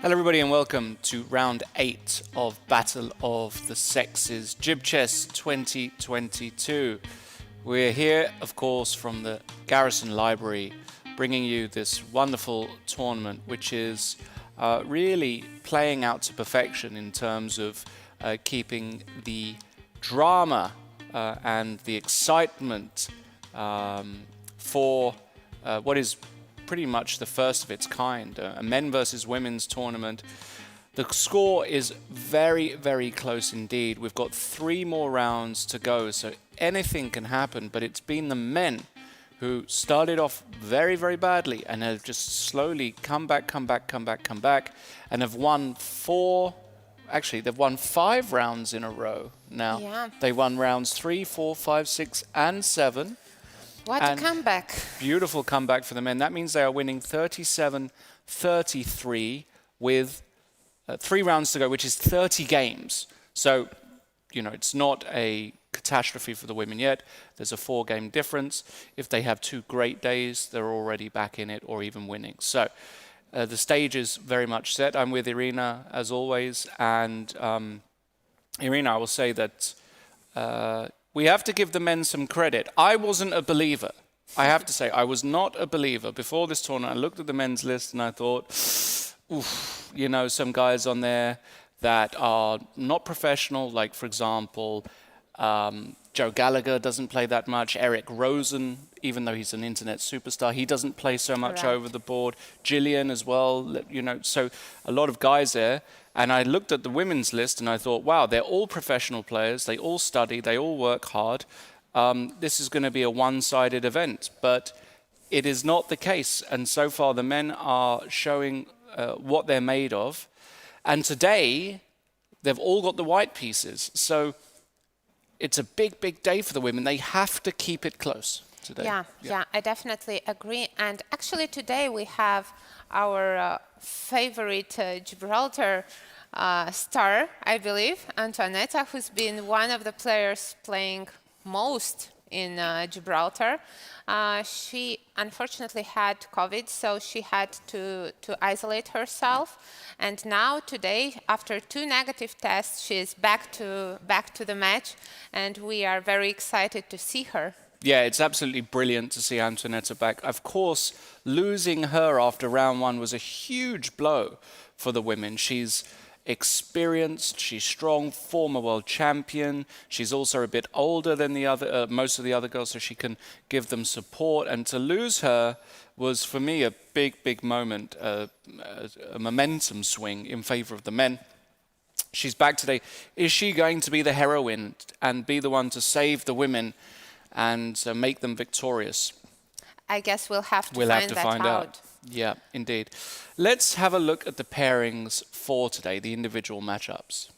Hello everybody and welcome to round 8 of Battle of the Sexes GibChess 2022. We're here, of course, from the Garrison Library, bringing you this wonderful tournament, which is really playing out to perfection in terms of keeping the drama and the excitement for what is pretty much the first of its kind, a men versus women's tournament. The score is very, very close indeed. We've got 3 more rounds to go, so anything can happen, but it's been the men who started off very, very badly and have just slowly come back, and have won they've won 5 rounds in a row now. Yeah. They won rounds 3, 4, 5, 6, and 7. What a comeback. Beautiful comeback for the men. That means they are winning 37-33 with 3 rounds to go, which is 30 games. So, you know, it's not a catastrophe for the women yet. There's a 4-game difference. If they have 2 great days, they're already back in it or even winning. So the stage is very much set. I'm with Irina, as always. And Irina, I will say that we have to give the men some credit. I wasn't a believer. I have to say, I was not a believer. Before this tournament, I looked at the men's list and I thought, oof, you know, some guys on there that are not professional, like, for example, Joe Gallagher doesn't play that much. Eric Rosen, even though he's an internet superstar, he doesn't play so much over the board. Gillian as well, you know, so a lot of guys there. And I looked at the women's list and I thought, wow, they're all professional players. They all study. They all work hard. This is going to be a one-sided event. But it is not the case. And so far, the men are showing what they're made of. And today, they've all got the white pieces. So it's a big, big day for the women. They have to keep it close today. Yeah, I definitely agree. And actually, today we have our favorite Gibraltar star, I believe, Antoaneta, who's been one of the players playing most in Gibraltar. She unfortunately had COVID, so she had to isolate herself. And now today, after 2 negative tests, she is back to the match, and we are very excited to see her. Yeah, it's absolutely brilliant to see Antoaneta back. Of course, losing her after round 1 was a huge blow for the women. She's experienced, she's strong, former world champion. She's also a bit older than the other, most of the other girls, so she can give them support. And to lose her was, for me, a big, big moment, a momentum swing in favor of the men. She's back today. Is she going to be the heroine and be the one to save the women and make them victorious? I guess we'll have to find out. Yeah, indeed. Let's have a look at the pairings for today, the individual matchups.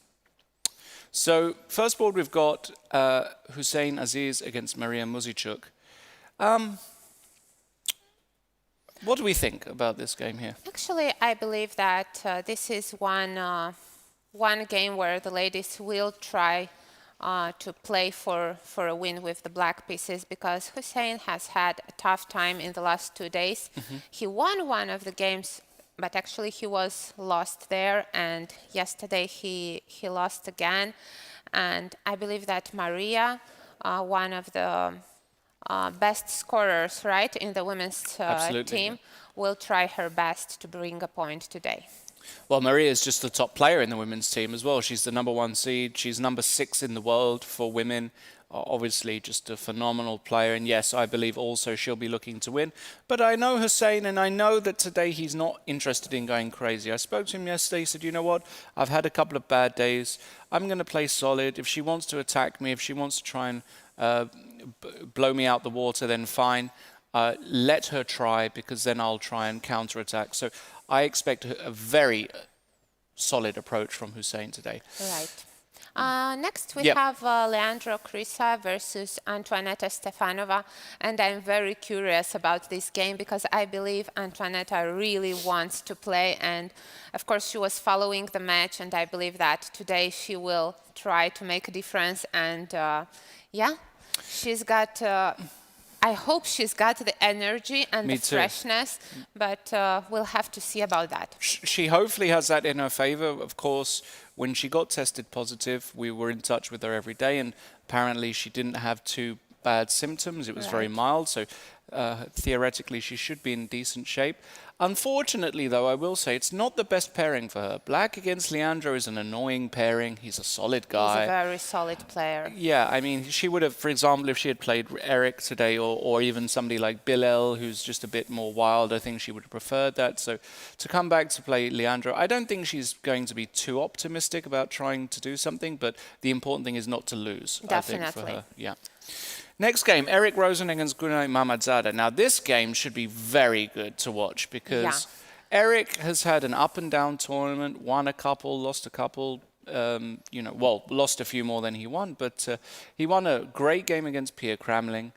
So, first board we've got Hussein Aziz against Maria Muzichuk. What do we think about this game here? Actually, I believe that this is one game where the ladies will try to play for a win with the black pieces, because Hussein has had a tough time in the last 2 days. He won one of the games, but actually he was lost there, and yesterday he lost again. And I believe that Maria, one of the best scorers, right, in the women's team, will try her best to bring a point today. Well, Maria is just the top player in the women's team as well. She's the #1 seed. She's number 6 in the world for women. Obviously, just a phenomenal player. And yes, I believe also she'll be looking to win. But I know Hussein, and I know that today he's not interested in going crazy. I spoke to him yesterday. He said, you know what? I've had a couple of bad days. I'm going to play solid. If she wants to attack me, if she wants to try and blow me out the water, then fine. Let her try, because then I'll try and counterattack. So I expect a very solid approach from Hussein today. Right. Next, we have Leandro Crisa versus Antoaneta Stefanova. And I'm very curious about this game, because I believe Antoaneta really wants to play. And, of course, she was following the match. And I believe that today she will try to make a difference. And, yeah, she's got I hope she's got the energy and Me the too. freshness, but we'll have to see about that. She hopefully has that in her favor. Of course, when she got tested positive, we were in touch with her every day, and apparently she didn't have too bad symptoms. It was very Right. mild, so theoretically she should be in decent shape. Unfortunately, though, I will say it's not the best pairing for her. Black against Leandro is an annoying pairing. He's a solid guy. He's a very solid player. Yeah, I mean, she would have, for example, if she had played Eric today, or even somebody like Bilal, who's just a bit more wild, I think she would have preferred that. So to come back to play Leandro, I don't think she's going to be too optimistic about trying to do something, but the important thing is not to lose, I think, for Definitely. her. Yeah. Next game, Eric Rosen against Gunay Mamadzada. Now, this game should be very good to watch because Eric has had an up and down tournament, won a couple, lost a couple, lost a few more than he won, but he won a great game against Pierre Kramling,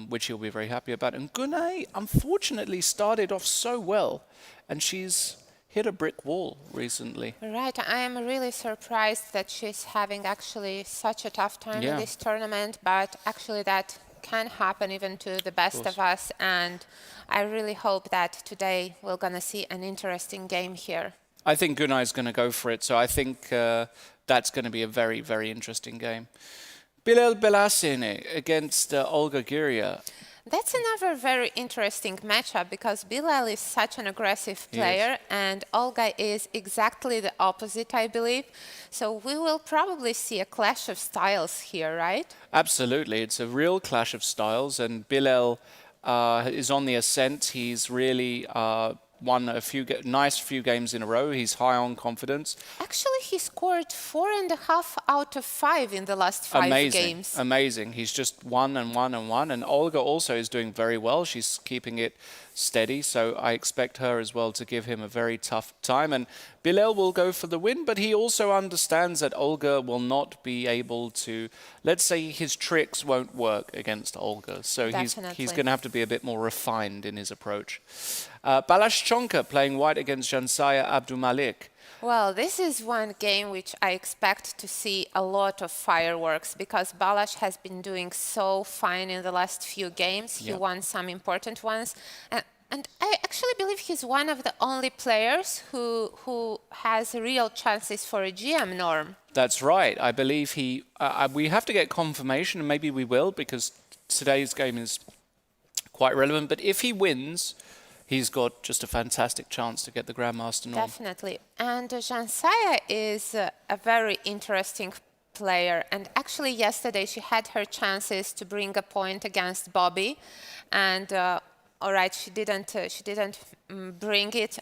which he'll be very happy about. And Gunay, unfortunately, started off so well, and she's hit a brick wall recently. Right, I am really surprised that she's having actually such a tough time in this tournament, but actually that can happen even to the best of us, and I really hope that today we're going to see an interesting game here. I think Gunay is going to go for it, so I think that's going to be a very, very interesting game. Bilal Belasine against Olga Giria. That's another very interesting matchup because Bilal is such an aggressive player and Olga is exactly the opposite, I believe. So we will probably see a clash of styles here, right? Absolutely. It's a real clash of styles, and Bilal is on the ascent. He's really won a nice few games in a row. He's high on confidence. Actually, he scored 4.5 out of 5 in the last 5 games. Amazing. He's just won and won and won. And Olga also is doing very well. She's keeping it steady. So I expect her as well to give him a very tough time. And Bilal will go for the win, but he also understands that Olga will not be able to, let's say his tricks won't work against Olga. So he's going to have to be a bit more refined in his approach. Balashchonka playing white against Jansaya Abdulmalik. Well, this is one game which I expect to see a lot of fireworks because Balázs has been doing so fine in the last few games. He won some important ones. And I actually believe he's one of the only players who has real chances for a GM norm. That's right. I believe we have to get confirmation, and maybe we will, because today's game is quite relevant. But if he wins, he's got just a fantastic chance to get the Grandmaster norm. Definitely. And Jansaya is a very interesting player. And actually yesterday she had her chances to bring a point against Bobby. And all right, she didn't bring it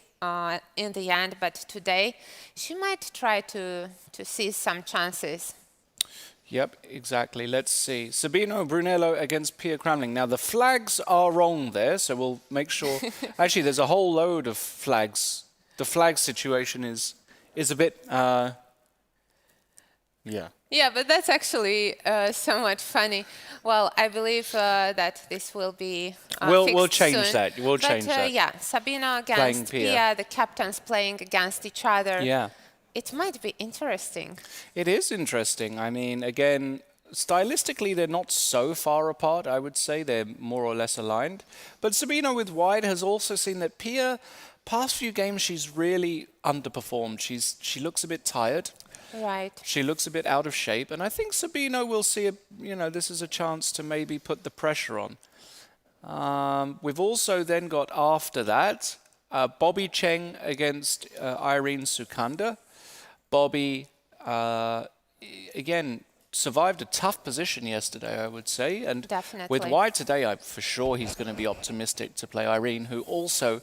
in the end, but today she might try to seize some chances. Yep, exactly. Let's see. Sabino Brunello against Pierre Kramling. Now, the flags are wrong there, so we'll make sure. Actually, there's a whole load of flags. The flag situation is a bit, yeah. Yeah, but that's actually somewhat funny. Well, I believe that this will be we'll change soon. that. We'll change that. Yeah, Sabino against Pia, the captains playing against each other. Yeah. It might be interesting. It is interesting. I mean, again, stylistically, they're not so far apart, I would say. They're more or less aligned. But Sabino with white has also seen that Pia, past few games, she's really underperformed. She looks a bit tired. Right. She looks a bit out of shape. And I think Sabino will see, this is a chance to maybe put the pressure on. We've also then got, after that, Bobby Cheng against Irene Sukanda. Bobby, again, survived a tough position yesterday, I would say. And with white today, for sure he's going to be optimistic to play Irene, who also,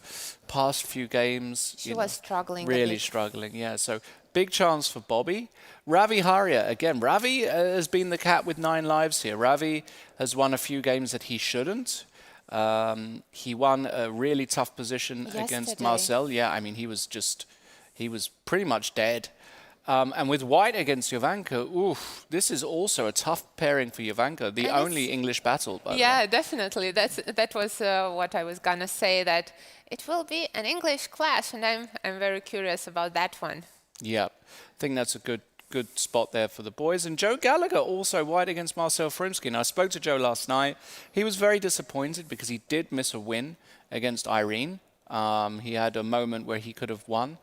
past few games, she was struggling. Really struggling, yeah. So big chance for Bobby. Ravi Haria, again, Ravi has been the cat with 9 lives here. Ravi has won a few games that he shouldn't. He won a really tough position against Marcel. Yeah, I mean, he was pretty much dead. And with white against Jovanka, this is also a tough pairing for Jovanka, the only English battle, by the way. Yeah, definitely. That was what I was going to say, that it will be an English clash, and I'm very curious about that one. Yeah, I think that's a good good spot there for the boys. And Joe Gallagher also white against Marcel Frimsky. Now, I spoke to Joe last night. He was very disappointed because he did miss a win against Irene. He had a moment where he could have won.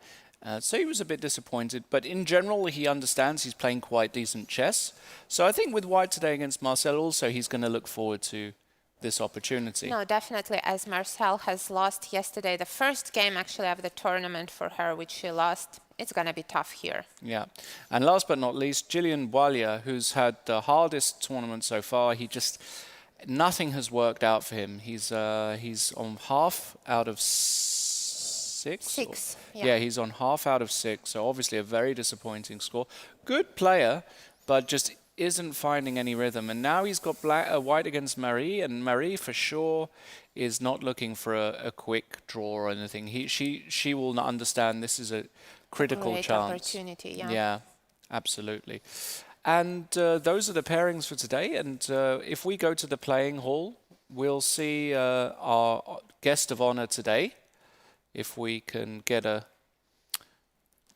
So he was a bit disappointed. But in general, he understands he's playing quite decent chess. So I think with white today against Marcel also, he's going to look forward to this opportunity. No, definitely, as Marcel has lost yesterday, the first game actually of the tournament for her, which she lost, it's going to be tough here. Yeah. And last but not least, Gillian Boilia, who's had the hardest tournament so far. Nothing has worked out for him. He's on half out of six. Six, yeah, he's on half out of 6, so obviously a very disappointing score. Good player, but just isn't finding any rhythm. And now he's got white against Marie, and Marie for sure is not looking for a quick draw or anything. She will not understand this is a critical Great chance. Opportunity, yeah. Yeah, absolutely. And those are the pairings for today. And if we go to the playing hall, we'll see our guest of honor today. If we can get a...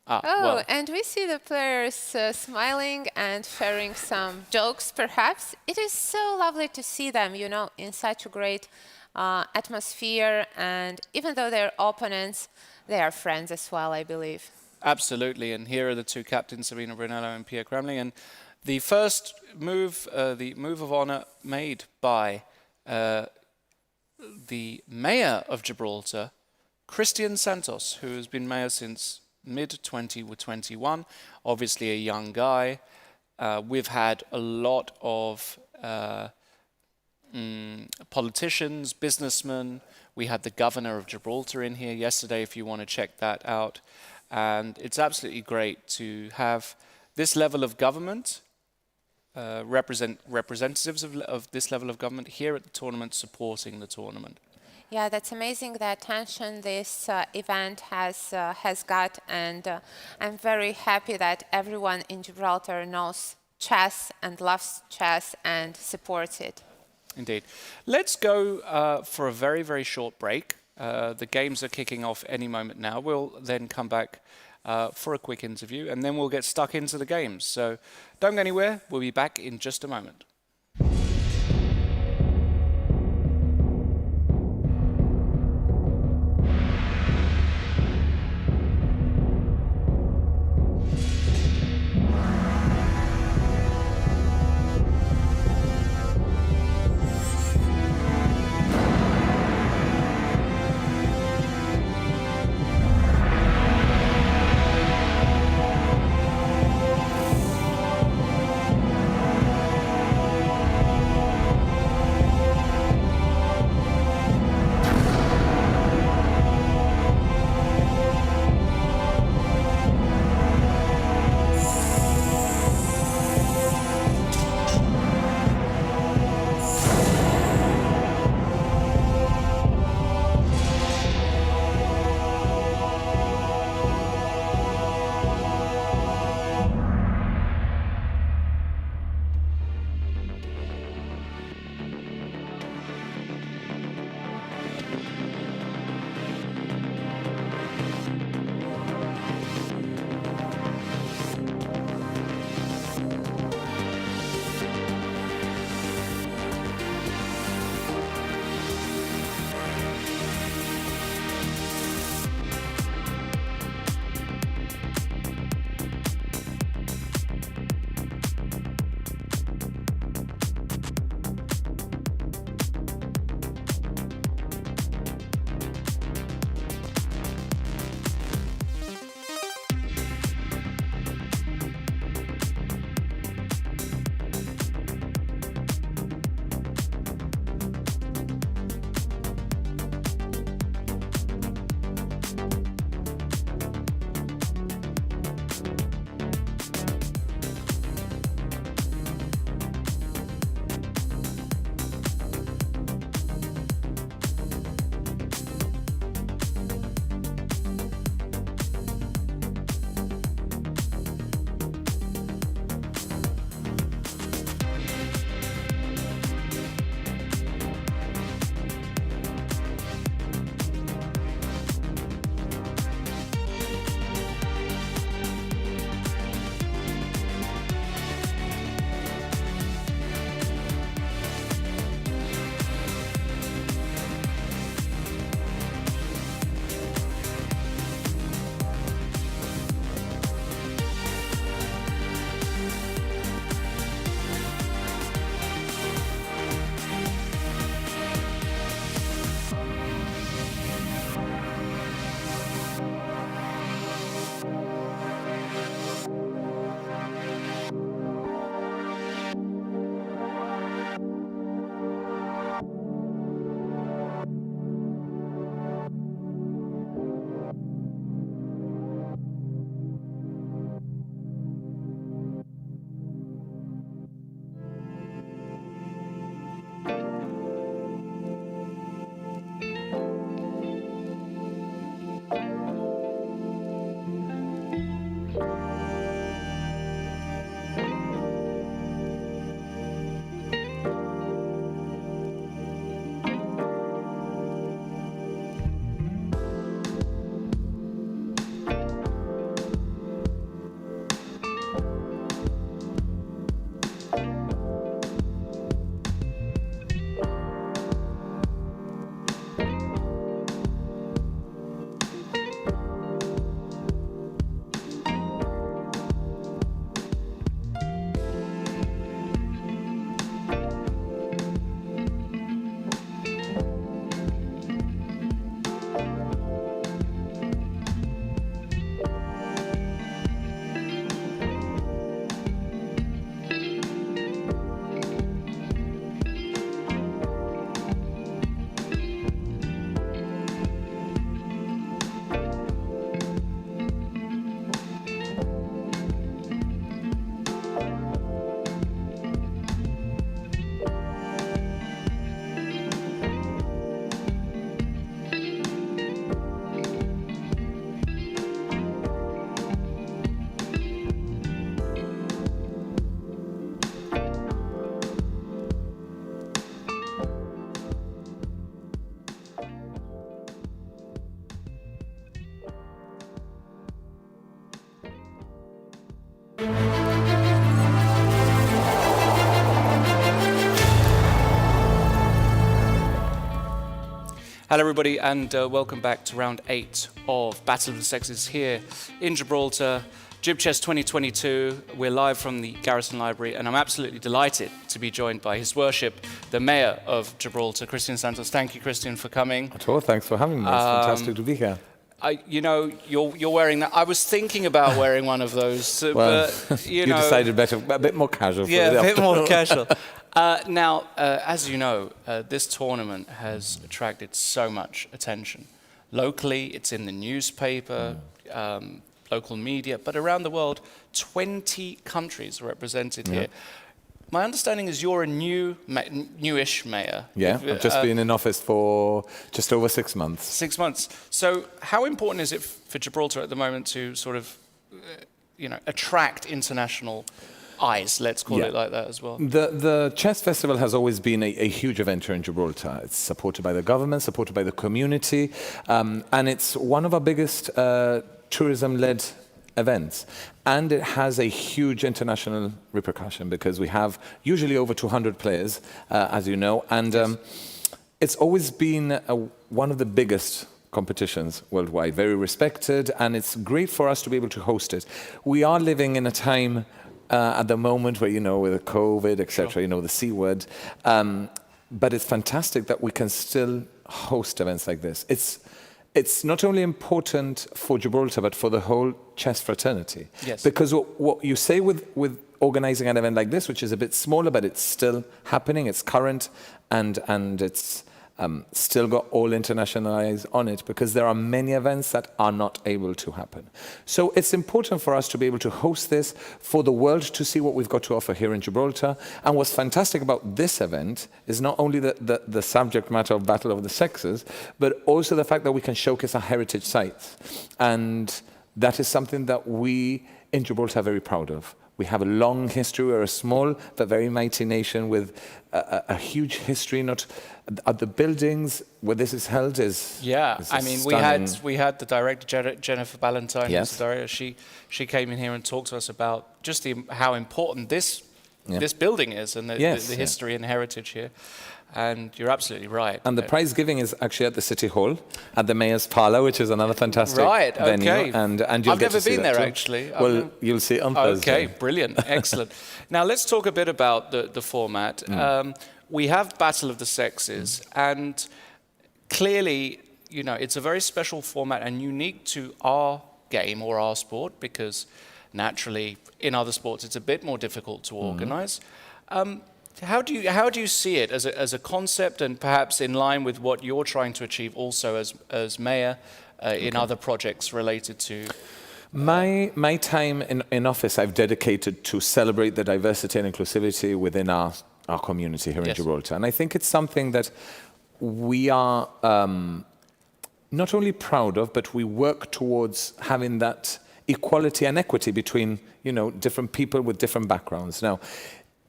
And we see the players smiling and sharing some jokes, perhaps. It is so lovely to see them, you know, in such a great atmosphere. And even though they're opponents, they are friends as well, I believe. Absolutely. And here are the two captains, Sabina Brunello and Pierre Kramling. And the first move, the move of honor made by the mayor of Gibraltar, Christian Santos, who has been mayor since mid-2021, obviously a young guy. We've had a lot of politicians, businessmen. We had the governor of Gibraltar in here yesterday, if you want to check that out. And it's absolutely great to have this level of government, representatives of this level of government here at the tournament supporting the tournament. Yeah, that's amazing the attention this event has got, and I'm very happy that everyone in Gibraltar knows chess and loves chess and supports it. Indeed. Let's go for a very, very short break. The games are kicking off any moment now. We'll then come back for a quick interview, and then we'll get stuck into the games. So don't go anywhere. We'll be back in just a moment. Hello everybody and welcome back to round 8 of Battle of the Sexes here in Gibraltar, GibChess 2022. We're live from the Garrison Library and I'm absolutely delighted to be joined by His Worship, the Mayor of Gibraltar, Christian Santos. Thank you, Christian, for coming. At all, thanks for having me. It's fantastic to be here. You know, you're wearing that. I was thinking about wearing one of those, Well, but you know, decided better, a bit more casual. yeah, for a the bit more afternoon. casual. Now, as you know, this tournament has attracted so much attention. Locally, it's in the newspaper, local media, but around the world, 20 countries are represented here. My understanding is you're a newish mayor. Yeah, I've just been in office for just over 6 months. 6 months. So how important is it for Gibraltar at the moment to sort of, attract international eyes, let's call it like that as well? The chess festival has always been a huge event here in Gibraltar. It's supported by the government, supported by the community, and it's one of our biggest tourism-led events. And it has a huge international repercussion because we have usually over 200 players, as you know, and it's always been one of the biggest competitions worldwide, very respected, and it's great for us to be able to host it. We are living in a time at the moment where, with the COVID, etc., the C word, but it's fantastic that we can still host events like this. It's not only important for Gibraltar, but for the whole chess fraternity. Yes. Because what you say with organizing an event like this, which is a bit smaller, but it's still happening, it's current, and it's still got all international eyes on it, because there are many events that are not able to happen. So it's important for us to be able to host this, for the world to see what we've got to offer here in Gibraltar. And what's fantastic about this event is not only the subject matter of Battle of the Sexes, but also the fact that we can showcase our heritage sites. And that is something that we in Gibraltar are very proud of. We have a long history. We're a small but very mighty nation with a huge history. The buildings where this is held is I mean, we had the director Jennifer Ballantyne, Yes. who's the director. She came in here and talked to us about just how important this building is and the history and heritage here. And you're absolutely right. And the prize giving is actually at the City Hall, at the Mayor's Parlour, which is another fantastic venue. Okay. And you'll I've get never to see been that there, too. actually. Well, you'll see it on Thursday. Okay, brilliant, excellent. Now let's talk a bit about the format. We have Battle of the Sexes, and clearly, it's a very special format and unique to our game or our sport, because naturally, in other sports, it's a bit more difficult to organize. How do you see it as a concept, and perhaps in line with what you're trying to achieve also as mayor in other projects related to? My time in office I've dedicated to celebrate the diversity and inclusivity within our community here in Gibraltar. And I think it's something that we are not only proud of, but we work towards having that equality and equity between, different people with different backgrounds. Now,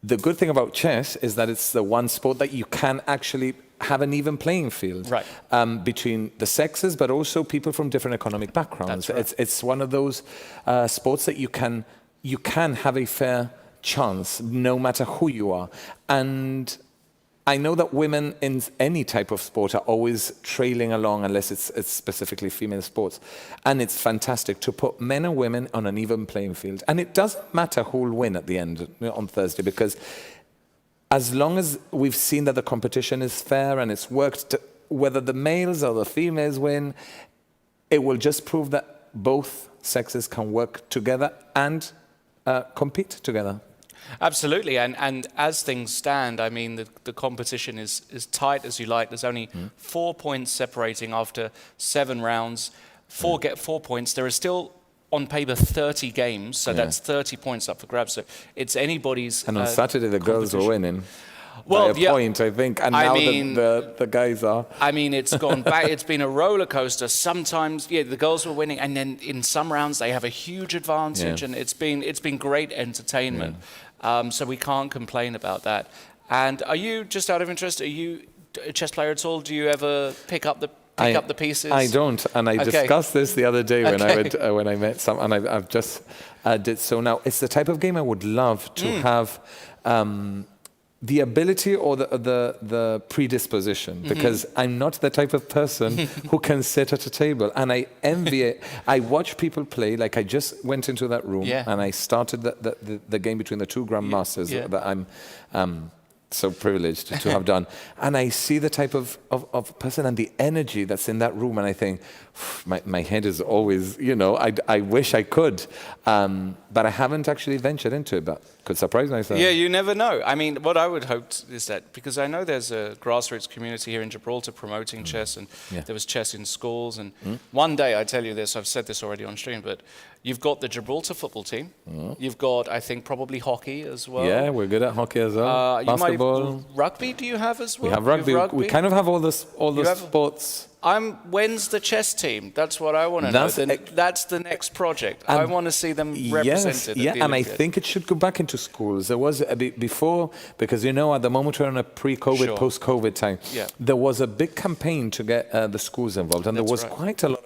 the good thing about chess is that it's the one sport that you can actually have an even playing field between the sexes, but also people from different economic backgrounds. That's right. It's one of those sports that you can have a fair chance, no matter who you are. And I know that women in any type of sport are always trailing along unless it's specifically female sports. And it's fantastic to put men and women on an even playing field. And it doesn't matter who will win at the end on Thursday, because as long as we've seen that the competition is fair and it's worked, whether the males or the females win, it will just prove that both sexes can work together and compete together. Absolutely, and as things stand, I mean, the competition is as tight as you like. There's only 4 points separating after 7 rounds. Get 4 points. There are still, on paper, 30 games, so that's 30 points up for grabs. So it's anybody's. And on Saturday, the girls were winning. Well, by a point, I think, and now the guys are. I mean, it's gone back. It's been a roller coaster. Sometimes, the girls were winning, and then in some rounds they have a huge advantage, and it's been great entertainment. So we can't complain about that. And are you, just out of interest, are you a chess player at all? Do you ever pick up the pieces? I don't, and I discussed this the other day when I met some, and I've just did so now. It's the type of game I would love to have the ability or the predisposition, because I'm not the type of person who can sit at a table, and I envy it. I watch people play. Like I just went into that room and I started the game between the two grandmasters that I'm so privileged to have done, and I see the type of person and the energy that's in that room, and I think my head is always, I wish I could, but I haven't actually ventured into it, but could surprise myself. Yeah, you never know. I mean, what I would hope is that, because I know there's a grassroots community here in Gibraltar promoting chess, and there was chess in schools, and one day, I tell you this, I've said this already on stream, but you've got the Gibraltar football team, you've got, I think, probably hockey as well. Yeah, we're good at hockey as well. Basketball. Rugby, do you have as well? We have rugby. We kind of have all the sports. When's the chess team? That's what I want to know. That's the next project. I want to see them represented. Yes, and I think it should go back into schools. There was a bit before, because at the moment we're in a pre-COVID, post-COVID time. Yeah. There was a big campaign to get the schools involved, and there was quite a lot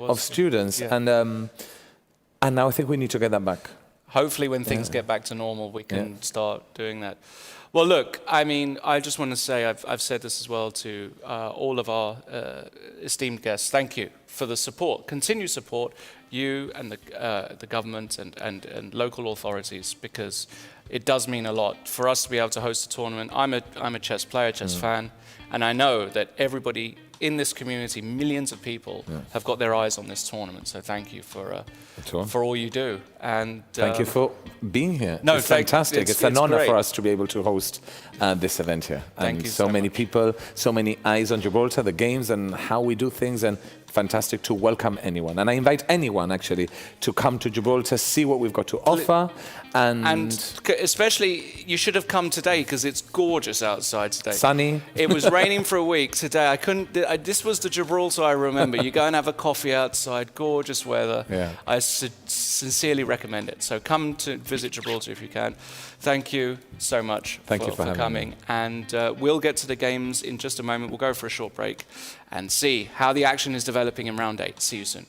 of students. Yeah. And now I think we need to get that back. Hopefully, when things get back to normal, we can start doing that. Well, look, I mean, I just want to say, I've said this as well to all of our esteemed guests. Thank you for the support, continued support, you and the government and local authorities, because it does mean a lot for us to be able to host a tournament. I'm a chess player, chess fan, and I know that everybody in this community, millions of people, have got their eyes on this tournament. So thank you for all you do. And thank you for being here. No, it's fantastic. It's an honor for us to be able to host this event here. Thank you so many much. people, so many eyes on Gibraltar, the games and how we do things, and fantastic to welcome anyone. And I invite anyone actually to come to Gibraltar, see what we've got to offer. And especially, you should have come today, because it's gorgeous outside today. Sunny. It was raining for a week today. I couldn't. This was the Gibraltar I remember. You go and have a coffee outside, gorgeous weather. Yeah. I sincerely recommend it. So come to visit Gibraltar if you can. Thank you so much for coming. And we'll get to the games in just a moment. We'll go for a short break and see how the action is developing in round 8. See you soon.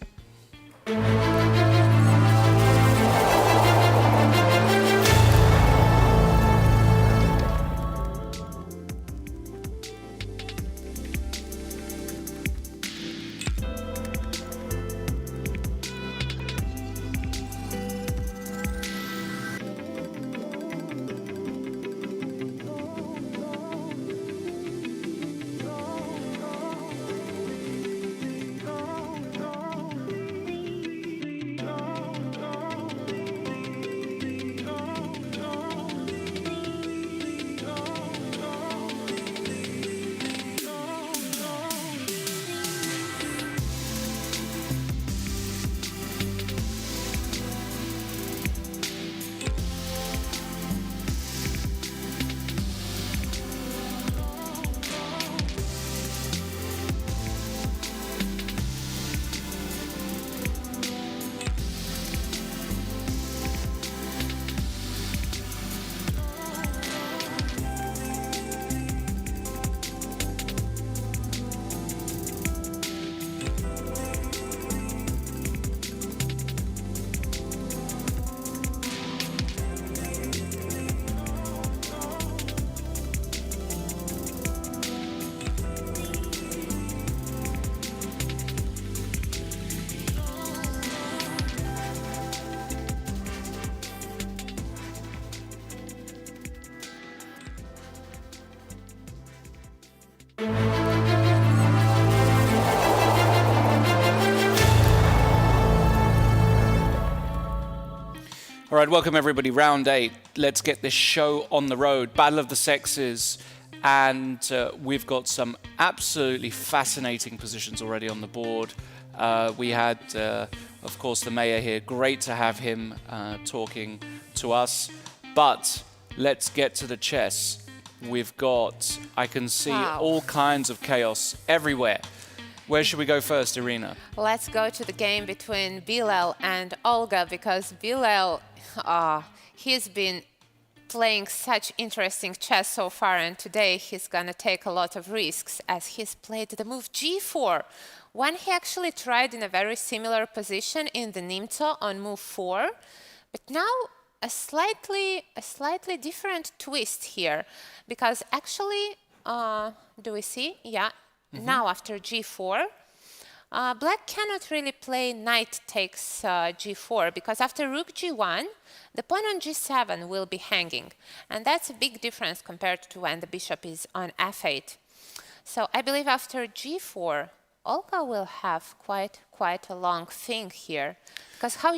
All right, welcome everybody. Round 8. Let's get this show on the road. Battle of the Sexes. And we've got some absolutely fascinating positions already on the board. We had, of course, the mayor here. Great to have him talking to us. But let's get to the chess. We've got, I can see all kinds of chaos everywhere. Where should we go first, Irina? Let's go to the game between Bilal and Olga, because Bilal, he's been playing such interesting chess so far, and today he's gonna take a lot of risks as he's played the move g4. When he actually tried in a very similar position in the Nimzo on move 4, but now a slightly different twist here, because actually, do we see? Yeah. Now after g4, black cannot really play knight takes g4, because after rook g1, the pawn on g7 will be hanging, and that's a big difference compared to when the bishop is on f8. So I believe after g4, Olga will have quite a long thing here, because how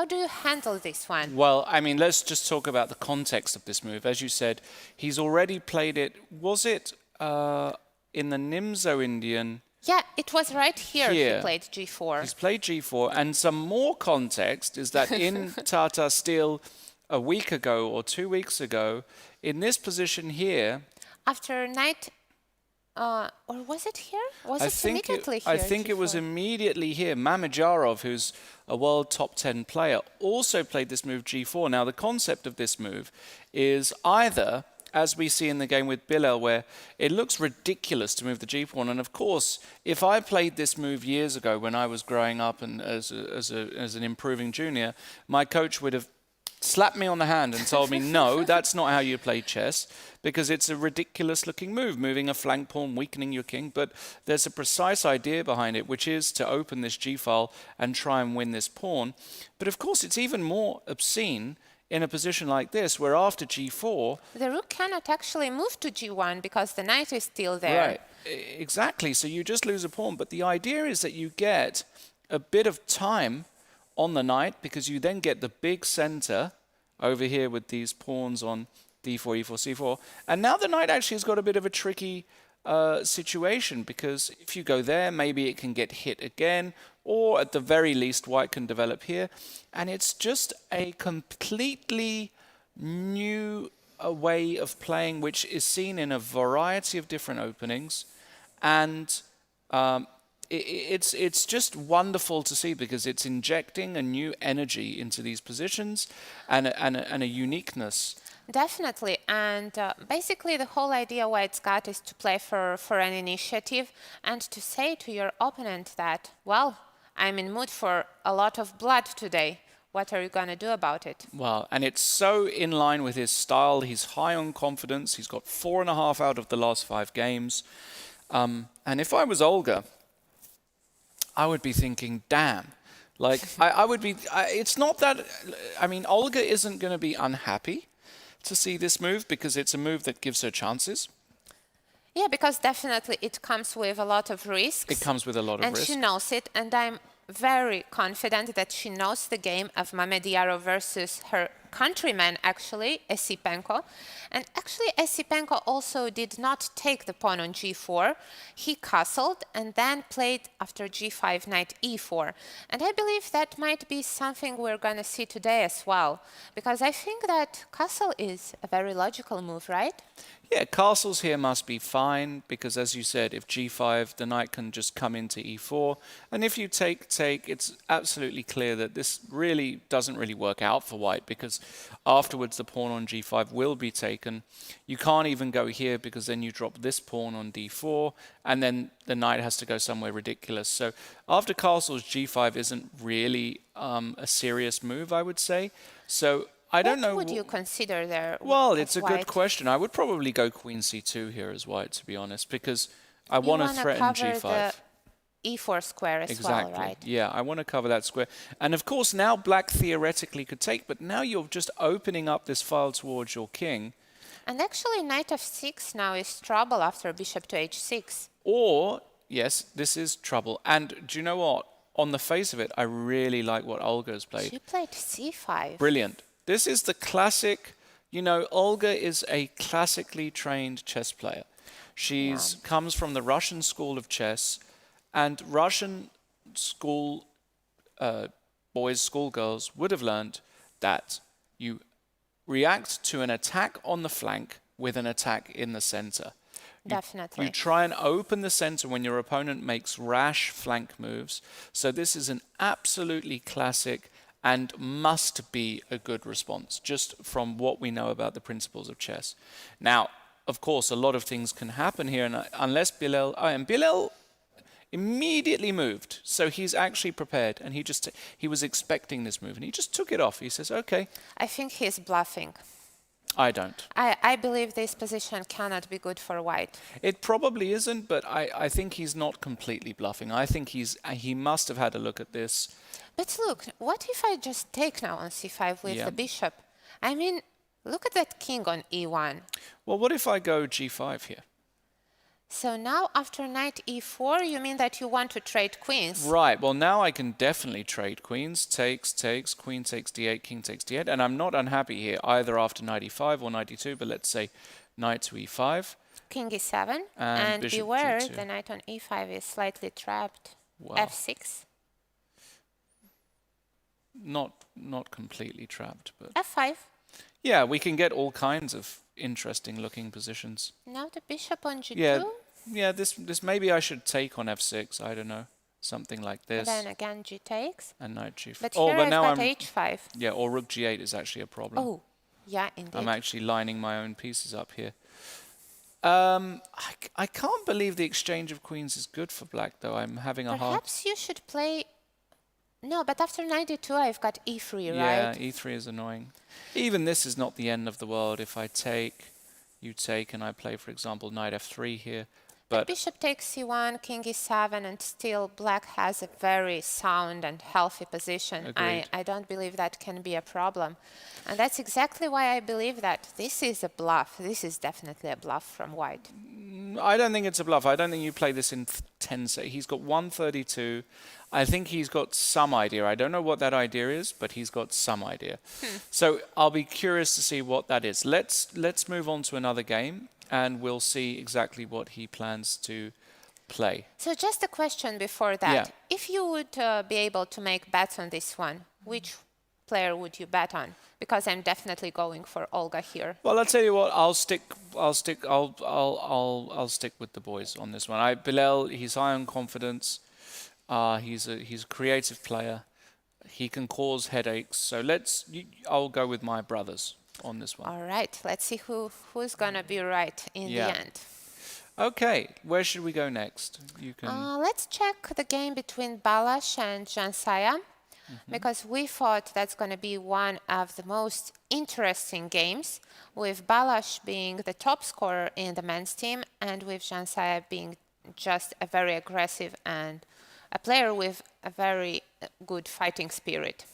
do you handle this one? Well, I mean, let's just talk about the context of this move. As you said, he's already played it. Was it in the Nimzo Indian? Yeah, it was right here, Here. he played g4. He's played g4, and some more context is that in Tata Steel a week ago or 2 weeks ago, in this position here, After knight, or was it here? Was it immediately here? I think it was g4? immediately here. Mamajarov, who's a world top 10 player, also played this move g4. Now, the concept of this move is either, as we see in the game with Bilal, where it looks ridiculous to move the g-pawn. And of course, if I played this move years ago when I was growing up and as an improving junior, my coach would have slapped me on the hand and told me, no, that's not how you play chess, because it's a ridiculous looking move, moving a flank pawn, weakening your king. But there's a precise idea behind it, which is to open this g-file and try and win this pawn. But of course, it's even more obscene in a position like this, where after g4... The rook cannot actually move to g1 because the knight is still there. Right, exactly. So you just lose a pawn. But the idea is that you get a bit of time on the knight, because you then get the big center over here with these pawns on d4, e4, c4. And now the knight actually has got a bit of a tricky situation, because if you go there, maybe it can get hit again, or at the very least, white can develop here. And it's just a completely new way of playing, which is seen in a variety of different openings. And it's just wonderful to see, because it's injecting a new energy into these positions and a uniqueness. Definitely, and basically the whole idea White's got is to play for an initiative and to say to your opponent that, well, I'm in mood for a lot of blood today. What are you going to do about it? Well, and it's so in line with his style. He's high on confidence. He's got 4.5 out of the last 5 games. And if I was Olga, I would be thinking, damn. Like, I would be... it's not that... I mean, Olga isn't going to be unhappy to see this move, because it's a move that gives her chances. Yeah, because definitely it comes with a lot of risks. It comes with a lot of and risk. she knows it, and I'm very confident that she knows the game of Mamediarov versus her countryman, actually, Esipenko. And actually, Esipenko also did not take the pawn on g4. He castled and then played after g5, knight e4. And I believe that might be something we're going to see today as well, because I think that castle is a very logical move, right? Yeah, castles here must be fine, because as you said, if g5, the knight can just come into e4. And if you take, it's absolutely clear that this really doesn't really work out for white, because afterwards the pawn on g5 will be taken. You can't even go here, because then you drop this pawn on d4, and then the knight has to go somewhere ridiculous. So after castles, g5 isn't really a serious move, I would say. So I don't know. What would you consider there? Well, it's a white? good question. I would probably go queen c2 here as white, to be honest, because I want to threaten cover g5. The e4 square as Exactly. well, right? Yeah, I want to cover that square. And of course, now black theoretically could take, but now you're just opening up this file towards your king. And actually, knight f6 now is trouble after bishop to h6. Or, yes, this is trouble. And do you know what? On the face of it, I really like what Olga's played. She played c5. Brilliant. This is the classic, you know, Olga is a classically trained chess player. She's comes from the Russian school of chess, and Russian school boys, schoolgirls would have learned that you react to an attack on the flank with an attack in the center. Definitely. You try and open the center when your opponent makes rash flank moves. So this is an absolutely classic and must be a good response, just from what we know about the principles of chess. Now, of course, a lot of things can happen here, and unless Bilal... and Bilal immediately moved. So he's actually prepared, and he was expecting this move, and he just took it off. He says, okay, I think he's bluffing. I don't. I believe this position cannot be good for white. It probably isn't, but I think he's not completely bluffing. I think he must have had a look at this. But look, what if I just take now on c5 with the bishop? I mean, look at that king on e1. Well, what if I go g5 here? So now after knight e4, you mean that you want to trade queens? Right. Well, now I can definitely trade queens. Takes, queen takes d8, king takes d8. And I'm not unhappy here, either after knight e5 or knight e2, but let's say knight to e5. King e7. And bishop beware, g2. the knight on e5 is slightly trapped. Wow. f6. Not completely trapped, but... f5. Yeah, we can get all kinds of interesting looking positions. Now the bishop on g2. Yeah, this maybe I should take on f6, I don't know. Something like this. And then again g takes. And knight g5. But here I've got h5. Yeah, or rook g8 is actually a problem. Oh, yeah, indeed. I'm actually lining my own pieces up here. I can't believe the exchange of queens is good for black, though. I'm having a hard... Perhaps you should play... No, but after knight e2, I've got e3, right? Yeah, e3 is annoying. Even this is not the end of the world. If I take, you take, and I play, for example, knight f3 here. But bishop takes c1, king e7, and still black has a very sound and healthy position. I don't believe that can be a problem. And that's exactly why I believe that this is a bluff. This is definitely a bluff from white. I don't think it's a bluff. I don't think you play this in 10 seconds. He's got 132. I think he's got some idea. I don't know what that idea is, but he's got some idea. So I'll be curious to see what that is. Let's move on to another game, and we'll see exactly what he plans to play. So just a question before that. Yeah. If you would be able to make bets on this one, which player would you bet on? Because I'm definitely going for Olga here. Well, I'll tell you what. I'll stick with the boys on this one. Bilal, he's high on confidence. He's a creative player. He can cause headaches. So I'll go with my brothers on this one. All right. Let's see who's gonna be right in the end. Okay. Where should we go next? You can. Let's check the game between Balázs and Jansaja. Because we thought that's going to be one of the most interesting games, with Balázs being the top scorer in the men's team and with Jansaja being just a very aggressive and a player with a very good fighting spirit.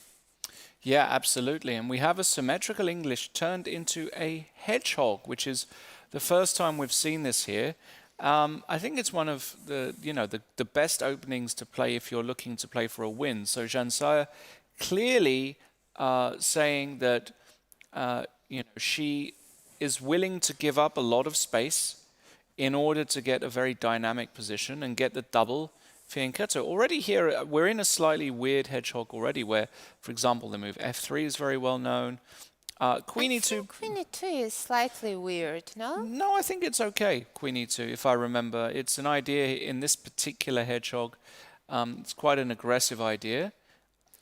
Yeah, absolutely. And we have a symmetrical English turned into a hedgehog, which is the first time we've seen this here. I think it's one of the best openings to play if you're looking to play for a win. So Jansaja clearly saying that she is willing to give up a lot of space in order to get a very dynamic position and get the double fianchetto. Already here, we're in a slightly weird hedgehog already where, for example, the move f3 is very well known. Queen e2. Queen e2 is slightly weird, no? No, I think it's okay, Queen e2, if I remember. It's an idea in this particular hedgehog. It's quite an aggressive idea.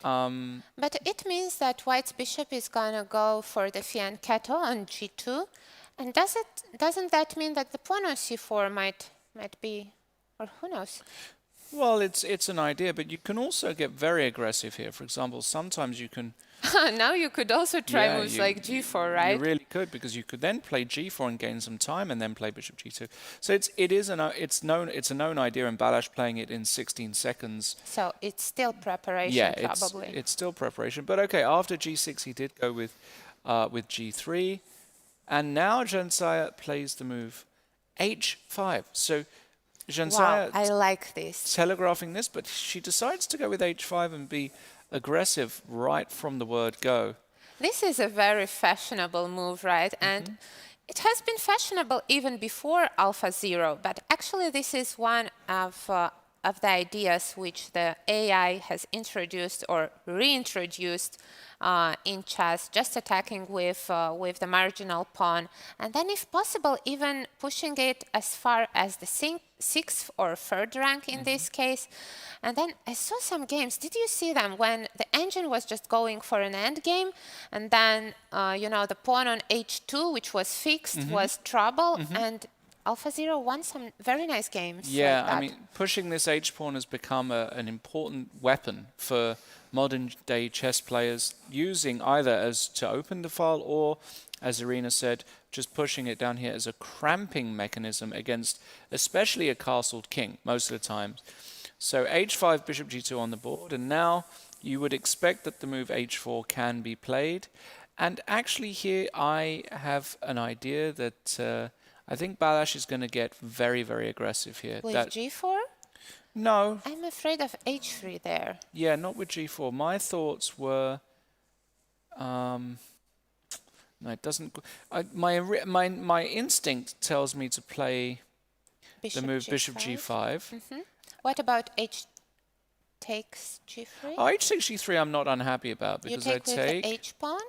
But it means that white's bishop is going to go for the fianchetto on g2. And doesn't that mean that the pawn on c4 might be, or who knows? Well, it's an idea, but you can also get very aggressive here. For example, sometimes you can... Now you could also try moves like g4, right? You really could, because you could then play g4 and gain some time, and then play bishop g2. So it's a known idea, and Balázs playing it in 16 seconds. So it's still preparation, probably. It's still preparation. But okay, after g6, he did go with g3, and now Jansaja plays the move h5. So Jansaja, wow, I like this. Telegraphing this, but she decides to go with h5 and be aggressive right from the word go. This is a very fashionable move, right? And it has been fashionable even before Alpha Zero, but actually this is one of the ideas which the AI has introduced or reintroduced in chess, just attacking with the marginal pawn, and then if possible even pushing it as far as the sixth or third rank in this case. And then I saw some games, did you see them, when the engine was just going for an end game, and then the pawn on h2, which was fixed, was trouble, and AlphaZero won some very nice games. Yeah, like that. I mean, pushing this h-pawn has become an important weapon for modern-day chess players, using either as to open the file or, as Irina said, just pushing it down here as a cramping mechanism against especially a castled king most of the time. So h5, bishop g2 on the board, and now you would expect that the move h4 can be played. And actually here I have an idea that I think Balázs is going to get very, very aggressive here. With g4? No. I'm afraid of h3 there. Yeah, not with g4. My thoughts were... no, it doesn't... my instinct tells me to play the move bishop g5. What about h takes g3? Oh, h takes g3 I'm not unhappy about, because you take I with the h-pawn,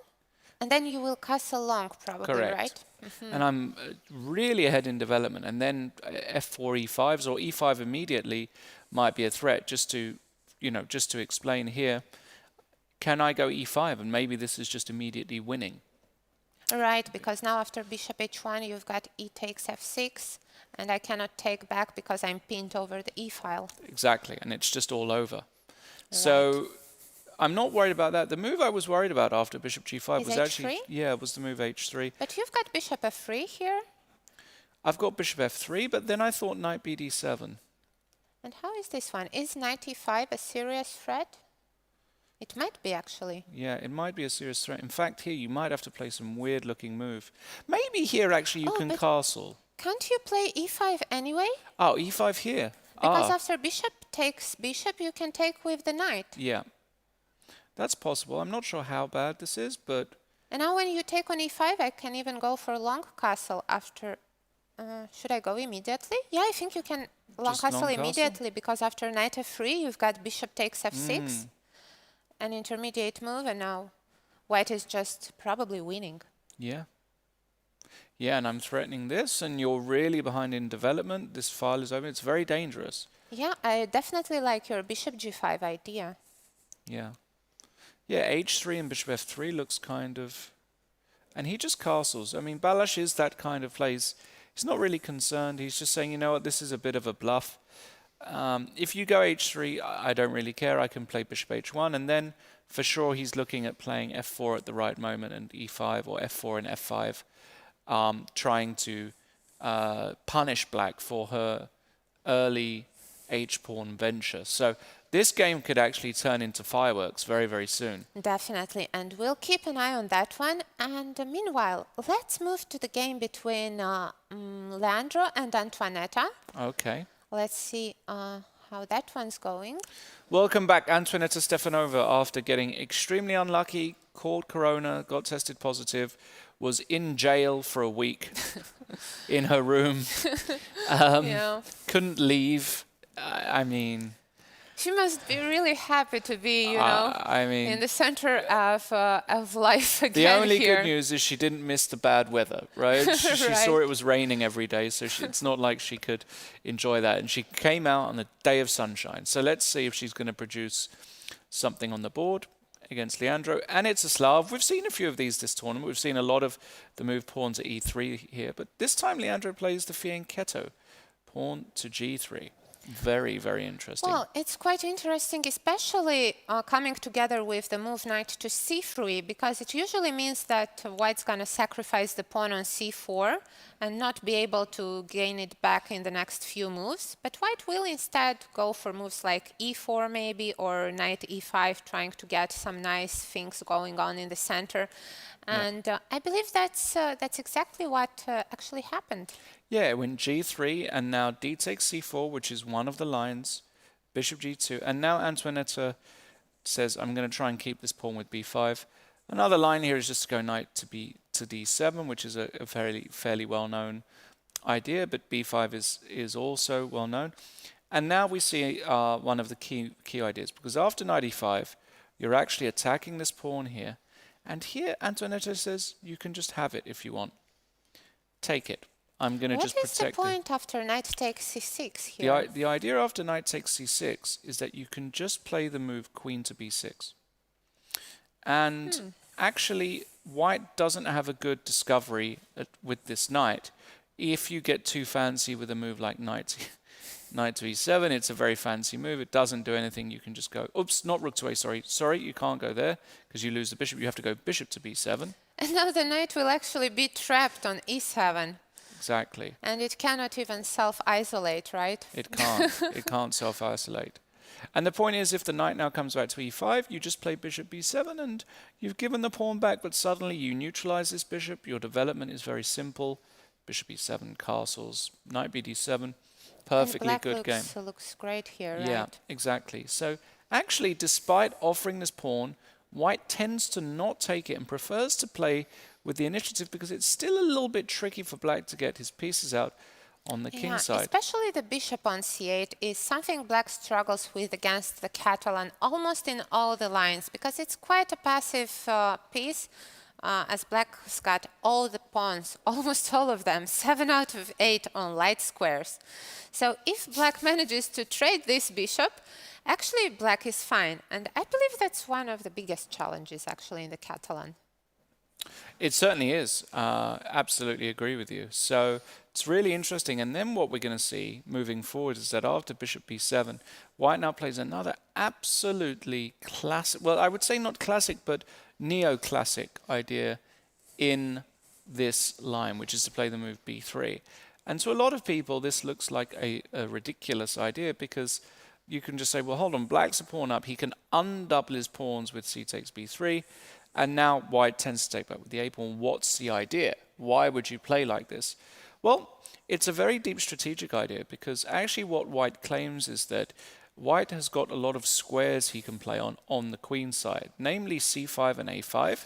and then you will castle long, probably, correct. right? And I'm really ahead in development, and then f4, e5s or e5 immediately might be a threat. Just to, just to explain here, can I go e5, and maybe this is just immediately winning? Right, because now after bishop h1, you've got e takes f6, and I cannot take back because I'm pinned over the e file. Exactly, and it's just all over. Right. So I'm not worried about that. The move I was worried about after bishop g5 was actually, was the move h3. But you've got bishop f3 here. I've got bishop f3, but then I thought knight bd7. And how is this one? Is knight e5 a serious threat? It might be, actually. Yeah, it might be a serious threat. In fact, here you might have to play some weird-looking move. Maybe here, actually, you can castle. Can't you play e5 anyway? Oh, e5 here. Because after bishop takes bishop, you can take with the knight. Yeah. That's possible. I'm not sure how bad this is, but... And now when you take on e5, I can even go for long castle after... should I go immediately? Yeah, I think you can long castle immediately, because after knight f3, you've got bishop takes f6. An intermediate move, and now white is just probably winning. Yeah. Yeah, and I'm threatening this, and you're really behind in development. This file is open. It's very dangerous. Yeah, I definitely like your bishop g5 idea. Yeah. Yeah, h3 and bishop f3 looks kind of... And he just castles. I mean, Balázs is that kind of plays. He's not really concerned. He's just saying, you know what, this is a bit of a bluff. If you go h3, I don't really care. I can play bishop h1, and then for sure he's looking at playing f4 at the right moment, and e5 or f4 and f5, trying to punish black for her early h-pawn venture. So this game could actually turn into fireworks very, very soon. Definitely, and we'll keep an eye on that one. And meanwhile, let's move to the game between Leandro and Antoaneta. Okay. Let's see how that one's going. Welcome back, Antoaneta Stefanova, after getting extremely unlucky, caught corona, got tested positive, was in jail for a week in her room, couldn't leave. I mean... She must be really happy to be, I mean, in the center of life again. The only here. good news is she didn't miss the bad weather, right? She saw it was raining every day, so it's not like she could enjoy that. And she came out on a day of sunshine. So let's see if she's going to produce something on the board against Leandro. And it's a Slav. We've seen a few of these this tournament. We've seen a lot of the move pawn to e3 here. But this time Leandro plays the fianchetto, pawn to g3. Very, very interesting. Well, it's quite interesting, especially coming together with the move knight to c3, because it usually means that white's going to sacrifice the pawn on c4 and not be able to gain it back in the next few moves. But white will instead go for moves like e4 maybe, or knight e5, trying to get some nice things going on in the center. And I believe that's exactly what actually happened. Yeah, it went g3, and now d takes c4, which is one of the lines, bishop g2, and now Antoaneta says, I'm going to try and keep this pawn with b5. Another line here is just to go knight to d7, which is a fairly well-known idea, but b5 is also well-known. And now we see one of the key ideas, because after knight e5, you're actually attacking this pawn here, and here Antoaneta says, you can just have it if you want. Take it. I'm going to just protect it. What is the point after knight takes c6 here? The idea after knight takes c6 is that you can just play the move queen to b6. And actually, white doesn't have a good discovery with this knight. If you get too fancy with a move like knight to e7, it's a very fancy move. It doesn't do anything. You can just go, oops, not rook to a, sorry, you can't go there because you lose the bishop. You have to go bishop to b7. And now the knight will actually be trapped on e7. Exactly. And it cannot even self-isolate, right? It can't. It can't self-isolate. And the point is, if the knight now comes back to e5, you just play bishop b7 and you've given the pawn back, but suddenly you neutralize this bishop. Your development is very simple. Bishop e7, castles, knight bd7. Perfectly good game. Looks great here, right? Yeah, exactly. So actually, despite offering this pawn, white tends to not take it and prefers to play with the initiative because it's still a little bit tricky for black to get his pieces out on the king side. Especially the bishop on c8 is something black struggles with against the Catalan almost in all the lines because it's quite a passive piece. As black has got all the pawns, almost all of them, 7 out of 8 on light squares. So if black manages to trade this bishop, actually black is fine. And I believe that's one of the biggest challenges actually in the Catalan. It certainly is. Absolutely agree with you. So it's really interesting. And then what we're going to see moving forward is that after bishop b7, white now plays another absolutely classic, well, I would say not classic, but neoclassic idea in this line, which is to play the move b3. And to a lot of people, this looks like a ridiculous idea because you can just say, well, hold on, black's a pawn up. He can undouble his pawns with c takes b3. And now white tends to take back with the a pawn. What's the idea? Why would you play like this? Well, it's a very deep strategic idea because actually what white claims is that white has got a lot of squares he can play on the queen side, namely c5 and a5.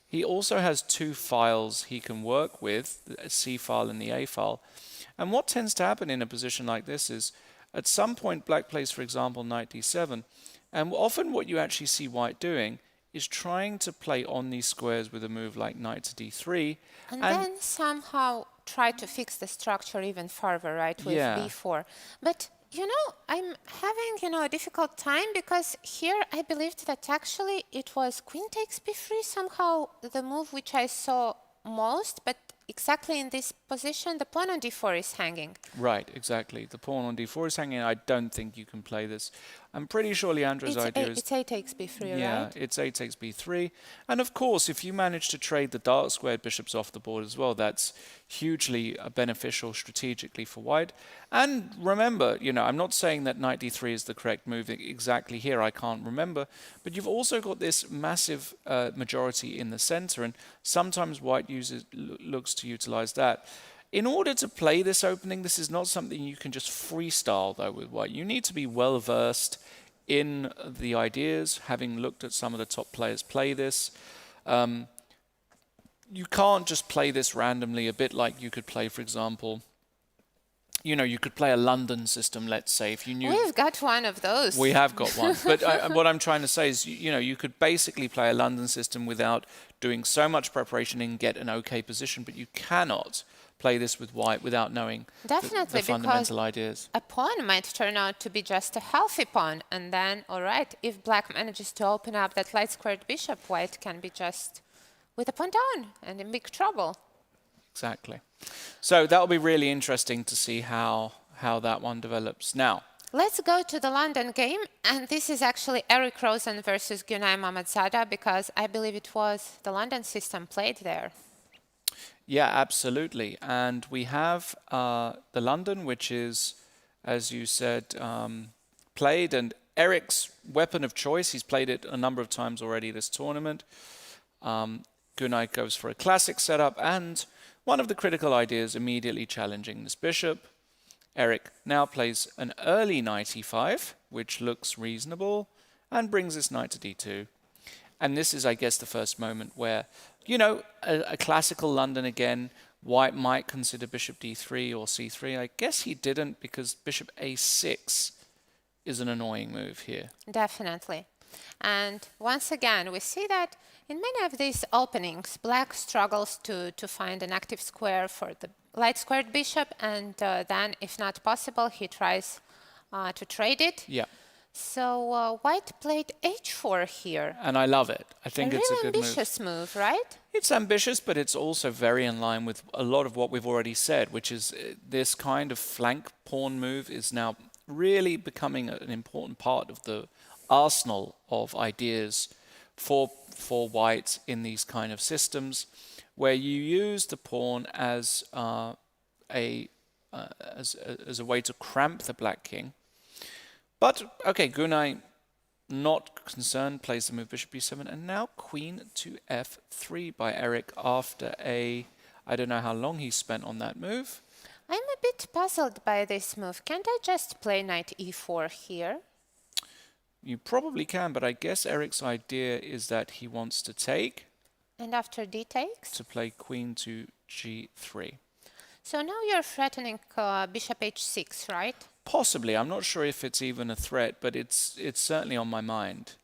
He also has 2 files he can work with, the c file and the a file. And what tends to happen in a position like this is at some point black plays, for example, knight d7. And often what you actually see white doing is trying to play on these squares with a move like knight to d3. And then somehow try to fix the structure even further, right, with b4. But, you know, I'm having, a difficult time because here I believed that actually it was queen takes b3 somehow the move which I saw most, but exactly in this position, the pawn on d4 is hanging. Right, exactly. The pawn on d4 is hanging. I don't think you can play this. I'm pretty sure Leandra's idea is... It's a takes b3, right? Yeah, it's a takes b3. And of course, if you manage to trade the dark squared bishops off the board as well, that's hugely beneficial strategically for white. And remember, I'm not saying that knight d3 is the correct move exactly here. I can't remember. But you've also got this massive majority in the center, and sometimes white looks to utilize that. In order to play this opening, this is not something you can just freestyle, though, with white. You need to be well-versed in the ideas, having looked at some of the top players play this. You can't just play this randomly, a bit like you could play, for example, you could play a London system, let's say, if you knew... We've got one of those. We have got one. But what I'm trying to say is, you could basically play a London system without doing so much preparation and get an okay position, but you cannot play this with white without knowing the fundamental ideas. A pawn might turn out to be just a healthy pawn, and then, all right, if black manages to open up that light squared bishop, white can be just with a pawn down and in big trouble. Exactly. So that'll be really interesting to see how that one develops. Now, let's go to the London game, and this is actually Eric Rosen versus Günay Mamadzada, because I believe it was the London system played there. Yeah, absolutely. And we have the London, which is, as you said, played, and Eric's weapon of choice. He's played it a number of times already this tournament. Günay goes for a classic setup, and one of the critical ideas immediately challenging this bishop. Eric now plays an early knight e5, which looks reasonable, and brings this knight to d2. And this is, I guess, the first moment where, a classical London again, white might consider bishop d3 or c3. I guess he didn't, because bishop a6 is an annoying move here. Definitely. And once again, we see that in many of these openings, black struggles to find an active square for the light squared bishop, and then, if not possible, he tries to trade it. Yeah. So white played h4 here. And I love it. I A think it's a really good move. ambitious move, right? It's ambitious, but it's also very in line with a lot of what we've already said, which is this kind of flank pawn move is now really becoming an important part of the arsenal of ideas for white in these kind of systems, where you use the pawn as as a way to cramp the black king. But okay, Gunay, not concerned, plays the move bishop b7, and now queen to f3 by Eric after I don't know how long he spent on that move. I'm a bit puzzled by this move. Can't I just play knight e4 here? You probably can, but I guess Eric's idea is that he wants to take. And after d takes? To play queen to g3. So now you're threatening bishop h6, right? Possibly. I'm not sure if it's even a threat, but it's certainly on my mind.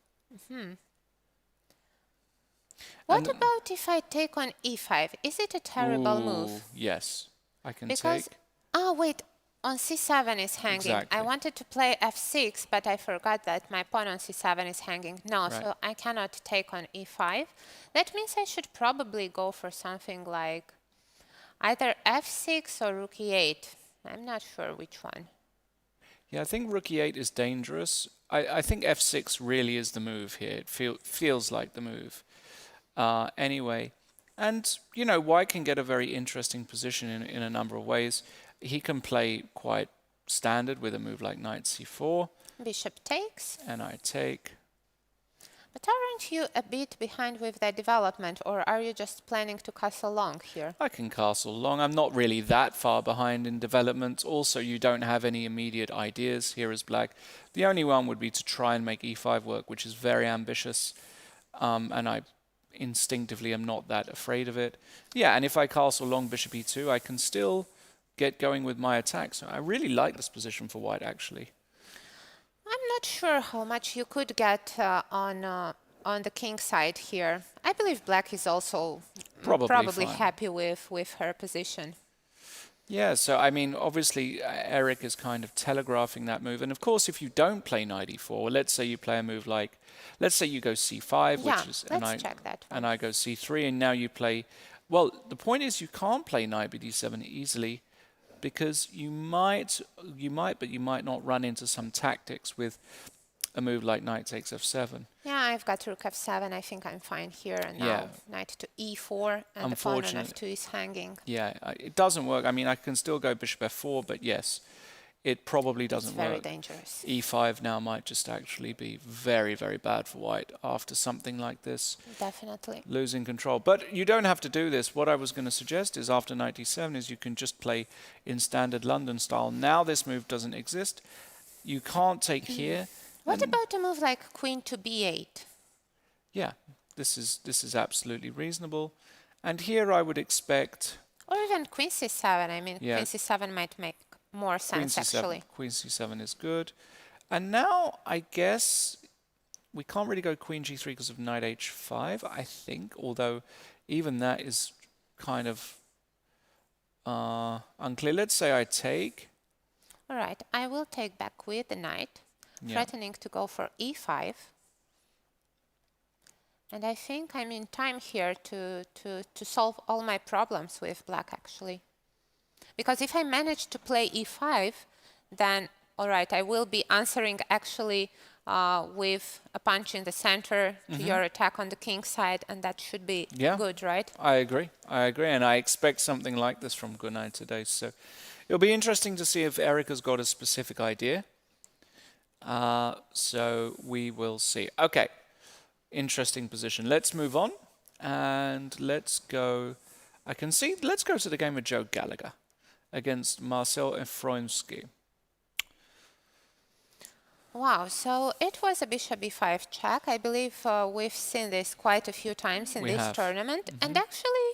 What about if I take on e5? Is it a terrible move? Yes, I can Because, take. oh wait, on c7 is hanging. Exactly. I wanted to play f6, but I forgot that my pawn on c7 is hanging. No, Right. so I cannot take on e5. That means I should probably go for something like either f6 or rook e8. I'm not sure which one. Yeah, I think rook e8 is dangerous. I think f6 really is the move here. It feels like the move. Anyway, and you know, white can get a very interesting position in a number of ways. He can play quite standard with a move like knight c4. Bishop takes. And I take. But aren't you a bit behind with the development, or are you just planning to castle long here? I can castle long. I'm not really that far behind in development. Also, you don't have any immediate ideas here as black. The only one would be to try and make e5 work, which is very ambitious. And I instinctively am not that afraid of it. Yeah, and if I castle long bishop e2, I can still get going with my attack. So I really like this position for white, actually. I'm not sure how much you could get on the king side here. I believe black is also probably fine. happy with her position. Yeah, so I mean, obviously, Eric is kind of telegraphing that move. And of course, if you don't play knight e4, let's say you play a move like, let's say you go c5, Yeah, which is, let's check that one. and I go c3, and now you play, well, the point is you can't play knight bd7 easily, because you might, but you might not run into some tactics with a move like knight takes f7. Yeah, I've got rook f7. I think I'm fine here. And now Yeah. knight to e4, and the pawn on f2 is hanging. Yeah, it doesn't work. I mean, I can still go bishop f4, but yes, it probably doesn't It's very work. dangerous. e5 now might just actually be very, very bad for white after something like this. Definitely. Losing control. But you don't have to do this. What I was going to suggest is after knight e7 is you can just play in standard London style. Now this move doesn't exist. You can't take here. What about a move like queen to b8? Yeah, this is absolutely reasonable. And here I would expect Or even queen c7. I mean, Yeah. queen c7 might make more sense, actually. Queen c7 is good. And now I guess we can't really go queen g3 because of knight h5, I think, although even that is kind of unclear. Let's say I take. All right, I will take back with the knight, Yeah. threatening to go for e5. And I think I'm in time here to solve all my problems with black, actually. Because if I manage to play e5, then, all right, I will be answering actually with a punch in the center to your attack on the king side, and that should be good, right? I agree, and I expect something like this from Gunay today. So it'll be interesting to see if Erica's got a specific idea. So we will see. Okay, interesting position. Let's move on, and let's go. I can see. Let's go to the game of Joe Gallagher against Marcel Efroimski. Wow, so it was a bishop b5 check. I believe we've seen this quite a few times in this tournament. And actually,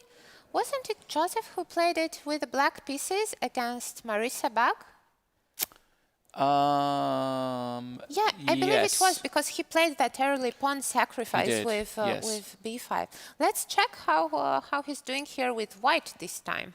wasn't it Joseph who played it with the black pieces against Marisa Bag? Yeah, I believe it was, because he played that early pawn sacrifice with b5. Let's check how he's doing here with white this time.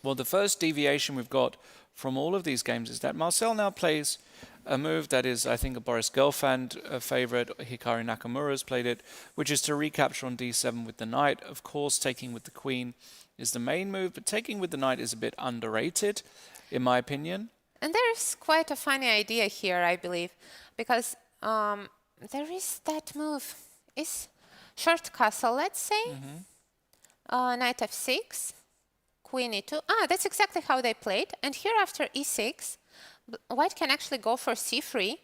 Well, the first deviation we've got from all of these games is that Marcel now plays a move that is, I think, a Boris Gelfand favorite. Hikari Nakamura's played it, which is to recapture on d7 with the knight. Of course, taking with the queen is the main move, but taking with the knight is a bit underrated, in my opinion. And there's quite a funny idea here, I believe, because there is that move. Is short castle, let's say, knight f6, queen e2. Ah, that's exactly how they played. And here after e6, white can actually go for c3.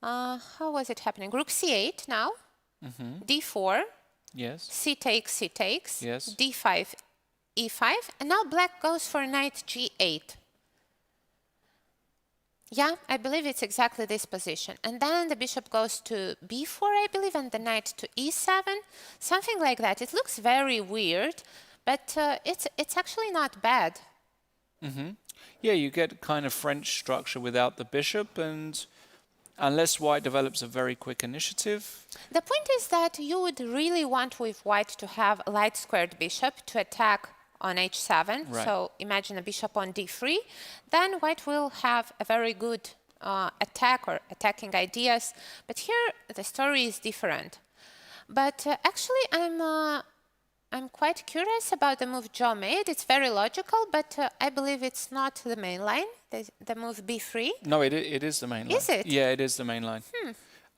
How was it happening? Rook c8 now, d4, Yes. c takes, Yes. d5, e5, and now black goes for knight g8. Yeah, I believe it's exactly this position. And then the bishop goes to b4, I believe, and the knight to e7, something like that. It looks very weird, but it's actually not bad. Yeah, you get kind of French structure without the bishop, and unless white develops a very quick initiative. The point is that you would really want with white to have a light squared bishop to attack on h7. Right. So imagine a bishop on d3. Then white will have a very good attack or attacking ideas. But here the story is different. But actually I'm quite curious about the move Joe made. It's very logical, but I believe it's not the main line, the move b3. No, it is the main line. Is it? Yeah, it is the main line.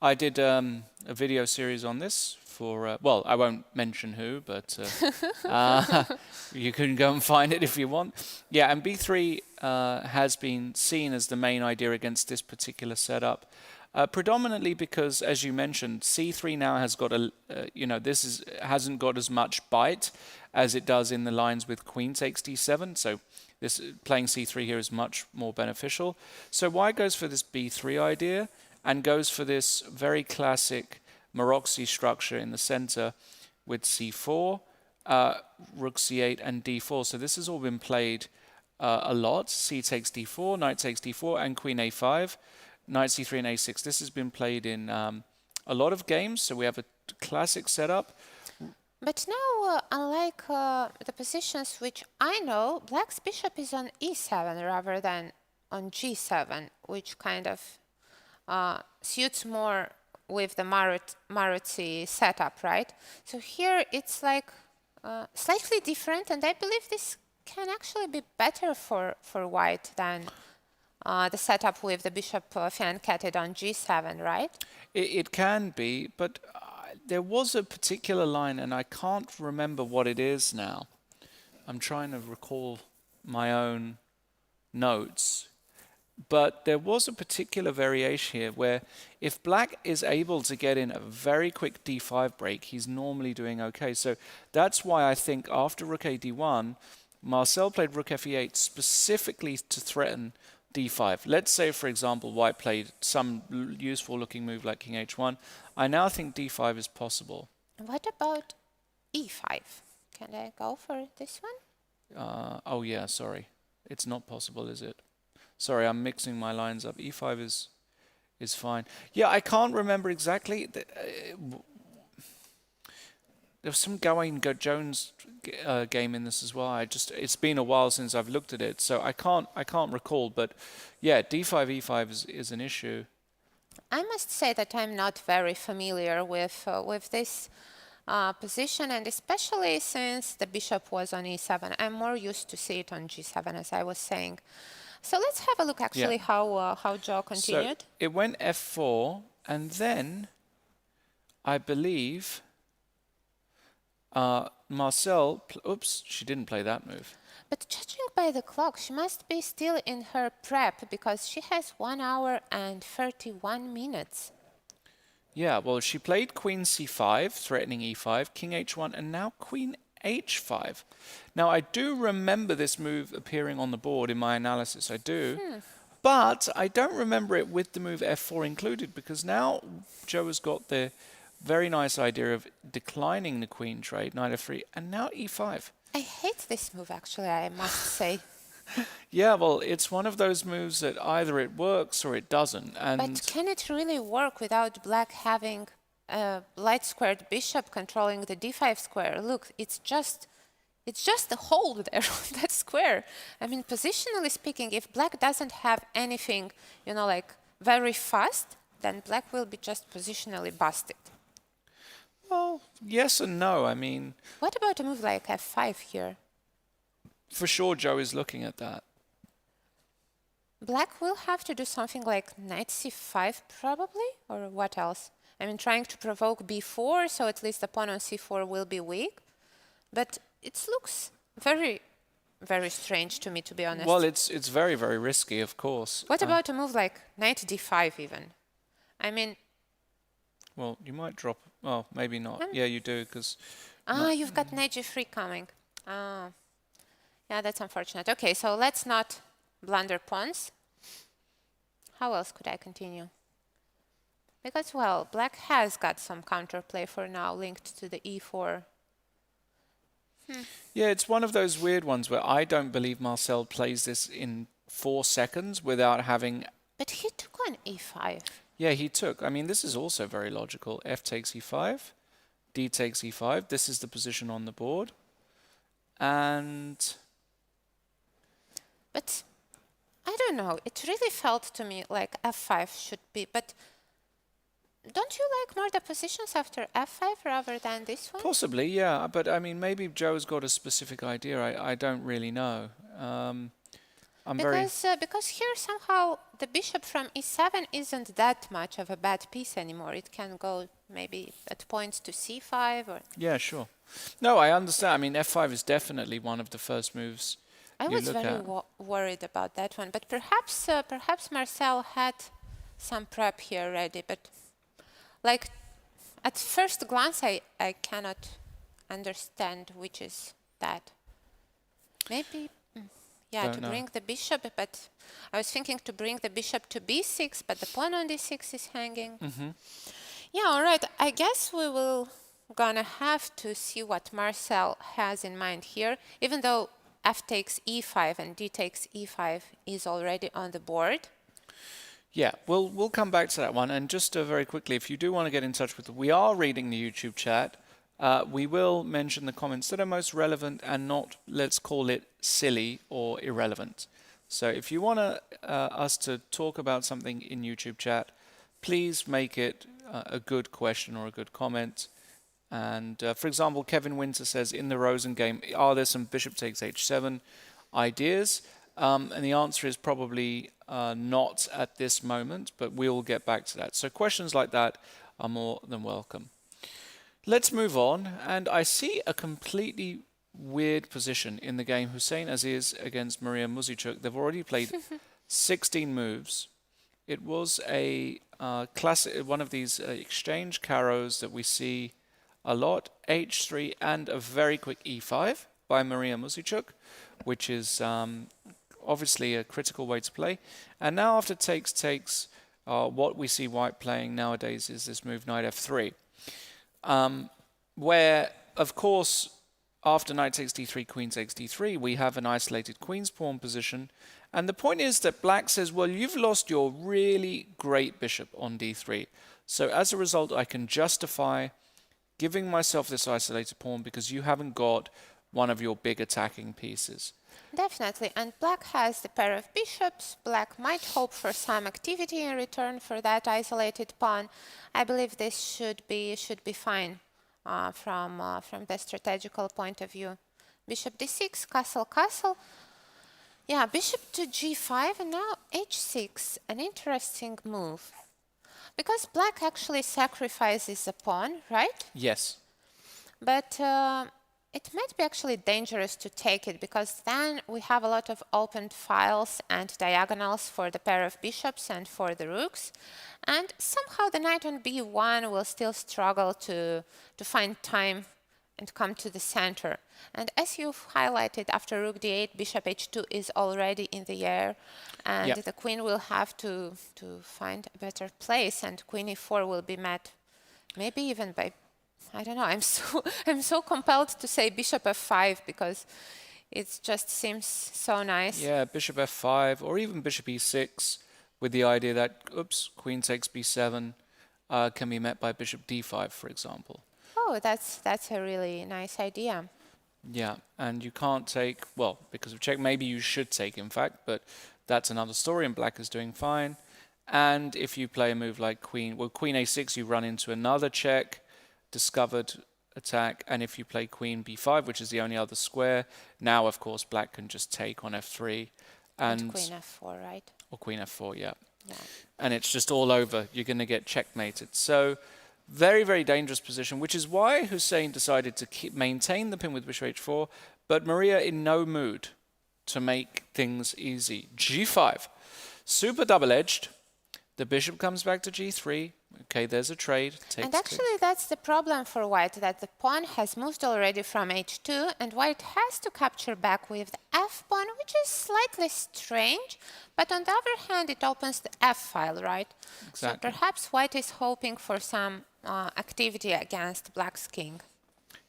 I did a video series on this for, well, I won't mention who, but you can go and find it if you want. Yeah, and b3 has been seen as the main idea against this particular setup. Predominantly because, as you mentioned, c3 now has got a, hasn't got as much bite as it does in the lines with queen takes d7. So this playing c3 here is much more beneficial. So white goes for this b3 idea and goes for this very classic Maroczy structure in the center with c4, rook c8, and d4. So this has all been played a lot. C takes d4, knight takes d4, and queen a5. Knight c3 and a6. This has been played in a lot of games, so we have a classic setup. But now, unlike the positions which I know, black's bishop is on e7 rather than on g7, which kind of suits more with the Maroczy setup, right? So here it's like slightly different, and I believe this can actually be better for white than the setup with the bishop fianchetted on g7, right? It can be, but there was a particular line, and I can't remember what it is now. I'm trying to recall my own notes. But there was a particular variation here where if black is able to get in a very quick d5 break, he's normally doing okay. So that's why I think after rook a d1, Marcel played rook fe8 specifically to threaten d5. Let's say, for example, white played some useful looking move like king h1. I now think d5 is possible. What about e5? Can I go for this one? Oh yeah, sorry. It's not possible, is it? Sorry, I'm mixing my lines up. e5 is fine. Yeah, I can't remember exactly. There was some Gawain Jones game in this as well. It's been a while since I've looked at it, so I can't recall. But yeah, d5 e5 is an issue. I must say that I'm not very familiar with this position, and especially since the bishop was on e7. I'm more used to see it on g7, as I was saying. So let's have a look actually how Joe continued. So it went f4, and then I believe Marcel, oops, she didn't play that move. But judging by the clock, she must be still in her prep because she has 1 hour and 31 minutes. Yeah, well, she played queen c5, threatening e5, king h1, and now queen h5. Now, I do remember this move appearing on the board in my analysis. I do. But I don't remember it with the move f4 included, because now Joe has got the very nice idea of declining the queen trade, knight f3, and now e5. I hate this move, actually, I must say. Yeah, well, it's one of those moves that either it works or it doesn't. And But can it really work without black having a light squared bishop controlling the d5 square? Look, it's just It's just a hole there on that square. I mean, positionally speaking, if black doesn't have anything, you know, like very fast, then black will be just positionally busted. Well, yes and no. I mean, What about a move like f5 here? for sure Joe is looking at that. Black will have to do something like knight c5 probably, or what else? I mean, trying to provoke b4, so at least the pawn on c4 will be weak. But it looks very, very strange to me, to be honest. Well, it's very, very risky, of course. What about a move like knight d5 even? I mean... Well, you might drop... Oh, maybe not. Yeah, you do, because... you've got knight g3 coming. Ah, yeah, that's unfortunate. Okay, so let's not blunder pawns. How else could I continue? Because, well, black has got some counterplay for now linked to the e4. Yeah, it's one of those weird ones where I don't believe Marcel plays this in 4 seconds without having... But he took on e5. Yeah, he took. I mean, this is also very logical. F takes e5, D takes e5. This is the position on the board. And... But I don't know. It really felt to me like f5 should be. But don't you like more the positions after f5 rather than this one? Possibly, yeah. But, I mean, maybe Joe's got a specific idea. I don't really know. Because here somehow the bishop from e7 isn't that much of a bad piece anymore. It can go maybe at points to c5 or... Yeah, sure. No, I understand. I mean, f5 is definitely one of the first moves I was very worried about that one. But perhaps Marcel had some prep here ready. But like at first glance, I cannot understand which is that. Maybe... Yeah, to bring the bishop, but I was thinking to bring the bishop to b6, but the pawn on d6 is hanging. Yeah, all right. I guess we will gonna have to see what Marcel has in mind here, even though f takes e5 and d takes e5 is already on the board. Yeah, we'll come back to that one. And just very quickly, if you do want to get in touch with us, we are reading the YouTube chat. We will mention the comments that are most relevant and not, let's call it, silly or irrelevant. So if you want us to talk about something in YouTube chat, please make it a good question or a good comment. And for example, Kevin Winter says, in the Rosen game, are there some bishop takes h7 ideas? And the answer is probably not at this moment, but we'll get back to that. So questions like that are more than welcome. Let's move on, and I see a completely weird position in the game. Hussein Aziz against Maria Muzichuk. They've already played 16 moves. It was a classic, one of these exchange carrows that we see a lot, h3 and a very quick e5 by Maria Muzichuk, which is obviously a critical way to play. And now after takes, what we see white playing nowadays is this move knight f3. Where, of course, after knight takes d3, queen takes d3, we have an isolated queen's pawn position. And the point is that black says, well, you've lost your really great bishop on d3. So as a result, I can justify giving myself this isolated pawn because you haven't got one of your big attacking pieces. Definitely, and black has the pair of bishops. Black might hope for some activity in return for that isolated pawn. I believe this should be fine from the strategical point of view. Bishop d6, castle. Yeah, bishop to g5 and now h6, an interesting move. Because black actually sacrifices a pawn, right? Yes. But it might be actually dangerous to take it because then we have a lot of opened files and diagonals for the pair of bishops and for the rooks. And somehow the knight on b1 will still struggle to find time and come to the center. And as you've highlighted, after rook d8, bishop h2 is already in the air, and the queen will have to find a better place, and queen e4 will be met maybe even by, I don't know, I'm so compelled to say bishop f5 because it just seems so nice. Yeah, bishop f5 or even bishop e6 with the idea that, oops, queen takes b7 can be met by bishop d5, for example. Oh, that's a really nice idea. Yeah, and you can't take, well, because of check, maybe you should take, in fact, but that's another story, and black is doing fine. And if you play a move like queen, well, queen a6, you run into another check, discovered attack, and if you play queen b5, which is the only other square, now, of course, black can just take on f3. And queen f4, right? Or queen f4, yeah. Yeah. And it's just all over. You're going to get checkmated. So very, very dangerous position, which is why Hussein decided to maintain the pin with bishop h4, but Maria in no mood to make things easy. g5, super double-edged. The bishop comes back to g3. Okay, there's a trade. And actually, that's the problem for white, that the pawn has moved already from h2, and white has to capture back with the f-pawn, which is slightly strange, but on the other hand, it opens the f-file, right? Exactly. So perhaps white is hoping for some activity against black's king.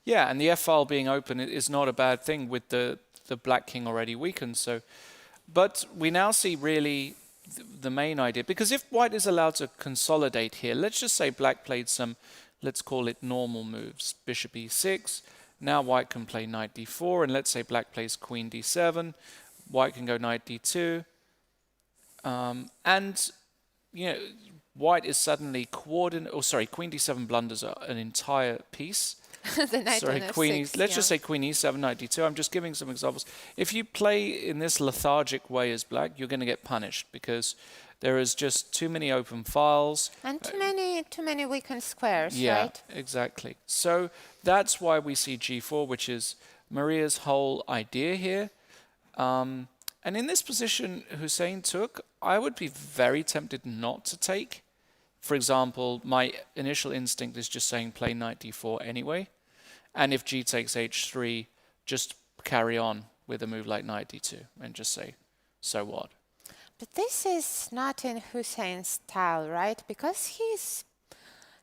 Yeah, and the f-file being open is not a bad thing with the black king already weakened. So, but we now see really the main idea, because if white is allowed to consolidate here, let's just say black played some, let's call it normal moves, bishop e6, now white can play knight d4, and let's say black plays queen d7, white can go knight d2, and you know, white is suddenly queen d7 blunders an entire piece. The knight on f6, let's just say queen e7, knight d2. I'm just giving some examples. If you play in this lethargic way as black, you're going to get punished because there is just too many open files. And too many weakened squares, yeah, right? Exactly. So that's why we see g4, which is Maria's whole idea here. And in this position Hussein took, I would be very tempted not to take. For example, my initial instinct is just saying play knight d4 anyway. And if g takes h3, just carry on with a move like knight d2 and just say, so what? But this is not in Hussein's style, right? Because he's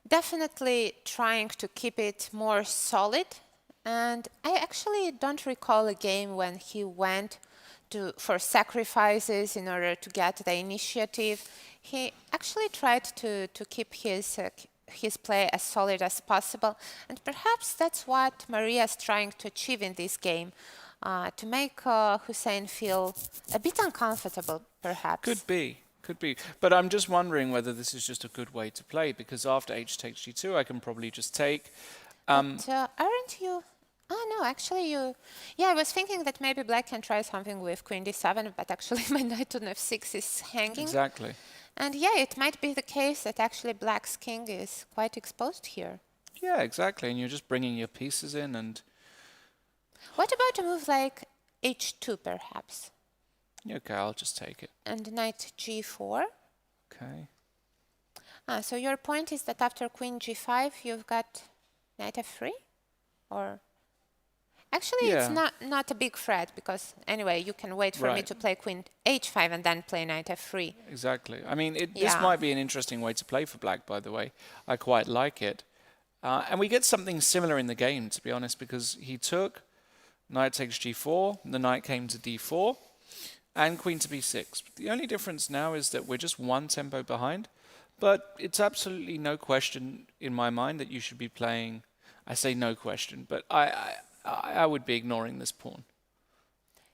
definitely trying to keep it more solid. And I actually don't recall a game when he went for sacrifices in order to get the initiative. He actually tried to keep his play as solid as possible, and perhaps that's what Maria is trying to achieve in this game, to make Hussein feel a bit uncomfortable, perhaps. Could be. But I'm just wondering whether this is just a good way to play, because after h takes g2, I can probably just take. But aren't you? Oh, no, actually you... Yeah, I was thinking that maybe black can try something with queen d7, but actually my knight on f6 is hanging. Exactly. And yeah, it might be the case that actually black's king is quite exposed here. Yeah, exactly. And you're just bringing your pieces in and... What about a move like h2, perhaps? Okay, I'll just take it. And knight g4? Okay. So your point is that after queen g5, you've got knight f3? Or... Actually, Yeah. it's not a big threat, because anyway, you can wait for me to play queen h5 and then play knight f3. Exactly. I mean, this might be an interesting way to play for black, by the way. I quite like it. And we get something similar in the game, to be honest, because he took knight takes g4, the knight came to d4, and queen to b6. The only difference now is that we're just one tempo behind, but it's absolutely no question in my mind that you should be playing... I say no question, but I would be ignoring this pawn.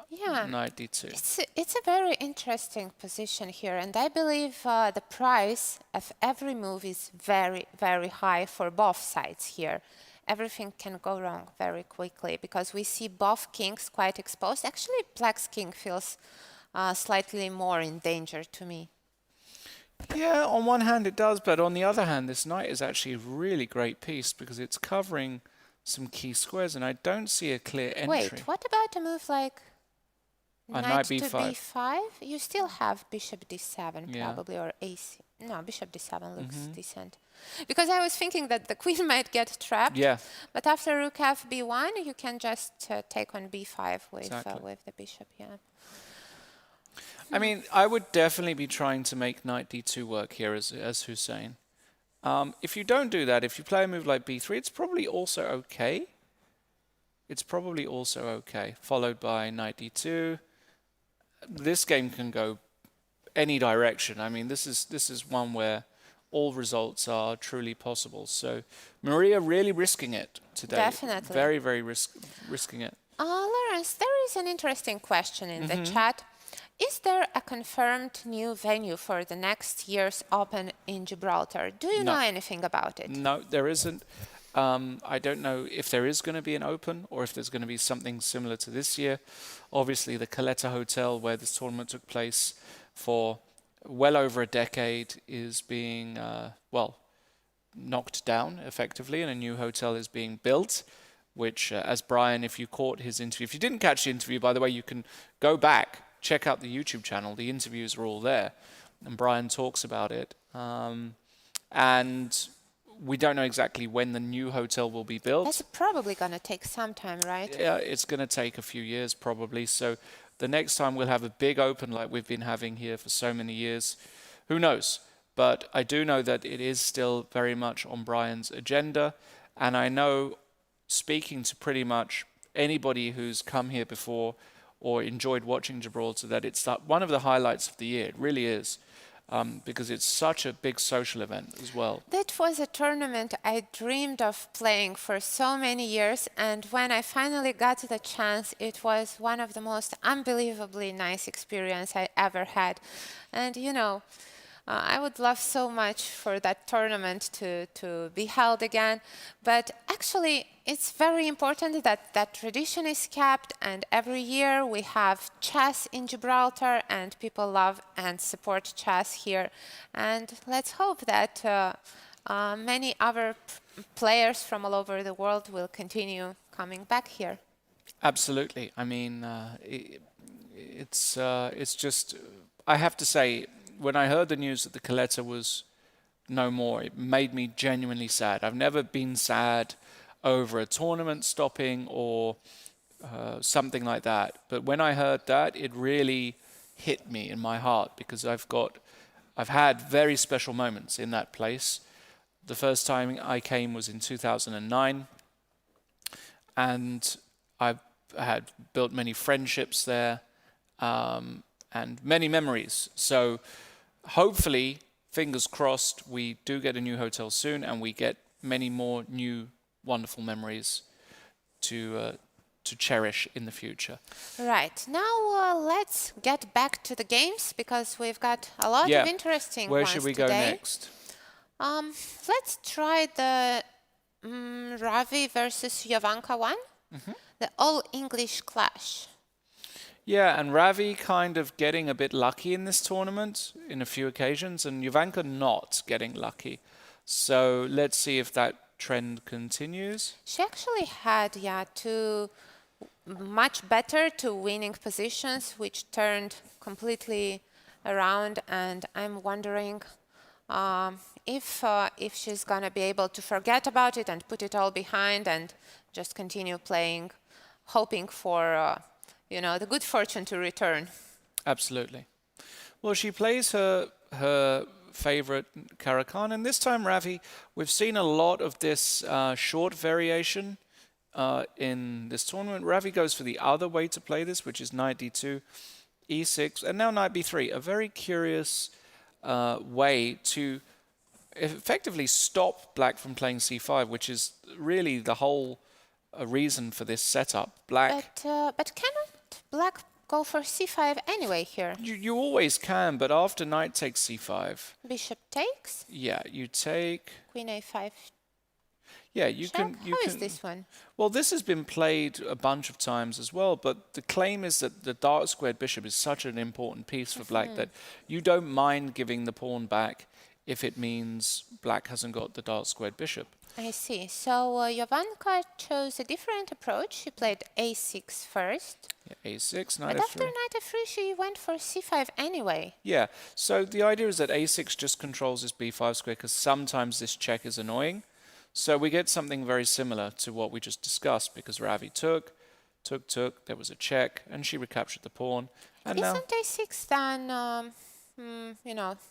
Yeah, Knight d2. it's a very interesting position here, and I believe the price of every move is very, very high for both sides here. Everything can go wrong very quickly, because we see both kings quite exposed. Actually, black's king feels slightly more in danger to me. Yeah, on one hand it does, but on the other hand, this knight is actually a really great piece because it's covering some key squares, and I don't see a clear entry. Wait, what about a move like knight to b5? b5? You still have bishop d7 Yeah. probably, or ac. No, bishop d7 looks decent. Because I was thinking that the queen might get trapped. Yeah. But after rook f b1, you can just take on b5 with Exactly. with the bishop. Yeah. I mean, I would definitely be trying to make knight d2 work here as Hussein. If you don't do that, if you play a move like b3, it's probably also okay. Followed by knight d2. This game can go any direction. I mean, this is one where all results are truly possible. So Maria really risking it today. Definitely. Very, very risking it. Lawrence, there is an interesting question in the chat. Is there a confirmed new venue for the next year's Open in Gibraltar? Do you know anything about it? No, there isn't. I don't know if there is going to be an Open or if there's going to be something similar to this year. Obviously, the Caleta Hotel, where this tournament took place for well over a decade, is being, knocked down effectively, and a new hotel is being built, which, as Brian, if you caught his interview, if you didn't catch the interview, by the way, you can go back, check out the YouTube channel. The interviews are all there, and Brian talks about it. And we don't know exactly when the new hotel will be built. That's probably going to take some time, right? Yeah, it's going to take a few years probably. So the next time we'll have a big Open like we've been having here for so many years, who knows? But I do know that it is still very much on Brian's agenda. And I know, speaking to pretty much anybody who's come here before or enjoyed watching Gibraltar, that it's one of the highlights of the year. It really is. Because it's such a big social event as well. That was a tournament I dreamed of playing for so many years, and when I finally got the chance, it was one of the most unbelievably nice experience I ever had. And you know, I would love so much for that tournament to be held again, but actually it's very important that that tradition is kept, and every year we have chess in Gibraltar and people love and support chess here. And let's hope that many other players from all over the world will continue coming back here. Absolutely. I mean, it's just, I have to say, when I heard the news that the Caleta was no more, it made me genuinely sad. I've never been sad over a tournament stopping or something like that. But when I heard that, it really hit me in my heart, because I've had very special moments in that place. The first time I came was in 2009, and I had built many friendships there and many memories. So hopefully, fingers crossed, we do get a new hotel soon and we get many more new wonderful memories to cherish in the future. Right. Now let's get back to the games, because we've got a lot of interesting ones. Where should we go next? Let's try the Ravi versus Jovanka one, the all-English clash. Yeah, and Ravi kind of getting a bit lucky in this tournament in a few occasions, and Jovanka not getting lucky. So let's see if that trend continues. She actually had, two much better to winning positions, which turned completely around, and I'm wondering if she's going to be able to forget about it and put it all behind and just continue playing, hoping for the good fortune to return. Absolutely. Well, she plays her favorite Caro-Kann, and this time Ravi, we've seen a lot of this short variation in this tournament. Ravi goes for the other way to play this, which is knight d2, e6, and now knight b3. A very curious way to effectively stop black from playing c5, which is really the whole reason for this setup. Black. But cannot black go for c5 anyway here? You always can, but after knight takes c5. Bishop takes? Yeah, you take. Queen a5. Yeah, you check? can. How is this one? Well, this has been played a bunch of times as well, but the claim is that the dark squared bishop is such an important piece for black that you don't mind giving the pawn back if it means black hasn't got the dark squared bishop. I see. So Jovanka chose a different approach. She played a6 first. Yeah, a6, knight but f3. after knight f3, she went for c5 anyway. Yeah, so the idea is that a6 just controls this b5 square, because sometimes this check is annoying. So we get something very similar to what we just discussed, because Ravi took, there was a check, and she recaptured the pawn. And isn't a6 then,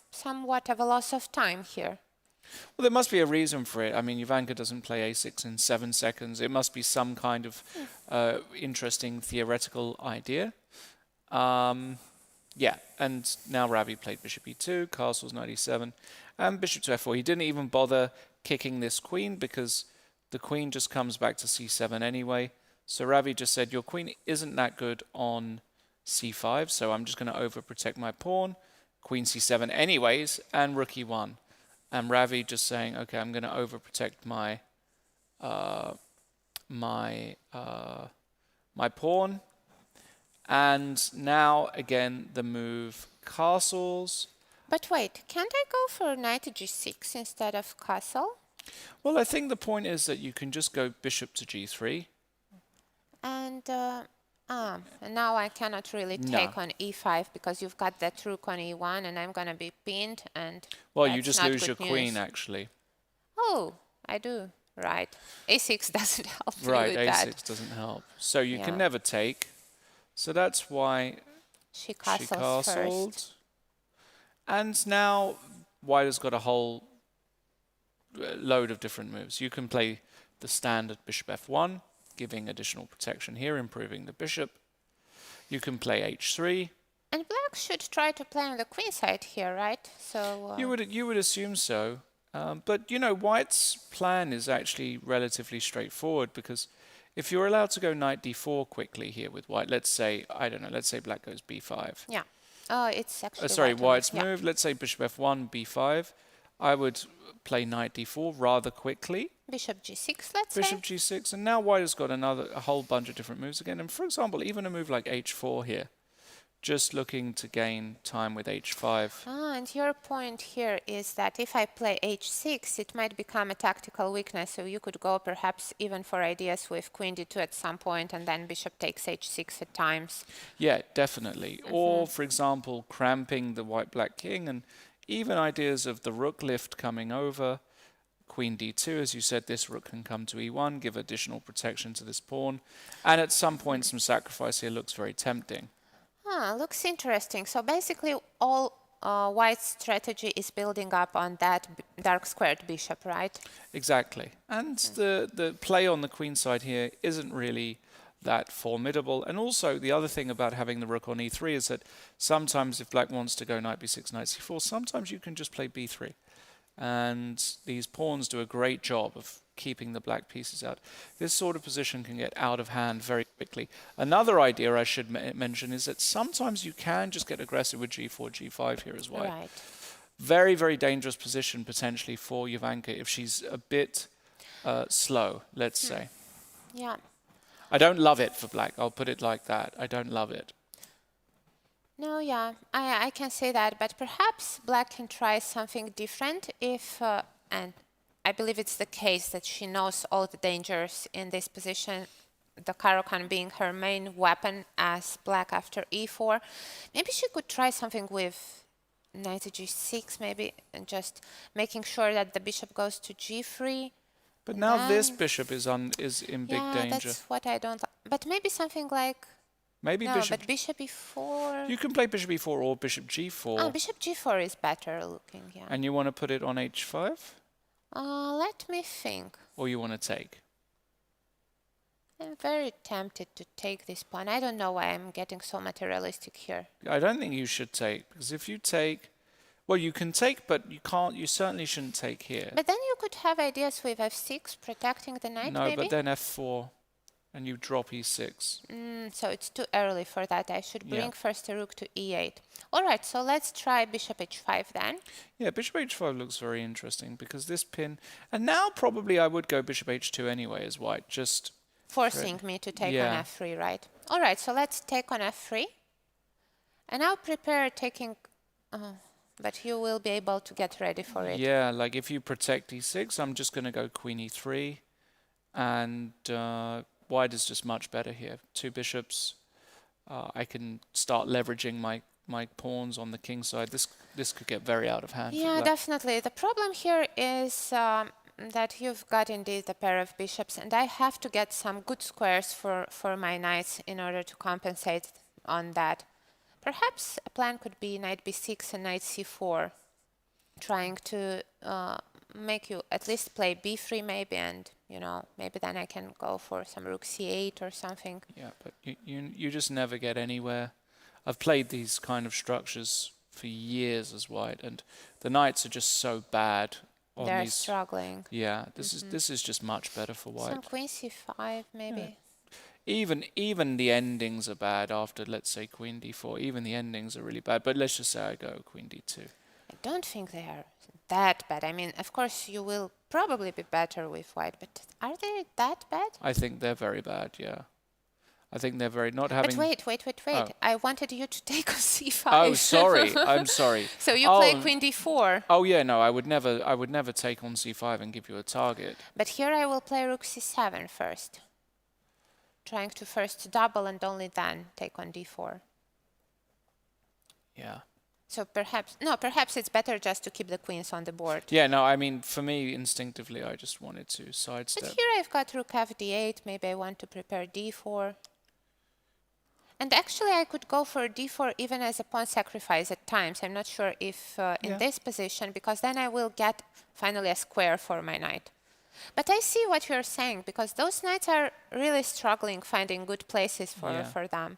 somewhat of a loss of time here? Well, there must be a reason for it. I mean, Jovanka doesn't play a6 in 7 seconds. It must be some kind of interesting theoretical idea. Yeah, and now Ravi played bishop e2, castles knight e7, and bishop to f4. He didn't even bother kicking this queen, because the queen just comes back to c7 anyway. So Ravi just said, your queen isn't that good on c5, so I'm just going to overprotect my pawn. Queen c7 anyways, and rook e1. And Ravi just saying, okay, I'm going to overprotect my my pawn. And now again the move castles. But wait, can't I go for knight to g6 instead of castle? Well, I think the point is that you can just go bishop to g3. And now I cannot really take on e5 because you've got that rook on e1 and I'm going to be pinned. And well, that's you just not lose good your news. queen, actually. Oh, I do. Right. a6 doesn't help me Right, with a6 that. doesn't help. So you Yeah. can never take. So that's why She she castles castled. first. And now white has got a whole load of different moves. You can play the standard bishop f1, giving additional protection here, improving the bishop. You can play h3. And black should try to play on the queen side here, right? So You would assume so. But, you know, white's plan is actually relatively straightforward because if you're allowed to go knight d4 quickly here with white, let's say, I don't know, let's say black goes b5. yeah. Oh, it's actually Sorry, white white's yeah. move, let's say bishop f1, b5. I would play knight d4 rather quickly. Bishop g6, let's Bishop say. g6, and now white has got a whole bunch of different moves again. And for example, even a move like h4 here, just looking to gain time with h5. Ah, and your point here is that if I play h6, it might become a tactical weakness. So you could go perhaps even for ideas with queen d2 at some point, and then bishop takes h6 at times. Yeah, definitely. Or, for example, cramping the white-black king, and even ideas of the rook lift coming over. Queen d2, as you said, this rook can come to e1, give additional protection to this pawn. And at some point, some sacrifice here looks very tempting. Ah, looks interesting. So basically, all white's strategy is building up on that dark squared bishop, right? Exactly. And the play on the queen side here isn't really that formidable. And also, the other thing about having the rook on e3 is that sometimes if black wants to go knight b6, knight c4, sometimes you can just play b3. And these pawns do a great job of keeping the black pieces out. This sort of position can get out of hand very quickly. Another idea I should mention is that sometimes you can just get aggressive with g4, g5 here as white. Right. Very, very dangerous position potentially for Jovanka if she's a bit slow, let's say. Yeah. I don't love it for black. I'll put it like that. I don't love it. No, yeah, I can say that, but perhaps black can try something different if, and I believe it's the case that she knows all the dangers in this position, the Caro-Kann being her main weapon as black after e4. Maybe she could try something with knight to g6 maybe, and just making sure that the bishop goes to g3. But now this bishop is in big danger. Yeah, that's what I don't like. But maybe something like... Maybe no, bishop... but bishop e4... You can play bishop e4 or bishop g4. Oh, bishop g4 is better looking, yeah. And you want to put it on h5? Let me think. Or you want to take? I'm very tempted to take this pawn. I don't know why I'm getting so materialistic here. I don't think you should take, because if you take... Well, you can take, but you can't. You certainly shouldn't take here. But then you could have ideas with f6, protecting the knight, no, maybe? but then f4, and you drop e6. So it's too early for that. I should bring first a rook to e8. All right, so let's try bishop h5 then. Yeah, bishop h5 looks very interesting, because this pin... And now probably I would go bishop h2 anyway as white, just... Forcing me to take on f3, right? All right, so let's take on f3. And I'll prepare taking... but you will be able to get ready for it. Yeah, like if you protect e6, I'm just going to go queen e3. And white is just much better here. Two bishops. I can start leveraging my pawns on the king side. This could get very out of hand. Yeah, definitely. The problem here is that you've got indeed a pair of bishops, and I have to get some good squares for my knights in order to compensate on that. Perhaps a plan could be knight b6 and knight c4, trying to make you at least play b3 maybe, and you know, maybe then I can go for some rook c8 or something. Yeah, but you just never get anywhere. I've played these kind of structures for years as white, and the knights are just so bad on They're these. struggling. Yeah, this is just much better for white. Some queen c5 maybe. Even the endings are bad after, let's say, queen d4. Even the endings are really bad. But let's just say I go queen d2. I don't think they are that bad. I mean, of course, you will probably be better with white, but are they that bad? I think they're very bad. Yeah, I think they're very not having. But wait. Oh. I wanted you to take on c5. Oh, sorry. I'm sorry. So you play queen d4. Oh yeah, no, I would never take on c5 and give you a target. But here I will play rook c7 first, trying to first double and only then take on d4. Yeah. So perhaps it's better just to keep the queens on the board. Yeah, no, I mean, for me, instinctively, I just wanted to sidestep. But here I've got rook f8. Maybe I want to prepare d4. And actually, I could go for d4 even as a pawn sacrifice at times. I'm not sure if in this position, because then I will get finally a square for my knight. But I see what you're saying, because those knights are really struggling finding good places for them.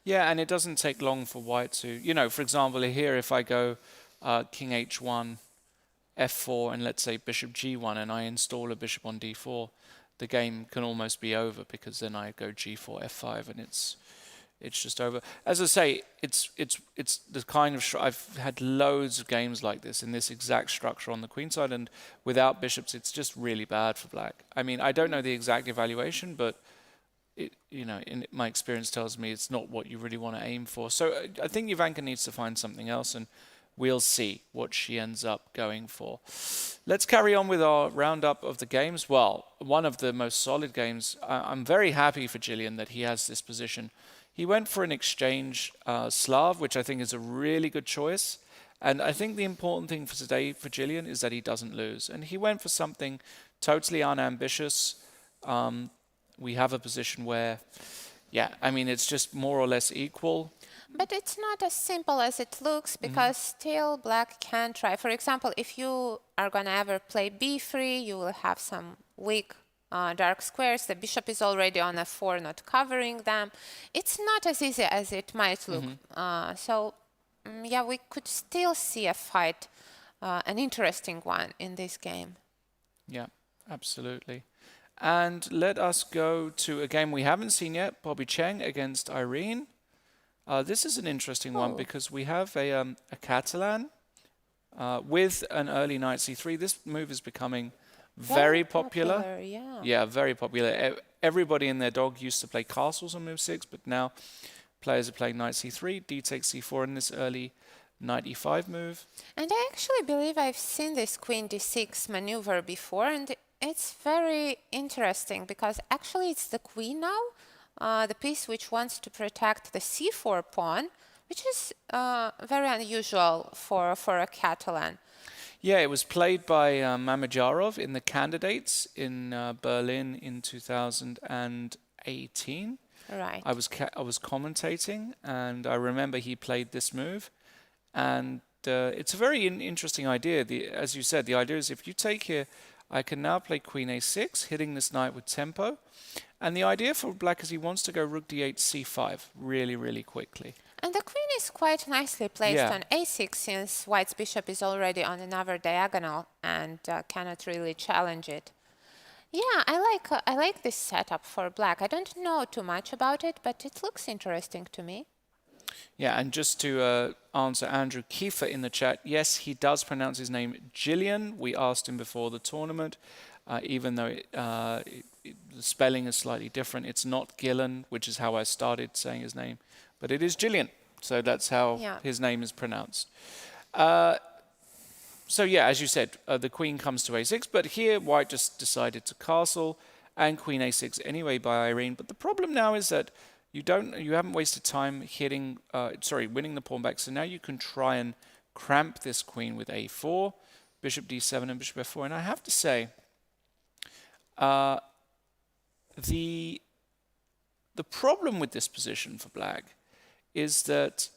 Yeah, and it doesn't take long for white to, you know, for example, here if I go king h1, f4, and let's say bishop g1, and I install a bishop on d4, the game can almost be over, because then I go g4, f5, and it's just over. As I say, it's the kind of I've had loads of games like this in this exact structure on the queen side, and without bishops, it's just really bad for black. I mean, I don't know the exact evaluation, but in my experience tells me it's not what you really want to aim for. So I think Ivanka needs to find something else, and we'll see what she ends up going for. Let's carry on with our roundup of the games. Well, one of the most solid games. I'm very happy for Gillian that he has this position. He went for an exchange Slav, which I think is a really good choice. And I think the important thing for today for Gillian is that he doesn't lose. And he went for something totally unambitious. We have a position where, I mean, it's just more or less equal. But it's not as simple as it looks, because still black can try. For example, if you are going to ever play b3, you will have some weak dark squares. The bishop is already on f4, not covering them. It's not as easy as it might look. We could still see a fight, an interesting one in this game. Yeah, absolutely. And let us go to a game we haven't seen yet, Bobby Cheng against Irene. This is an interesting one, because we have a Catalan with an early knight c3. This move is becoming very popular. Yeah, very popular. Everybody and their dog used to play castles on move 6, but now players are playing knight c3, d takes c4 in this early knight e5 move. And I actually believe I've seen this queen d6 maneuver before, and it's very interesting, because actually it's the queen now, the piece which wants to protect the c4 pawn, which is very unusual for a Catalan. Yeah, it was played by Mamedyarov in the candidates in Berlin in 2018. Right. I was commentating, and I remember he played this move, and it's a very interesting idea. As you said, the idea is if you take here, I can now play queen a6, hitting this knight with tempo. And the idea for black is he wants to go rook d8, c5 really, really quickly. And the queen is quite nicely placed on a6, since white's bishop is already on another diagonal and cannot really challenge it. Yeah, I like this setup for black. I don't know too much about it, but it looks interesting to me. Yeah, and just to answer Andrew Kiefer in the chat, yes, he does pronounce his name Gillian. We asked him before the tournament, even though the spelling is slightly different. It's not Gillen, which is how I started saying his name, but it is Gillian. So that's how his name is pronounced. So yeah, as you said, the queen comes to a6, but here white just decided to castle, and queen a6 anyway by Irene. But the problem now is that you haven't wasted time winning the pawn back. So now you can try and cramp this queen with a4, bishop d7 and bishop f4. And I have to say, the problem with this position for black is that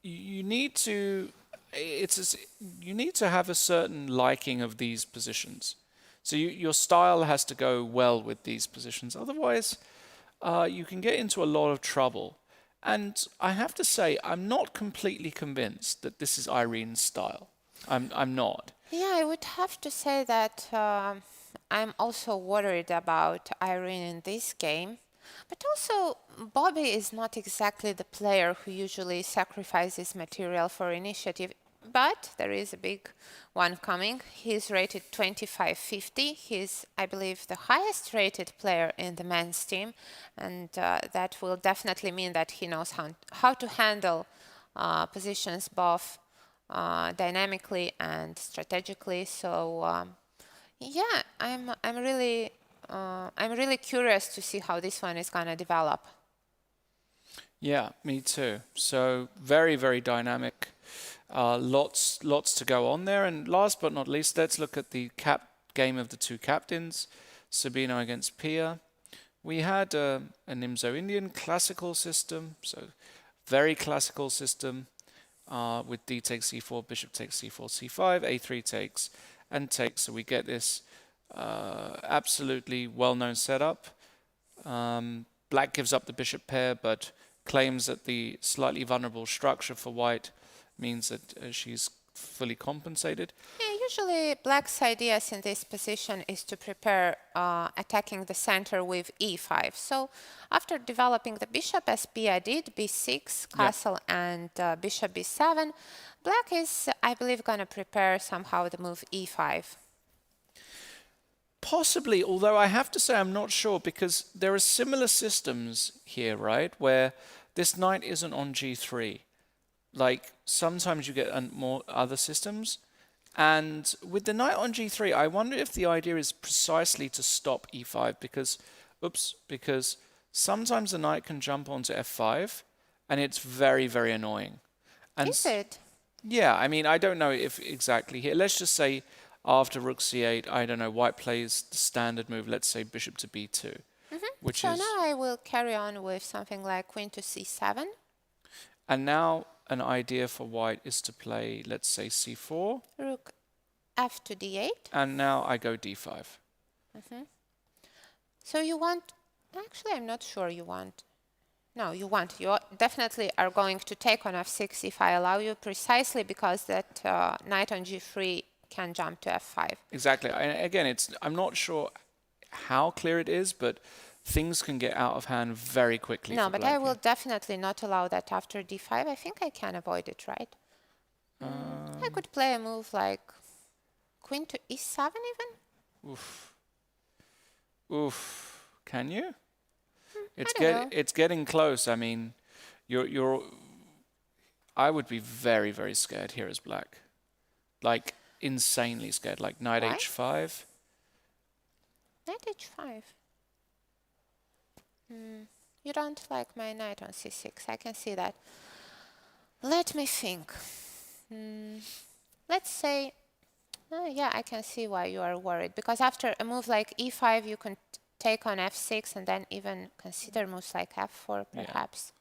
you need to have a certain liking of these positions. So your style has to go well with these positions. Otherwise, you can get into a lot of trouble. And I have to say, I'm not completely convinced that this is Irene's style. I'm not. Yeah, I would have to say that I'm also worried about Irene in this game. But also, Bobby is not exactly the player who usually sacrifices material for initiative. But there is a big one coming. He's rated 2550. He's, I believe, the highest rated player in the men's team. And that will definitely mean that he knows how to handle positions both dynamically and strategically. So yeah, I'm really curious to see how this one is going to develop. Yeah, me too. So very, very dynamic. Lots to go on there. And last but not least, let's look at the game of the two captains, Sabino against Pia. We had a Nimzo Indian classical system, so very classical system with d takes c4, bishop takes c4, c5, a3 takes, and takes. So we get this absolutely well-known setup. Black gives up the bishop pair, but claims that the slightly vulnerable structure for white means that she's fully compensated. Yeah, usually black's ideas in this position is to prepare attacking the center with e5. So after developing the bishop as Pia did, b6, castle, and bishop b7, black is, I believe, going to prepare somehow the move e5. Possibly, although I have to say I'm not sure, because there are similar systems here, right, where this knight isn't on g3. Like, sometimes you get more other systems. And with the knight on g3, I wonder if the idea is precisely to stop e5, because sometimes the knight can jump onto f5, and it's very, very annoying. And Is it? yeah, I mean, I don't know if exactly here. Let's just say after rook c8, I don't know, white plays the standard move, let's say bishop to b2, which So is... now I will carry on with something like queen to c7. And now an idea for white is to play, let's say, c4. Rook f to d8. And now I go d5. So you want... Actually, I'm not sure you want... No, you want. You definitely are going to take on f6 if I allow you, precisely because that knight on g3 can jump to f5. Exactly. And again, I'm not sure how clear it is, but things can get out of hand very quickly. No, but I will definitely not allow that after d5. I think I can avoid it, right? I could play a move like queen to e7 even. Oof. Can you? know. It's getting close. I mean, I would be very, very scared here as black. Like, insanely scared. Like knight Why? h5. Knight h5. You don't like my knight on c6. I can see that. Let me think. Let's say... yeah, I can see why you are worried. Because after a move like e5, you can take on f6 and then even consider moves like f4, perhaps.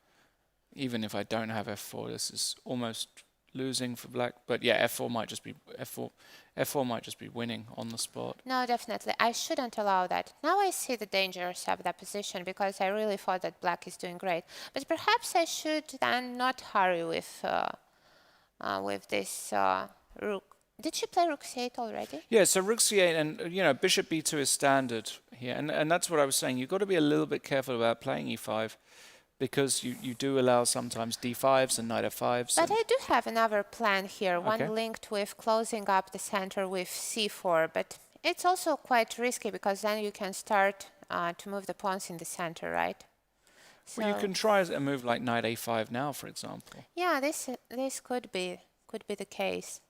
Yeah. Even if I don't have f4, this is almost losing for black. But yeah, f4 might just be f4 might just be winning on the spot. No, definitely. I shouldn't allow that. Now I see the dangers of that position because I really thought that black is doing great. But perhaps I should then not hurry with this rook. Did she play rook c8 already? Yeah, so rook c8 and bishop b2 is standard here, and that's what I was saying. You've got to be a little bit careful about playing e5 because you do allow sometimes d5s and knight f5s. But I do have another plan here, one linked with closing up the center with c4, but it's also quite risky because then you can start to move the pawns in the center, right? So well, you can try a move like knight a5 now, for example. Yeah, this could be the case.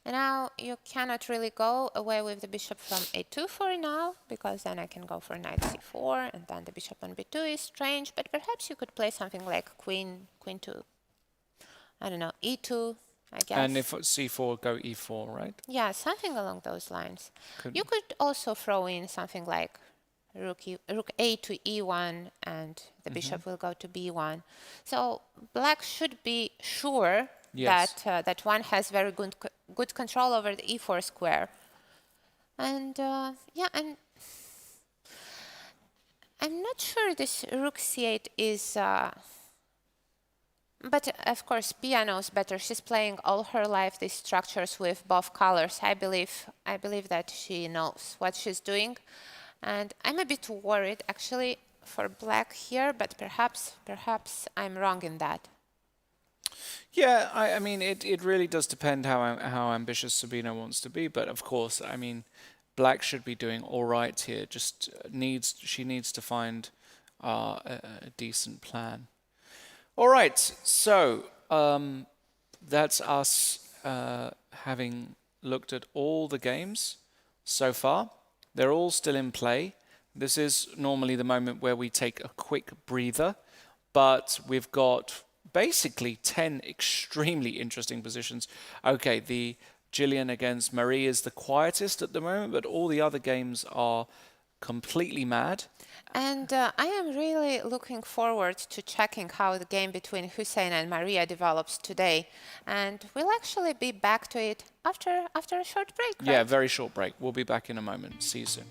And now you cannot really go away with the bishop from a2 for now, because then I can go for knight c4, and then the bishop on b2 is strange. But perhaps you could play something like queen to, I don't know, e2, I guess. And if c4, go e4, right? Yeah, something along those lines. You could also throw in something like rook a to e1, and the bishop will go to b1. So black should be sure that one has very good control over the e4 square. And yeah, and I'm not sure this rook c8 is... but of course, Pia knows better. She's playing all her life these structures with both colors. I believe that she knows what she's doing. And I'm a bit worried actually for black here, but perhaps I'm wrong in that. Yeah, I mean, it really does depend how ambitious Sabina wants to be, but of course, I mean, black should be doing all right here. Just she needs to find a decent plan. All right, so that's us having looked at all the games so far. They're all still in play. This is normally the moment where we take a quick breather, but we've got basically 10 extremely interesting positions. Okay, the Gillian against Marie is the quietest at the moment, but all the other games are completely mad. And I am really looking forward to checking how the game between Hussein and Maria develops today. And we'll actually be back to it after a short break, right? Yeah, very short break. We'll be back in a moment. See you soon.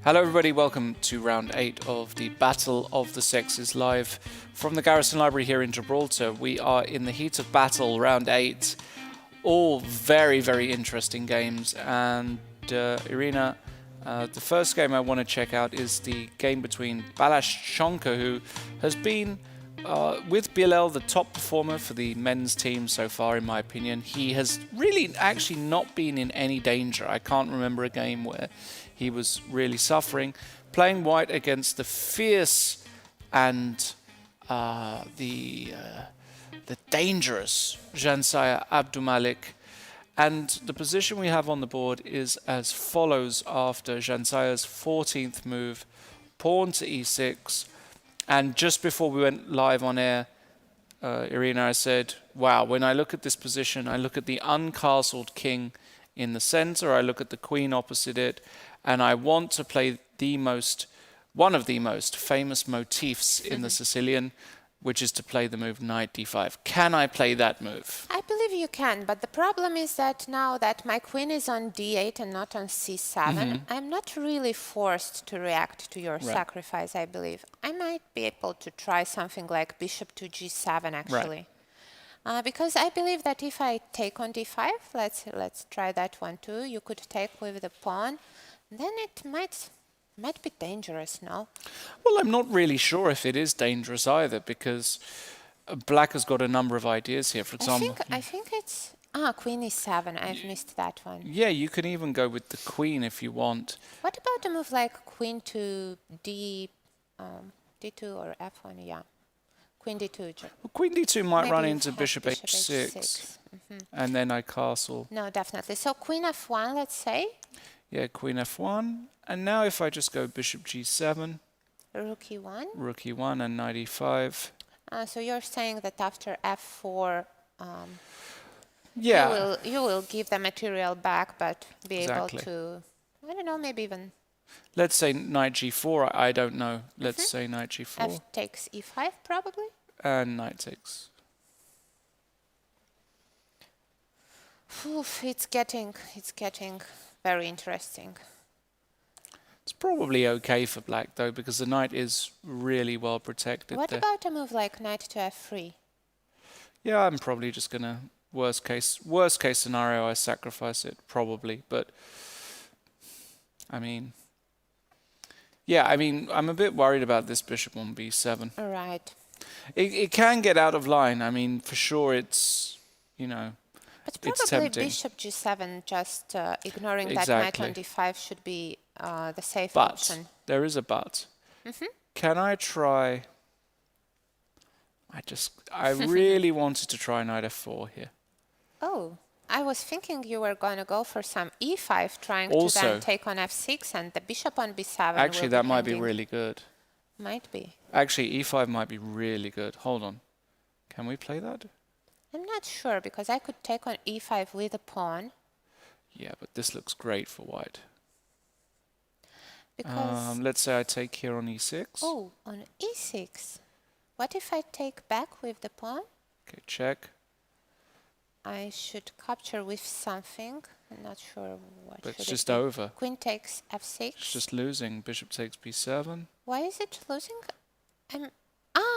Hello everybody, welcome to round 8 of the Battle of the Sexes live from the Garrison Library here in Gibraltar. We are in the heat of battle, round 8. All very, very interesting games. And Irina, the first game I want to check out is the game between Balashonka, who has been, with Bilal, the top performer for the men's team so far, in my opinion. He has really actually not been in any danger. I can't remember a game where he was really suffering. Playing white against the fierce and the dangerous Jansaya Abdumalik. And the position we have on the board is as follows after Jansaya's 14th move, pawn to e6. And just before we went live on air, Irina, I said, wow, when I look at this position, I look at the uncastled king in the center, I look at the queen opposite it, and I want to play one of the most famous motifs in the Sicilian, which is to play the move knight d5. Can I play that move? I believe you can, but the problem is that now that my queen is on d8 and not on c7, I'm not really forced to react to your sacrifice, I believe. I might be able to try something like bishop to g7, actually. Because I believe that if I take on d5, let's try that one too. You could take with the pawn. Then it might be dangerous, no? Well, I'm not really sure if it is dangerous either, because black has got a number of ideas here. For example, I think it's queen e7. I've missed that one. Yeah, you can even go with the queen if you want. What about a move like queen to d2 or f1? Yeah, queen d2. Well, queen d2 might run Maybe into have bishop h6, and then I castle. No, definitely. So queen f1, let's say. Yeah, queen f1. And now if I just go bishop g7, Rook e1. rook e1 and knight e5. So you're saying that after f4, Yeah, you will give the material back, but be Exactly. able to, I don't know, maybe even let's say knight g4. I don't know. Let's say knight g4 f takes e5 probably. and knight takes. Oof, it's getting very interesting. It's probably okay for black though, because the knight is really well protected What there. about a move like knight to f3? Yeah, I'm probably just gonna worst case scenario, I sacrifice it probably, but I mean, yeah, I mean, I'm a bit worried about this bishop on b7. All right. It can get out of line. I mean, for sure, it's, you know, But it's probably tempting. bishop g7, just ignoring that Exactly. knight on d5 should be the safe But option. there is a but. Can I try? I really wanted to try knight f4 here. Oh, I was thinking you were going to go for some e5, trying to Also- then take on f6, and the bishop on b7 Actually, will that might be hanging. really good. Might be. Actually, e5 might be really good. Hold on. Can we play that? I'm not sure, because I could take on e5 with a pawn. Yeah, but this looks great for white. Because, Let's say I take here on e6. oh, on e6. What if I take back with the pawn? Okay, check. I should capture with something. I'm not sure what But it's should just it be. over. Queen takes f6. It's just losing. Bishop takes b7. Why is it losing?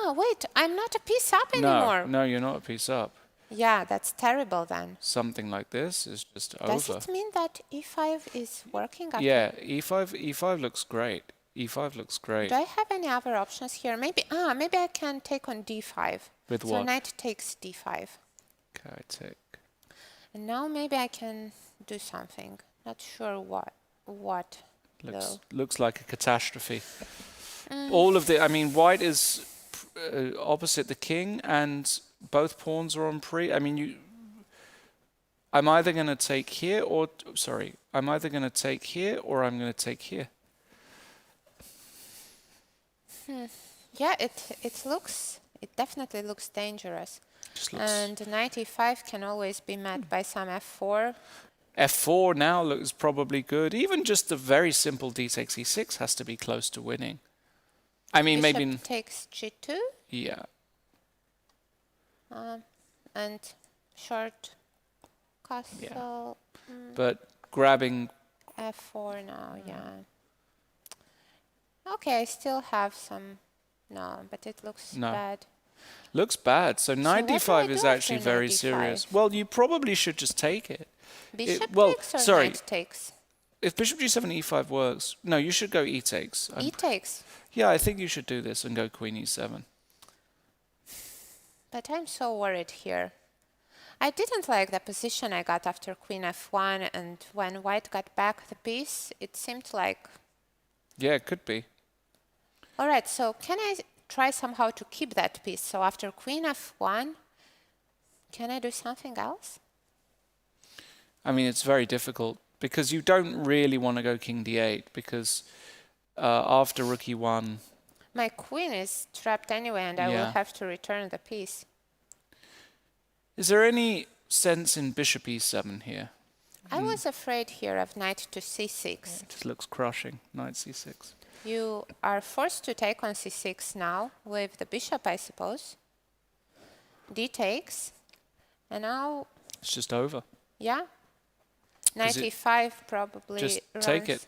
Wait, I'm not a piece up anymore. No, you're not a piece up. Yeah, that's terrible then. Something like this is just Does over. it mean that e5 is working? Yeah, e5 looks great. e5 looks great. Do I have any other options here? Maybe I can take on d5. With so what? knight takes d5. Okay, I take. And now maybe I can do something. Not sure what. Looks like a catastrophe. All of I mean, white is opposite the king, and both pawns are on pre. I mean, I'm either going to take here or, sorry, I'm either going to take here or I'm going to take here. Yeah, it definitely looks dangerous. And knight e5 can always be met by some f4. F4 now looks probably good. Even just the very simple d takes e6 has to be close to winning. I mean, Bishop maybe. takes g2. Yeah. And short castle. But grabbing. f4 now, yeah. Okay, I still have some. No, but it looks No. bad. Looks bad. So knight what do d5 I is do actually after very knight d5? serious. Well, you probably should just take it. Bishop Well, takes or sorry. knight takes? If bishop g7 e5 works, no, you should go e takes. E takes. Yeah, I think you should do this and go queen e7. But I'm so worried here. I didn't like the position I got after queen f1, and when white got back the piece, it seemed like... Yeah, it could be. All right, so can I try somehow to keep that piece? So after queen f1, can I do something else? I mean, it's very difficult because you don't really want to go king d8 because after rook e1... My queen is trapped anyway, and I will Yeah. have to return the piece. Is there any sense in bishop e7 here? I was afraid here of knight to c6. It just looks crushing. Knight c6. You are forced to take on c6 now with the bishop, I suppose. D takes. And now, It's just over. yeah? Knight it- e5 probably Just runs. take it.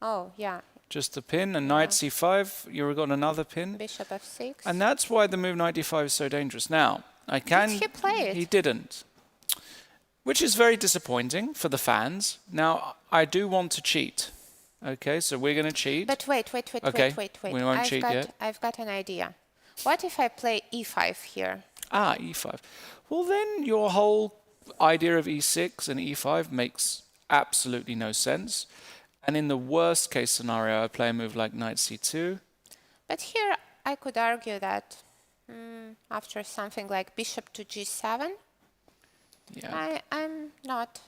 Oh, yeah. Just a pin, and knight c5, you've got another pin. Bishop f6. And that's why the move knight d5 is so dangerous. Now, I can... Did he play it? He didn't. Which is very disappointing for the fans. Now, I do want to cheat. Okay, so we're going to cheat. But wait. Okay, we won't cheat yet. I've got an idea. What if I play e5 here? Ah, e5. Well, then your whole idea of e6 and e5 makes absolutely no sense. And in the worst case scenario, I play a move like knight c2. But here I could argue that after something like bishop to g7, Yeah. I'm not...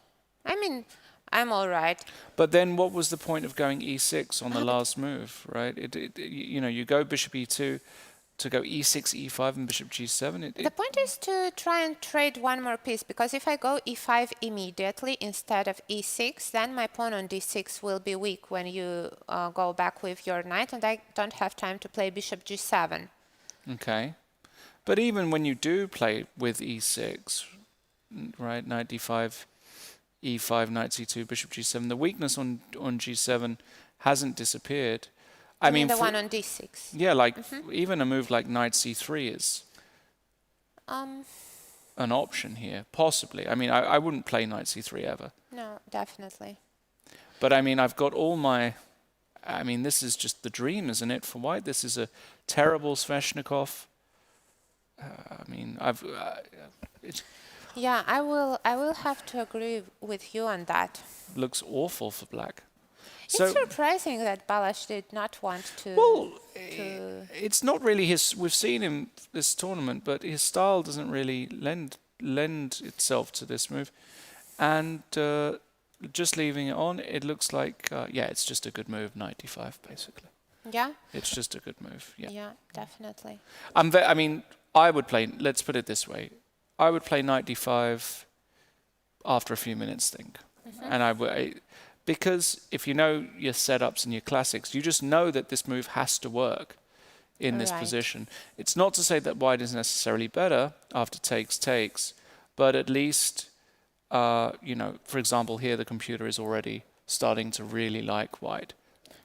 I mean, I'm all right. But then what was the point of going e6 on the last move, right? You know, you go bishop e2 to go e6, e5, and bishop g7. The point is to try and trade one more piece, because if I go e5 immediately instead of e6, then my pawn on d6 will be weak when you go back with your knight, and I don't have time to play bishop g7. Okay. But even when you do play with e6, right, knight d5, e5, knight c2, bishop g7, the weakness on g7 hasn't disappeared. I mean the one on d6. Yeah, like even a move like knight c3 is an option here, possibly. I mean, I wouldn't play knight c3 ever. No, definitely. But I mean, I've got all my... I mean, this is just the dream, isn't it, for white? This is a terrible Sveshnikov. I mean, Yeah, I will have to agree with you on that. looks awful for black. It's surprising that Balázs did not want to... Well, it's not really his... We've seen him this tournament, but his style doesn't really lend itself to this move. And just leaving it on, it looks like... yeah, it's just a good move, knight d5, basically. Yeah? It's just a good move, yeah. Yeah, definitely. I mean, I would play... Let's put it this way. I would play knight d5 after a few minutes, think. And I would... Because if you know your setups and your classics, you just know that this move has to work in this position. It's not to say that white is necessarily better after takes, but at least, you know, for example, here the computer is already starting to really like white.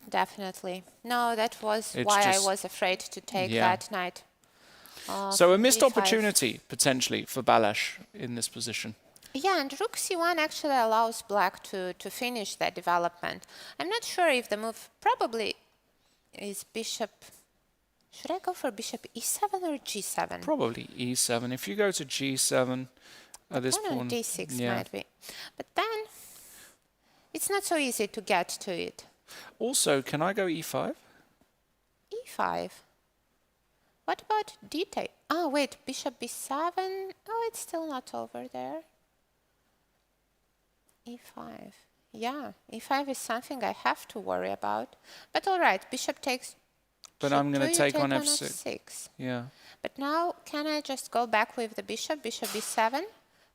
Definitely. No, that was why I was afraid to take that knight. So a missed e5. opportunity, potentially, for Balázs in this position. Yeah, and rook c1 actually allows black to finish that development. I'm not sure if the move probably is bishop... Should I go for bishop e7 or g7? Probably e7. If you go to g7 at this Pawn on point... d6 might be. But then it's not so easy to get to it. Also, can I go e5? e5. What about d8? Oh, wait, bishop b7. Oh, it's still not over there. e5. Yeah, e5 is something I have to worry about. But all right, bishop takes... But I'm going to take on f6. f6. Yeah. But now, can I just go back with the bishop b7,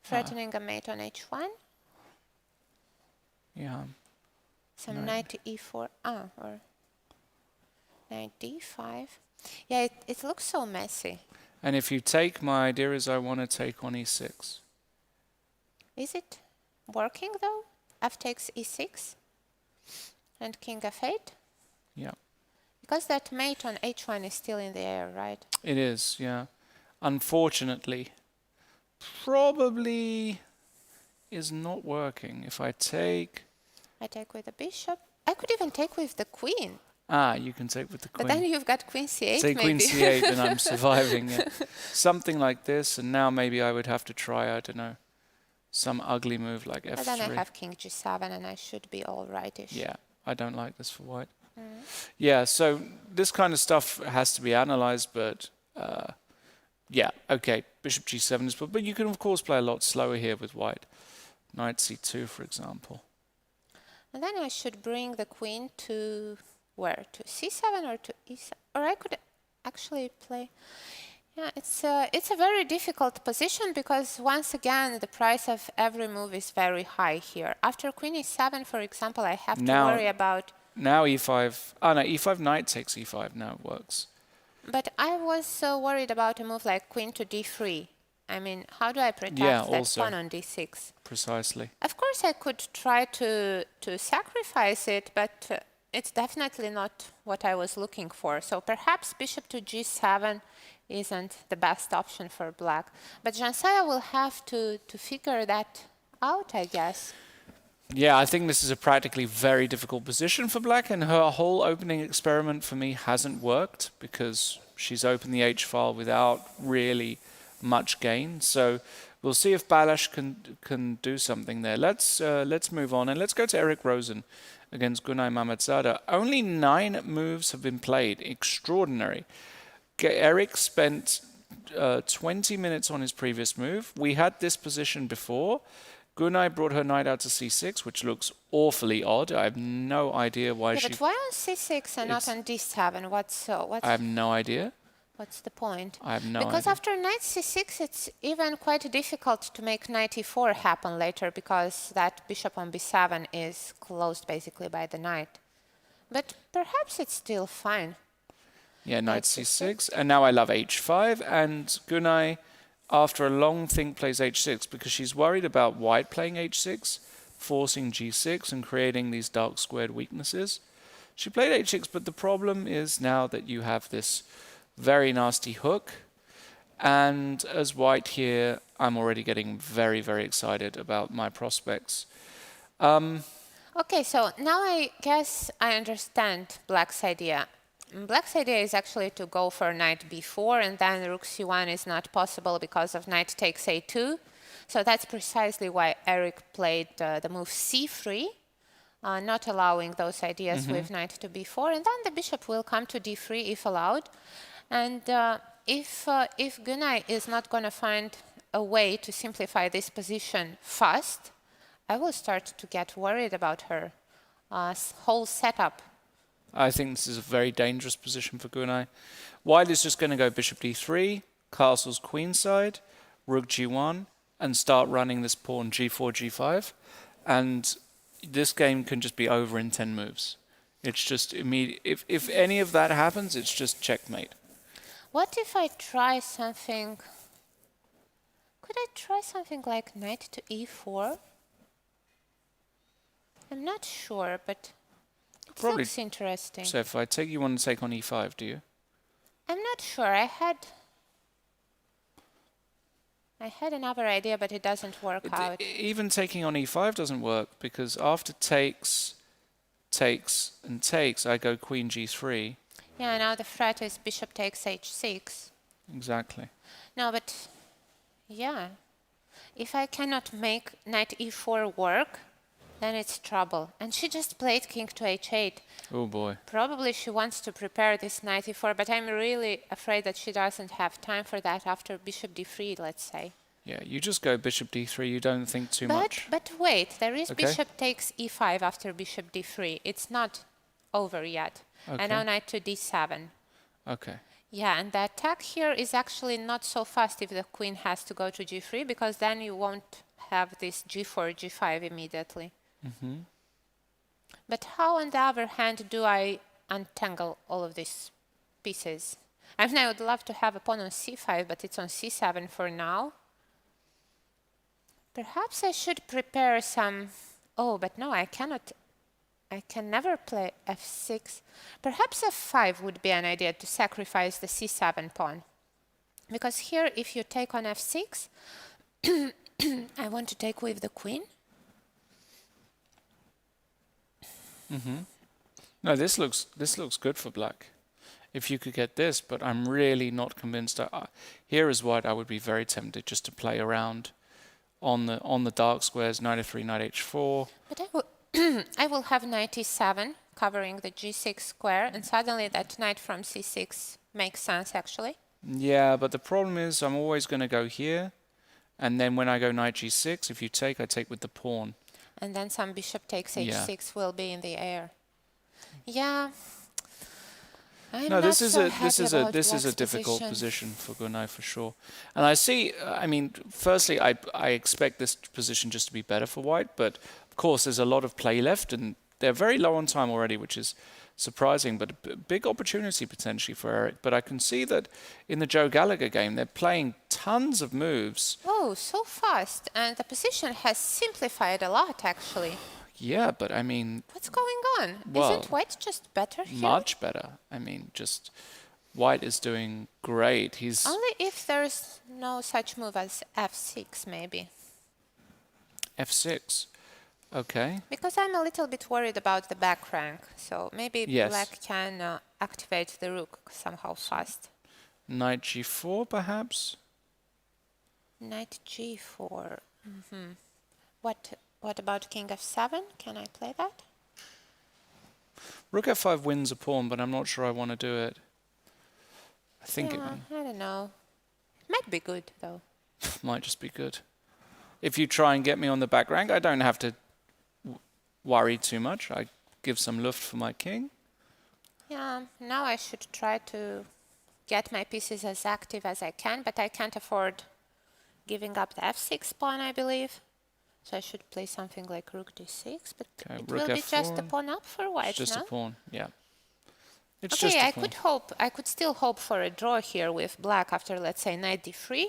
threatening a mate on h1? Yeah. Some knight to e4, or knight d5. Yeah, it looks so messy. And if you take, my idea is I want to take on e6. Is it working though? F takes e6 and king f8. Yeah. Because that mate on h1 is still in the air, right? It is, yeah. Unfortunately, probably is not working. If I take... I take with the bishop. I could even take with the queen. Ah, you can take with the queen. But then you've got queen c8 Say queen maybe. c8 and I'm surviving it. Something like this, and now maybe I would have to try, I don't know, some ugly move like f3. But then I have king g7 and I should be all rightish. Yeah, I don't like this for white. Yeah, so this kind of stuff has to be analyzed, but yeah, okay, bishop g7 is... But you can, of course, play a lot slower here with white. Knight c2, for example. And then I should bring the queen to where? To c7 or to e7? Or I could actually play... Yeah, it's a very difficult position because, once again, the price of every move is very high here. After queen e7, for example, I have to worry about... Now e5... Oh, no, e5 knight takes e5. Now it works. But I was worried about a move like queen to d3. I mean, how do I protect that pawn on d6? Precisely. Of course, I could try to sacrifice it, but it's definitely not what I was looking for. So perhaps bishop to g7 isn't the best option for black. But Jansaya will have to figure that out, I guess. Yeah, I think this is a practically very difficult position for black, and her whole opening experiment for me hasn't worked because she's opened the h-file without really much gain. So we'll see if Balázs can do something there. Let's move on, and let's go to Eric Rosen against Gunay Mamadzada. Only 9 moves have been played. Extraordinary. Eric spent 20 minutes on his previous move. We had this position before. Gunay brought her knight out to c6, which looks awfully odd. I have no idea why she... But why on c6 and not on d7? What's I have no idea. What's the point? I have no idea. Because after knight c6, it's even quite difficult to make knight e4 happen later because that bishop on b7 is closed basically by the knight. But perhaps it's still fine. Yeah, knight c6. And now I love h5. And Gunay, after a long think, plays h6 because she's worried about white playing h6, forcing g6 and creating these dark squared weaknesses. She played h6, but the problem is now that you have this very nasty hook. And as white here, I'm already getting very, very excited about my prospects. Okay, so now I guess I understand black's idea. Black's idea is actually to go for knight b4, and then rook c1 is not possible because of knight takes a2. So that's precisely why Eric played the move c3, not allowing those ideas with knight to b4. And then the bishop will come to d3 if allowed. And if Gunay is not going to find a way to simplify this position fast, I will start to get worried about her whole setup. I think this is a very dangerous position for Gunay. White is just going to go bishop d3, castle's queenside, rook g1, and start running this pawn g4, g5. And this game can just be over in 10 moves. It's just immediate. If any of that happens, it's just checkmate. What if I try something... Could I try something like knight to e4? I'm not sure, but... It looks interesting. So if I take, you want to take on e5, do you? I'm not sure. I had another idea, but it doesn't work out. Even taking on e5 doesn't work because after takes, and takes, I go queen g3. Yeah, now the threat is bishop takes h6. Exactly. No, but yeah, if I cannot make knight e4 work, then it's trouble. And she just played king to h8. Oh boy. Probably she wants to prepare this knight e4, but I'm really afraid that she doesn't have time for that after bishop d3, let's say. Yeah, you just go bishop d3, you don't think too much. But wait, there is bishop takes e5 after bishop d3. It's not over yet. Okay. And now knight to d7. Okay. Yeah, and the attack here is actually not so fast if the queen has to go to g3, because then you won't have this g4, g5 immediately. But how, on the other hand, do I untangle all of these pieces? I mean, I would love to have a pawn on c5, but it's on c7 for now. Perhaps I should prepare some... Oh, but no, I cannot I can never play f6. Perhaps f5 would be an idea to sacrifice the c7 pawn. Because here, if you take on f6, I want to take with the queen. No, this looks good for black. If you could get this, but I'm really not convinced. Here as white, I would be very tempted just to play around on the dark squares, knight f3, knight h4. But I will have knight e7 covering the g6 square, and suddenly that knight from c6 makes sense, actually. Yeah, but the problem is I'm always going to go here, and then when I go knight g6, if you take, I take with the pawn. And then some bishop takes Yeah. h6 will be in the air. Yeah. I'm No, not this is so a happy about this is a black's difficult position. position for Gunai for sure. And I see. I mean, firstly, I expect this position just to be better for white, but of course, there's a lot of play left, and they're very low on time already, which is surprising, but a big opportunity potentially for Eric. But I can see that in the Joe Gallagher game, they're playing tons of moves. Oh, so fast. And the position has simplified a lot, actually. Yeah, but I mean, What's going on? Well, Isn't white just better here? much better. I mean, just white is doing great. He's Only if there's no such move as f6, maybe. f6. Okay. Because I'm a little bit worried about the back rank. So maybe Yes. black can activate the rook somehow fast. Knight g4, perhaps. Knight g4. What about king f7? Can I play that? Rook f5 wins a pawn, but I'm not sure I want to do it. I think Yeah, I don't know. Might be good, though. it might just be good. If you try and get me on the back rank, I don't have to worry too much. I give some luft for my king. Yeah, now I should try to get my pieces as active as I can, but I can't afford giving up the f6 pawn, I believe. So I should play something like rook d6, but Okay, it rook will be just a f4. pawn up for white, It's just no? a pawn, yeah. It's Okay, just a I pawn. could still hope for a draw here with black after, let's say, knight d3.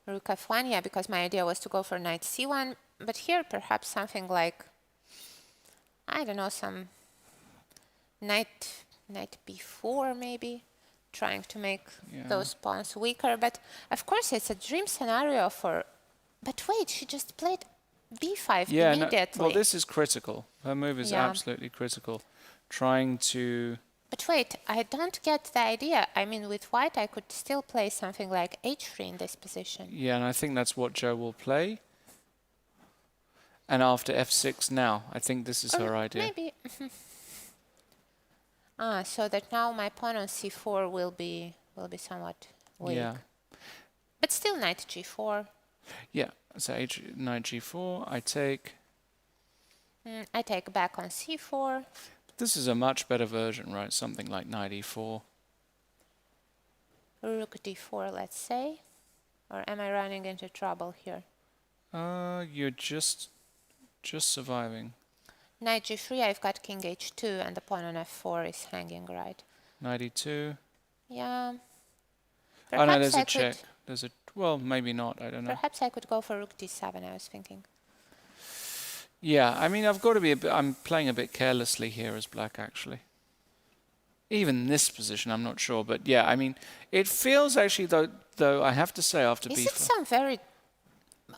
Rook f1, yeah, because my idea was to go for knight c1, but here perhaps something like, I don't know, some knight b4 maybe, trying to make Yeah. those pawns weaker. But of course it's a dream scenario for, but wait, she just played b5 Yeah, no, immediately. well, this is critical. Her move is Yeah. absolutely critical. Trying to... But wait, I don't get the idea. I mean, with white, I could still play something like h3 in this position. Yeah, and I think that's what Joe will play. And after f6 now, I think this is her idea. Maybe. So that now my pawn on c4 will be somewhat weak. Yeah. But still knight g4. Yeah, so knight g4, I take... I take back on c4. This is a much better version, right? Something like knight e4. Rook d4, let's say. Or am I running into trouble here? You're just surviving. Knight g3, I've got king h2, and the pawn on f4 is hanging, right? Knight e2. Yeah. Oh no, there's I a check. There's a... Well, maybe not, I don't know. Perhaps I could go for rook d7, I was thinking. Yeah, I mean, I've got to be a bit... I'm playing a bit carelessly here as black, actually. Even this position, I'm not sure. But yeah, I mean, it feels actually, though I have to say, after Is b4... it some very...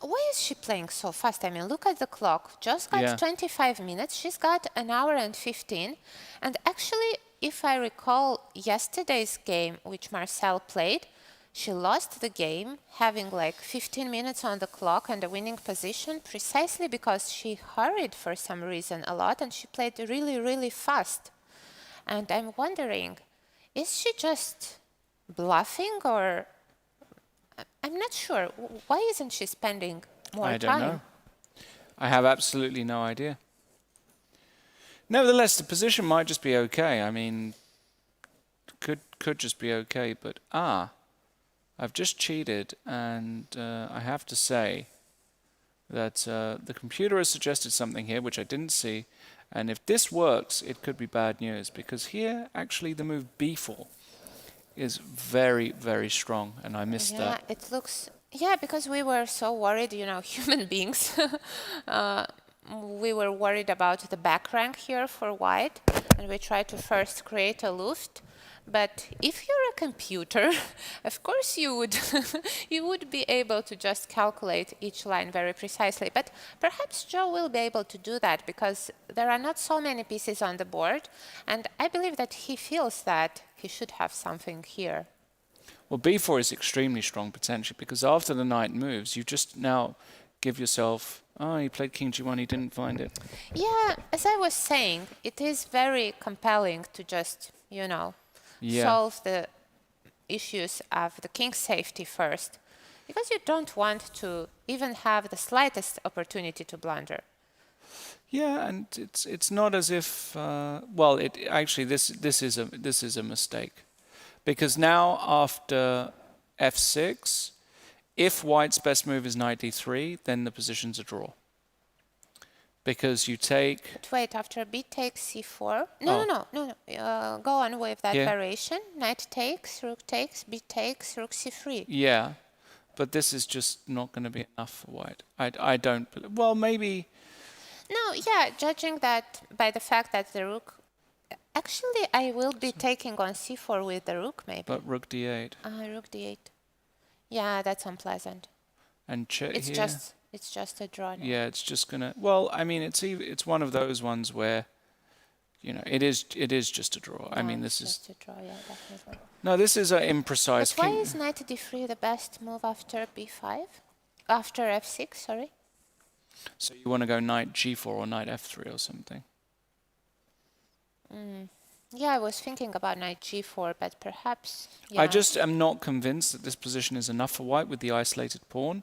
Why is she playing so fast? I mean, look at the clock. Just got Yeah. 25 minutes. She's got an hour and 15. And actually, if I recall yesterday's game, which Marcel played, she lost the game having like 15 minutes on the clock and a winning position precisely because she hurried for some reason a lot and she played really, really fast. And I'm wondering, is she just bluffing or... I'm not sure. Why isn't she spending more time? I don't know. I have absolutely no idea. Nevertheless, the position might just be okay. I mean, could just be okay. But I've just cheated, and I have to say that the computer has suggested something here which I didn't see. And if this works, it could be bad news, because here, actually, the move b4 is very, very strong, and I missed that. Yeah, it looks... Yeah, because we were so worried, you know, human beings. we were worried about the back rank here for white, and we tried to first create a Luft. But if you're a computer, of course you would you would be able to just calculate each line very precisely. But perhaps Joe will be able to do that because there are not so many pieces on the board, and I believe that he feels that he should have something here. Well, b4 is extremely strong potentially because after the knight moves, you just now give yourself... Oh, he played king g1, he didn't find it. Yeah, as I was saying, it is very compelling to just, you know, solve the issues of the king safety first, because you don't want to even have the slightest opportunity to blunder. Yeah, and it's not as if well, it actually this is a mistake, because now after f6, if white's best move is knight d3, then the position's a draw. Because you take... But wait, after b takes c4... No. Go on with that variation. Knight takes, rook takes, b takes, rook c3. Yeah, but this is just not going to be enough for white. I don't... Well, maybe... No, yeah, judging that by the fact that the rook... Actually, I will be taking on c4 with the rook, maybe. But rook d8. Rook d8. Yeah, that's unpleasant. And it's here, just a draw now. Yeah, it's just gonna... Well, I mean, it's one of those ones where, you know, it is just a draw. No, I mean, this just is... a draw, yeah, definitely. No, this is an imprecise... But why is knight d3 the best move after b5? After f6, sorry? So you want to go knight g4 or knight f3 or something? Yeah, I was thinking about knight g4, but perhaps... Yeah. I just am not convinced that this position is enough for white with the isolated pawn.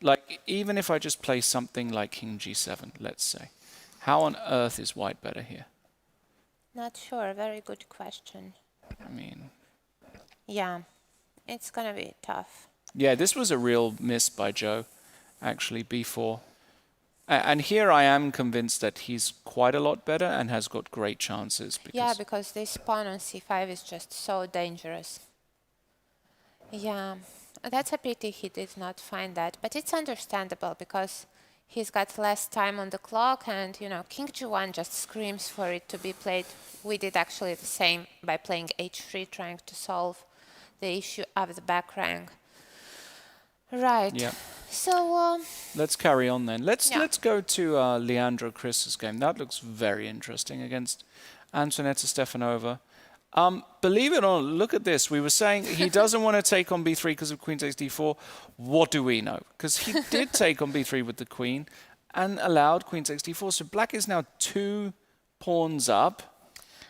Like, even if I just play something like king g7, let's say, how on earth is white better here? Not sure. Very good question. I mean... Yeah, it's going to be tough. Yeah, this was a real miss by Joe, actually, b4. And here I am convinced that he's quite a lot better and has got great chances. Yeah, because this pawn on c5 is just so dangerous. Yeah, that's a pity he did not find that. But it's understandable because he's got less time on the clock and, you know, king g1 just screams for it to be played. We did actually the same by playing h3, trying to solve the issue of the back rank. Right. Yeah. So let's carry on then. Let's go to Leandro Chris's game. That looks very interesting against Antoaneta Stefanova. Believe it or not, look at this. We were saying he doesn't want to take on b3 because of queen takes d4. What do we know? Because he did take on b3 with the queen and allowed queen takes d4. So black is now 2 pawns up.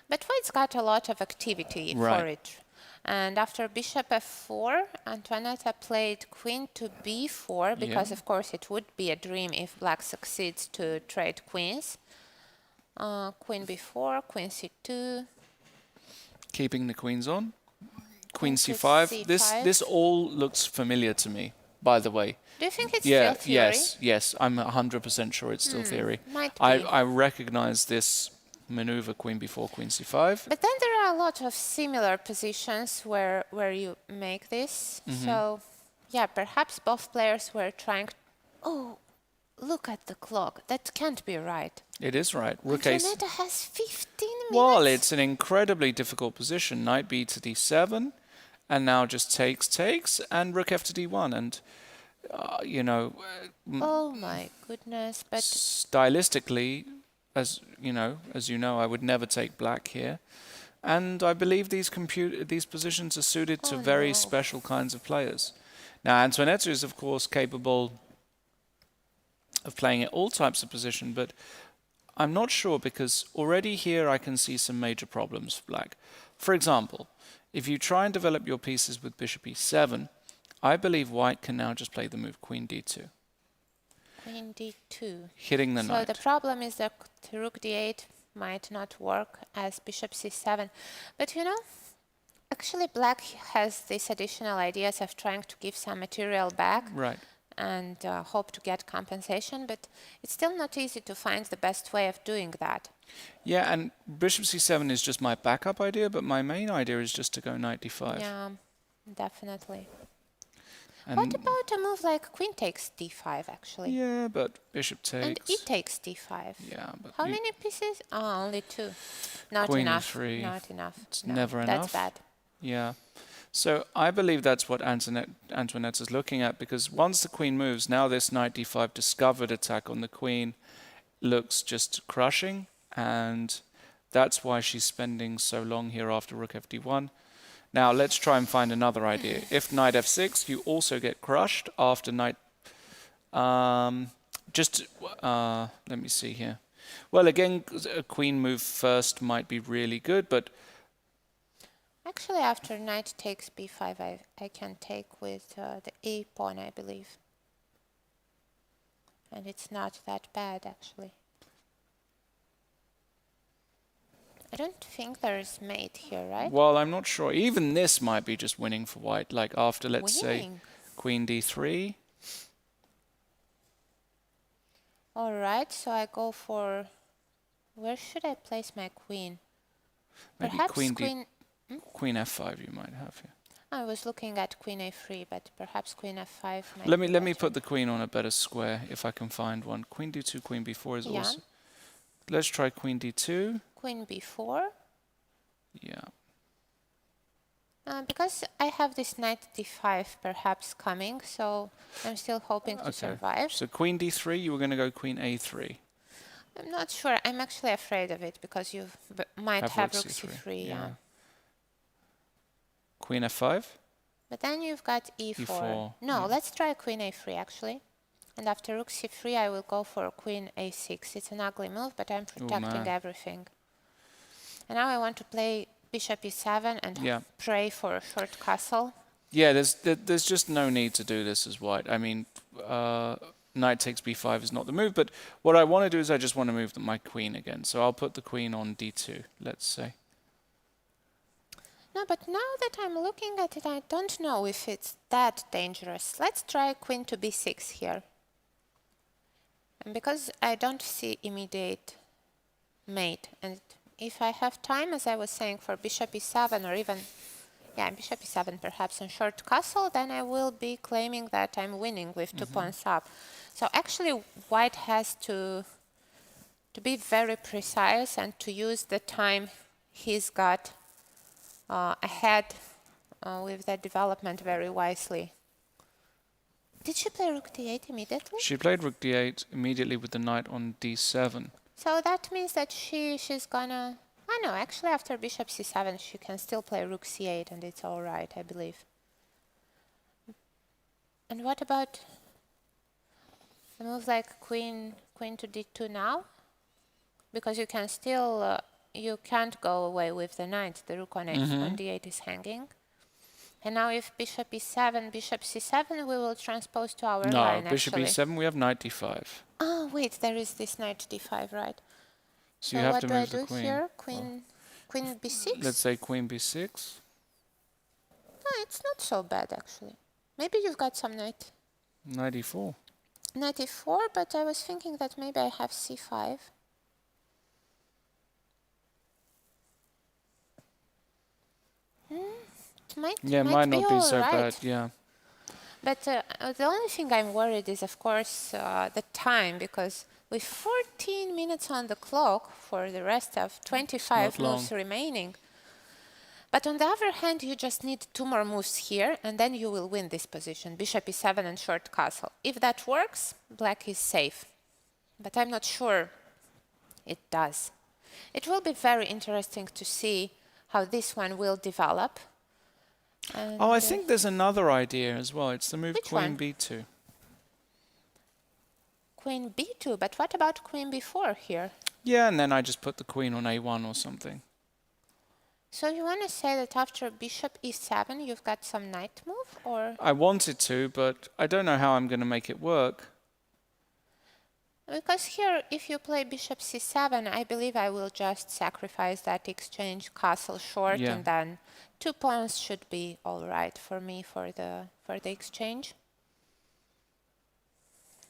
But white's got a lot of activity for it. And after bishop f4, Antoaneta played queen to b4 because, of course, it would be a dream if black succeeds to trade queens. Queen b4, queen c2. Keeping the queens on. Queen c5. This all looks familiar to me, by the way. Do you think it's still theory? Yes. I'm 100% sure it's still theory. Might be. I recognize this maneuver, queen b4, queen c5. But then there are a lot of similar positions where you make this. So, yeah, perhaps both players were trying... Oh, look at the clock. That can't be right. It is right. Rook Antoaneta has 15 minutes. Well, it's an incredibly difficult position. Knight b to d7, and now just takes, and rook f to d1. And, you know... oh, my goodness. But stylistically... As you know, I would never take black here, and I believe these positions are suited to very special kinds of players. Now, Antoaneta is of course capable of playing at all types of position, but I'm not sure because already here I can see some major problems for black. For example, if you try and develop your pieces with bishop e7, I believe white can now just play the move queen d2. Queen d2. Hitting the knight. So the problem is that rook d8 might not work as bishop c7. But you know, actually black has these additional ideas of trying to give some material back. Right. And hope to get compensation, but it's still not easy to find the best way of doing that. Yeah, and bishop c7 is just my backup idea, but my main idea is just to go knight d5. Yeah, definitely. What about a move like queen takes d5, actually? Yeah, but bishop And takes. e takes d5. Yeah, but How many pieces? Oh, only 2. Not Queen enough. e3. Not enough. It's No, never that's enough. bad. Yeah. So I believe that's what Antoinette is looking at, because once the queen moves, now this knight d5 discovered attack on the queen looks just crushing, and that's why she's spending so long here after rook fd1. Now let's try and find another idea. If knight f6, you also get crushed after knight. Let me see here. Well, again, a queen move first might be really good, but Actually, after knight takes b5, I can take with the a pawn, I believe. And it's not that bad, actually. I don't think there's mate here, right? well, I'm not sure. Even this might be just winning for white. Like after, let's say, Winning. queen d3. All right, so I go for... Where should I place my queen? Maybe Perhaps queen f5 you might have here. I was looking at queen a3, but perhaps queen f5 might Let be me better. put the queen on a better square if I can find one. Queen d2, queen b4 is Yeah. also. Let's try queen d2. Queen b4. Yeah. Because I have this knight d5 perhaps coming, so I'm still hoping to survive. So queen d3, you were going to go queen a3. I'm not sure. I'm actually afraid of it because you might have rook c3. c3, yeah. Queen f5. But then you've got e4. E4, No, yeah. let's try queen a3 actually. And after rook c3, I will go for queen a6. It's an ugly move, but I'm protecting man. everything. And now I want to play bishop e7 and pray for a short castle. Yeah, there's just no need to do this as white. I mean, knight takes b5 is not the move, but what I want to do is I just want to move my queen again. So I'll put the queen on d2, let's say. No, but now that I'm looking at it, I don't know if it's that dangerous. Let's try queen to b6 here. And because I don't see immediate mate, and if I have time, as I was saying, for bishop e7 or even, bishop e7 perhaps and short castle, then I will be claiming that I'm winning with 2 pawns up. So actually, white has to be very precise and to use the time he's got ahead with that development very wisely. Did she play rook d8 immediately? She played rook d8 immediately with the knight on d7. So that means that she's gonna... Oh no, actually after bishop c7 she can still play rook c8 and it's all right, I believe. And what about a move like queen to d2 now? Because you can still... you can't go away with the knight. The rook on d8 is hanging. And now if bishop e7, bishop c7, we will transpose to our line, No, bishop e7, we have knight d5. Oh, wait, there is this knight d5, right? So you have to move the what do I do here? Queen b6? Let's say queen b6. No, it's not so bad, actually. Maybe you've got some knight. Knight e4. Knight e4, but I was thinking that maybe I have c5. It might not be so right. bad, yeah. But the only thing I'm worried is, of course, the time, because with 14 minutes on the clock for the rest of 25 moves remaining. But on the other hand, you just need 2 more moves here, and then you will win this position, bishop e7 and short castle. If that works, black is safe. But I'm not sure it does. It will be very interesting to see how this one will develop. And I think there's another idea as well. It's the move queen b2. Queen b2, but what about queen b4 here? Yeah, and then I just put the queen on a1 or something. So you want to say that after bishop e7 you've got some knight move, or? I wanted to, but I don't know how I'm going to make it work. Because here, if you play bishop c7, I believe I will just sacrifice that exchange castle short, and then 2 pawns should be all right for me for the exchange.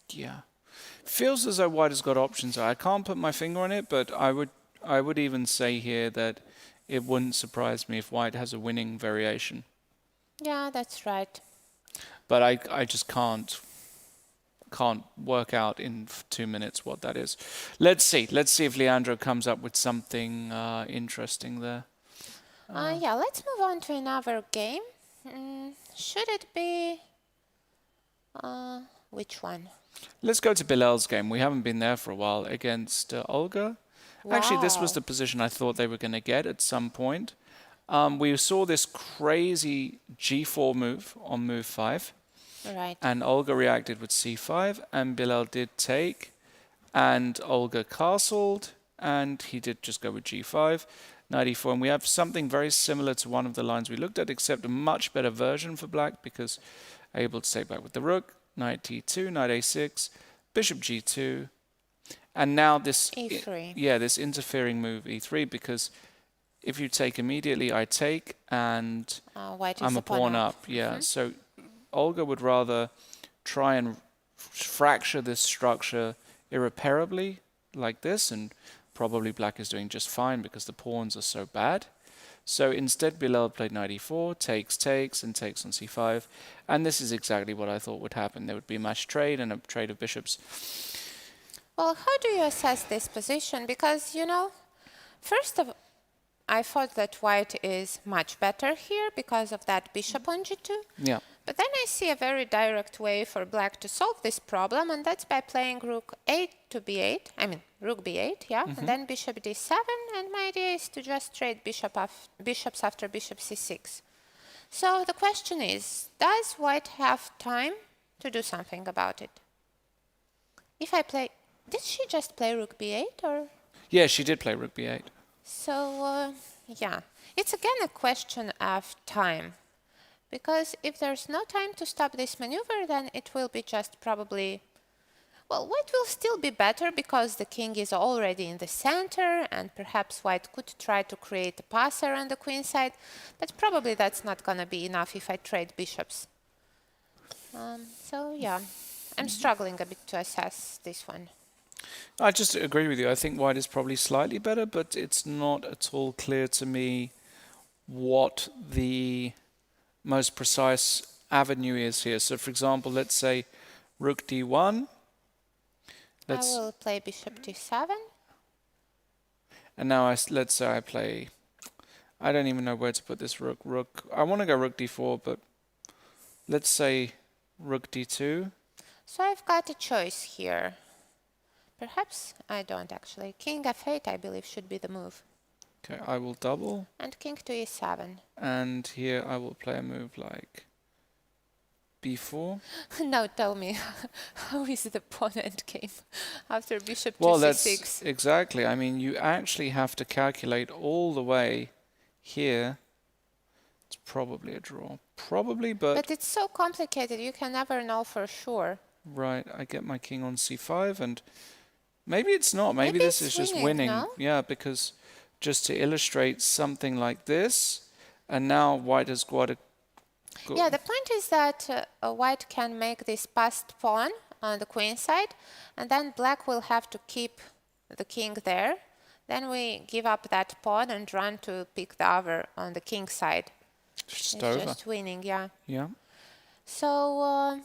Yeah, feels as though white has got options. I can't put my finger on it, but I would even say here that it wouldn't surprise me if white has a winning variation. Yeah, that's right. But I just can't work out in 2 minutes what that is. Let's see. Let's see if Leandro comes up with something interesting there. Yeah, let's move on to another game. Should it be... which one? Let's go to Bilal's game. We haven't been there for a while against Olga. Actually, this was Wow. the position I thought they were going to get at some point. We saw this crazy g4 move on move 5. Right. And Olga reacted with c5, and Bilal did take, and Olga castled, and he did just go with g5, knight e4, and we have something very similar to one of the lines we looked at, except a much better version for black, because able to take back with the rook, knight e2, knight a6, bishop g2, and now this E3. this interfering move e3, because if you take immediately, I take, and White is I'm a pawn up. Yeah, so Olga would rather try and fracture this structure irreparably like this, and probably black is doing just fine because the pawns are so bad. So instead Bilal played knight e4, takes, and takes on c5, and this is exactly what I thought would happen. There would be a match trade and a trade of bishops. Well, how do you assess this position? Because, you know, first of all, I thought that white is much better here because of that bishop on g2. Yeah. But then I see a very direct way for black to solve this problem, and that's by playing rook 8 to b8. I mean, rook b8, yeah, and then bishop d7, and my idea is to just trade bishops after bishop c6. So the question is, does white have time to do something about it? If I play... Did she just play rook b8, or...? Yeah, she did play rook b8. So, yeah, it's again a question of time. Because if there's no time to stop this maneuver, then it will be just probably... Well, white will still be better because the king is already in the center, and perhaps white could try to create a passer on the queen side, but probably that's not going to be enough if I trade bishops. So, yeah, I'm struggling a bit to assess this one. I just agree with you. I think white is probably slightly better, but it's not at all clear to me what the most precise avenue is here. So, for example, let's say rook d1. I will play bishop d7. And now let's say I play... I don't even know where to put this rook. I want to go rook d4, but let's say rook d2. So I've got a choice here. Perhaps I don't actually. King f8, I believe, should be the move. Okay, I will double. And king to e7. And here I will play a move like b4. Now tell me, how is the pawn endgame after bishop to Well, c6? that's exactly. I mean, you actually have to calculate all the way here. It's probably a draw. Probably, But it's so complicated, you can never know for sure. Right, I get my king on c5, and maybe it's not. Maybe this is just winning, winning. no? Yeah, because just to illustrate something like this, and now white has got a... Yeah, the point is that white can make this passed pawn on the queen side, and then black will have to keep the king there. Then we give up that pawn and run to pick the other on the king side. Just It's over. just winning, yeah. Yeah. So,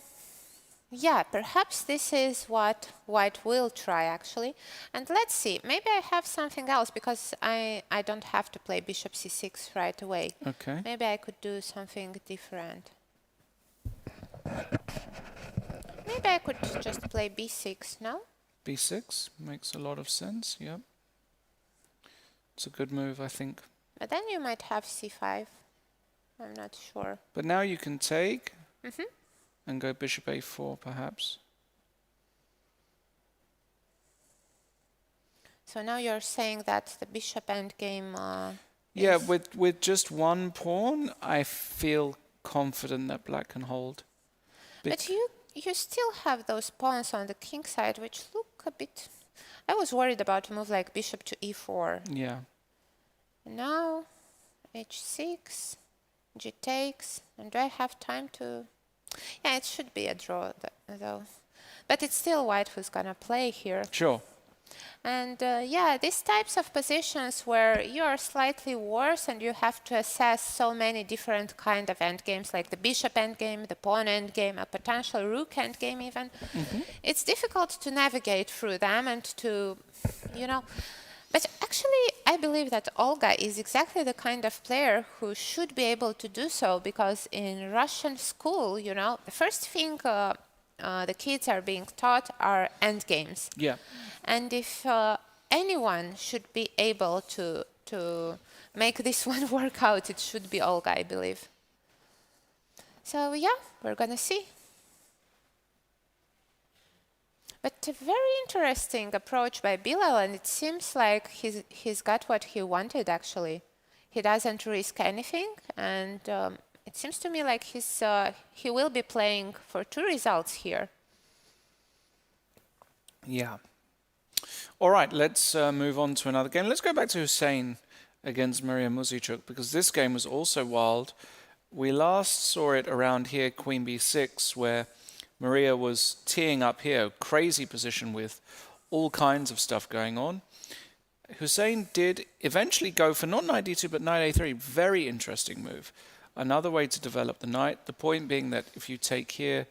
yeah, perhaps this is what white will try, actually. And let's see, maybe I have something else, because I don't have to play bishop c6 right away. Okay. Maybe I could do something different. Maybe I could just play b6, no? b6 makes a lot of sense, yeah. It's a good move, I think. But then you might have c5. I'm not sure. But now you can take and go bishop a4, perhaps. So now you're saying that the bishop endgame Yeah, is... with just one pawn, I feel confident that black can hold. But you still have those pawns on the king side, which look a bit... I was worried about a move like bishop to e4. Yeah. Now, h6, g takes, and do I have time to... Yeah, it should be a draw, though. But it's still white who's gonna play here. Sure. And yeah, these types of positions where you are slightly worse and you have to assess so many different kind of endgames, like the bishop endgame, the pawn endgame, a potential rook endgame even. It's difficult to navigate through them and to, you know. But actually, I believe that Olga is exactly the kind of player who should be able to do so, because in Russian school, you know, the first thing the kids are being taught are endgames. Yeah. And if anyone should be able to make this one work out, it should be Olga, I believe. So yeah, we're gonna see. But a very interesting approach by Bilal, and it seems like he's got what he wanted actually. He doesn't risk anything, and it seems to me like he will be playing for 2 results here. Yeah. All right, let's move on to another game. Let's go back to Hussein against Maria Muzichuk, because this game was also wild. We last saw it around here, Queen b6, where Maria was teeing up here, crazy position with all kinds of stuff going on. Hussein did eventually go for not knight d2, but knight a3. Very interesting move. Another way to develop the knight. The point being that if you take here,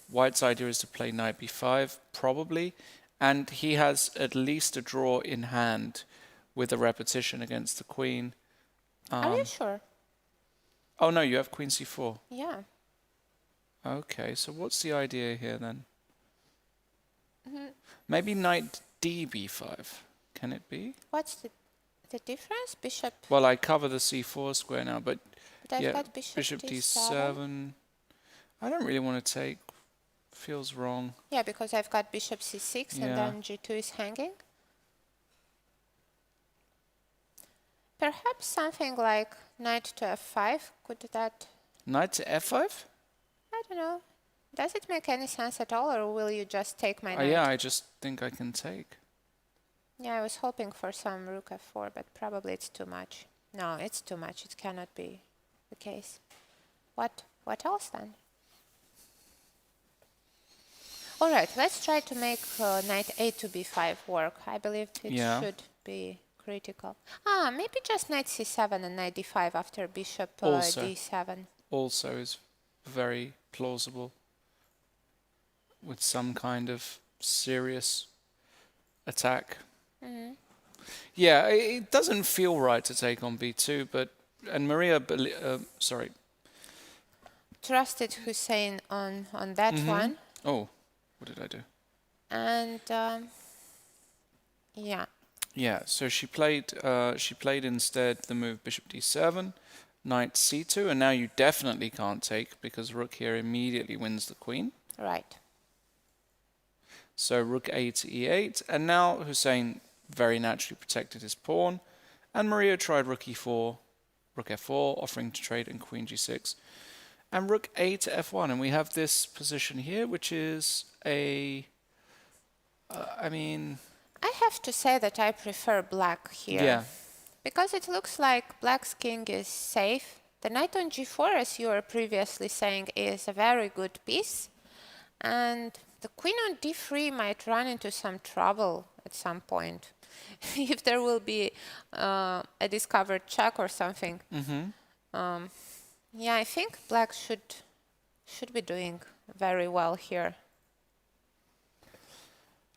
White's idea is to play knight b5, probably. And he has at least a draw in hand with a repetition against the queen. Are you sure? Oh, no, you have queen c4. Yeah. Okay, so what's the idea here then? Maybe knight db5. Can it be? What's the difference? Bishop. Well, I cover the c4 square now, but I've yeah, got bishop d7. d7. I don't really want to take. Feels wrong. Yeah, because I've got bishop c6 Yeah. and then g2 is hanging. Perhaps something like knight to f5. Could that... Knight to f5? I don't know. Does it make any sense at all, or will you just take my knight? Yeah, I just think I can take. Yeah, I was hoping for some rook f4, but probably it's too much. No, it's too much. It cannot be the case. What else then? All right, let's try to make knight a to b5 work. I believe it should be critical. Maybe just knight c7 and knight d5 after bishop d7. Also is very plausible with some kind of serious attack. Yeah, it doesn't feel right to take on b2, but and Maria, trusted Hussein on that one. Oh, what did I do? And yeah. Yeah, so she played instead the move bishop d7, knight c2, and now you definitely can't take because rook here immediately wins the queen. Right. So rook a to e8, and now Hussein very naturally protected his pawn, and Maria tried rook e4, rook f4, offering to trade, and queen g6, and rook a to f1, and we have this position here, which is a, I have to say that I prefer black here. Yeah. Because it looks like black's king is safe. The knight on g4, as you were previously saying, is a very good piece. And the queen on d3 might run into some trouble at some point. If there will be a discovered check or something. Yeah, I think black should be doing very well here.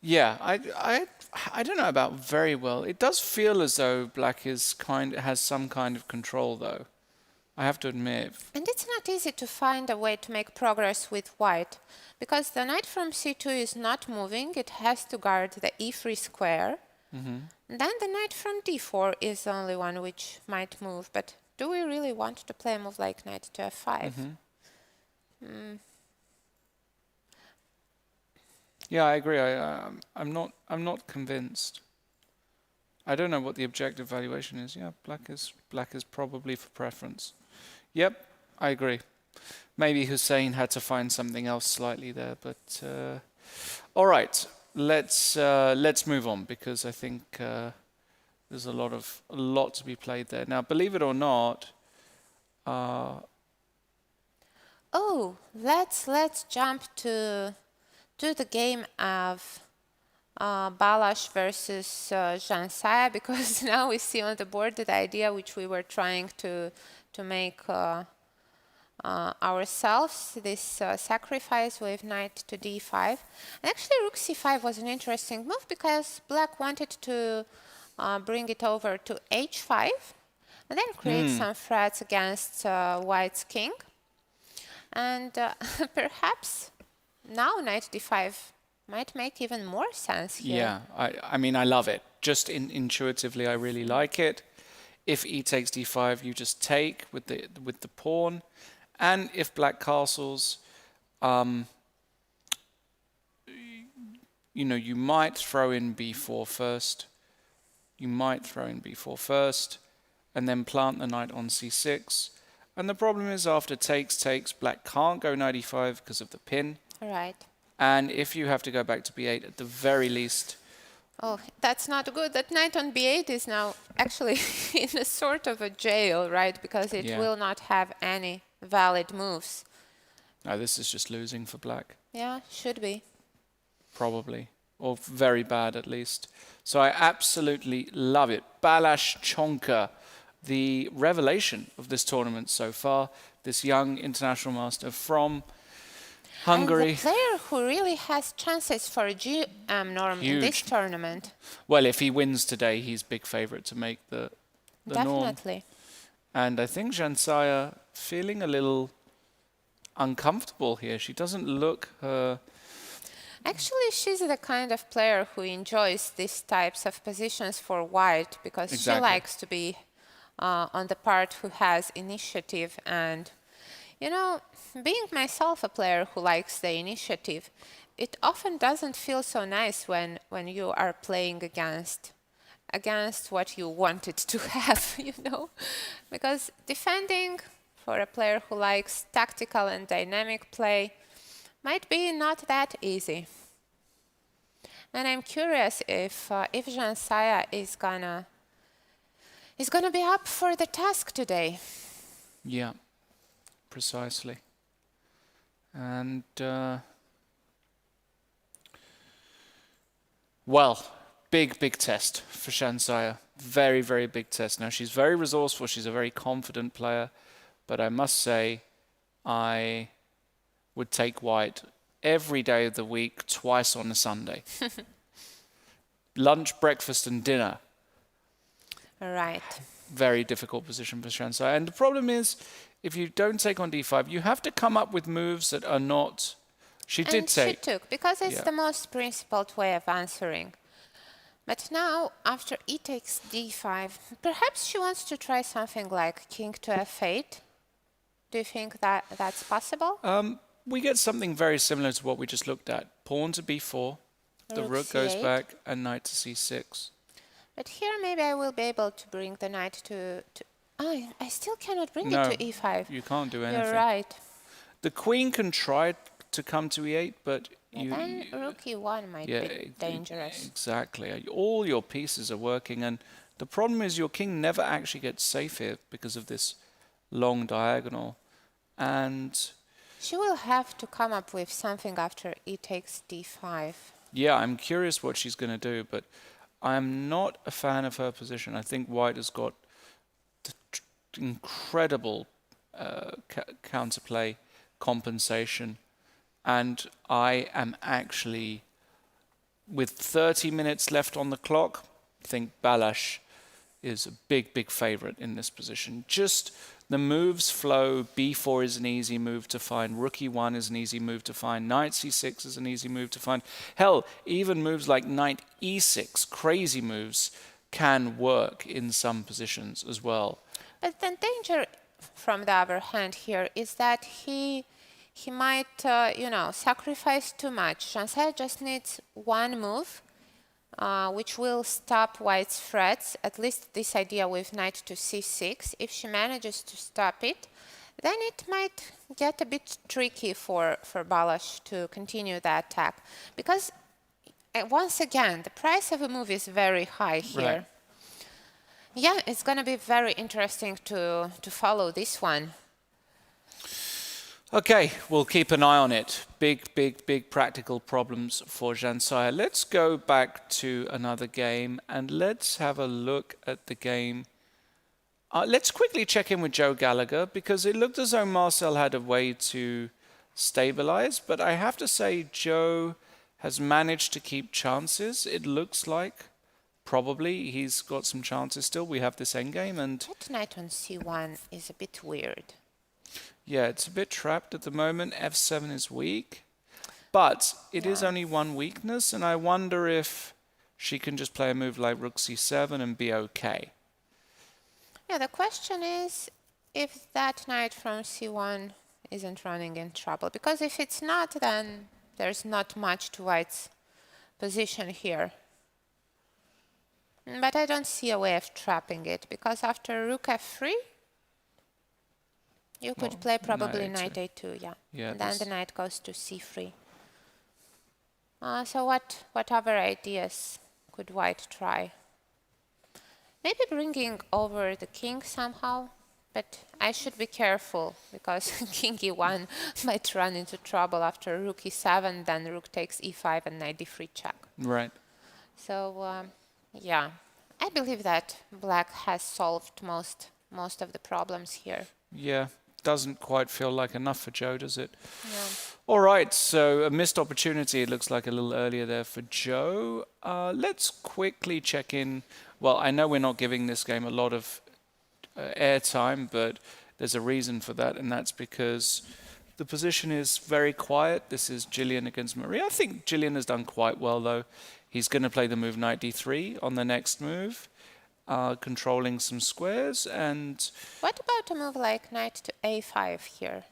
Yeah, I don't know about very well. It does feel as though black has some kind of control, though. I have to admit. And it's not easy to find a way to make progress with white, because the knight from c2 is not moving. It has to guard the e3 square. Then the knight from d4 is the only one which might move. But do we really want to play a move like knight to f5? Yeah, I agree. I'm not convinced. I don't know what the objective valuation is. Yeah, black is probably for preference. Yep, I agree. Maybe Hussein had to find something else slightly there, but all right. Let's move on, because I think there's a lot to be played there. Now, believe it or not. Let's jump to the game of Balázs versus Jansaja, because now we see on the board the idea which we were trying to make ourselves, this sacrifice with knight to d5. And actually rook c5 was an interesting move because black wanted to bring it over to h5 and then create some threats against white's king. And perhaps now knight d5 might make even more sense here. Yeah, I mean, I love it. Just intuitively, I really like it. If e takes d5, you just take with the pawn. And if black castles, you know, you might throw in b4 first. You might throw in b4 first, and then plant the knight on c6. And the problem is after takes, black can't go knight e5 because of the pin. Right. And if you have to go back to b8, at the very least... Oh, that's not good. That knight on b8 is now actually in a sort of a jail, right? Because it will not have any valid moves. No, this is just losing for black. Yeah, should be. Probably. Or very bad, at least. So I absolutely love it. Balázs Csonka, the revelation of this tournament so far. This young international master from Hungary. And the player who really has chances for a GM norm in this tournament. Well, if he wins today, he's big favorite to make the norm. Definitely. And I think Jansaja feeling a little uncomfortable here. She doesn't look her... Actually, she's the kind of player who enjoys these types of positions for white because she likes to be on the part who has initiative. And, you know, being myself a player who likes the initiative, it often doesn't feel so nice when you are playing against what you wanted to have, you know, because defending for a player who likes tactical and dynamic play might be not that easy. And I'm curious if Jansaja is gonna be up for the task today. Yeah, precisely. And well, big test for Jansaja. Very, very big test. Now, she's very resourceful. She's a very confident player. But I must say, I would take white every day of the week, twice on a Sunday. Lunch, breakfast, and dinner. Right. Very difficult position for Jansaja. And the problem is, if you don't take on d5, you have to come up with moves that are not... She did take... She took, because it's the most principled way of answering. But now, after e takes d5, perhaps she wants to try something like king to f8. Do you think that that's possible? We get something very similar to what we just looked at. Pawn to b4, the rook goes back, and knight to c6. But here maybe I will be able to bring the knight to oh, I still cannot bring it to e5. You can't do anything. You're right. The queen can try to come to e8, but then rook e1 might be dangerous. Exactly. All your pieces are working, and the problem is your king never actually gets safe here because of this long diagonal. And she will have to come up with something after e takes d5. Yeah, I'm curious what she's going to do, but I'm not a fan of her position. I think white has got incredible counterplay compensation, and I am actually, with 30 minutes left on the clock, I think Balázs is a big favorite in this position. Just the moves flow. b4 is an easy move to find. Rook e1 is an easy move to find. Knight c6 is an easy move to find. Hell, even moves like knight e6, crazy moves, can work in some positions as well. But the danger, from the other hand here, is that he might, sacrifice too much. Jansaja just needs one move, which will stop white's threats, at least this idea with knight to c6. If she manages to stop it, then it might get a bit tricky for Balázs to continue the attack. Because, once again, the price of a move is very high here. Right. Yeah, it's going to be very interesting to follow this one. Okay, we'll keep an eye on it. Big practical problems for Jansaya. Let's go back to another game and let's have a look at the game. Let's quickly check in with Joe Gallagher because it looked as though Marcel had a way to stabilize, but I have to say Joe has managed to keep chances. It looks like probably he's got some chances still. We have this endgame and... That knight on c1 is a bit weird. Yeah, it's a bit trapped at the moment. f7 is weak, but it is only one weakness, and I wonder if she can just play a move like rook c7 and be okay. Yeah, the question is if that knight from c1 isn't running in trouble, because if it's not, then there's not much to white's position here. But I don't see a way of trapping it, because after rook f3, you could play probably knight a2, yeah. And then the knight goes to c3. So what other ideas could white try? Maybe bringing over the king somehow, but I should be careful, because king e1 might run into trouble after rook e7, then rook takes e5 and knight d3 check. Right. So, yeah, I believe that black has solved most of the problems here. Yeah. Doesn't quite feel like enough for Joe, does it? Yeah. All right, so a missed opportunity. It looks like a little earlier there for Joe. Let's quickly check in. Well, I know we're not giving this game a lot of airtime, but there's a reason for that, and that's because the position is very quiet. This is Gillian against Maria. I think Gillian has done quite well, though. He's going to play the move knight d3 on the next move. Controlling some squares, and... What about a move like knight to a5 here?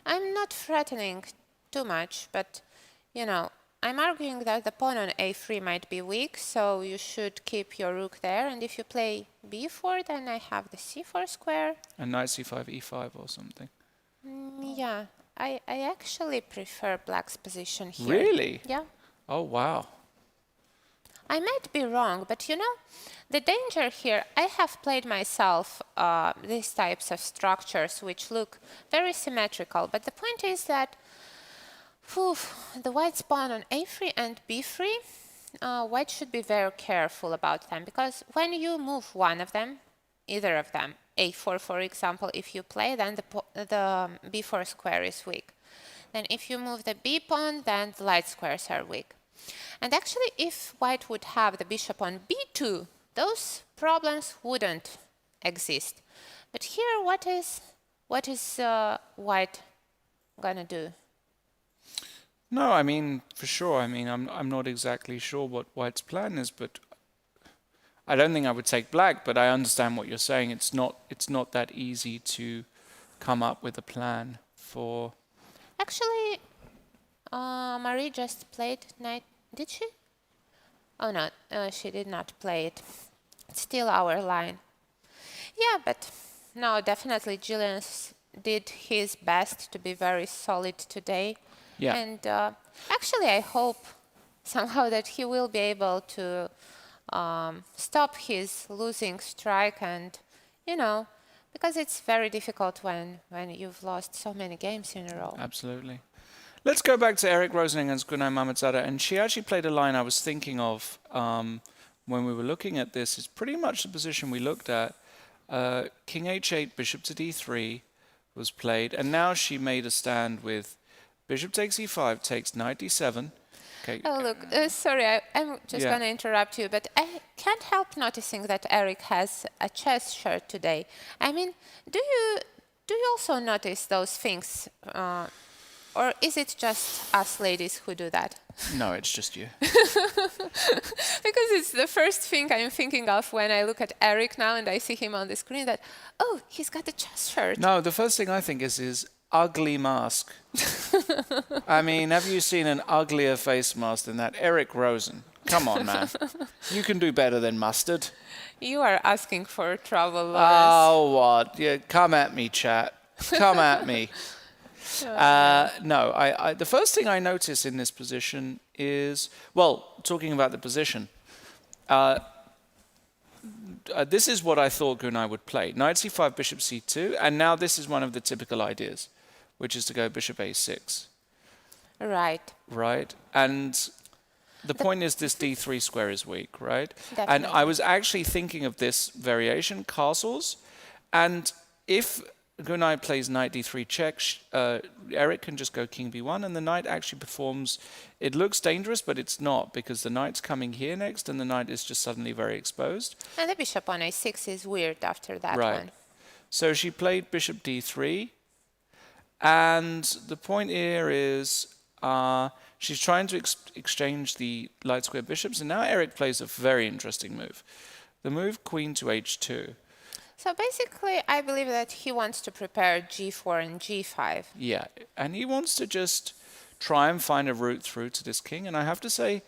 I'm not threatening too much, but, you know, I'm arguing that the pawn on a3 might be weak, so you should keep your rook there, and if you play b4, then I have the c4 square. And knight c5, e5 or something. Yeah, I actually prefer black's position here. Really? Yeah. Oh, wow. I might be wrong, but you know, the danger here, I have played myself these types of structures which look very symmetrical, but the point is that the white's pawn on a3 and b3, white should be very careful about them, because when you move one of them, either of them, a4 for example, if you play, then the b4 square is weak. Then if you move the b pawn, then the light squares are weak. And actually, if white would have the bishop on b2, those problems wouldn't exist. But here, what is white gonna do? No, I mean, for sure. I mean, I'm not exactly sure what white's plan is, but I don't think I would take black. But I understand what you're saying. It's not that easy to come up with a plan for. Actually, Marie just played knight. Did she? Oh no, she did not play it. It's still our line. Yeah, but no, definitely Gillian did his best to be very solid today. Yeah. And actually, I hope somehow that he will be able to stop his losing streak, and you know, because it's very difficult when you've lost so many games in a row. Absolutely. Let's go back to Erik Roseneng against Gunay Mametzada, and she actually played a line I was thinking of when we were looking at this. It's pretty much the position we looked at. King h8, bishop to d3 was played, and now she made a stand with bishop takes e5, takes knight d7. Okay. Oh, look, sorry, I'm just going to interrupt you, but I can't help noticing that Erik has a chess shirt today. I mean, do you also notice those things? Or is it just us ladies who do that? No, it's just you. Because it's the first thing I'm thinking of when I look at Erik now and I see him on the screen, that, oh, he's got a chess shirt. No, the first thing I think is his ugly mask. I mean, have you seen an uglier face mask than that? Erik Rosen. Come on, man. You can do better than mustard. You are asking for trouble, Lawrence. Oh, what? Yeah, come at me, chat. Come at me. No, the first thing I notice in this position is, well, talking about the position, this is what I thought Gunai would play. Knight c5, bishop c2, and now this is one of the typical ideas, which is to go bishop a6. Right. Right? And the point is this d3 square is weak, right? Definitely. And I was actually thinking of this variation, castles, and if Gunai plays knight d3 check, Eric can just go king b1, and the knight actually performs. It looks dangerous, but it's not, because the knight's coming here next, and the knight is just suddenly very exposed. And the bishop on a6 is weird after that Right. one. So she played bishop d3, and the point here is she's trying to exchange the light square bishops, and now Eric plays a very interesting move. The move queen to h2. So basically, I believe that he wants to prepare g4 and g5. Yeah, and he wants to just try and find a route through to this king. And I have to say,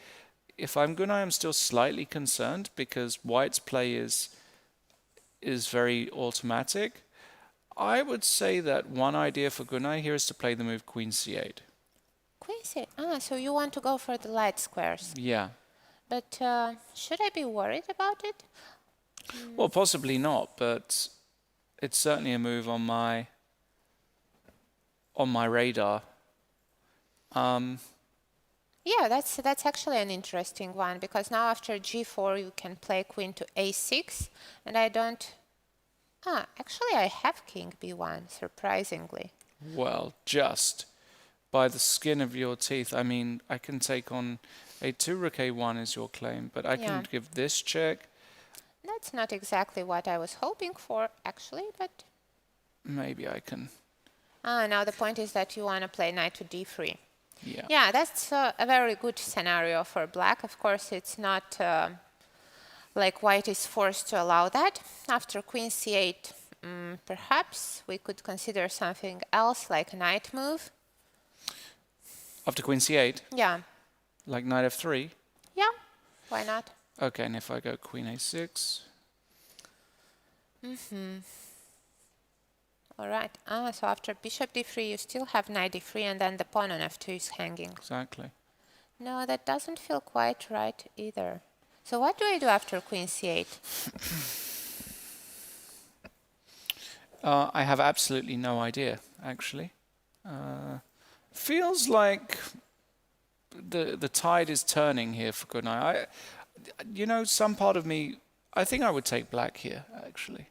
if I'm Gunai, I'm still slightly concerned because White's play is very automatic. I would say that one idea for Gunai here is to play the move queen c8. Queen c8. Ah, so you want to go for the light squares. Yeah. But should I be worried about it? Well, possibly not, but it's certainly a move on my radar. Yeah, that's actually an interesting one, because now after g4 you can play queen to a6, and I don't... Ah, actually I have king b1, surprisingly. Well, just by the skin of your teeth. I mean, I can take on a2, rook a1 is your claim, but I can give this check. That's not exactly what I was hoping for, actually, but... Maybe I can. Ah, now the point is that you want to play knight to d3. Yeah. Yeah, that's a very good scenario for black. Of course, it's not like white is forced to allow that. After queen c8, perhaps we could consider something else, like a knight move. After queen c8? Yeah. Like knight f3? Yeah, why not? Okay, and if I go queen a6? All right. Ah, so after bishop d3, you still have knight d3, and then the pawn on f2 is hanging. Exactly. No, that doesn't feel quite right either. So what do I do after queen c8? I have absolutely no idea, actually. Feels like the tide is turning here for Gunai. You know, some part of me, I think I would take black here, actually.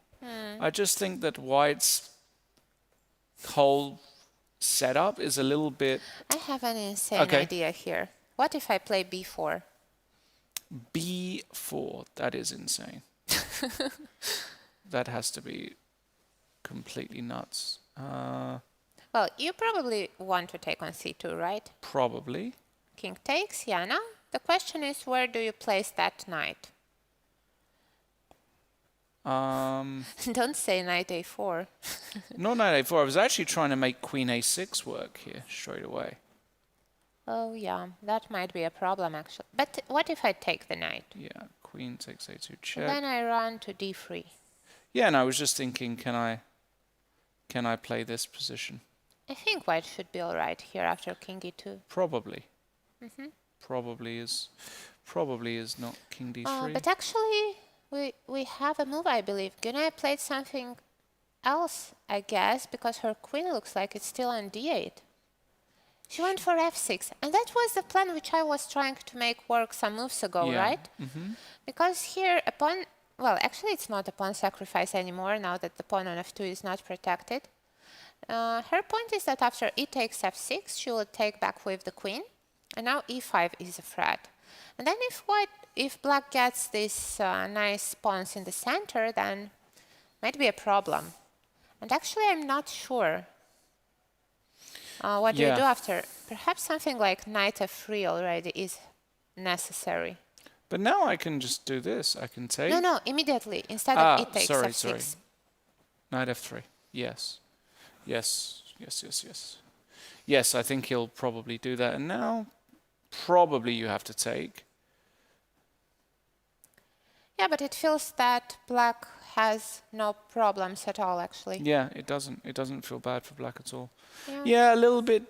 I just think that White's whole setup is a little bit... I have an insane idea here. What if I play b4? b4, that is insane. That has to be completely nuts. Well, you probably want to take on c2, right? Probably. King takes, yeah. Now the question is, where do you place that knight? Don't say knight a4. Not knight a4. I was actually trying to make queen a6 work here straight away. Oh, yeah. That might be a problem, actually. But what if I take the knight? Yeah, queen takes a2 check. And then I run to d3. Yeah, and I was just thinking, can I play this position? I think white should be all right here after king e2. Probably. Probably is not king d3. But actually, we have a move, I believe. Gunai played something else, I guess, because her queen looks like it's still on d8. She went for f6, and that was the plan which I was trying to make work some moves ago, right? Because here a pawn, well, actually it's not a pawn sacrifice anymore now that the pawn on f2 is not protected. Her point is that after e takes f6, she will take back with the queen, and now e5 is a threat. And then if black gets these nice pawns in the center, then might be a problem. And actually, I'm not sure. What do you do after? Perhaps something like knight f3 already is necessary. But now I can just do this. I can take... No, immediately. Instead of e takes f6. Sorry. Knight f3. Yes. Yes, I think he'll probably do that. And now, probably you have to take. Yeah, but it feels that black has no problems at all, actually. Yeah, it doesn't. It doesn't feel bad for black at all. Yeah, a little bit...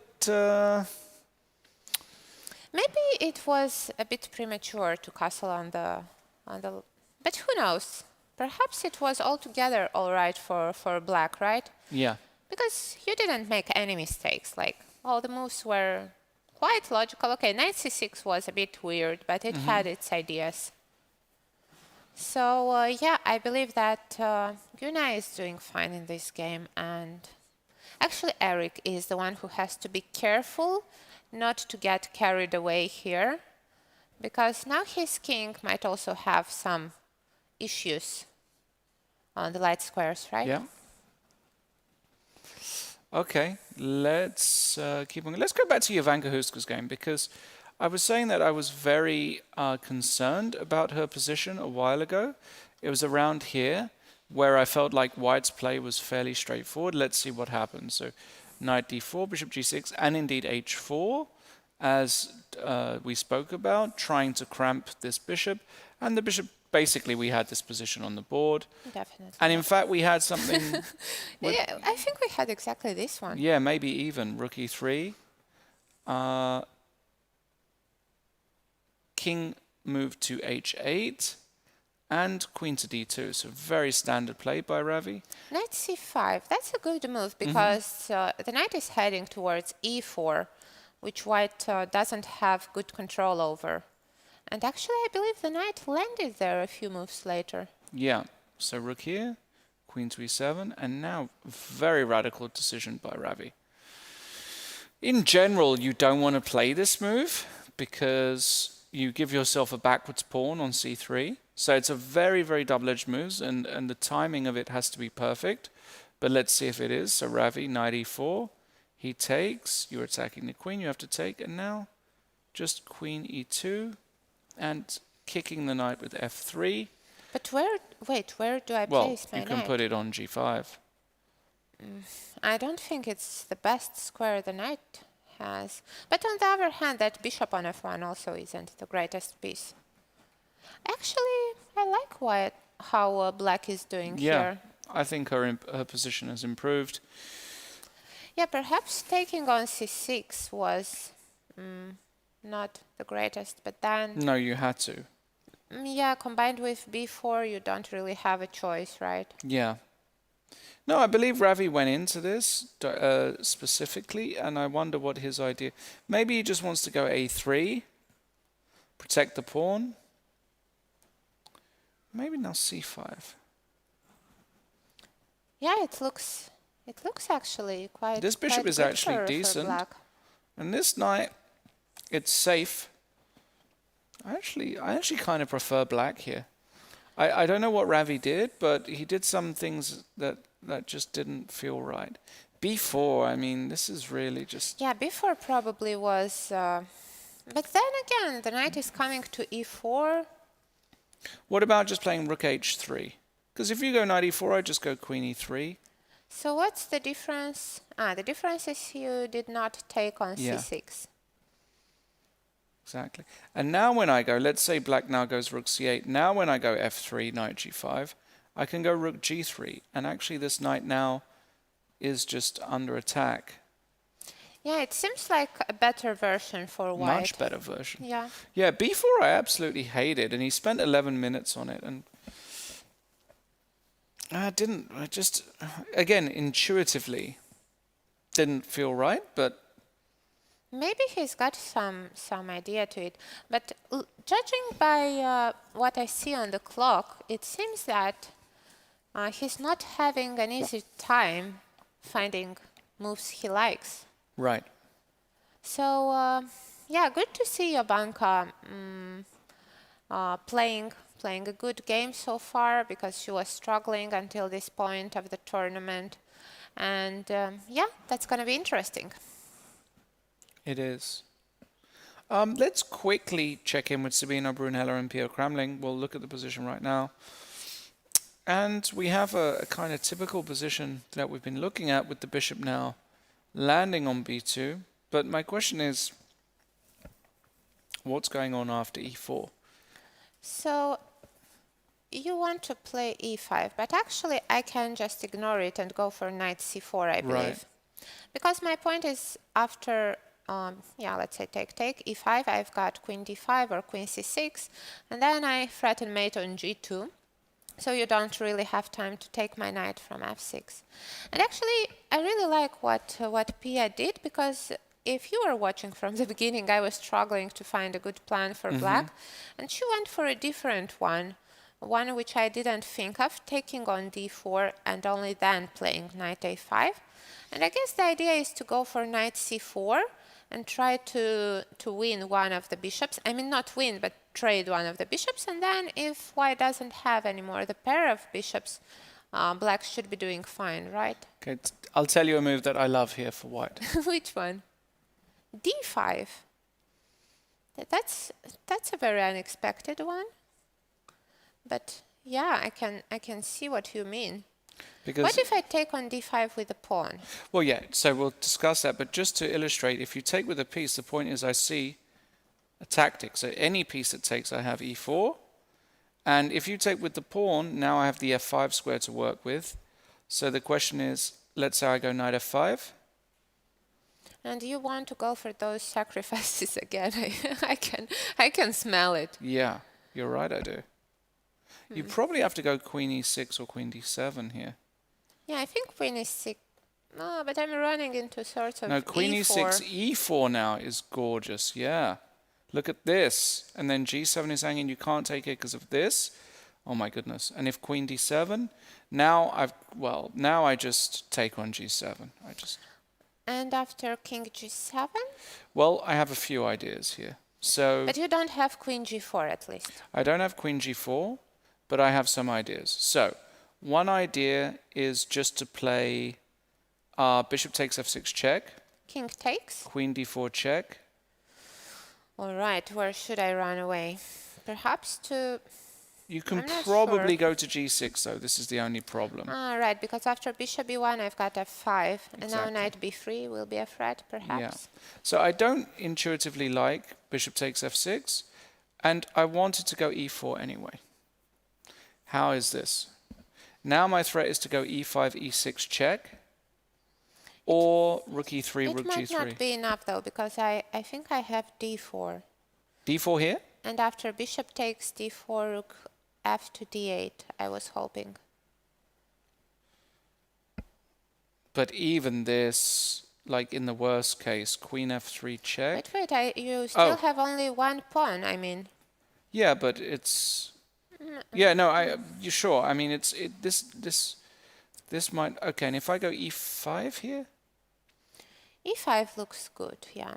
Maybe it was a bit premature to castle on the... But who knows? Perhaps it was altogether all right for black, right? Yeah. Because you didn't make any mistakes. Like, all the moves were quite logical. Okay, knight c6 was a bit weird, but it had its ideas. So, yeah, I believe that Guna is doing fine in this game. And actually, Eric is the one who has to be careful not to get carried away here, because now his king might also have some issues on the light squares, right? Yeah. Okay, let's keep on. Let's go back to Jovanka Huska's game, because I was saying that I was very concerned about her position a while ago. It was around here where I felt like White's play was fairly straightforward. Let's see what happens. So knight d4, bishop g6, and indeed h4, as we spoke about, trying to cramp this bishop. And the bishop, basically, we had this position on the board. Definitely. And in fact, we had something... Yeah, I think we had exactly this one. Yeah, maybe even rook e3. King moved to h8 and queen to d2. So very standard play by Ravi. Knight c5, that's a good move because the knight is heading towards e4, which white doesn't have good control over. And actually, I believe the knight landed there a few moves later. Yeah, so rook here, queen to e7, and now very radical decision by Ravi. In general, you don't want to play this move because you give yourself a backwards pawn on c3. So it's a very, very double-edged move, and the timing of it has to be perfect. But let's see if it is. So Ravi, knight e4, he takes, you're attacking the queen, you have to take, and now just queen e2, and kicking the knight with f3. But where do I place my knight? Well, you can put it on g5. I don't think it's the best square the knight has. But on the other hand, that bishop on f1 also isn't the greatest piece. Actually, I like how black is doing here. I think her position has improved. Yeah, perhaps taking on c6 was not the greatest, but then... No, you had to. Yeah, combined with b4, you don't really have a choice, right? Yeah. No, I believe Ravi went into this specifically, and I wonder what his idea... Maybe he just wants to go a3, protect the pawn. Maybe now c5. Yeah, it looks actually quite... This bishop is actually decent. And this knight, it's safe. I actually kind of prefer black here. I don't know what Ravi did, but he did some things that just didn't feel right. b4, I mean, this is really just... Yeah, b4 probably was... but then again, the knight is coming to e4. What about just playing rook h3? Because if you go knight e4, I just go queen e3. So what's the difference? The difference is you did not take on c6. Exactly. And now when I go, let's say black now goes rook c8. Now when I go f3, knight g5, I can go rook g3. And actually this knight now is just under attack. Yeah, it seems like a better version for white. Much better version. Yeah. Yeah, b4 I absolutely hated, and he spent 11 minutes on it. And I just, again, intuitively didn't feel right, but... Maybe he's got some idea to it. But judging by what I see on the clock, it seems that he's not having an easy time finding moves he likes. Right. So, yeah, good to see Jovanka playing a good game so far, because she was struggling until this point of the tournament. And, yeah, that's going to be interesting. It is. Let's quickly check in with Sabina Brunheller and Pierre Kramling. We'll look at the position right now. And we have a kind of typical position that we've been looking at with the bishop now landing on b2. But my question is, what's going on after e4? So you want to play e5, but actually I can just ignore it and go for knight c4, I believe. Right. Because my point is, after, yeah, let's say take, e5, I've got queen d5 or queen c6, and then I threaten mate on g2. So you don't really have time to take my knight from f6. And actually, I really like what Pia did, because if you were watching from the beginning, I was struggling to find a good plan for black, and she went for a different one which I didn't think of, taking on d4 and only then playing knight a5. And I guess the idea is to go for knight c4 and try to win one of the bishops. I mean, not win, but trade one of the bishops. And then if white doesn't have anymore the pair of bishops, black should be doing fine, right? Okay, I'll tell you a move that I love here for white. Which one? d5. That's a very unexpected one. But yeah, I can see what you mean. Because what if I take on d5 with a pawn? well, yeah, so we'll discuss that. But just to illustrate, if you take with a piece, the point is I see a tactic. So any piece that takes, I have e4. And if you take with the pawn, now I have the f5 square to work with. So the question is, let's say I go knight f5. And you want to go for those sacrifices again. I can smell it. Yeah, you're right, I do. You probably have to go queen e6 or queen d7 here. Yeah, I think queen e6. No, but I'm running into sorts of No, queen e4. e6, e4 now is gorgeous, yeah. Look at this. And then g7 is hanging, you can't take it because of this. Oh my goodness. And if queen d7, now I just take on g7. And after king g7? Well, I have a few ideas here. So But you don't have queen g4 at least. I don't have queen g4, but I have some ideas. So one idea is just to play bishop takes f6 check, King takes. queen d4 check. All right, where should I run away? Perhaps to... You can I'm not probably sure. go to g6 though. This is the only problem. Right, because after bishop b1 I've got f5, and now Exactly. knight b3 will be a threat, perhaps. Yeah. So I don't intuitively like bishop takes f6, and I wanted to go e4 anyway. How is this? Now my threat is to go e5, e6 check, or rook e3, rook It might g3. not be enough though, because I think I have d4. d4 here? And after bishop takes d4, rook f to d8, I was hoping. But even this, like in the worst case, queen f3 check. Wait, you still have only one pawn, I mean. Yeah, but it's... Yeah, no, you sure? I mean, this might... Okay, and if I go e5 here? e5 looks good, yeah.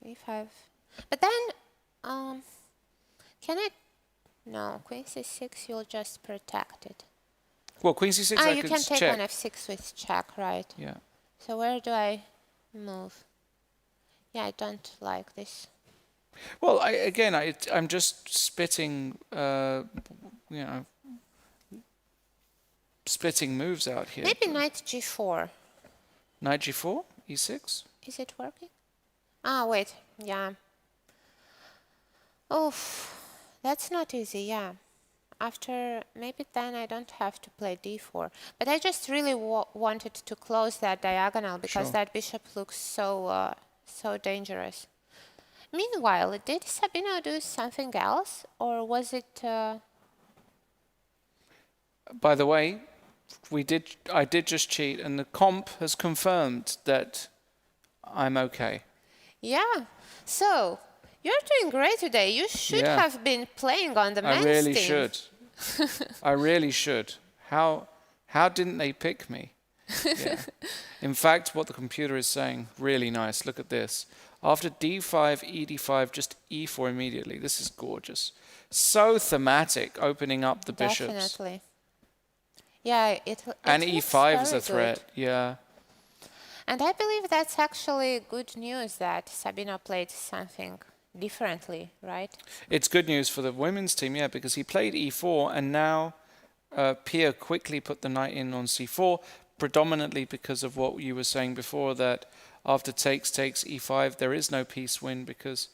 e5. But then, can I... No, queen c6, you'll just protect it. Well, queen c6 I you could can take check. on f6 with check, right? Yeah. So where do I move? Yeah, I don't like this. Well, I'm just spitting, spitting moves out here. Maybe knight g4. Knight g4, e6. Is it working? Wait, yeah. Oof, that's not easy, yeah. After, maybe then I don't have to play d4. But I just really wanted to close that diagonal because Sure. that bishop looks so dangerous. Meanwhile, did Sabino do something else, or was it... By the way, I did just cheat, and the comp has confirmed that I'm okay. Yeah, so you're doing great today. You should Yeah. have been playing on the men's I really team. should. I really should. How didn't they pick me? Yeah. In fact, what the computer is saying, really nice. Look at this. After d5, ed5, just e4 immediately. This is gorgeous. So thematic, opening up the bishops. Definitely. Yeah, it And looks e5 is very a threat. good. Yeah. And I believe that's actually good news that Sabino played something differently, right? It's good news for the women's team, yeah, because he played e4, and now Pia quickly put the knight in on c4, predominantly because of what you were saying before, that after takes e5, there is no piece win because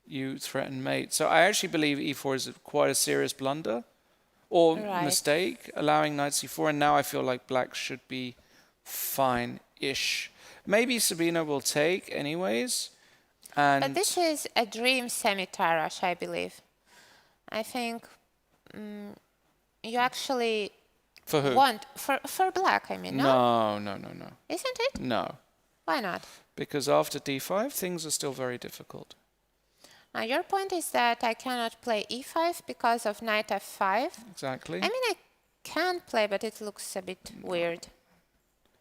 you threaten mate. So I actually believe e4 is quite a serious blunder or mistake, allowing knight c4, and now I feel like black should be fine-ish. Maybe Sabino will take anyways. But this is a dream semi-Tarrasch, I believe. I think you actually For who? want for black, I mean, no? No. Isn't it? No. Why not? Because after d5, things are still very difficult. Now your point is that I cannot play e5 because of knight f5. Exactly. I mean, I can play, but it looks a bit weird.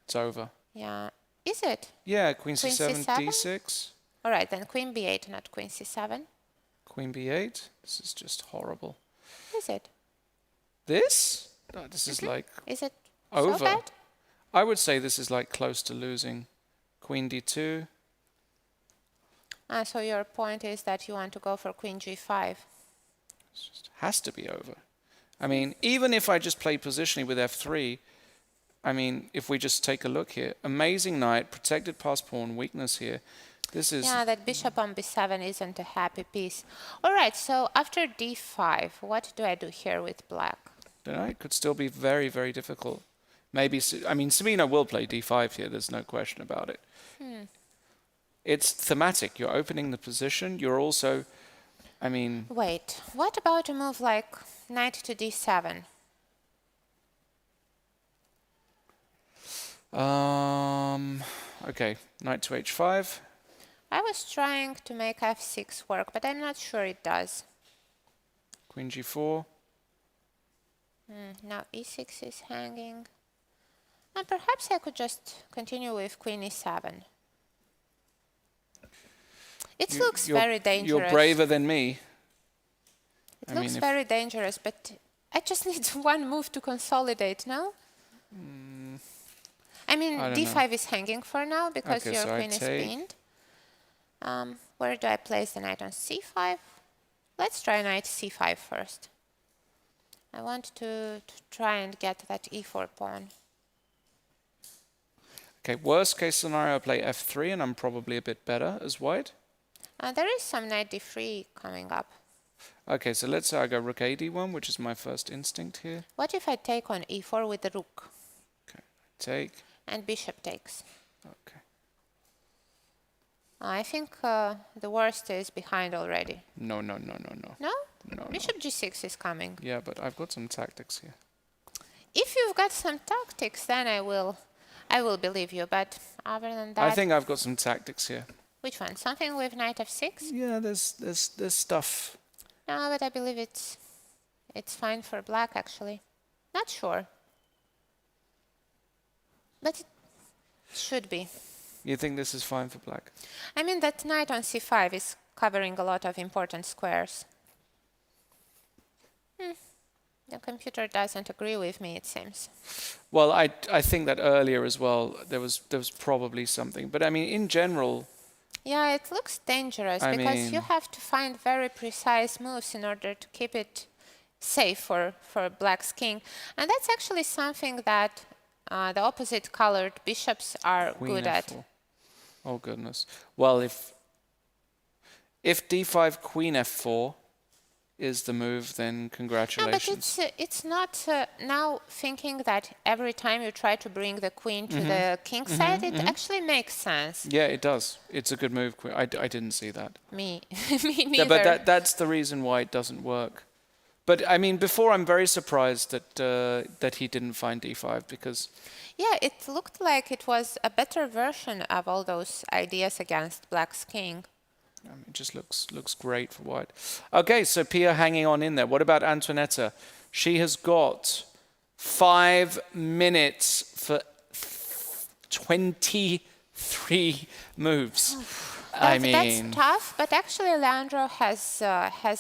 It's over. Yeah. Is it? Yeah, queen c7, c7? d6. All right, then queen b8, not queen c7. Queen b8. This is just horrible. Is it? This? No, this is like Is it over. so bad? I would say this is like close to losing. Queen d2. So your point is that you want to go for queen g5. It just has to be over. I mean, even if I just play positionally with f3, I mean, if we just take a look here, amazing knight, protected pass pawn, weakness here. This is... Yeah, that bishop on b7 isn't a happy piece. All right, so after d5, what do I do here with black? The knight could still be very, very difficult. Maybe, I mean, Sabina will play d5 here, there's no question about it. It's thematic. You're opening the position. You're also, I mean... Wait, what about a move like knight to d7? Okay, knight to h5. I was trying to make f6 work, but I'm not sure it does. Queen g4. Now e6 is hanging. And perhaps I could just continue with queen e7. It looks very dangerous. You're braver than me. It looks very dangerous, but I just need one move to consolidate, no? I mean, d5 is hanging for now because your queen is pinned. Where do I place the knight on c5? Let's try knight c5 first. I want to try and get that e4 pawn. Okay, worst case scenario, I play f3 and I'm probably a bit better as white. There is some knight d3 coming up. Okay, so let's say I go rook a d1, which is my first instinct here. What if I take on e4 with the rook? Okay, take. And bishop takes. Okay. I think the worst is behind already. No. No? No. Bishop g6 is coming. Yeah, but I've got some tactics here. If you've got some tactics, then I will believe you. But other than that, I think I've got some tactics here. Which one? Something with knight f6? Yeah, there's stuff. No, but I believe it's fine for black actually. Not sure. But it should be. You think this is fine for black? I mean, that knight on c5 is covering a lot of important squares. The computer doesn't agree with me, it seems. Well, I think that earlier as well, there was probably something. But I mean, in general... Yeah, it looks dangerous because you have to find very precise moves in order to keep it safe for black's king. And that's actually something that the opposite colored bishops are good at. Oh, goodness. Well, if d5, queen f4 is the move, then congratulations. No, but it's not now thinking that every time you try to bring the queen to the king side, it actually makes sense. Yeah, it does. It's a good move. I didn't see that. Me neither. Yeah, but that's the reason why it doesn't work. But I mean, before I'm very surprised that he didn't find d5 because... Yeah, it looked like it was a better version of all those ideas against black's king. I mean, it just looks great for white. Okay, so Pia hanging on in there. What about Antoinetta? She has got 5 minutes for 23 moves. That's tough, but actually Leandro has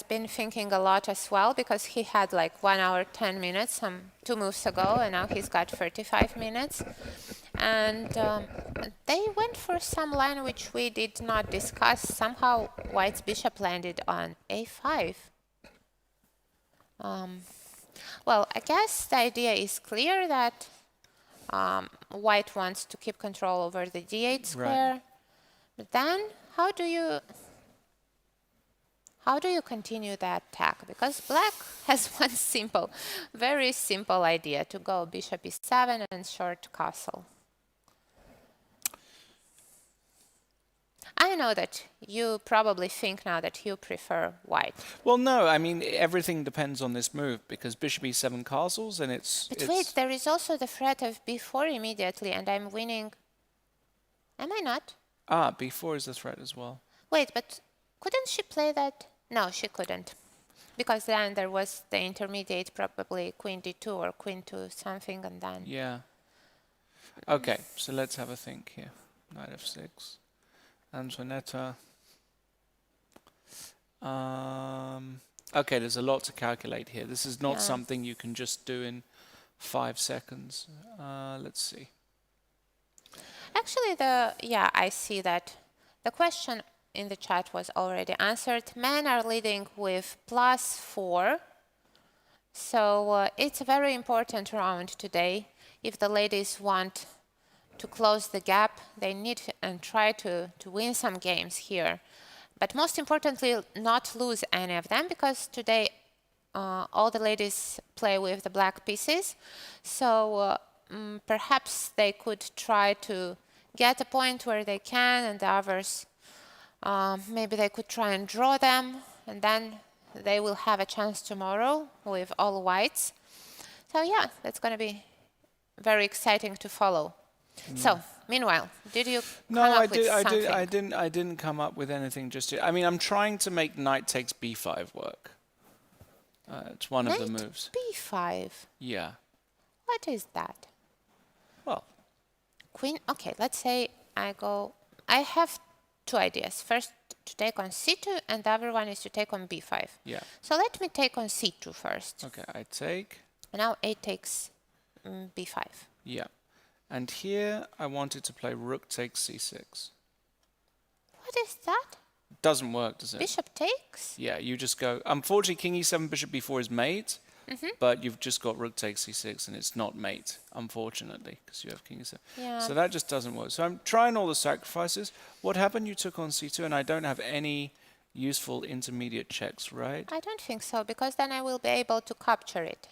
been thinking a lot as well because he had like 1 hour 10 minutes 2 moves ago, and now he's got 35 minutes. And they went for some line which we did not discuss. Somehow white's bishop landed on a5. Well, I guess the idea is clear that white wants to keep control over the d8 square. Right. But then how do you continue the attack? Because black has one very simple idea, to go bishop e7 and short castle. I know that you probably think now that you prefer white. Well, no, I mean, everything depends on this move, because bishop e7 castles, and But wait, there is also the threat of b4 immediately, and I'm winning. Am I not? Ah, b4 is the threat as well. Wait, but couldn't she play that? No, she couldn't. Because then there was the intermediate, probably queen d2 or queen to something, and then... Yeah. Okay, so let's have a think here. Knight f6. Antoinetta. Okay, there's a lot to calculate here. This is not something you can just do in 5 seconds. Let's see. Actually, I see that the question in the chat was already answered. Men are leading with +4. So it's a very important round today. If the ladies want to close the gap, they need and try to win some games here. But most importantly, not lose any of them, because today all the ladies play with the black pieces. So perhaps they could try to get a point where they can, and the others, maybe they could try and draw them, and then they will have a chance tomorrow with all whites. So yeah, that's going to be very exciting to follow. So, meanwhile, did you come up with something? I didn't come up with anything just yet. I mean, I'm trying to make knight takes b5 work. It's one of the moves. b5. Yeah. What is that? Well, Queen. Okay, let's say I have two ideas. First, to take on c2, and the other one is to take on b5. yeah. So let me take on c2 first. Okay, I take. And now a takes b5. Yeah. And here I wanted to play rook takes c6. What is that? Doesn't work, does it? Bishop takes? Yeah, you just go. Unfortunately, king e7, bishop b4 is mate, but you've just got rook takes c6, and it's not mate, unfortunately, because you have king e7. Yeah. So that just doesn't work. So I'm trying all the sacrifices. What happened? You took on c2, and I don't have any useful intermediate checks, right? I don't think so, because then I will be able to capture it.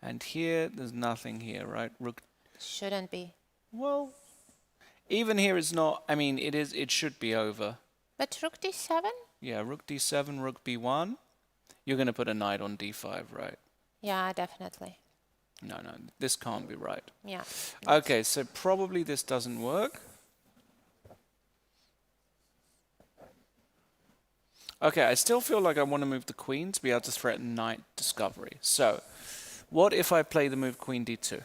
And here, there's nothing here, right? Rook. Shouldn't be. Well, even here is not. I mean, it is. It should be over. But rook d7? Yeah, rook d7, rook b1. You're going to put a knight on d5, right? Yeah, definitely. No, this can't be right. Yeah. Okay, so probably this doesn't work. Okay, I still feel like I want to move the queen to be able to threaten knight discovery. So, what if I play the move queen d2?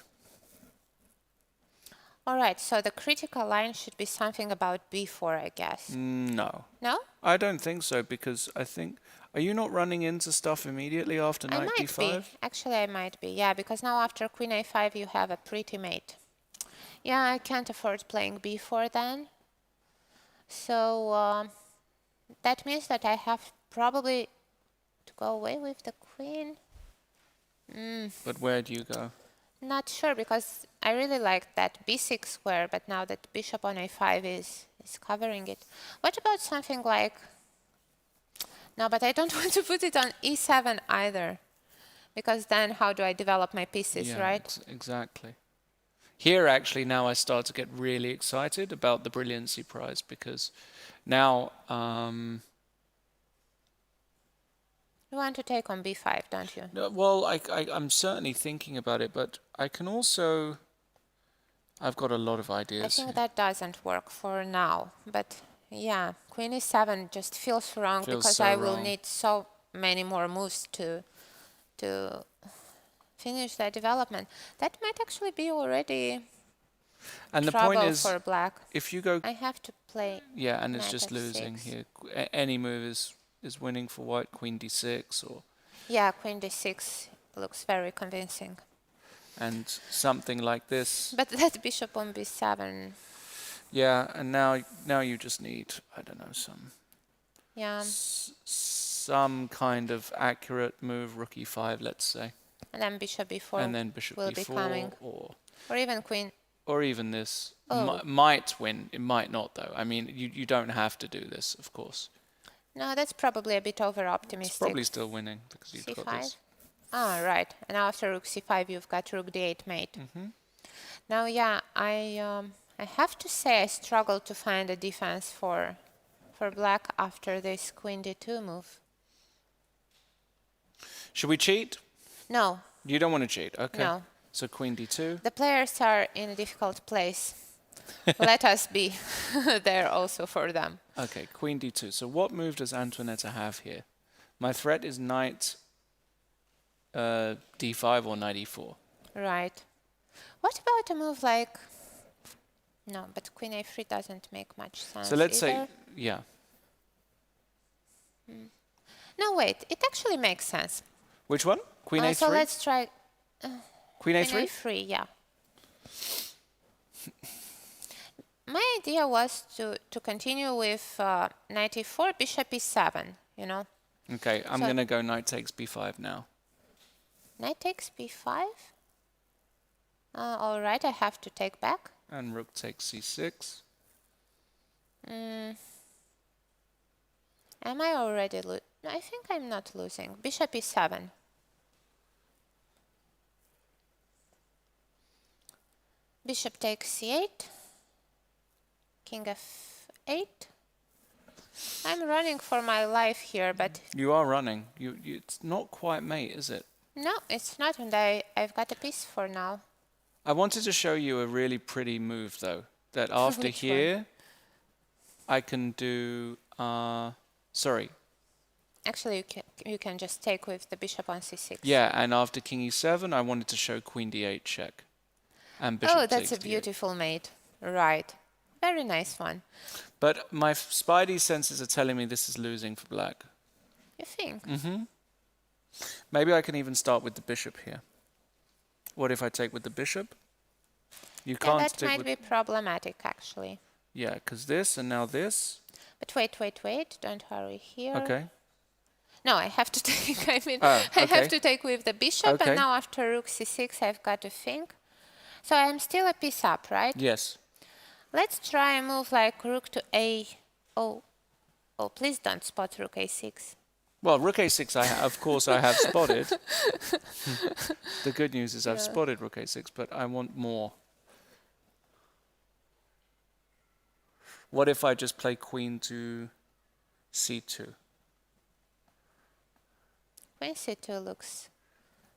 All right, so the critical line should be something about b4, I guess. No. No? I don't think so, because I think... Are you not running into stuff immediately after knight d5? I might be. Actually, I might be, yeah, because now after queen a5 you have a pretty mate. Yeah, I can't afford playing b4 then. So that means that I have probably to go away with the queen. But where do you go? Not sure, because I really like that b6 square, but now that bishop on a5 is covering it. What about something like... No, but I don't want to put it on e7 either, because then how do I develop my pieces, right? Exactly. Here, actually, now I start to get really excited about the Brilliancy Prize, because now... You want to take on b5, don't you? No, well, I'm certainly thinking about it, but I can also... I've got a lot of ideas. I think that doesn't work for now, but yeah, queen e7 just feels wrong, because I will need so many more moves to finish that development. That might actually be already and the trouble point is, for black. If you go... I have to play. Yeah, and it's knight just f6. losing here. Any move is winning for white. Queen d6 or... Yeah, queen d6 looks very convincing. And something like this. But that bishop on b7. Yeah, and now you just need, I don't know, some kind of accurate move, rook e5, let's say. And then bishop b4 and then bishop will b4 be coming. Or even queen. Or even this Oh. might win. It might not, though. I mean, you don't have to do this, of course. No, that's probably a bit over-optimistic. It's probably still winning because you've got this. c5. Ah, right. And after rook c5, you've got rook d8 mate. Now, yeah, I I have to say I struggle to find a defense for black after this queen d2 move. Should we cheat? No, You don't want to cheat, okay. no. So queen d2. The players are in a difficult place. Let us be there also for them. Okay, queen d2. So what move does Antoinetta have here? My threat is knight d5 or knight e4. Right. What about a move like... No, but queen a3 doesn't make much sense So let's either. say, yeah. No, wait. It actually makes sense. Which one? Queen a3? So let's try Queen a3? queen a3, yeah. My idea was to continue with knight e4, bishop e7, you know. Okay, I'm So- going to go knight takes b5 now. Knight takes b5. All right, I have to take back. And rook takes c6. Am I already I think I'm not losing. Bishop e7. Bishop takes c8. King f8. I'm running for my life here, but You are running. It's not quite mate, is it? no, it's not, and I've got a piece for now. I wanted to show you a really pretty move, though. That after Which one? here, I can do... sorry. Actually, you can just take with the bishop on c6. Yeah, and after king e7, I wanted to show queen d8 check. And bishop Oh, that's takes a d8. beautiful mate. Right. Very nice one. But my spidey senses are telling me this is losing for black. You think? Maybe I can even start with the bishop here. What if I take with the bishop? You Yeah, can't that take might with... be problematic, actually. Yeah, because this and now this. But wait. Don't hurry here. Okay. No, I have to take, I mean, Oh, I have okay. to take with the bishop, Okay. and now after rook c6, I've got to think. So I'm still a piece up, right? Yes. Let's try a move like rook to a... Oh, please don't spot rook a6. Well, rook a6, of course, I have spotted. The good news is I've spotted rook a6, but I want more. What if I just play queen to c2? Queen c2 looks...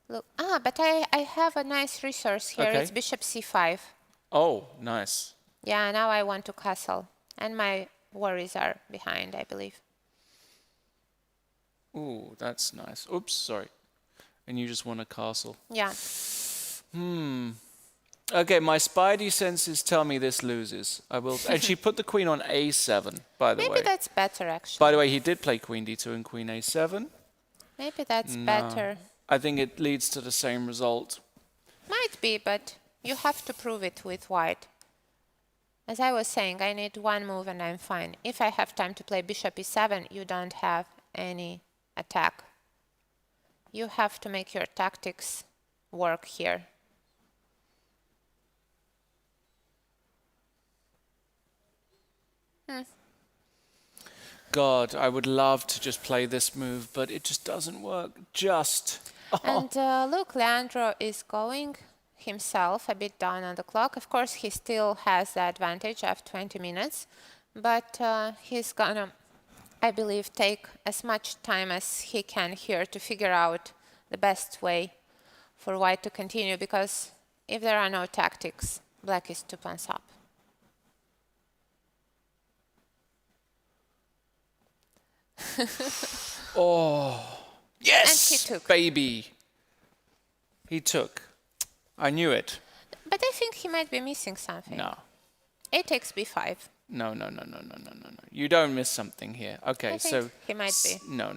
but I have a nice resource here. Okay. It's bishop c5. Oh, nice. Yeah, now I want to castle. And my worries are behind, I believe. Ooh, that's nice. Oops, sorry. And you just want a castle. Yeah. Okay, my spidey senses tell me this loses. I will. And she put the queen on a7, by the way. Maybe that's better, actually. By the way, he did play queen d2 and queen a7. Maybe that's better. I think it leads to the same result. Might be, but you have to prove it with white. As I was saying, I need one move and I'm fine. If I have time to play bishop e7, you don't have any attack. You have to make your tactics work here. God, I would love to just play this move, but it just doesn't work. And look, Leandro is going himself a bit down on the clock. Of course, he still has the advantage of 20 minutes, but he's gonna, I believe, take as much time as he can here to figure out the best way for white to continue, because if there are no tactics, black is 2 pawns up. Yes, And he took. baby. He took. I knew it. But I think he might be missing something. No. A takes b5. No. You don't miss something here. Okay, I think so... he might be. No.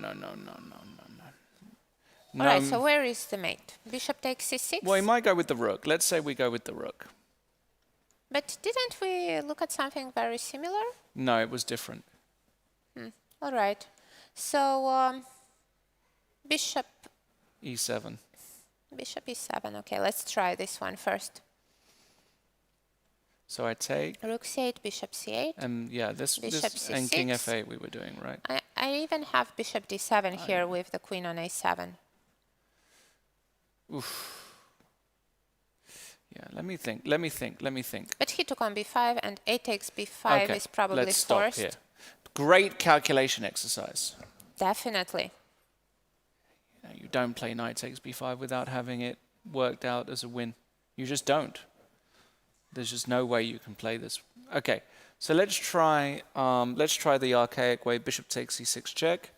All right, so where is the mate? Bishop takes c6? Well, he might go with the rook. Let's say we go with the rook. But didn't we look at something very similar? No, it was different. All right. So, bishop E7. e7. Okay, let's try this one first. So I take... Rook c8, bishop c8. And yeah, this Bishop and king c6. f8 we were doing, right? I even have bishop d7 here with the queen on a7. Yeah, let me think. But he took on b5, and a takes b5 Okay, is probably let's stop forced. here. Great calculation exercise. Definitely. You don't play knight takes b5 without having it worked out as a win. You just don't. There's just no way you can play this. Okay, so let's try the archaic way. Bishop takes c6 check.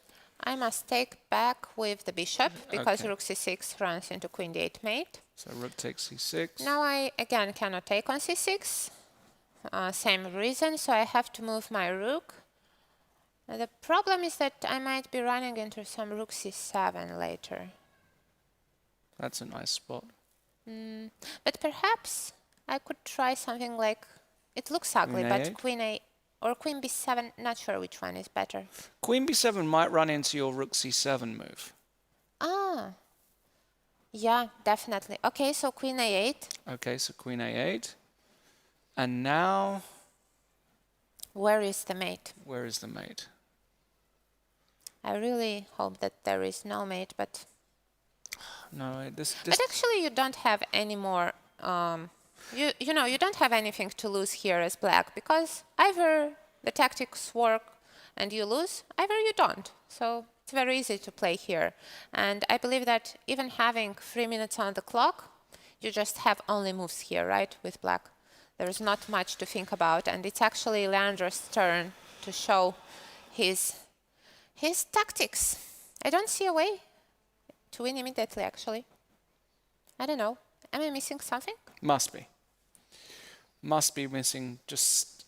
I must take back with the bishop because Okay. rook c6 runs into queen d8 mate. So rook takes c6. Now I again cannot take on c6. Same reason, so I have to move my rook. The problem is that I might be running into some rook c7 later. That's a nice spot. But perhaps I could try something like, it looks ugly, Queen but A8? queen a or queen b7, not sure which one is better. Queen b7 might run into your rook c7 move. Ah, yeah, definitely. Okay, so queen a8. Okay, so queen a8. And now, Where is the mate? where is the mate? I really hope that there is no mate, but No, this but actually you don't have any more. You know, you don't have anything to lose here as black, because either the tactics work and you lose, either you don't. So it's very easy to play here. And I believe that even having 3 minutes on the clock, you just have only moves here, right, with black. There's not much to think about, and it's actually Leandro's turn to show his tactics. I don't see a way to win immediately, actually. I don't know. Am I missing something? must be. Must be missing just...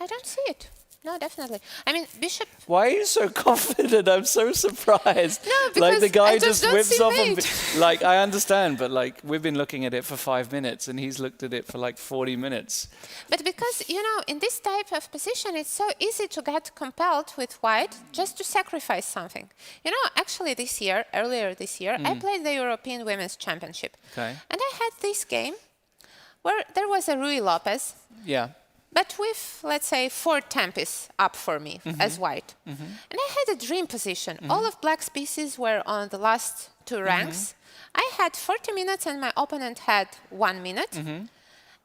I don't see it. No, definitely. I mean, bishop... Why are you so confident? I'm so surprised. No, like the because guy I just don't whips see off mate. like, I understand, but like we've been looking at it for 5 minutes and he's looked at it for like 40 minutes. But because, you know, in this type of position, it's so easy to get compelled with white just to sacrifice something. You know, actually this year, earlier this year, I played the European Women's Championship. Okay. And I had this game where there was a Rui Lopez, Yeah. but with, let's say, 4 tempes up for me as white. And I had a dream position. All of black's pieces were on the last 2 ranks. I had 40 minutes and my opponent had 1 minute.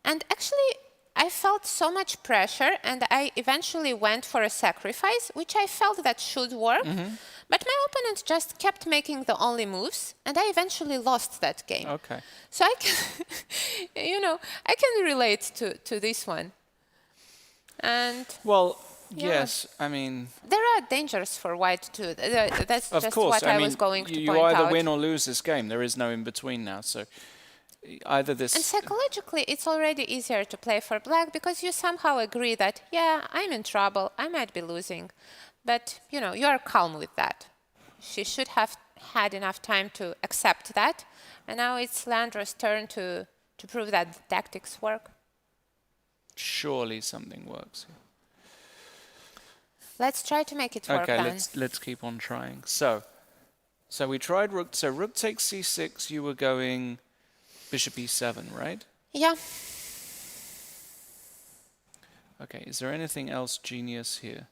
And actually, I felt so much pressure, and I eventually went for a sacrifice, which I felt that should work. But my opponent just kept making the only moves, and I eventually lost that game. Okay. So I can, you know, I can relate to this one. And Well, Yeah. yes, I mean, there are dangers for white too. That's of just course. what I mean, was going to you point either out. win or lose this game. There is no in between now. So either this. And psychologically, it's already easier to play for black because you somehow agree that, yeah, I'm in trouble, I might be losing. But, you know, you are calm with that. She should have had enough time to accept that. And now it's Leandro's turn to prove that the tactics work. Surely something works. Let's try to make it work Okay, then. let's keep on trying. So we tried rook. So rook takes c6. You were going bishop e7, right? Yeah. Okay. Is there anything else genius here?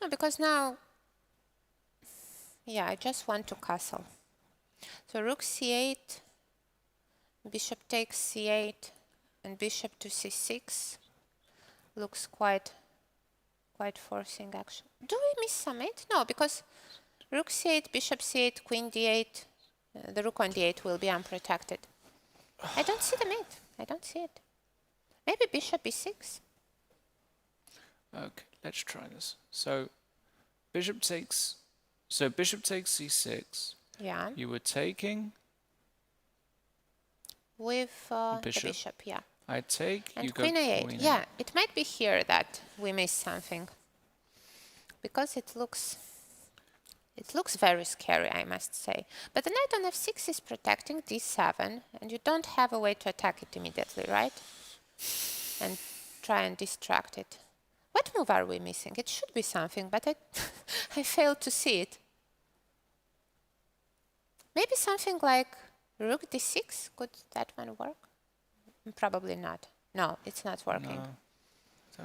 No, because now, yeah, I just want to castle. So rook c8, bishop takes c8, and bishop to c6 looks quite forcing, actually. Do we miss some mate? No, because rook c8, bishop c8, queen d8, the rook on d8 will be unprotected. I don't see the mate. I don't see it. Maybe bishop e6. Okay, let's try this. So bishop takes c6. Yeah, You were taking. with the Bishop. bishop, yeah. I take. And you go queen a8. queen Yeah, it might be here that we miss something. Because it looks very scary, I must say. But the knight on f6 is protecting d7, and you don't have a way to attack it immediately, right? And try and distract it. What move are we missing? It should be something, but I failed to see it. Maybe something like rook d6? Could that one work? Probably not. No, it's not working. No. So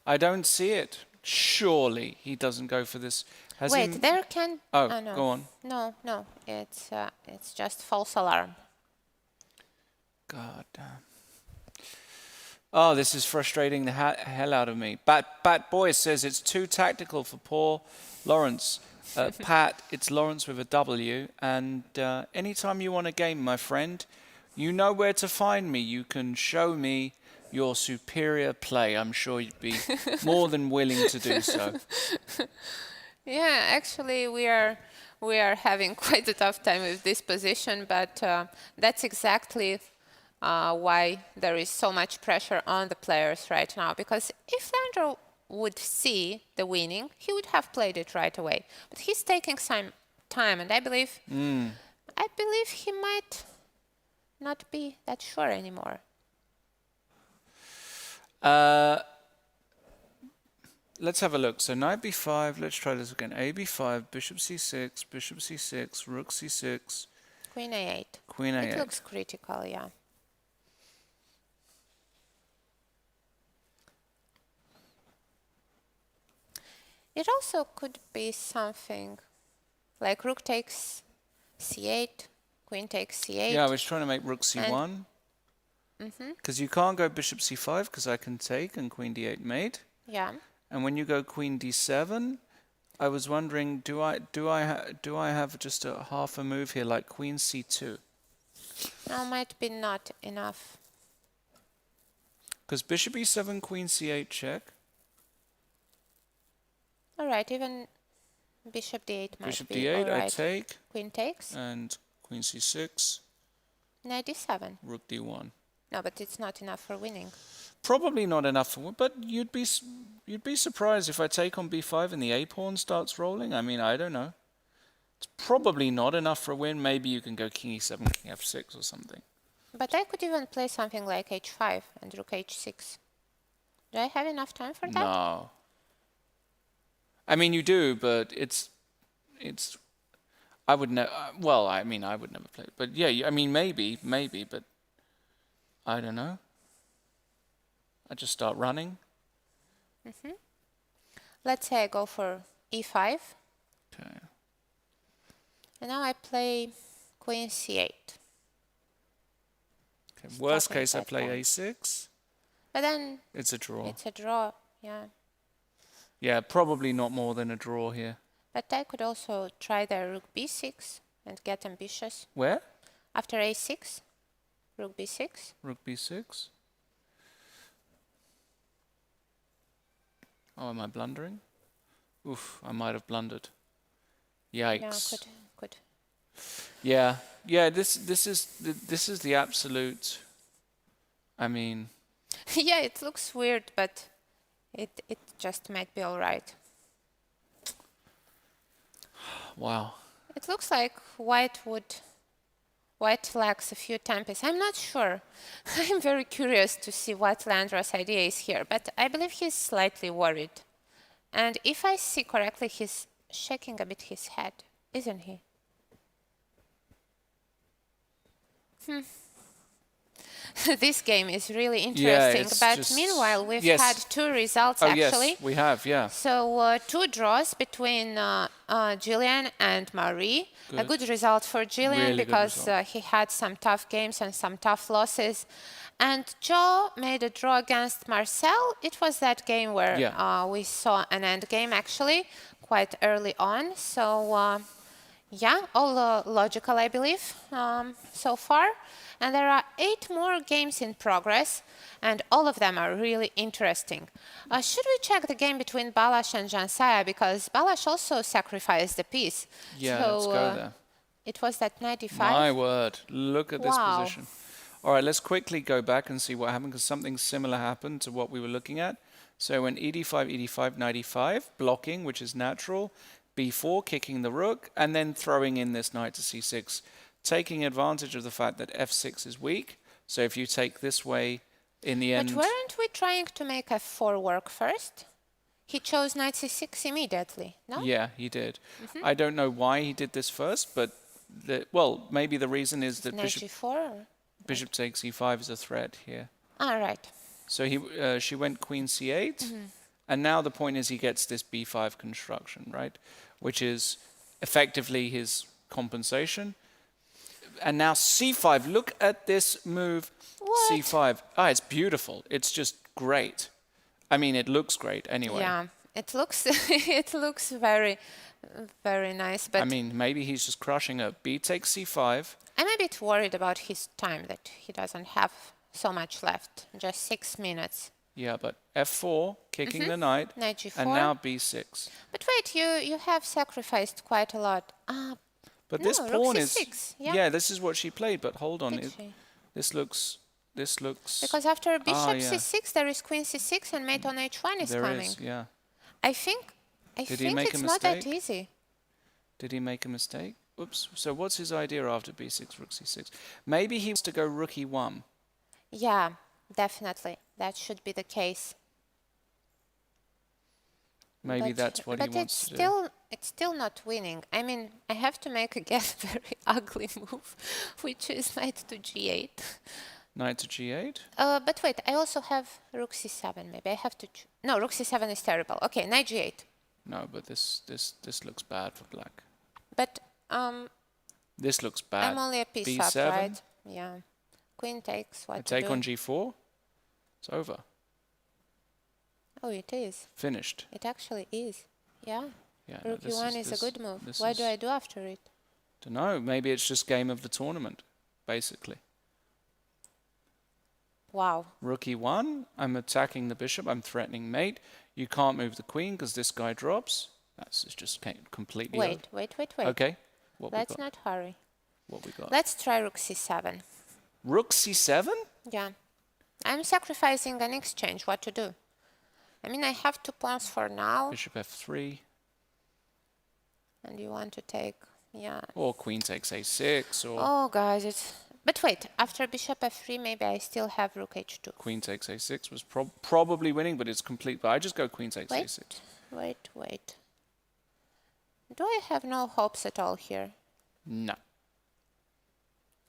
I don't see it. Surely he doesn't go for this. Has he Wait, there can... Oh, no. go on. No, it's just false alarm. God damn. Oh, this is frustrating the hell out of me. Bat Boy says it's too tactical for poor Lawrence. Pat, it's Lawrence with a W. And anytime you want a game, my friend, you know where to find me. You can show me your superior play. I'm sure you'd be more than willing to do so. Yeah, actually, we are having quite a tough time with this position, but that's exactly why there is so much pressure on the players right now. Because if Leandro would see the winning, he would have played it right away. But he's taking some time, and I believe he might not be that sure anymore. Let's have a look. So knight b5, let's try this again. A b5, bishop c6, rook c6. Queen a8. Queen a8. It looks critical, yeah. It also could be something like rook takes c8, queen takes c8. Yeah, I was trying to make rook c1. Because you can't go bishop c5 because I can take and queen d8 mate. Yeah. And when you go queen d7, I was wondering, do I have just a half a move here like queen c2? That might be not enough. Because bishop e7, queen c8 check. All right, even bishop d8 might Bishop be d8, all right. I take. Queen takes. And queen c6. Knight d7. Rook d1. No, but it's not enough for winning. Probably not enough for, but you'd be surprised if I take on b5 and the a pawn starts rolling. I mean, I don't know. It's probably not enough for a win. Maybe you can go king e7, king f6 or something. But I could even play something like h5 and rook h6. Do I have enough time for that? No. I mean, you do, but it's. I would never. Well, I mean, I would never play. But yeah, I mean, maybe, but I don't know. I just start running. Let's say I go for e5. Okay. And now I play queen c8. Okay. Worst Stopping case, I that play pawn. a6. But then It's a draw. it's a draw, yeah. Yeah, probably not more than a draw here. But I could also try the rook b6 and get ambitious. Where? After a6, rook b6. Rook b6. Oh, am I blundering? Oof, I might have blundered. Yikes. Yeah, could. Yeah. This is the absolute. I mean. Yeah, it looks weird, but it just might be all right. Wow. It looks like white lacks a few tempests. I'm not sure. I'm very curious to see what Leandro's idea is here, but I believe he's slightly worried. And if I see correctly, he's shaking a bit his head, isn't he? This game is really interesting, but just meanwhile we've yes. had two results actually. Yes, we have, yeah. So two draws between Gillian and Marie. A good result for Gillian Really because he had some tough games and some tough losses. And Joe made a draw against Marcel. It was that game where we saw an end game actually quite early on. So yeah, all logical, I believe, so far. And there are 8 more games in progress, and all of them are really interesting. Should we check the game between Balázs and Jansaja, because Balázs also sacrificed the piece. Yeah, so, let's go there. It was that 95. My word, look at this Wow. position. All right, let's quickly go back and see what happened, because something similar happened to what we were looking at. So when ed5, knight e5, blocking, which is natural, b4, kicking the rook, and then throwing in this knight to c6, taking advantage of the fact that f6 is weak. So if you take this way, in the end... But weren't we trying to make f4 work first? He chose knight c6 immediately, no? Yeah, he did. I don't know why he did this first, but, well, maybe the reason is that Knight g4? bishop takes e5 is a threat here. Ah, right. So she went queen c8, and now the point is he gets this b5 construction, right? Which is effectively his compensation. And now c5. Look at this move, What? c5. Ah, it's beautiful. It's just great. I mean, it looks great anyway. Yeah, it looks it looks very, very nice. But I mean, maybe he's just crushing her. B takes c5. I'm a bit worried about his time, that he doesn't have so much left, just 6 minutes. Yeah, but f4, kicking the knight. Knight g4. And now b6. But wait, you have sacrificed quite a lot. But No, this rook pawn c6, is... yeah. this is what she played, but hold on. Did she? This looks... Because after bishop yeah. c6, there is queen c6 and mate on h1 is There coming. is, yeah. I think Did he make a it's not that mistake? easy. Did he make a mistake? Oops. So what's his idea after b6, rook c6? Maybe he wants to go rook e1. Yeah, definitely. That should be the case. Maybe But- that's what he wants to do. But it's still not winning. I mean, I have to make again a very ugly move, which is knight to g8. Knight to g8. But wait, I also have rook c7. Maybe I have to. No, rook c7 is terrible. Okay, knight g8. No, but this looks bad for black. But This looks bad. I'm only a piece up, b7. right? Yeah. Queen takes. What I to take do? on g4. It's over. Oh, it is. Finished. It actually is. Yeah. Yeah. no, Rook this e1 is a good move. this What do is- I do after it? Don't know. Maybe it's just game of the tournament, basically. Wow. Rook e1. I'm attacking the bishop. I'm threatening mate. You can't move the queen because this guy drops. That's just completely. Wait. Okay. What Let's we got? not hurry. What we got? Let's try rook c7. Rook c7. Yeah. I'm sacrificing an exchange. What to do? I mean, I have 2 pawns for now. Bishop f3. And you want to take, yeah. Or queen takes a6. Or Oh, guys, it's... But wait, after bishop f3, maybe I still have rook h2. queen takes a6 was probably winning, but it's complete. But I just go queen takes a6. Wait. Do I have no hopes at all here? No.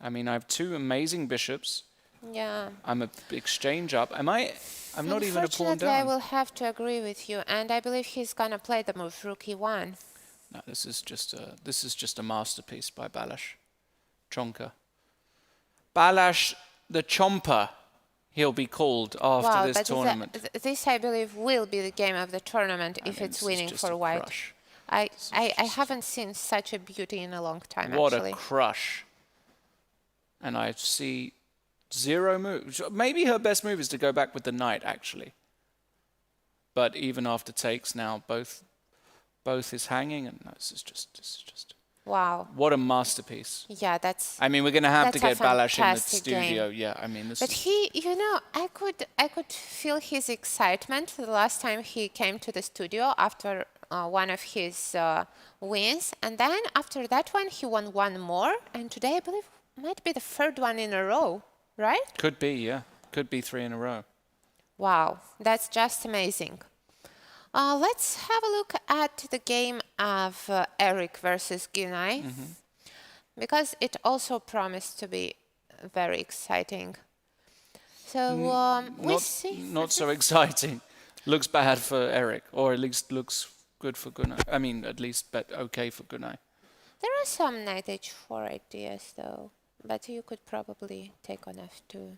I mean, I have 2 amazing bishops. Yeah. I'm a exchange up. I'm not even a pawn Unfortunately, I down. will have to agree with you, and I believe he's gonna play the move rook e1. No, this is just a masterpiece by Balázs Csonka. Balázs the Chomper, he'll be called after this tournament. This, I believe, will be the game of the tournament if mean, it's this is winning just for a white. crush. I haven't seen such a beauty in a long time, What actually. a crush. And I see 0 moves. Maybe her best move is to go back with the knight, actually. But even after takes now, both is hanging, and no, this is just Wow. what a masterpiece. Yeah, that's... I mean, we're going to have to That's get a Balázs in the fantastic studio. game. Yeah, I mean, this But is... he, you know, I could feel his excitement the last time he came to the studio after one of his wins. And then after that one, he won 1 more. And today, I believe, might be the 3rd one in a row, right? Could be, yeah. Could be 3 in a row. Wow, that's just amazing. Let's have a look at the game of Eric versus Gunay, because it also promised to be very exciting. So we see. Not so exciting. Looks bad for Eric, or at least looks good for Gunay. I mean, at least okay for Gunay. There are some knight h4 ideas, though, but you could probably take on f2.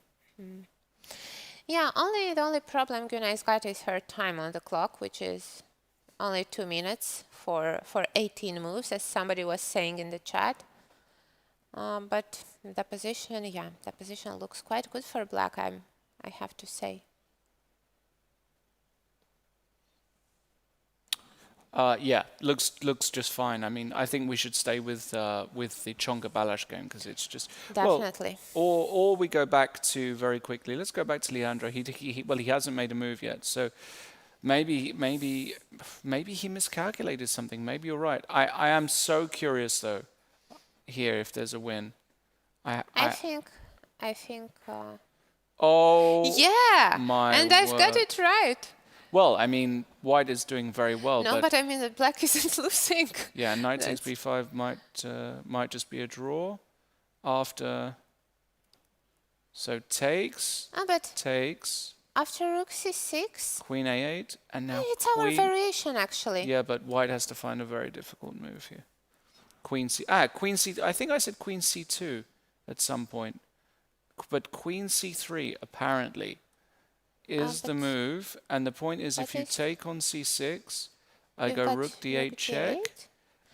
Yeah, the only problem Gunay's got is her time on the clock, which is only 2 minutes for 18 moves, as somebody was saying in the chat. But the position looks quite good for black, I have to say. Yeah, looks just fine. I mean, I think we should stay with the Csonka Balázs game because it's just Definitely. Well, or we go back to very quickly. Let's go back to Leandro. He hasn't made a move yet, so maybe he miscalculated something. Maybe you're right. I am so curious though. Here, if there's a win, I think. Oh Yeah, my and I've got word. it right. Well, I mean, white is doing very well. No, but I mean that black isn't losing. Yeah, knight takes b5 might just be a draw after. So takes, But takes, after rook c6, queen a8, and now it's our queen. variation actually. Yeah, but white has to find a very difficult move here. Queen c. Queen c. I think I said queen c2. at some point. But queen c3 apparently is the but- move, and the point is if but you if take on c6, I You've go got rook d8 rook check, d8.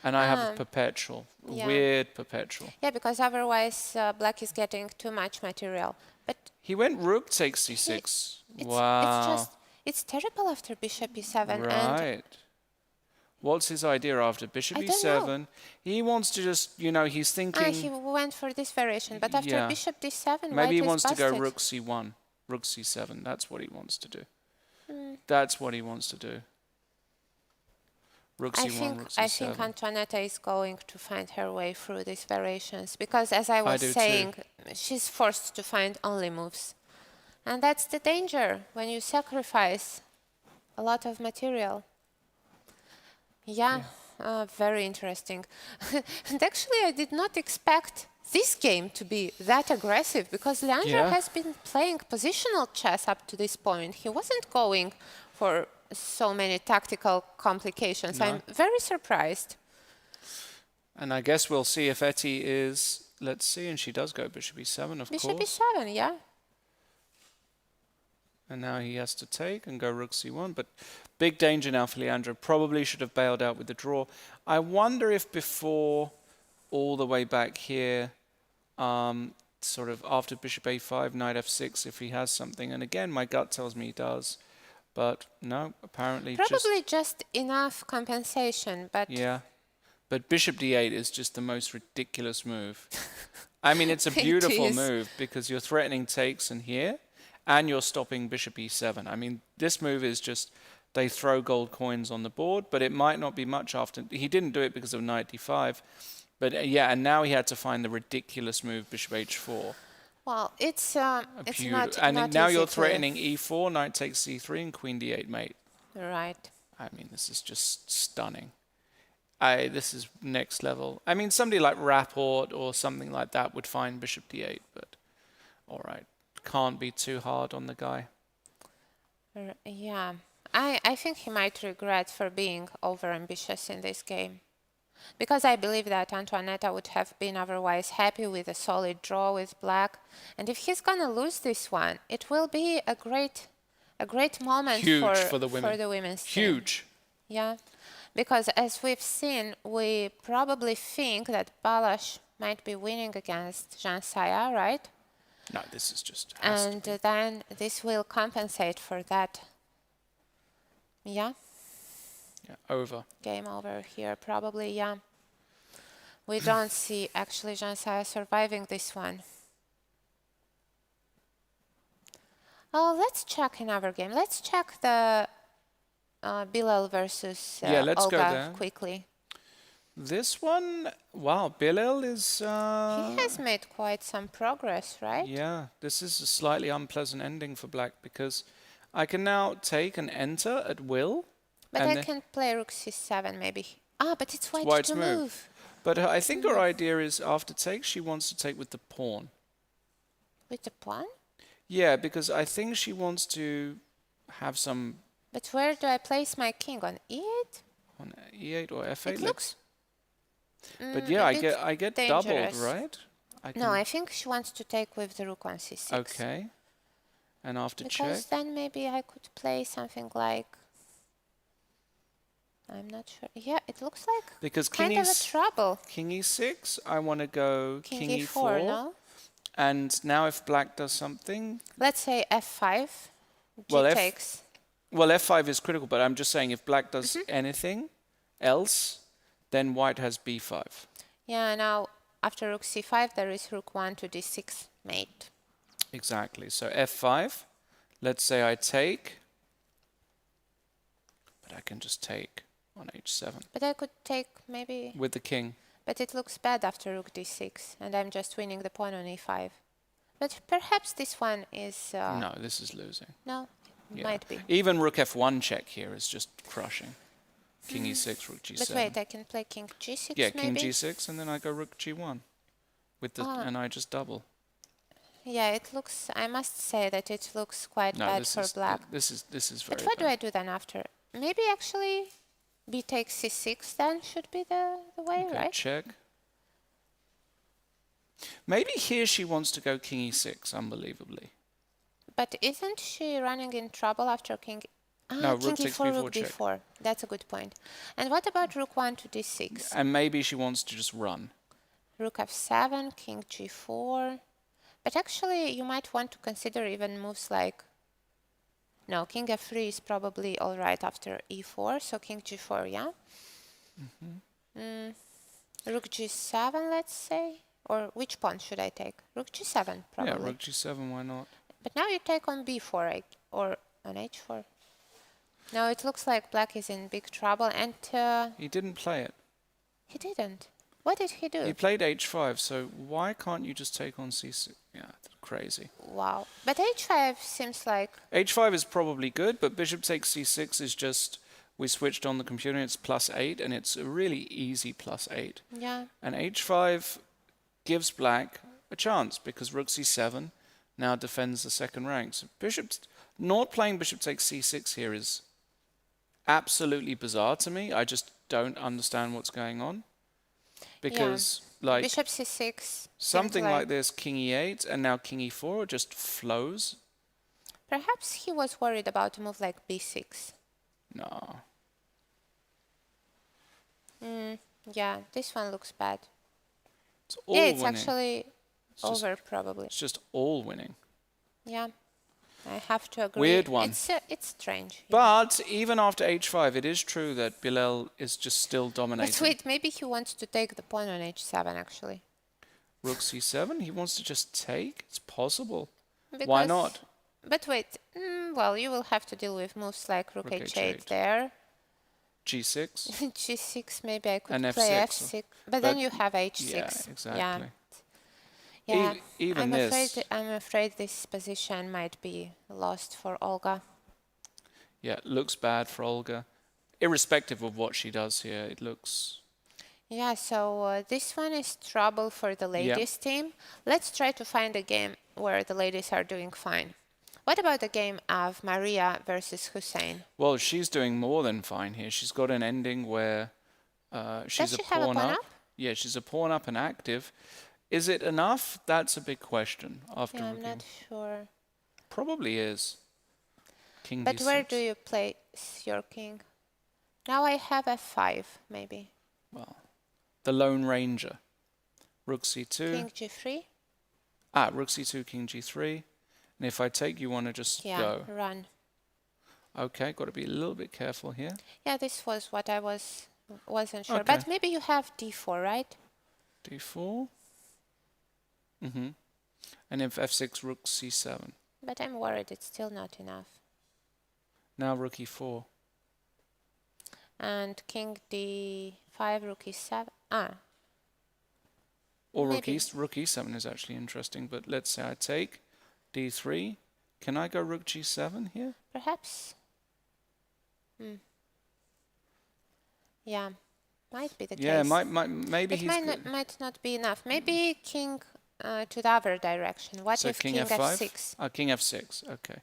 and I have a perpetual, a yeah. weird perpetual. Yeah, because otherwise black is getting too much material. But He went rook takes c6. it's just, it's terrible after bishop e7. And Right. What's his idea after bishop I don't know. e7? He wants to just, you know, he's thinking... he went for this variation, but after Yeah. bishop d7, Maybe white he is wants to busted. go rook c1, rook c7. That's what he wants to do. That's what he wants to do. Rook c1, rook c7. I think Antoinetta is going to find her way through these variations because, as I was saying, she's forced to find only moves. And that's the danger when you sacrifice a lot of material. Yeah. Very interesting. And actually, I did not expect this game to be that aggressive because Leandro has been playing positional chess up to this point. He wasn't going for so many tactical complications. No. I'm very surprised. And I guess we'll see if Etty is... Let's see, and she does go bishop e7, of Bishop course. e7, yeah. And now he has to take and go rook c1. But big danger now for Leandro. Probably should have bailed out with the draw. I wonder if before all the way back here, sort of after bishop a5, knight f6, if he has something. And again, my gut tells me he does. But no, apparently Probably just enough compensation, but... Yeah. But bishop d8 is just the most ridiculous move. I mean, it's a beautiful move because you're threatening takes in here. And you're stopping bishop e7. I mean, this move is just, they throw gold coins on the board, but it might not be much after. He didn't do it because of knight d5. But yeah, and now he had to find the ridiculous move, bishop h4. Well, it's not And not now easy you're to- threatening e4, knight takes c3, and queen d8 mate. Right. I mean, this is just stunning. This is next level. I mean, somebody like Rapport or something like that would find bishop d8, but all right. Can't be too hard on the guy. Yeah. I think he might regret for being overambitious in this game. Because I believe that Antoinetta would have been otherwise happy with a solid draw with black. And if he's going to lose this one, it will be a great moment for the women. For the women's team. Huge. Yeah. Because as we've seen, we probably think that Balázs might be winning against Jean Saya, right? No, this is just... And then this will compensate for that. Yeah. Yeah, over. Game over here, probably, yeah. We don't see actually Jean Saya surviving this one. Oh, let's check another game. Let's check the Bilal versus let's go Olga there. quickly. This one, wow, Bilal is... He has made quite some progress, right? Yeah, this is a slightly unpleasant ending for black because I can now take and enter at will. But I can play rook c7 maybe. But it's White's to move. But I think her idea is after take, she wants to take with the pawn. With the pawn? Yeah, because I think she wants to have some... But where do I place my king? On e8? On e8 or f8? It looks... But yeah, I get doubled, right? No, I think she wants to take with the rook on c6. Okay. And after because check? Then maybe I could play something like... I'm not sure. Yeah, it looks like because kind of a trouble. King e6, I want to go king e4. No? And now if black does something... Let's say f5. Well, takes. Well, f5 is critical, but I'm just saying if black does anything else, then white has b5. Yeah, now after rook c5, there is rook 1 to d6 mate. Exactly. So f5, let's say I take, but I can just take on h7. But I could take maybe... With the king. But it looks bad after rook d6, and I'm just winning the pawn on e5. But perhaps this one is... No, this is losing. No, it might be. Even rook f1 check here is just crushing. King e6, rook g7. But wait, I can play king g6 yeah, maybe? king g6, and then I go rook g1. With the, and I just double. Yeah, it looks... I must say that it looks quite bad for black. This is very But what bad. do I do then after? Maybe actually b takes c6 then should be the way, Okay, right? check. Maybe here she wants to go king e6, unbelievably. But isn't she running in trouble after king? No, King rook takes e4, b4 rook check. d4. That's a good point. And what about rook 1 to d6? And maybe she wants to just run. Rook f7, king g4. But actually, you might want to consider even moves like... No, king f3 is probably all right after e4, so king g4, yeah? Rook g7, let's say? Or which pawn should I take? Rook g7, probably. Yeah, rook g7, why not? But now you take on b4 or on h4. No, it looks like black is in big trouble, and He didn't play it. he didn't. What did he do? He played h5, so why can't you just take on c6? Yeah, crazy. Wow. But h5 seems like... h5 is probably good, but bishop takes c6 is just... We switched on the computer, it's +8, and it's a really easy +8. Yeah. And h5 gives black a chance, because rook c7 now defends the second rank. So not playing bishop takes c6 here is absolutely bizarre to me. I just don't understand what's going on. Because, like, bishop c6... something like this, king e8, and now king e4 just flows. Perhaps he was worried about a move like b6. No. Yeah, this one looks bad. It's all Yeah, it's winning. actually just- over, probably. It's just all winning. Yeah, I have to agree. Weird one. It's strange. But even after h5, it is true that Bilal is just still dominating. But wait, maybe he wants to take the pawn on h7, actually. Rook c7, he wants to just take? It's possible. Why Because- not? But wait, well, you will have to deal with moves like rook Rook h8 h8. there. g6? g6, maybe I could And play f6. f6. But then But you have h6. Yeah, exactly. Yeah. Yeah, Even I'm afraid this position might be lost for Olga. Yeah, it looks bad for Olga. Irrespective of what she does here, it looks... Yeah, so this one is trouble for the ladies team. Let's try to find a game where the ladies are doing fine. What about the game of Maria versus Hussein? Well, she's doing more than fine here. She's got an ending where she's Does a she have a pawn pawn up. up? Yeah, she's a pawn up and active. Is it enough? That's a big question after Yeah, I'm rook not sure. Probably is. King But d6. where do you place your king? Now I have f5, maybe. Well, the Lone Ranger. Rook c2. King g3? Rook c2, king g3. And if I take, you want to just Yeah, go. run. Okay, got to be a little bit careful here. Yeah, this was what I wasn't sure. Okay. But maybe you have d4, right? d4. And if f6, rook c7. But I'm worried it's still not enough. Now rook e4. And king d5, rook e7. Or Maybe. rook e7 is actually interesting, but let's say I take d3. Can I go rook g7 here? Perhaps. Yeah, might be the Yeah, case. maybe It he's might not be enough. Maybe king to the other direction. What so if king f5? f6? King f6, okay.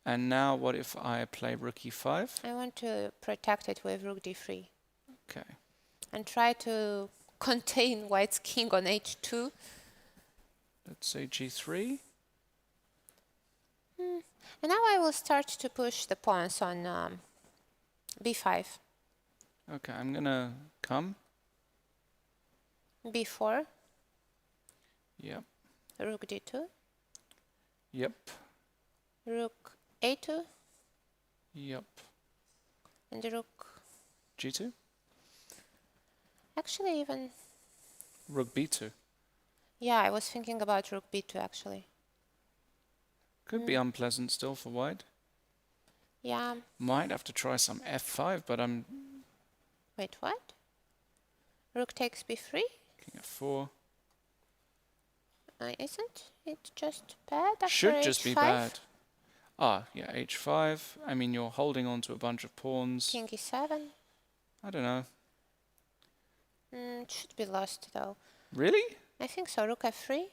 And now what if I play rook e5? I want to protect it with rook d3 Okay. and try to contain white's king on h2. Let's say g3. And now I will start to push the pawns on b5, Okay, I'm going to come. b4, Yep. rook d2, Yep. rook a2, Yep. and rook... g2. Actually, even... Rook b2. Yeah, I was thinking about rook b2, actually. Could be unpleasant still for white. Yeah. Might have to try some f5, but I'm Wait, what? Rook takes b3? king f4. Isn't it just bad after Should just be h5? bad. Yeah, h5. I mean, you're holding on to a bunch of pawns. King e7? I don't know. It should be lost, though. Really? I think so. Rook f3?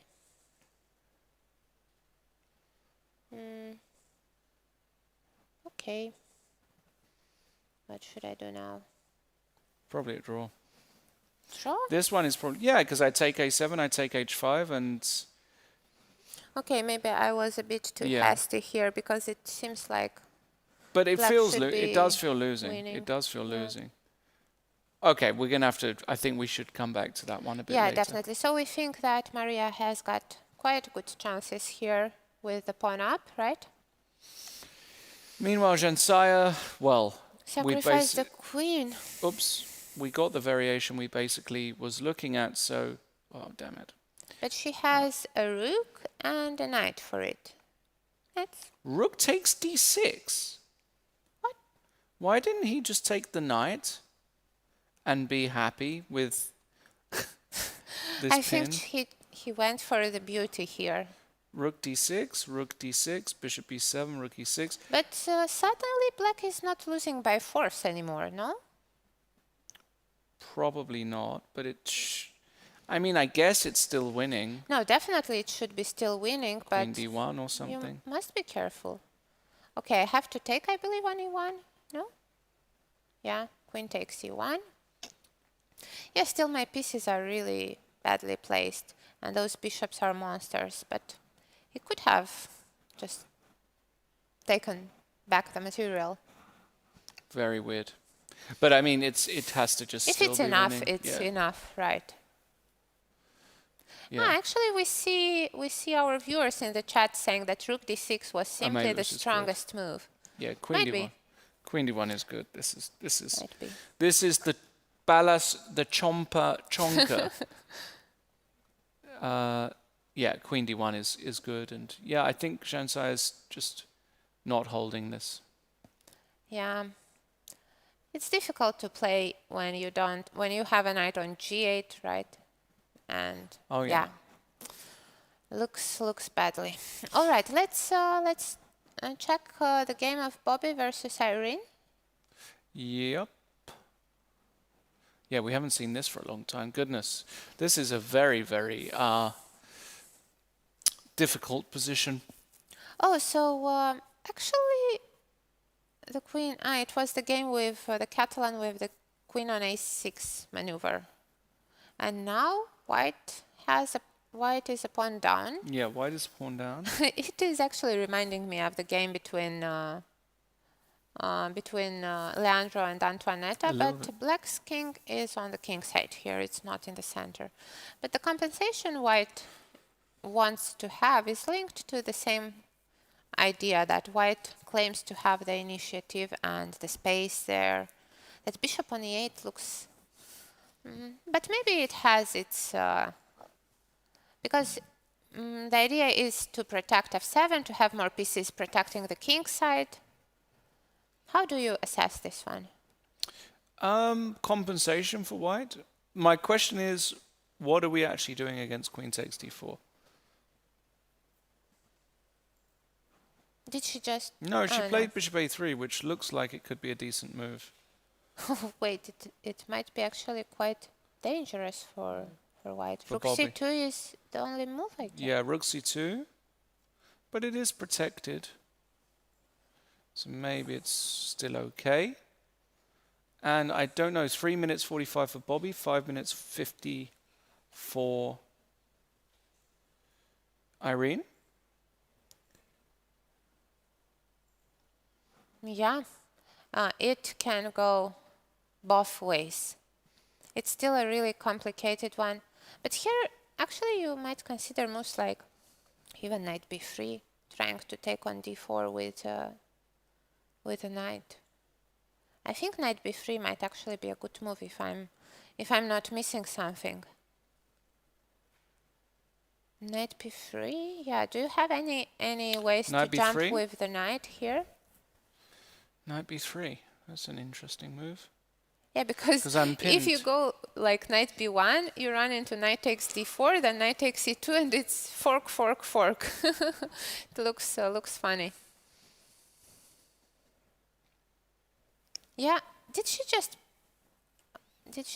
Okay. What should I do now? Probably a draw. Sure. This one is probably, yeah, because I take a7, I take h5, and Okay, maybe I was a bit too Yeah. hasty here because it seems like but it black feels, should it does be feel losing. winning. It does feel Yeah. losing. Okay, we're going to have to, I think we should come back to that one a bit Yeah, later. definitely. So we think that Maria has got quite good chances here with the pawn up, right? Meanwhile, Jensaya, well, Sacrifice the queen. oops, we got the variation we basically was looking at, so, oh, damn it. But she has a rook and a knight for it. That's Rook takes d6. What? Why didn't he just take the knight and be happy with this I pin? think he went for the beauty here. Rook d6, bishop b7, rook e6. But suddenly black is not losing by force anymore, no? Probably not, but I mean, I guess it's still winning. No, definitely it should be still winning, but Queen d1 or you something. must be careful. Okay, I have to take, I believe, on e1, no? Yeah, queen takes e1. Yeah, still my pieces are really badly placed, and those bishops are monsters, but he could have just taken back the material. Very weird. But I mean, it has to just If still it's be enough, winning. it's Yeah. enough, right? Yeah. Ah, actually, we see our viewers in the chat saying that rook d6 was maybe simply it the was just good. strongest move. Yeah, queen Might d1. be. Queen d1 is good. This is Might be. this is the Balas, the chonka. Yeah, queen d1 is good, and yeah, I think Shansai is just not holding this. Yeah. It's difficult to play when you have a knight on g8, right? And Oh yeah. looks badly. All right, let's check the game of Bobby versus Irene. Yep. Yeah, we haven't seen this for a long time. Goodness, this is a very, very difficult position. Oh, so actually, the queen. It was the game with the Catalan with the queen on a6 maneuver, and now white is a pawn down. Yeah, white is pawn down. It is actually reminding me of the game between Leandro and Antoinetta, but black's king is on the king side here. It's not in the center. But the compensation white wants to have is linked to the same idea that white claims to have the initiative and the space there. That bishop on e8 looks... but maybe it has its... because the idea is to protect f7, to have more pieces protecting the king side. How do you assess this one? Compensation for white. My question is, what are we actually doing against queen takes d4? Did she just... No, she played bishop a3, which looks like it could be a decent move. Wait, it might be actually quite dangerous for white. For Rook Bobby. c2 is the only move, I guess. Yeah, rook c2, but it is protected. So maybe it's still okay. And I don't know, 3 minutes 45 for Bobby, 5 minutes 50 for Irene. Yeah, it can go both ways. It's still a really complicated one. But here, actually, you might consider moves like even knight b3, trying to take on d4 with a knight. I think knight b3 might actually be a good move if I'm not missing something. Knight b3, yeah. Do you have any ways Knight to jump b3? with the knight here? Knight b3, that's an interesting move. Yeah, because I'm if you pinned. go like knight b1, you run into knight takes d4, then knight takes c2, and it's fork, fork, fork. It looks funny. Yeah, did she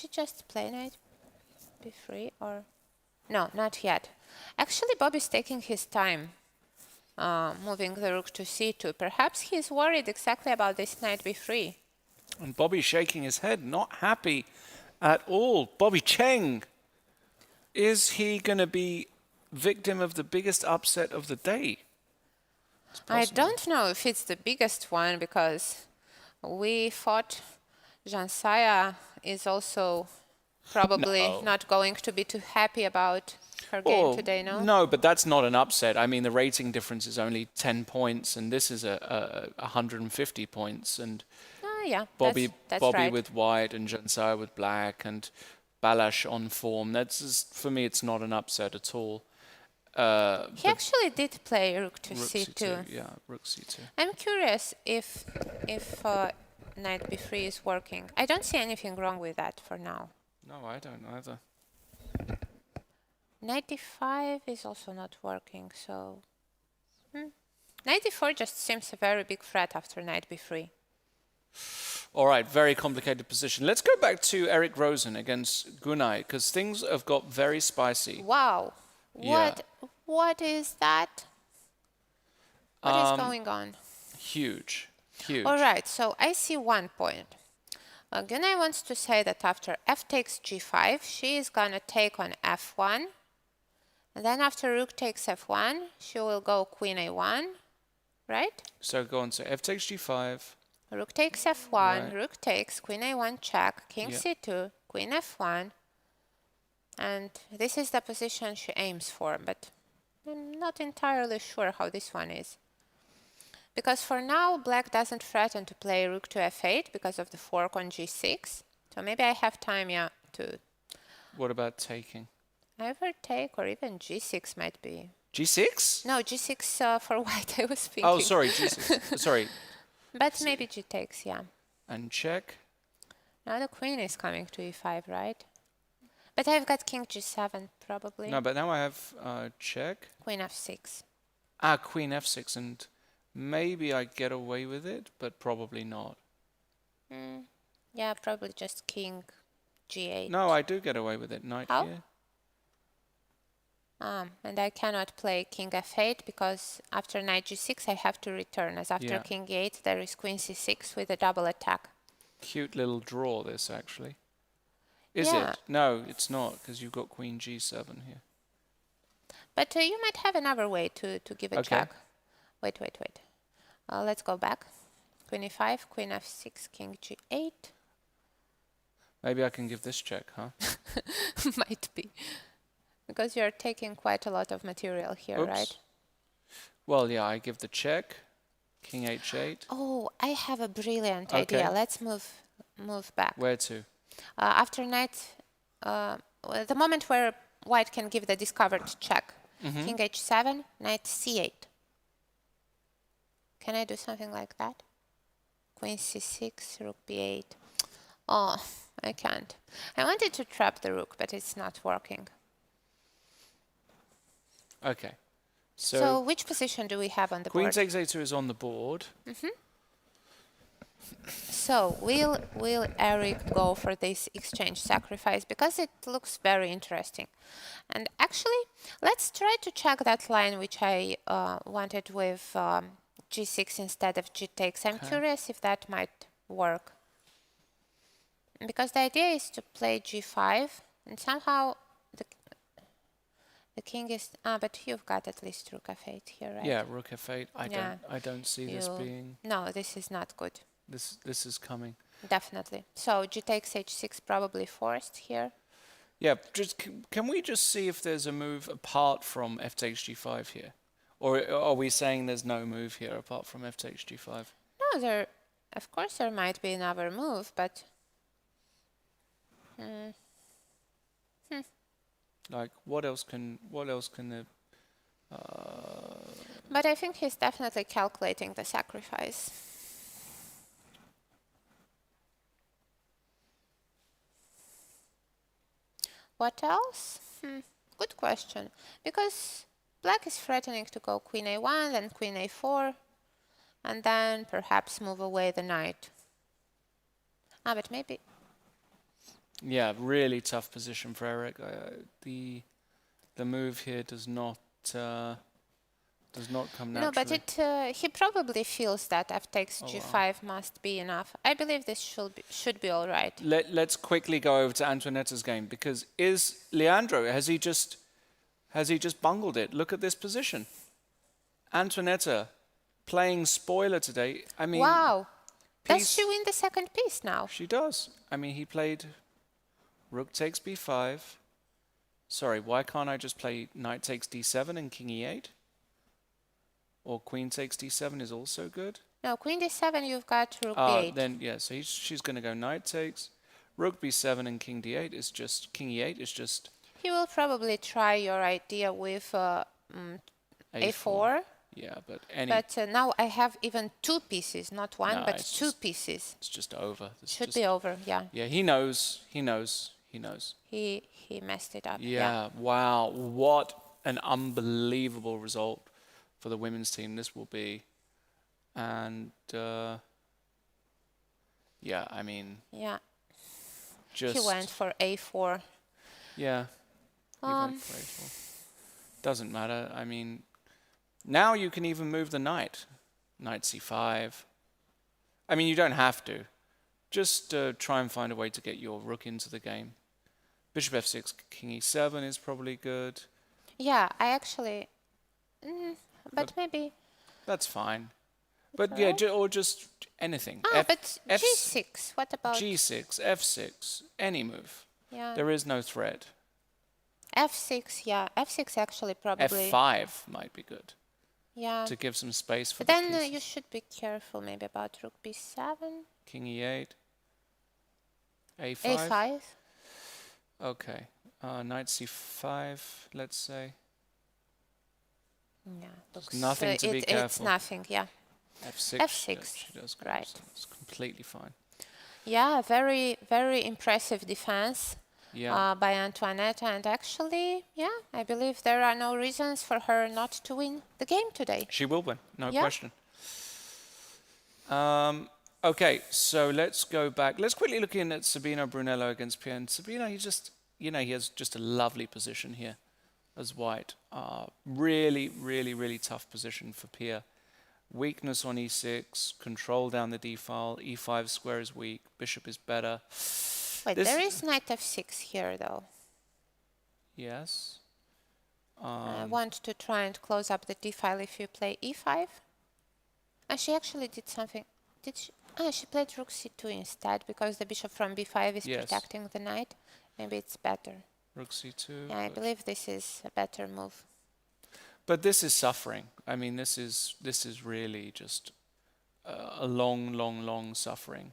just play knight b3 or no? Not yet. Actually, Bobby's taking his time, moving the rook to c2. Perhaps he's worried exactly about this knight b3. And Bobby's shaking his head, not happy at all. Bobby Cheng, is he going to be victim of the biggest upset of the day? I don't know if it's the biggest one because we thought Jansaya is also probably No. not going to be too happy about her game today, no? No, but that's not an upset. I mean, the rating difference is only 10 points, and this is a 150 points. And Yeah, Bobby that's Bobby right. with white and Jansaya with black and Balash on form. That's just, for me, it's not an upset at all. He actually did play rook to Rook c2. yeah, rook c2. I'm curious if knight b3 is working. I don't see anything wrong with that for now. No, I don't either. Knight d5 is also not working, so... Knight d4 just seems a very big threat after knight b3. All right, very complicated position. Let's go back to Eric Rosen against Gunay, because things have got very spicy. Wow. Yeah. What is that? What is going on? Huge, huge. All right, so I see one point. Gunay wants to say that after f takes g5, she is going to take on f1. And then after rook takes f1, she will go queen a1, right? So go on, so f takes g5. Rook takes f1, Right. rook takes, queen a1 check, king Yeah. c2, queen f1. And this is the position she aims for, but I'm not entirely sure how this one is. Because for now, black doesn't threaten to play rook to f8 because of the fork on g6. So maybe I have time, yeah, to What about taking? either take or even g6 might be. G6? No, g6 for white, I was thinking. Oh, sorry, G6. Sorry. But maybe g takes, yeah. And check. Now the queen is coming to e5, right? But I've got king g7, probably. No, but now I have check. Queen f6. Ah, queen f6, and maybe I get away with it, but probably not. Yeah, probably just king g8. No, I do get away with it. Knight How? here. And I cannot play king f8 because after knight g6 I have to return, as after Yeah. king e8 there is queen c6 with a double attack. Cute little draw, this, actually. Is Yeah. it? No, it's not, because you've got queen g7 here. But you might have another way to give a Okay. check. Wait. Let's go back. Queen e5, queen f6, king g8. Maybe I can give this check, huh? Might be. Because you're taking quite a lot of material here, Oops. right? Well, yeah, I give the check. King h8. Oh, I have a brilliant Okay. idea. Let's move back. Where to? After knight, the moment where white can give the discovered check, king h7, knight c8. Can I do something like that? Queen c6, rook b8. Oh, I can't. I wanted to trap the rook, but it's not working. Okay. So which position do we have on the Queen board? takes a2 is on the board. So will Eric go for this exchange sacrifice? Because it looks very interesting. And actually, let's try to check that line which I wanted with g6 instead of g takes. I'm curious if that might work. Because the idea is to play g5 and somehow the king is... but you've got at least rook f8 here, right? Yeah, rook f8. Yeah. I don't see this being... No, this is not good. This is coming. Definitely. So g takes h6 probably forced here. Yeah, just can we just see if there's a move apart from f takes g5 here? Or are we saying there's no move here apart from f takes g5? No, of course there might be another move, but... Like, what else can the... But I think he's definitely calculating the sacrifice. What else? Good question. Because black is threatening to go queen a1, then queen a4, and then perhaps move away the knight. But maybe... Yeah, really tough position for Eric. The move here does not Does not come No, but naturally. he probably feels that f takes Oh, g5 must be enough. I believe this should be all right. Let's quickly go over to Antoinetta's game, because has he just bungled it? Look at this position. Antoinetta playing spoiler today. I mean, Wow. Does piece- she win the second piece now? She does. I mean, he played rook takes b5. Sorry, why can't I just play knight takes d7 and king e8? Or queen takes d7 is also good. No, queen d7, you've got rook b8. Then, yeah, so she's going to go knight takes. Rook b7 and king d8 is just, king e8 is just He will probably try your idea with a4. Yeah, but Now I have even two pieces, not one, No, but it's two just- pieces. it's just over. It's Should just, be over, yeah. Yeah, he knows. He knows. He knows. He messed it up. Yeah, wow. What an unbelievable result for the women's team this will be. And, yeah, I mean, Yeah. just... He went for a4. Yeah. He went for a4. Doesn't matter. I mean, now you can even move the knight. Knight c5. I mean, you don't have to. Just try and find a way to get your rook into the game. Bishop f6, king e7 is probably good. Yeah, I actually... but maybe... That's fine. But yeah, or just anything. But g6, what about... G6, f6, any move. Yeah. There is no threat. f6, yeah. f6 actually probably... f5 might be good Yeah. to give some space for But the then pieces. you should be careful maybe about rook b7. King e8. a5. a5. Okay. Knight c5, let's say. Yeah, looks, nothing to be It's careful. nothing, yeah. f6. f6, She does right. It's completely fine. Yeah, very, very impressive defense Yeah. by Antoinette. And actually, yeah, I believe there are no reasons for her not to win the game today. She will win, no Yeah. question. Okay, so let's go back. Let's quickly look in at Sabino Brunello against Pierre. And Sabino, he just, he has just a lovely position here as white. Really, really, really tough position for Pierre. Weakness on e6, control down the d file, e5 square is weak, bishop is better. Wait, there is knight f6 here, though. Yes. I want to try and close up the d file if you play e5. And she actually did something. Did she? She played rook c2 instead because the bishop from b5 is Yes. protecting the knight. Maybe it's better. Rook c2. Yeah, I believe this is a better move. But this is suffering. I mean, this is really just a long, long, long suffering.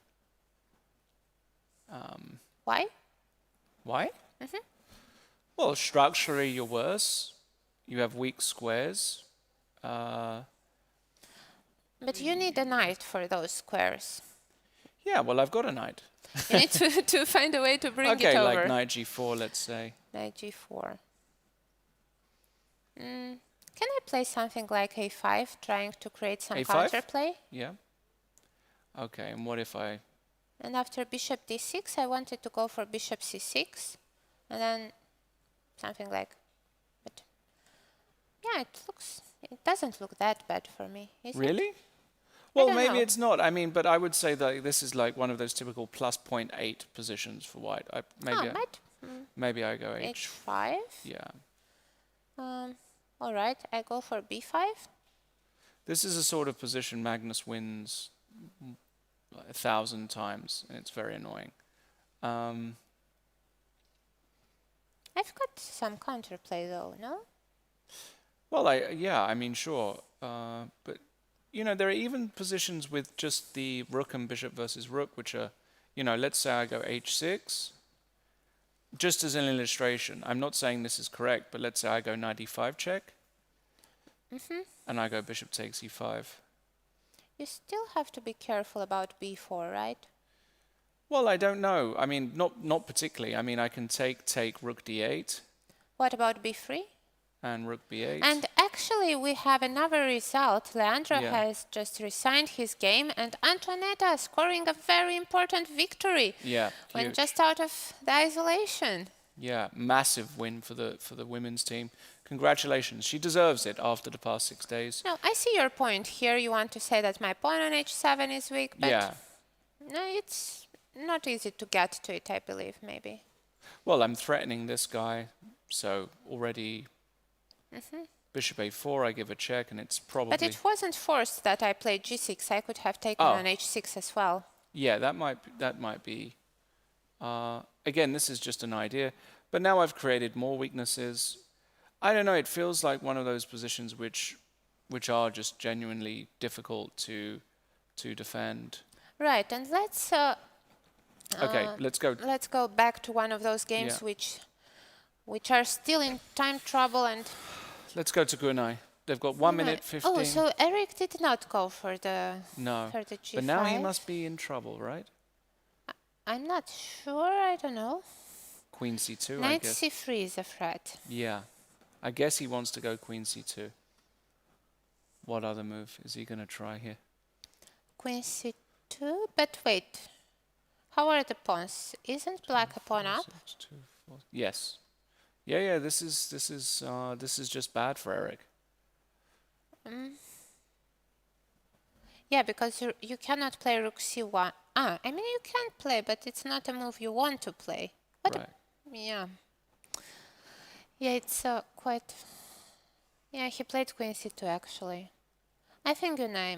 Why? Why? Well, structurally, you're worse. You have weak squares. But you need a knight for those squares. Yeah, well, I've got a knight. You need to find a way to bring Okay, it over. like knight g4, let's say. Knight g4. Can I play something like a5, trying to create some A5? counterplay? Yeah. Okay, and what if I... And after bishop d6, I wanted to go for bishop c6, and then something like... But yeah, it doesn't look that bad for me, is it? Really? Well, don't maybe know. it's not. I mean, but I would say that this is like one of those typical plus 0.8 positions for white. Maybe I go h5. Yeah. All right, I go for b5. This is a sort of position Magnus wins 1,000 times, and it's very annoying. I've got some counterplay though, no? Well, I mean, sure. But, there are even positions with just the rook and bishop versus rook, which are, let's say I go h6. Just as an illustration, I'm not saying this is correct, but let's say I go knight e5 check. And I go bishop takes e5. You still have to be careful about b4, right? Well, I don't know. I mean, not particularly. I mean, I can take rook d8 What about b3? and rook b8. And actually, we have another result. Leandro Yeah. has just resigned his game, and Antoinetta scoring a very important victory. Yeah, Went huge. just out of the isolation. Yeah, massive win for the women's team. Congratulations. She deserves it after the past 6 days. No, I see your point here. You want to say that my pawn on h7 is weak, but Yeah. no, it's not easy to get to it, I believe, maybe. Well, I'm threatening this guy, so already bishop a4, I give a check, and it's probably... But it wasn't forced that I played g6. I could have taken on h6 as well. Yeah, that might be... again, this is just an idea, but now I've created more weaknesses. I don't know, it feels like one of those positions which are just genuinely difficult to defend. Right, and let's Okay, let's go. let's go back to one of those games which are still in time trouble. And Let's go to Gunai. They've got 1 minute 15. Oh, so Eric did not go for the g5. But now he must be in trouble, right? I'm not sure. I don't know. Queen c2, I Knight guess. c3 is a threat. Yeah, I guess he wants to go queen c2. What other move is he going to try here? Queen c2, but wait. How are the pawns? Isn't black a pawn up? 6, 2, 4. Yes. Yeah. This is just bad for Eric. Yeah, because you cannot play rook c1. I mean you can play, but it's not a move you want to play. What Right. Yeah. Yeah, it's quite... Yeah, he played queen c2 actually. I think Gunai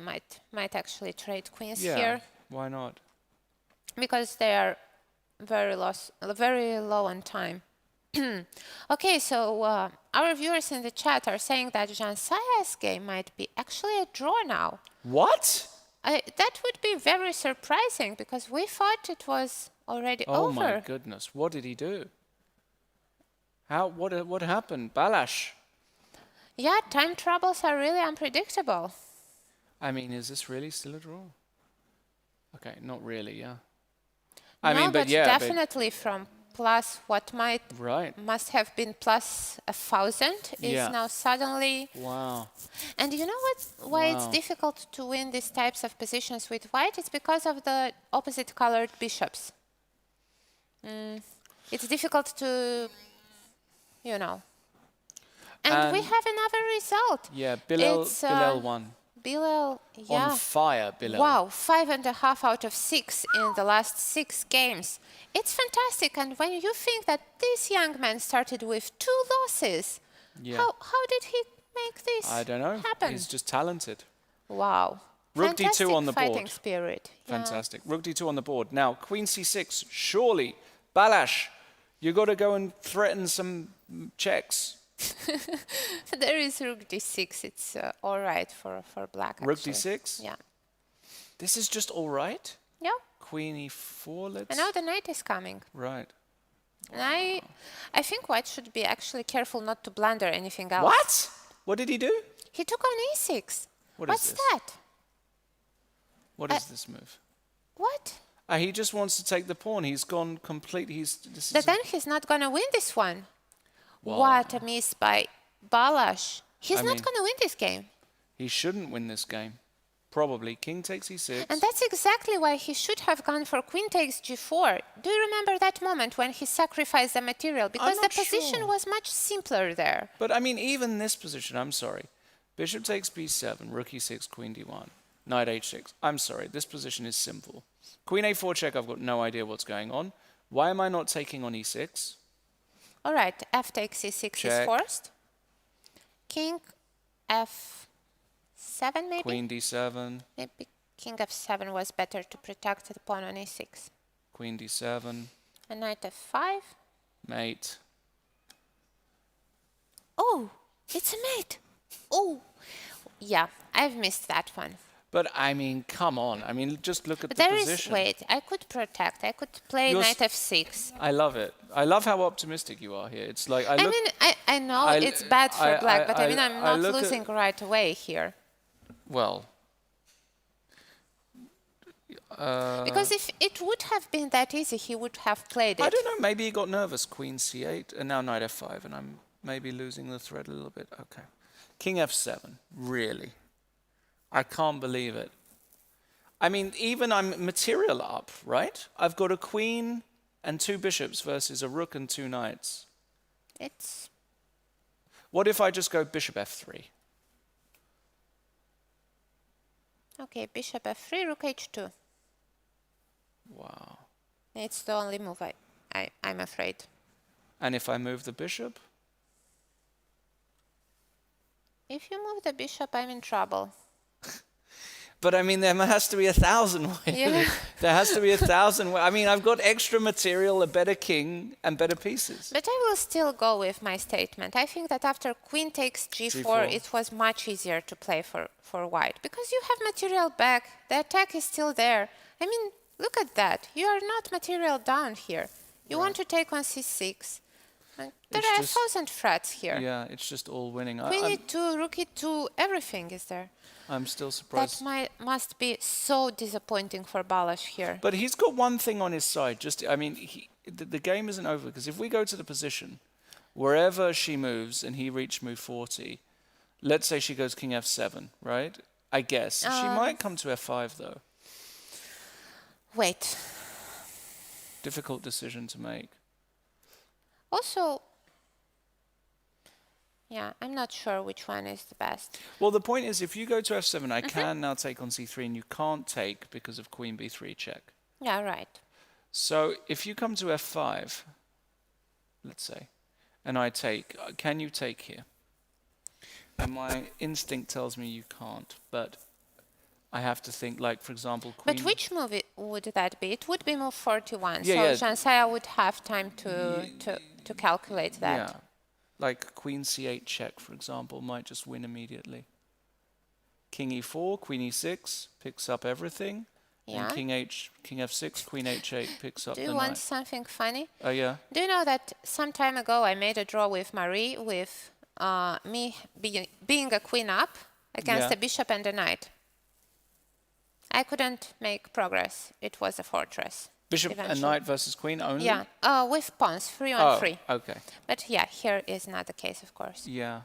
might actually trade queens here. Why not? Because they are very low on time. Okay, so our viewers in the chat are saying that Jean Saya's game might be actually a draw now. What? That would be very surprising because we thought it was already over. Oh my goodness! What did he do? What happened? Balash. Yeah, time troubles are really unpredictable. I mean, is this really still a draw? Okay, not really. Yeah. But definitely from plus what must have been plus 1,000 is now suddenly... Wow. And you know why it's difficult to win these types of positions with white? It's because of the opposite colored bishops. It's difficult to, you know. And we have another result. Yeah, Bilal won. Bilal, yeah. On fire, Bilal. Wow, 5.5 out of 6 in the last 6 games. It's fantastic. And when you think that this young man started with 2 losses, how did he make this I don't know. happen? He's just talented. Wow. Rook d2 on the board. Fighting spirit. Fantastic. Rook d2 on the board. Now, queen c6. Surely, Balash, you got to go and threaten some checks. There is rook d6. It's all right for black, actually. Rook d6? Yeah. This is just all right? Yeah. Queen e4, let's... And now the knight is coming. Right. And I think white should be actually careful not to blunder anything else. What? What did he do? He took on e6. What's this? that? What is this move? What? He just wants to take the pawn. He's gone complete. But then he's not going to win this one. Wow. What a miss by Balash. He's not going to win this game. He shouldn't win this game. Probably. King takes e6. And that's exactly why he should have gone for queen takes g4. Do you remember that moment when he sacrificed the material? Because the position was much simpler there. But I mean, even this position, I'm sorry. Bishop takes b7, rook e6, queen d1, knight h6. I'm sorry, this position is simple. Queen a4 check, I've got no idea what's going on. Why am I not taking on e6? All right, f takes e6 is forced. King f7 maybe? Queen d7. Maybe king f7 was better to protect the pawn on e6. Queen d7. And knight f5. Mate. Oh, it's a mate. Oh, yeah, I've missed that one. But I mean, come on. I mean, just look at the position. Wait, I could protect. I could play knight f6. I love it. I love how optimistic you are here. It's like I know it's bad for black, but I mean, I'm not losing right away here. Well. Because if it would have been that easy, he would have played it. I don't know. Maybe he got nervous. Queen c8, and now knight f5, and I'm maybe losing the thread a little bit. Okay. King f7. Really? I can't believe it. I mean, even I'm material up, right? I've got a queen and 2 bishops versus a rook and 2 knights. It's What if I just go bishop f3? okay. Bishop f3, rook h2. Wow. It's the only move I'm afraid. And if I move the bishop? If you move the bishop, I'm in trouble. But I mean, there has to be 1,000 ways. Yeah. There has to be 1,000 ways. I mean, I've got extra material, a better king, and better pieces. But I will still go with my statement. I think that after queen takes g4, G4. it was much easier to play for white. Because you have material back, the attack is still there. I mean, look at that. You are not material down here. You want to take on c6. And there It's are just- 1,000 threats here. Yeah, it's just all winning. Queen e2, rook e2, everything is there. I'm still That surprised. must be so disappointing for Balázs here. But he's got one thing on his side. I mean, the game isn't over, because if we go to the position, wherever she moves and he reached move 40, let's say she goes king f7, right? I guess. She might come to f5, though. Wait. Difficult decision to make. Also, yeah, I'm not sure which one is the best. Well, the point is, if you go to f7, I can now take on c3, and you can't take because of queen b3 check. Yeah, right. So if you come to f5, let's say, and I take, can you take here? And my instinct tells me you can't, but I have to think, like, for example, queen... But which move would that be? It would be move 41. Yeah, so yeah. Jansaja would have time to calculate that. Yeah, like queen c8 check, for example, might just win immediately. King e4, queen e6 picks up everything. Yeah. And king f6, queen h8 picks up Do the you want knight. something funny? Oh, yeah? Do you know that some time ago I made a draw with Marie with me being a queen up against Yeah. the bishop and the knight? I couldn't make progress. It was a fortress. Bishop and eventually. knight versus queen only? Yeah, with pawns, 3 on 3. Okay. But yeah, here is not the case, of course. Yeah.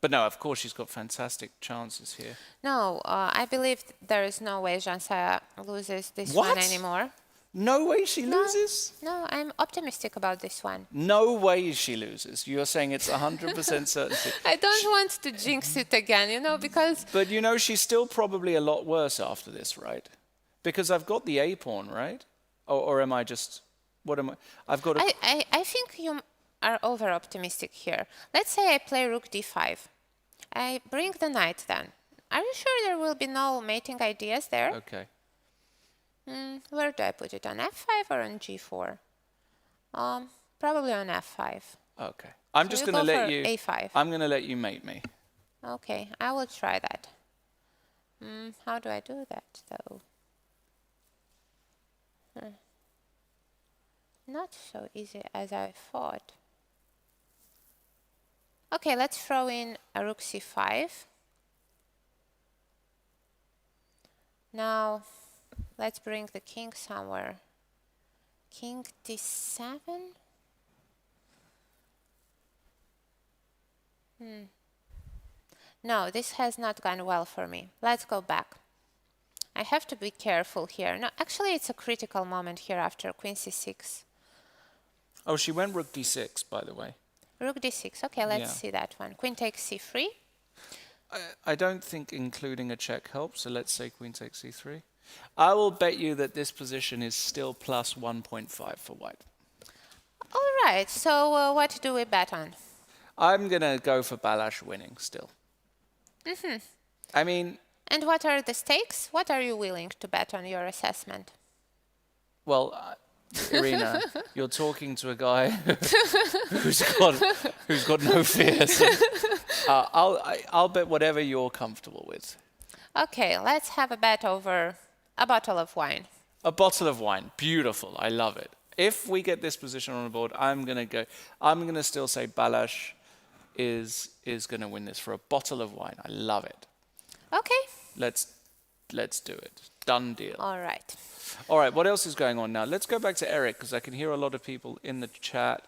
But no, of course, she's got fantastic chances here. No, I believe there is no way Jansaja loses this one What? anymore. No way she No. loses? No, I'm optimistic about this one. No way she loses. You're saying it's 100% certainty. I don't want to jinx it again, you know, because But you know, she's still probably a lot worse after this, right? Because I've got the A pawn, right? Or am I just... What am I... I've got a... I think you are over optimistic here. Let's say I play rook d5. I bring the knight then. Are you sure there will be no mating ideas there? Okay. Where do I put it? On f5 or on g4? Probably on f5. Okay. I'm So just you going to go let for you... a5. I'm going to let you mate me. Okay, I will try that. How do I do that, though? Not so easy as I thought. Okay, let's throw in a rook c5. Now, let's bring the king somewhere. King d7? No, this has not gone well for me. Let's go back. I have to be careful here. No, actually, it's a critical moment here after queen c6. Oh, she went rook d6, by the way. Rook d6. Okay, let's Yeah. see that one. Queen takes c3. I don't think including a check helps, so let's say queen takes c3. I will bet you that this position is still plus 1.5 for white. All right, so what do we bet on? I'm going to go for Balázs winning still. I mean, And what are the stakes? What are you willing to bet on your assessment? well, Irina, you're talking to a guy who's got no fears. I'll bet whatever you're comfortable with. Okay, let's have a bet over a bottle of wine. A bottle of wine, beautiful. I love it. If we get this position on the board, I'm gonna still say Balázs is gonna win this for a bottle of wine. I love it. Okay, Let's do it. Done deal. all right. All right, what else is going on now? Let's go back to Eric, because I can hear a lot of people in the chat.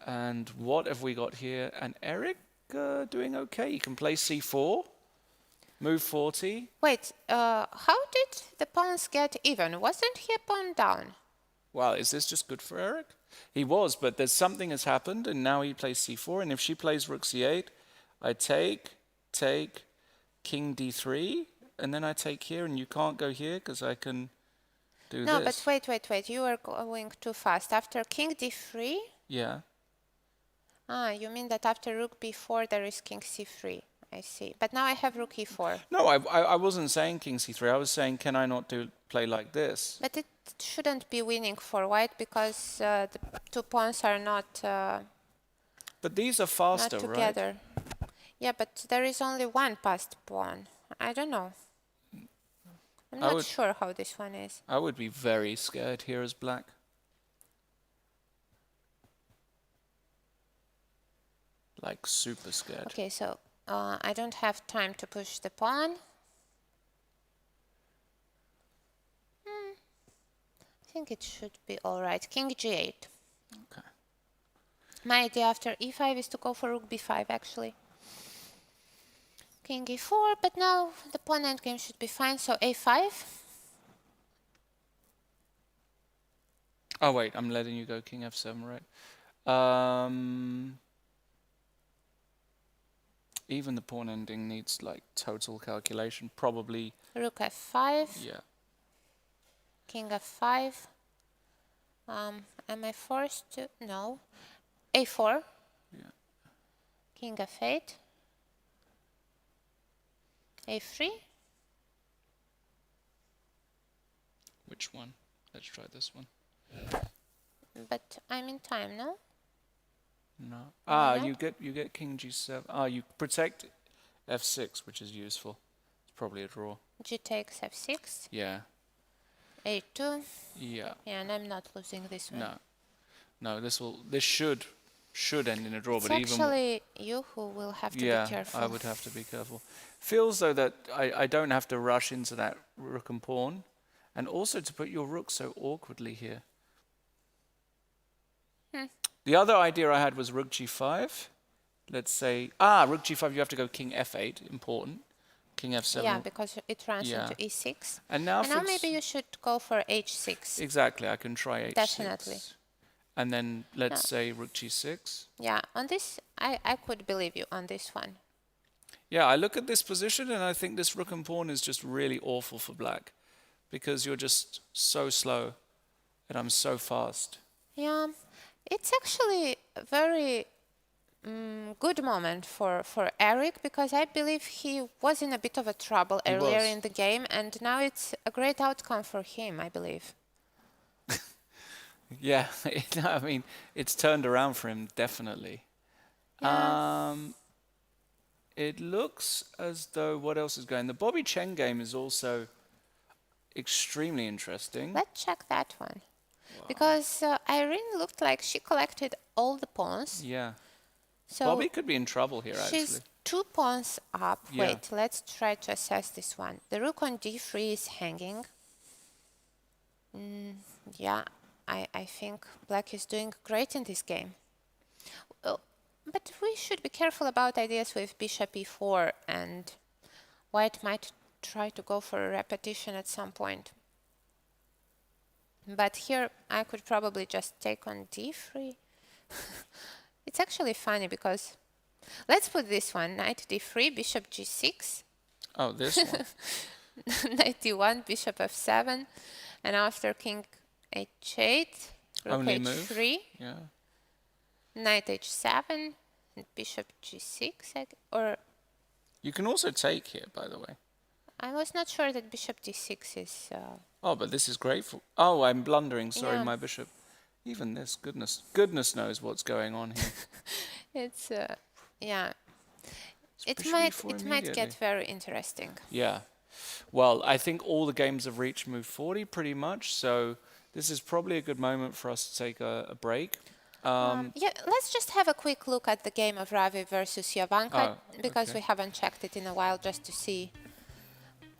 And what have we got here? And Eric doing okay. You can play c4, move 40. Wait, how did the pawns get even? Wasn't he a pawn down? Wow, is this just good for Eric? He was, but there's something has happened, and now he plays c4. And if she plays rook c8, I take, king d3, and then I take here, and you can't go here because I can do No, this. but wait. You are going too fast. After king d3? Yeah. Ah, you mean that after rook b4 there is king c3. I see. But now I have rook e4. No, I wasn't saying king c3. I was saying, can I not play like this? But it shouldn't be winning for white because the two pawns are not But these are faster, right? together. Yeah, but there is only one passed pawn. I don't know. I'm not sure how this one is. I would be very scared here as black. Like super scared. Okay, so I don't have time to push the pawn. I think it should be all right. King g8. Okay. My idea after e5 is to go for rook b5, actually. King e4, but now the pawn endgame should be fine, so a5. Oh, wait, I'm letting you go king f7, right? Even the pawn ending needs, like, total calculation. Probably... Rook f5. Yeah. King f5. Am I forced to? No. a4. Yeah. King f8. a3. Which one? Let's try this one. But I'm in time, no? No. No? You get king g7. You protect f6, which is useful. It's probably a draw. G takes f6. Yeah. a2. Yeah. Yeah, and I'm not losing this one. No. This should end in a draw, It's but actually you who will have to be careful. I would have to be careful. Feels though that I don't have to rush into that rook and pawn, and also to put your rook so awkwardly here. The other idea I had was rook g5. Let's say, rook g5, you have to go king f8, important. King f7. Yeah, because it runs into e6. And now maybe you should go for h6. Exactly, I can try h6. Definitely. And then let's say rook g6. Yeah, on this, I could believe you on this one. Yeah, I look at this position and I think this rook and pawn is just really awful for black because you're just so slow and I'm so fast. Yeah, it's actually a very good moment for Eric because I believe he was in a bit of a trouble earlier in the game and now it's a great outcome for him, I believe. Yeah, I mean, it's turned around for him, definitely. Yeah. It looks as though, what else is going? The Bobby Chen game is also extremely interesting. Let's check that one. Wow. Because Irene looked like she collected all the pawns. Yeah. So Bobby could be in trouble here, actually. She's 2 pawns up. Yeah. Wait, let's try to assess this one. The rook on d3 is hanging. Yeah, I think black is doing great in this game. But we should be careful about ideas with bishop e4, and white might try to go for a repetition at some point. But here I could probably just take on d3. It's actually funny because let's put this one, knight d3, bishop g6. Oh, this one. Knight d1, bishop f7, and after king h8, rook Only h3, move. Yeah. knight h7, and bishop g6, or... You can also take here, by the way. I was not sure that bishop d6 is... Oh, but this is great for... Oh, I'm blundering. Sorry, Yeah. my bishop. Even this, goodness knows what's going on here. It's, yeah. It bishop might e4 get very interesting. Yeah. Well, I think all the games have reached move 40 pretty much, so this is probably a good moment for us to take a break. Yeah, let's just have a quick look at the game of Ravi versus Jovanka, because okay. we haven't checked it in a while, just to see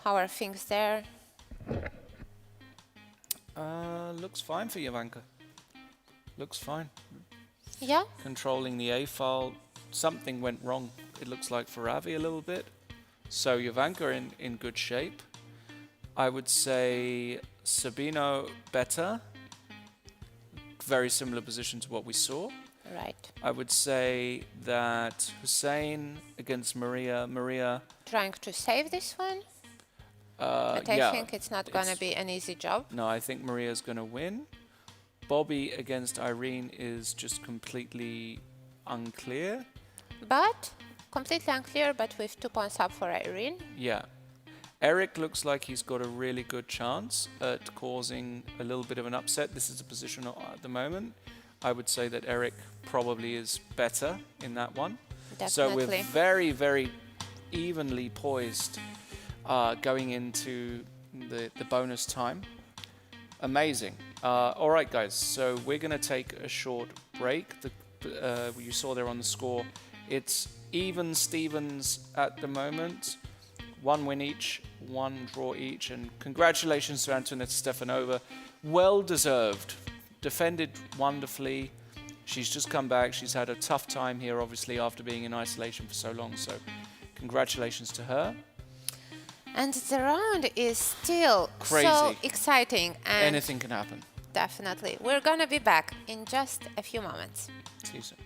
how are things there. Looks fine for Jovanka. Looks fine. Yeah? Controlling the A file. Something went wrong, it looks like, for Ravi a little bit. So Jovanka in good shape. I would say Sabino better. very similar position to what we saw. Right. I would say that Hussein against Maria. Maria, Trying to save this one, but I yeah, think it's not going to be an easy job. no, I think Maria's going to win. Bobby against Irene is just completely unclear. But completely unclear, but with 2 points up for Irene. Yeah. Eric looks like he's got a really good chance at causing a little bit of an upset. This is the position at the moment. I would say that Eric probably is better in that one. So Definitely. we're very, very evenly poised going into the bonus time. Amazing. All right, guys. So we're going to take a short break. You saw there on the score. It's even Stevens at the moment. 1 win each, 1 draw each. And congratulations to Antoinette Stefanova. Well deserved. Defended wonderfully. She's just come back. She's had a tough time here, obviously, after being in isolation for so long. So congratulations to her. And the round is still Crazy. so exciting. And Anything can happen. definitely. We're going to be back in just a few moments. See you soon.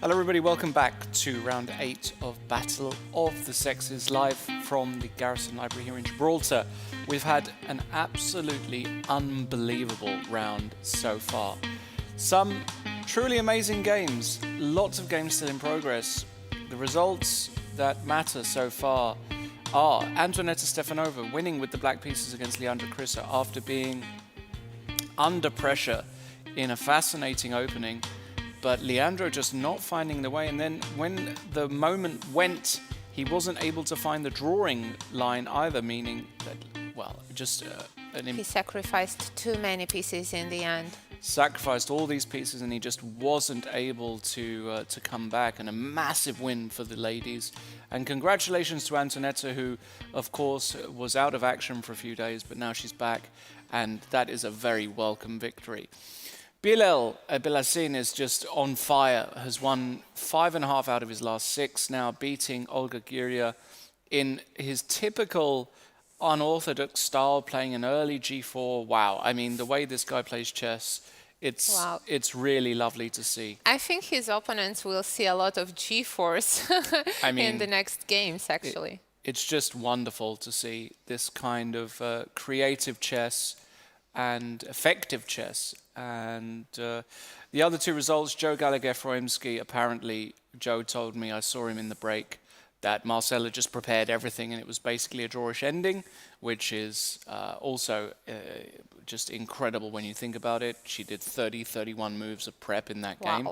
Hello everybody, welcome back to round 8 of Battle of the Sexes, live from the Garrison Library here in Gibraltar. We've had an absolutely unbelievable round so far. Some truly amazing games, lots of games still in progress. The results that matter so far are Antoaneta Stefanova winning with the black pieces against Leandra Krissa after being under pressure in a fascinating opening. But Leandro just not finding the way, and then when the moment went, he wasn't able to find the drawing line either, meaning that, well, just He sacrificed too many pieces in the end. sacrificed all these pieces, and he just wasn't able to come back. And a massive win for the ladies. And congratulations to Antoaneta, who, of course, was out of action for a few days, but now she's back, and that is a very welcome victory. Bilal Belassin is just on fire, has won 5.5 out of his last 6 now, beating Olga Giria in his typical unorthodox style, playing an early g4. Wow, I mean, the way this guy plays chess, it's really lovely to see. I think his opponents will see a lot of g4s in the next games, actually. It's just wonderful to see this kind of creative chess and effective chess. And the other 2 results, Joe Gallagher-Froemski, apparently, Joe told me, I saw him in the break, that Marcella just prepared everything and it was basically a drawish ending, which is also just incredible when you think about it. She did 31 moves of prep in that game.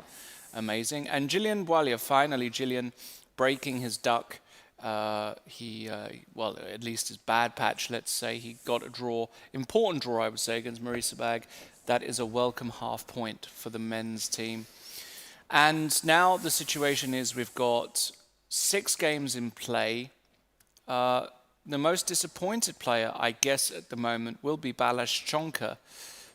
Amazing. And Gillian Boilia, finally, Gillian breaking his duck. Well, at least his bad patch, let's say. He got a draw, important draw, I would say, against Marisa Bag. That is a welcome half point for the men's team. And now the situation is we've got 6 games in play. The most disappointed player, I guess, at the moment will be Balazs Csonka,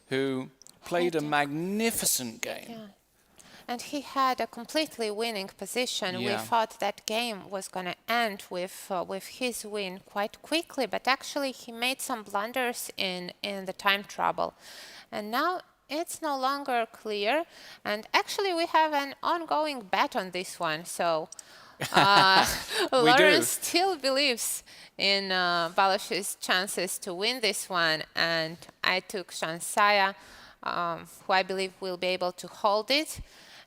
who played a magnificent game. Yeah. And he had a completely winning position. We Yeah. thought that game was going to end with his win quite quickly, but actually he made some blunders in the time trouble. And now it's no longer clear. And actually we have an ongoing bet on this one. So We do. Lawrence still believes in Balazs's chances to win this one. And I took Shansaya, who I believe will be able to hold it.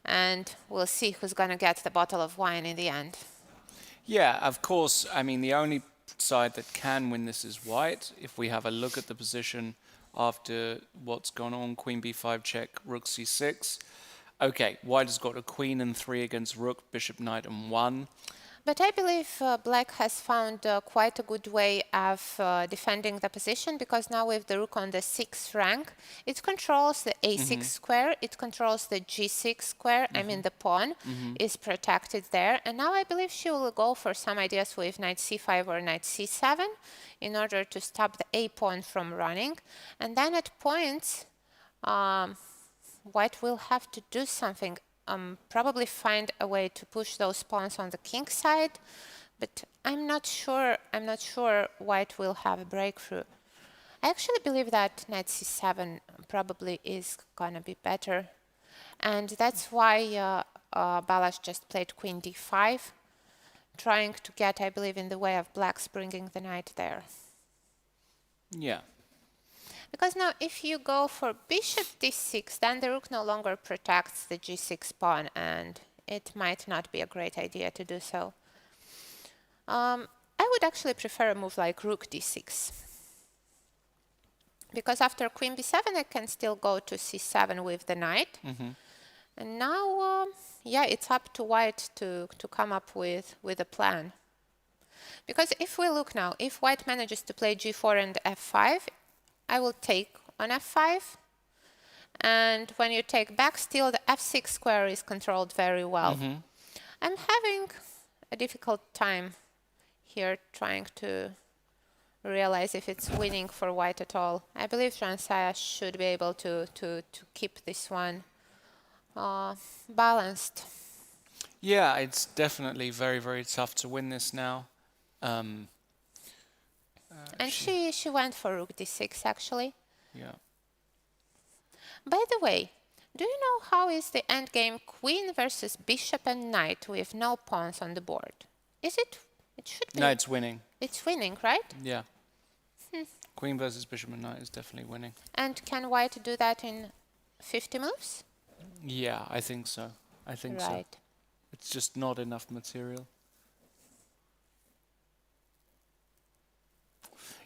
And we'll see who's going to get the bottle of wine in the end. Yeah, of course. I mean, the only side that can win this is white. If we have a look at the position after what's gone on, queen b5 check, rook c6. Okay, white has got a queen and 3 against rook, bishop, knight, and 1. But I believe black has found quite a good way of defending the position, because now with the rook on the 6th rank, it controls the a6 square, it controls the g6 square, I mean the pawn is protected there. And now I believe she will go for some ideas with knight c5 or knight c7 in order to stop the a pawn from running. And then at points, white will have to do something. Probably find a way to push those pawns on the king side, but I'm not sure white will have a breakthrough. I actually believe that knight c7 probably is gonna be better, and that's why Balazs just played queen d5, trying to get, I believe, in the way of black's bringing the knight there. Yeah. Because now if you go for bishop d6, then the rook no longer protects the g6 pawn, and it might not be a great idea to do so. I would actually prefer a move like rook d6. Because after queen b7, I can still go to c7 with the knight. And now, yeah, it's up to white to come up with a plan. Because if we look now, if white manages to play g4 and f5, I will take on f5, and when you take back, still the f6 square is controlled very well. I'm having a difficult time here trying to realize if it's winning for white at all. I believe Shansaya should be able to keep this one balanced. Yeah, it's definitely very, very tough to win this now. And she went for rook d6, actually. Yeah. By the way, do you know how is the endgame queen versus bishop and knight with no pawns on the board? Is it? It should be. No, it's winning. It's winning, right? Yeah. Queen versus bishop and knight is definitely winning. And can white do that in 50 moves? Yeah, I think so. I think so. Right. It's just not enough material.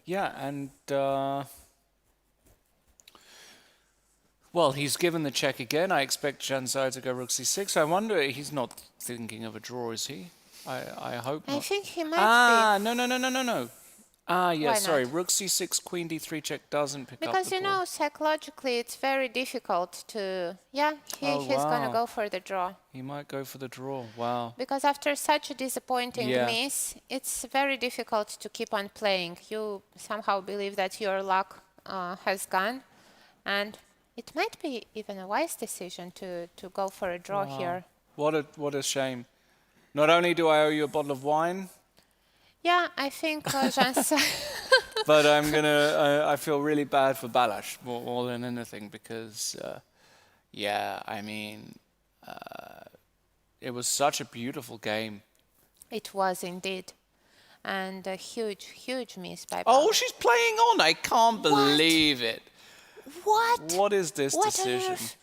Yeah, and well, he's given the check again. I expect Shansaya to go rook c6. I wonder, he's not thinking of a draw, is he? I hope not. I think he might be. No. Yeah, Why sorry. not? Rook c6, queen d3 check doesn't pick up Because, the you ball. know, psychologically it's very difficult to... Yeah, he's going to wow. go for the draw. He might go for the draw. Wow. Because after such a disappointing Yeah. miss, it's very difficult to keep on playing. You somehow believe that your luck has gone, and it might be even a wise decision to go for a draw here. What a shame. Not only do I owe you a bottle of wine, Yeah, I think Jean-Sa... but I feel really bad for Balazs more than anything because, yeah, I mean, it was such a beautiful game. It was indeed. And a huge, huge miss by Oh, Balazs. she's playing on. I can't believe it. What? What is this What on decision? earth?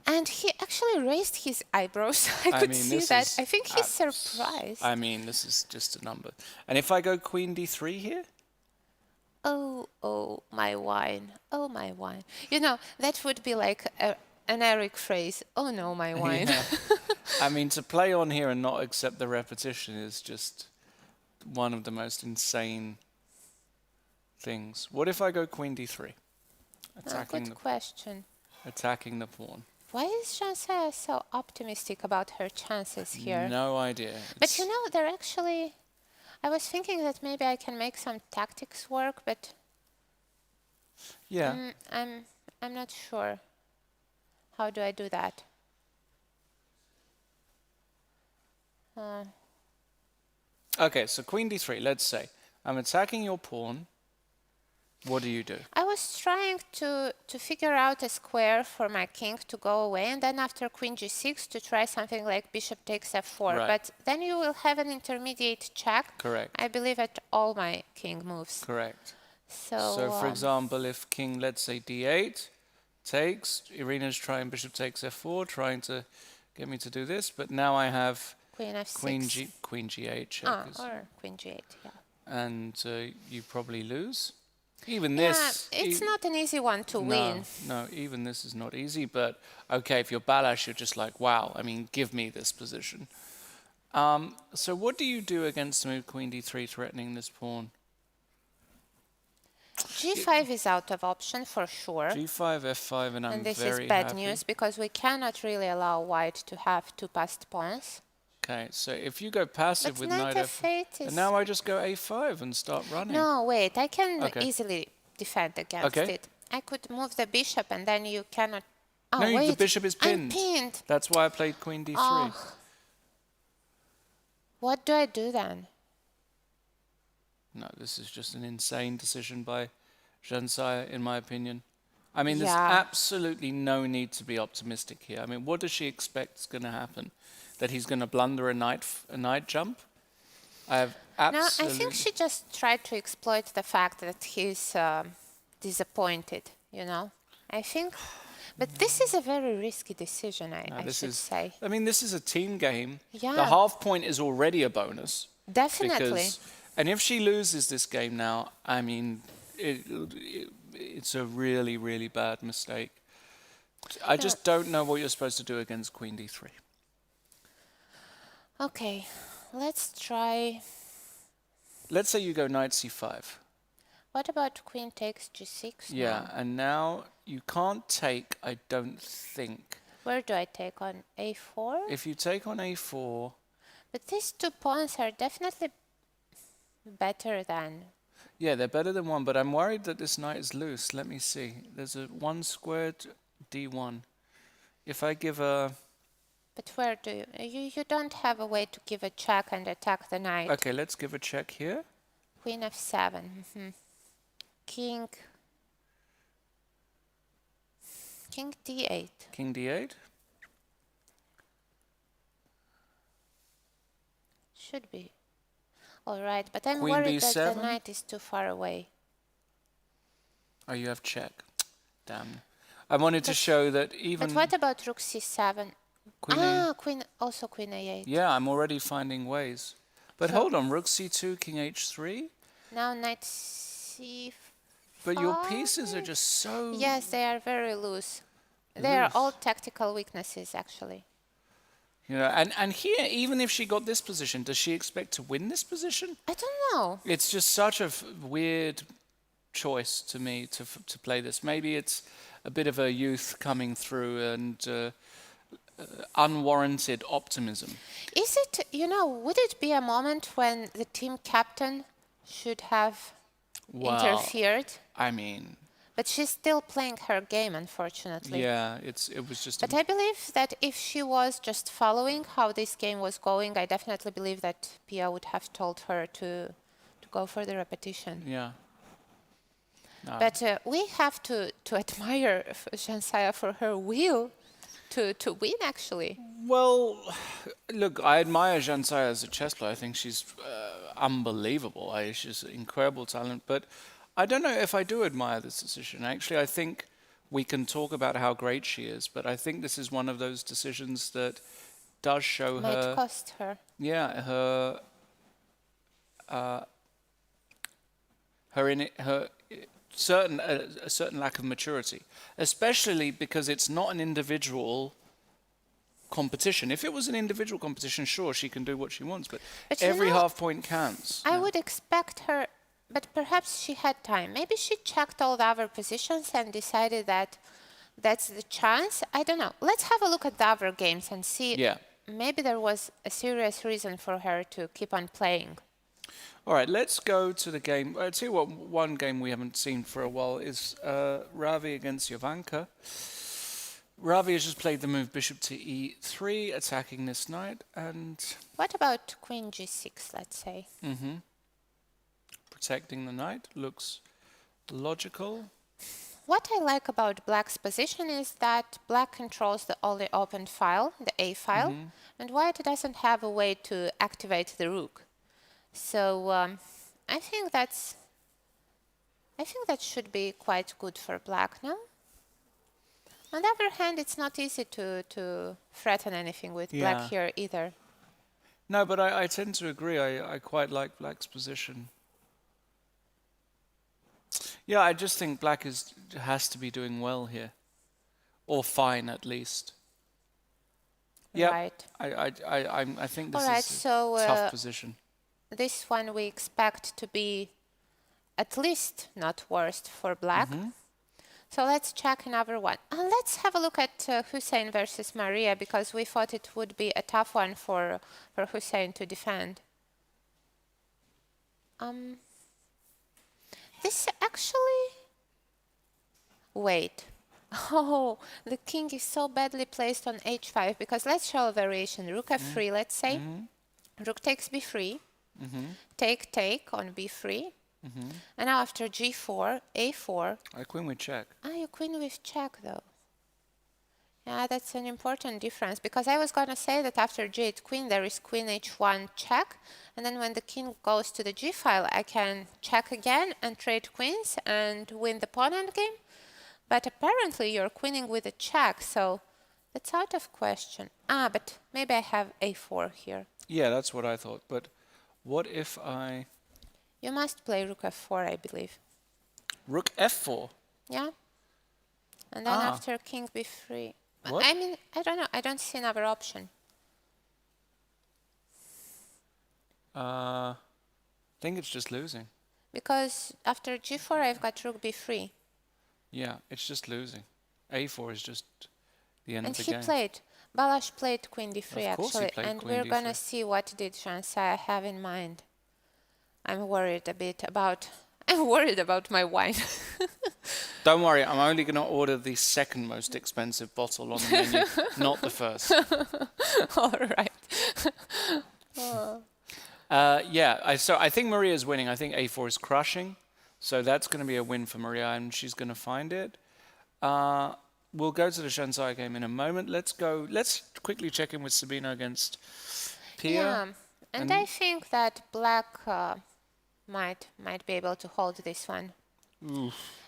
And he actually raised his eyebrows. I could mean, see this that. is I think he's surprised. I mean, this is just a number. And if I go queen d3 here? Oh, my wine. Oh, my wine. You know, that would be like an Eric phrase. Oh, no, my wine. Yeah. I mean, to play on here and not accept the repetition is just one of the most insane things. What if I go queen d3? Good question. Attacking the pawn. Why is Shansaya so optimistic about her chances here? No idea. But you know, they're actually... I was thinking that maybe I can make some tactics work, but... Yeah. I'm not sure. How do I do that? Okay, so queen d3, let's say. I'm attacking your pawn. What do you do? I was trying to figure out a square for my king to go away, and then after queen g6 to try something like bishop takes f4. Right. But then you will have an intermediate check. Correct. I believe at all my king moves. Correct. So, So, for example, if king, let's say d8, takes, Irina's trying bishop takes f4, trying to get me to do this, but now I have queen f6. queen g8 check. Or queen g8, yeah. And you probably lose. Even Yeah, this... it's not an easy one to win. No, even this is not easy, but okay, if you're Balash, you're just like, wow, I mean, give me this position. So what do you do against the move queen d3 threatening this pawn? g5 is out of option for sure. g5, f5, and I'm And this very is bad happy. news because we cannot really allow white to have two passed pawns. Okay, so if you go passive But with knight knight f8 and is... now I just go a5 and start running. No, wait, I can Okay. easily defend against Okay. it. I could move the bishop and then you cannot... Oh, No, wait, the bishop is pinned. I'm pinned. That's why I played queen d3. Oh. What do I do then? No, this is just an insane decision by Jansaya, in my opinion. I mean, there's Yeah. absolutely no need to be optimistic here. I mean, what does she expect is going to happen? That he's going to blunder a knight jump? I have No, absolutely... I think she just tried to exploit the fact that he's disappointed, you know? I think... But this is a very risky decision, I should say. I mean, this is a team game. Yeah. The half point is already a bonus. Definitely. And if she loses this game now, I mean, it's a really, really bad mistake. I just don't know what you're supposed to do against queen d3. Okay, let's try... Let's say you go knight c5. What about queen takes g6 Yeah, now? and now you can't take, I don't think. Where do I take on a4? If you take on a4... But these two pawns are definitely better than... Yeah, they're better than one, but I'm worried that this knight is loose. Let me see. There's a 1 squared d1. If I give a... But where do you... You don't have a way to give a check and attack the knight. Okay, let's give a check here. Queen f7. King d8. King d8. Should be. All right, but I'm Queen worried that b7. the knight is too far away. Oh, you have check. Damn. I wanted to show that even... But what about rook c7? Queen A... also queen a8. Yeah, I'm already finding ways. But So- hold on, rook c2, king h3? Now knight c5. But your pieces are just so... Yes, they are very loose. They are all tactical weaknesses, actually. You know, and here, even if she got this position, does she expect to win this position? I don't know. It's just such a weird choice to me to play this. Maybe it's a bit of a youth coming through and unwarranted optimism. Is it, would it be a moment when the team captain should have interfered? I mean... But she's still playing her game, unfortunately. Yeah, it was just... But I believe that if she was just following how this game was going, I definitely believe that Pia would have told her to go for the repetition. Yeah. No. But we have to admire Jansaya for her will to win, actually. Well, look, I admire Jansaya as a chess player. I think she's unbelievable. She's an incredible talent. But I don't know if I do admire this decision. Actually, I think we can talk about how great she is, but I think this is one of those decisions that does show Might her... cost her. Yeah, her a certain lack of maturity, especially because it's not an individual competition. If it was an individual competition, sure, she can do what she wants, but every half point counts. I would expect her, but perhaps she had time. Maybe she checked all the other positions and decided that that's the chance. I don't know. Let's have a look at the other games and see. Yeah. Maybe there was a serious reason for her to keep on playing. All right, let's go to the game. I'll tell you what, one game we haven't seen for a while is Ravi against Jovanka. Ravi has just played the move bishop to e3, attacking this knight, and What about queen g6, let's say? protecting the knight looks logical. What I like about black's position is that black controls the only open file, the A file, and white doesn't have a way to activate the rook. So I think that should be quite good for black, no? On the other hand, it's not easy to threaten anything with black Yeah. here either. No, but I tend to agree. I quite like black's position. Yeah, I just think black has to be doing well here, or fine at least. Yeah, Right. I think this Alright, is a so tough position. this one we expect to be at least not worst for black. So let's check another one. Let's have a look at Hussein versus Maria, because we thought it would be a tough one for Hussein to defend. This actually... Wait. Oh, the king is so badly placed on h5, because let's show a variation. Rook f3, let's say. Rook takes b3. Take on b3. And now after g4, a4. Queen with check. Your queen with check, though. Yeah, that's an important difference, because I was going to say that after g8 queen, there is queen h1 check, and then when the king goes to the g file, I can check again and trade queens and win the pawn endgame. But apparently you're queening with a check, so that's out of question. But maybe I have a4 here. Yeah, that's what I thought. But what if I... You must play rook f4, I believe. Rook f4? Yeah? And then after king b3. What? I mean, I don't know. I don't see another option. I think it's just losing. Because after g4, I've got rook b3. Yeah, it's just losing. a4 is just the end And of the he game. played. Balash played queen d3, Of course he actually. played And queen we're going to d3. see what did Shansai have in mind. I'm worried a bit about... I'm worried about my wine. Don't worry, I'm only going to order the second most expensive bottle on the menu, not the first. All right. So I think Maria's winning. I think a4 is crushing. So that's going to be a win for Maria, and she's going to find it. We'll go to the Shansai game in a moment. Let's quickly check in with Sabina against Pia. Yeah, and I think that black might be able to hold this one.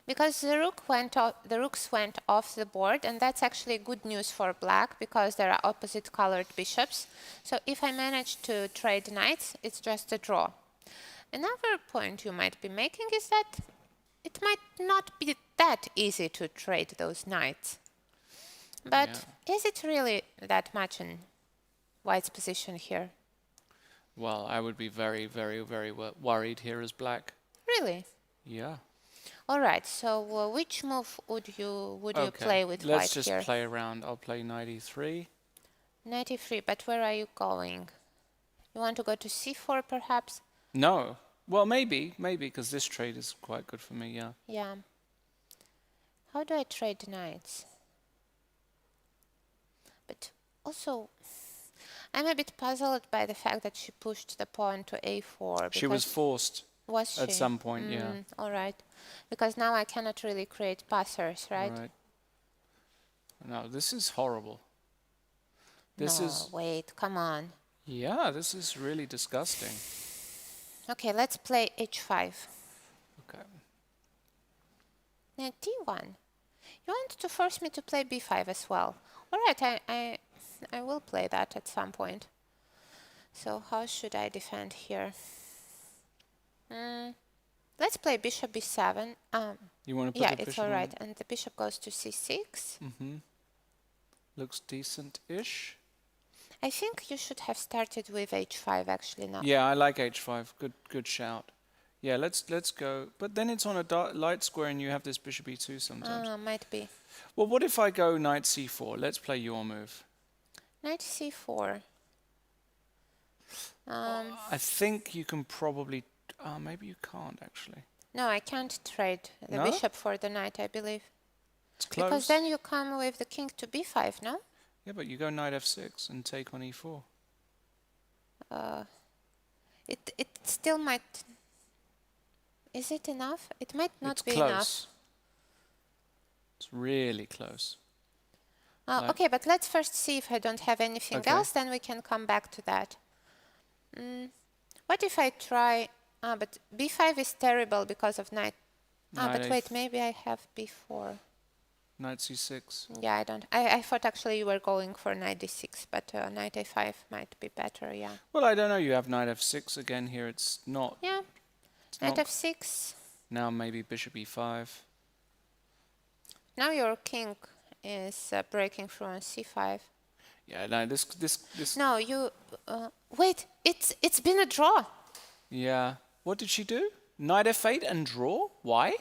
Because the rooks went off the board, and that's actually good news for black, because there are opposite colored bishops. So if I manage to trade knights, it's just a draw. Another point you might be making is that it might not be that easy to trade those knights. But is it really that much in white's position here? Well, I would be very, very, very worried here as black. Really? Yeah. All right. So which move would you play with white here? Let's just play around. I'll play knight e3. Knight e3. But where are you going? You want to go to c4, perhaps? No. Well, maybe, because this trade is quite good for me. Yeah. Yeah. How do I trade knights? But also, I'm a bit puzzled by the fact that she pushed the pawn to a4. She was forced. Was she? At some point, yeah. All right. Because now I cannot really create passers, right? Right. No, this is horrible. This is... wait, come on. Yeah, this is really disgusting. Okay, let's play h5. Okay. Now d1. You want to force me to play b5 as well. All right, I will play that at some point. So how should I defend here? Let's play bishop b7. You want to put yeah, the it's bishop all right. on? And the bishop goes to c6. Looks decent-ish. I think you should have started with h5 actually now. Yeah, I like h5. Good shout. Yeah, let's go. But then it's on a light square and you have this bishop e2 sometimes. Might be. Well, what if I go knight c4? Let's play your move. Knight c4. I think you can probably... maybe you can't, actually. No, I can't trade the No? bishop for the knight, I believe. It's close. Because then you come with the king to b5, no? Yeah, but you go knight f6 and take on e4. It still might... Is it enough? It might not It's be close. enough. It's really close. Okay, but let's first see if I don't have anything Okay. else, then we can come back to that. What if I try... but b5 is terrible because of knight. Knight But wait, maybe I have b4. Knight c6. Yeah, I don't... I thought actually you were going for knight d6, but knight a5 might be better, yeah. Well, I don't know. You have knight f6 again here. It's not... Yeah, It's knight not f6. now maybe bishop e5. Now your king is breaking through on c5. Yeah, no, this... No, you... wait, it's been a draw. Yeah. What did she do? Knight f8 and draw? Why?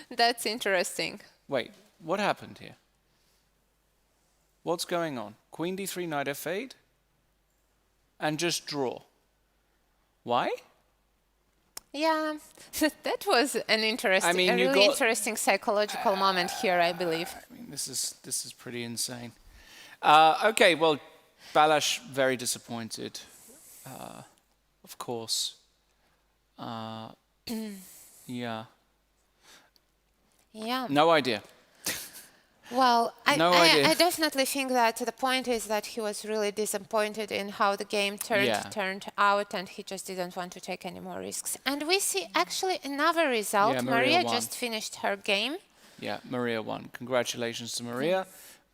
That's interesting. Wait, what happened here? What's going on? Queen d3, knight f8, and just draw. Why? Yeah, that was an interesting, I mean, a you really got- interesting psychological moment here, I believe. I mean, this is pretty insane. Okay, well, Balázs very disappointed, of course. Yeah, Yeah. no idea. Well, No idea. I definitely think that the point is that he was really disappointed in how the game turned out, and he just didn't want to take any more risks. And we see actually another result. Yeah, Maria Maria won. just finished her game. Yeah, Maria won. Congratulations to Maria,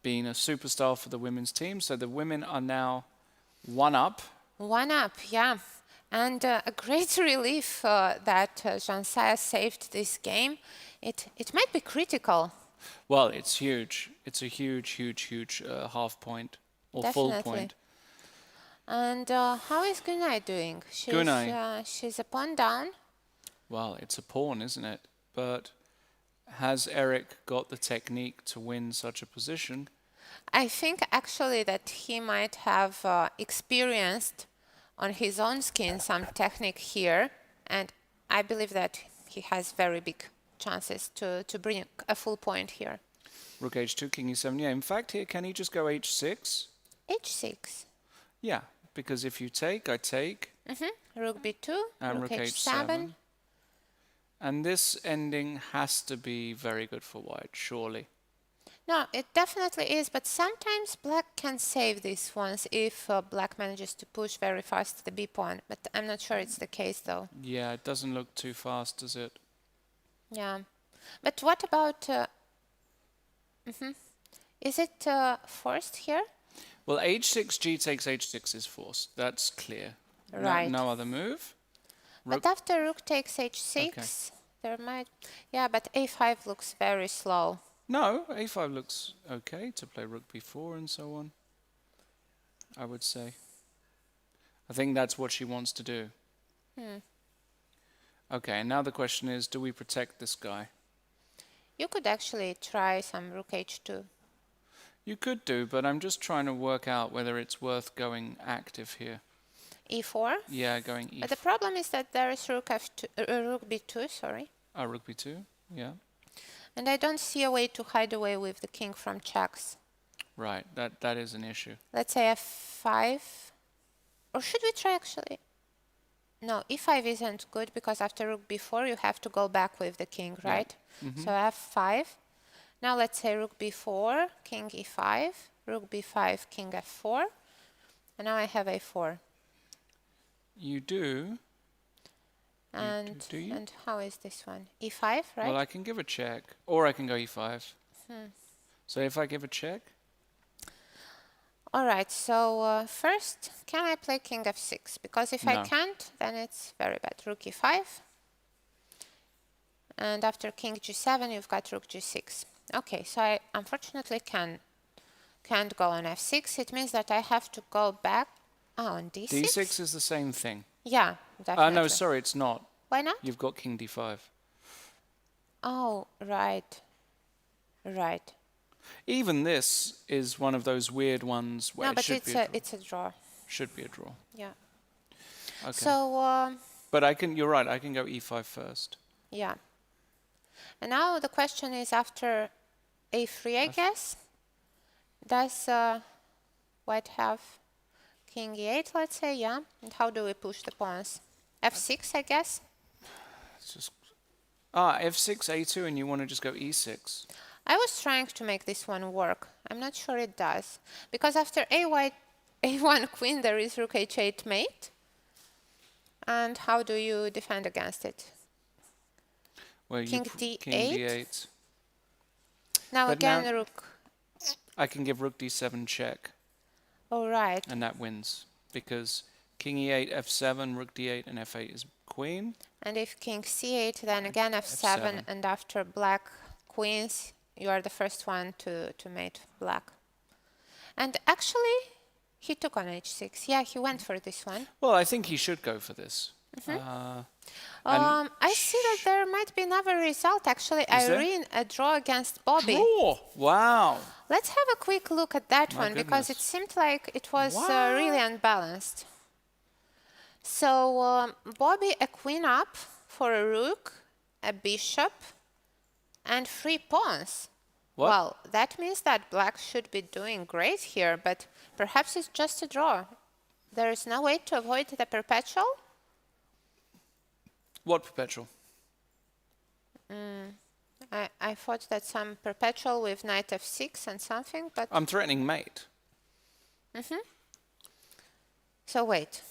being a superstar for the women's team. So the women are now 1 up. 1 up, yeah. And a great relief that Jean-Saya saved this game. It might be critical. Well, it's huge. It's a huge half point or full Definitely. point. And how is Gunay doing? She's a pawn down. Well, it's a pawn, isn't it? But has Eric got the technique to win such a position? I think actually that he might have experienced on his own skin some technique here, and I believe that he has very big chances to bring a full point here. Rook h2, king e7. Yeah, in fact, here, can he just go h6? h6. Yeah, because if you take, I take. Rook b2, And rook rook h7. h7. And this ending has to be very good for white, surely. No, it definitely is, but sometimes black can save these ones if black manages to push very fast the b pawn, but I'm not sure it's the case though. Yeah, it doesn't look too fast, does it? Yeah, but what about... Is it forced here? Well, h6, g takes h6 is forced. That's clear. Right. No other move. But after rook takes h6, there might... Yeah, but a5 looks very slow. No, a5 looks okay to play rook b4 and so on, I would say. I think that's what she wants to do. Okay, and now the question is, do we protect this guy? You could actually try some rook h2. You could do, but I'm just trying to work out whether it's worth going active here. e4. Yeah, going e4. But the problem is that there is rook rook b2, sorry. Oh, rook b2, yeah. And I don't see a way to hide away with the king from checks. Right, that is an issue. Let's say f5. Or should we try actually? No, e5 isn't good because after rook b4 you have to go back with the king, right? So f5. Now let's say rook b4, king e5, rook b5, king f4. And now I have a4. You do. And do you? and how is this one? e5, right? Well, I can give a check, or I can go e5. So if I give a check, All right, so first, can I play king f6? Because if I No. can't, then it's very bad. Rook e5. And after king g7, you've got rook g6. Okay, so I unfortunately can't go on f6. It means that I have to go back on d6. d6 is the same thing. Yeah, definitely. No, sorry, it's not. Why not? You've got king d5. Oh, right. Right. Even this is one of those weird ones where No, it but should be a draw. it's a draw. Should be a draw. Yeah. Okay. So, But you're right, I can go e5 first. yeah. And now the question is after a3, I guess. Does white have king e8, let's say, yeah? And how do we push the pawns? f6, I guess? It's just f6, a2, and you want to just go e6. I was trying to make this one work. I'm not sure it does. Because after a1 queen, there is rook h8 mate. And how do you defend against it? Well, King king d8. d8. Now But again, now- rook. I can give rook d7 check, Oh, right. and that wins. Because king e8, f7, rook d8, and f8 is queen. And if king c8, then again f7, F7. and after black queens, you are the first one to mate black. And actually, he took on h6. Yeah, he went for this one. Well, I think he should go for this. I see that there might be another result. Actually, there? Irene, a draw against Bobby. Draw! Wow! Let's have a quick look at that My one, because it goodness. seemed like it was What? really unbalanced. So Bobby, a queen up for a rook, a bishop, and 3 pawns. What? Well, that means that black should be doing great here, but perhaps it's just a draw. There is no way to avoid the perpetual? What perpetual? I thought that some perpetual with knight f6 and something, but... I'm threatening mate. So wait.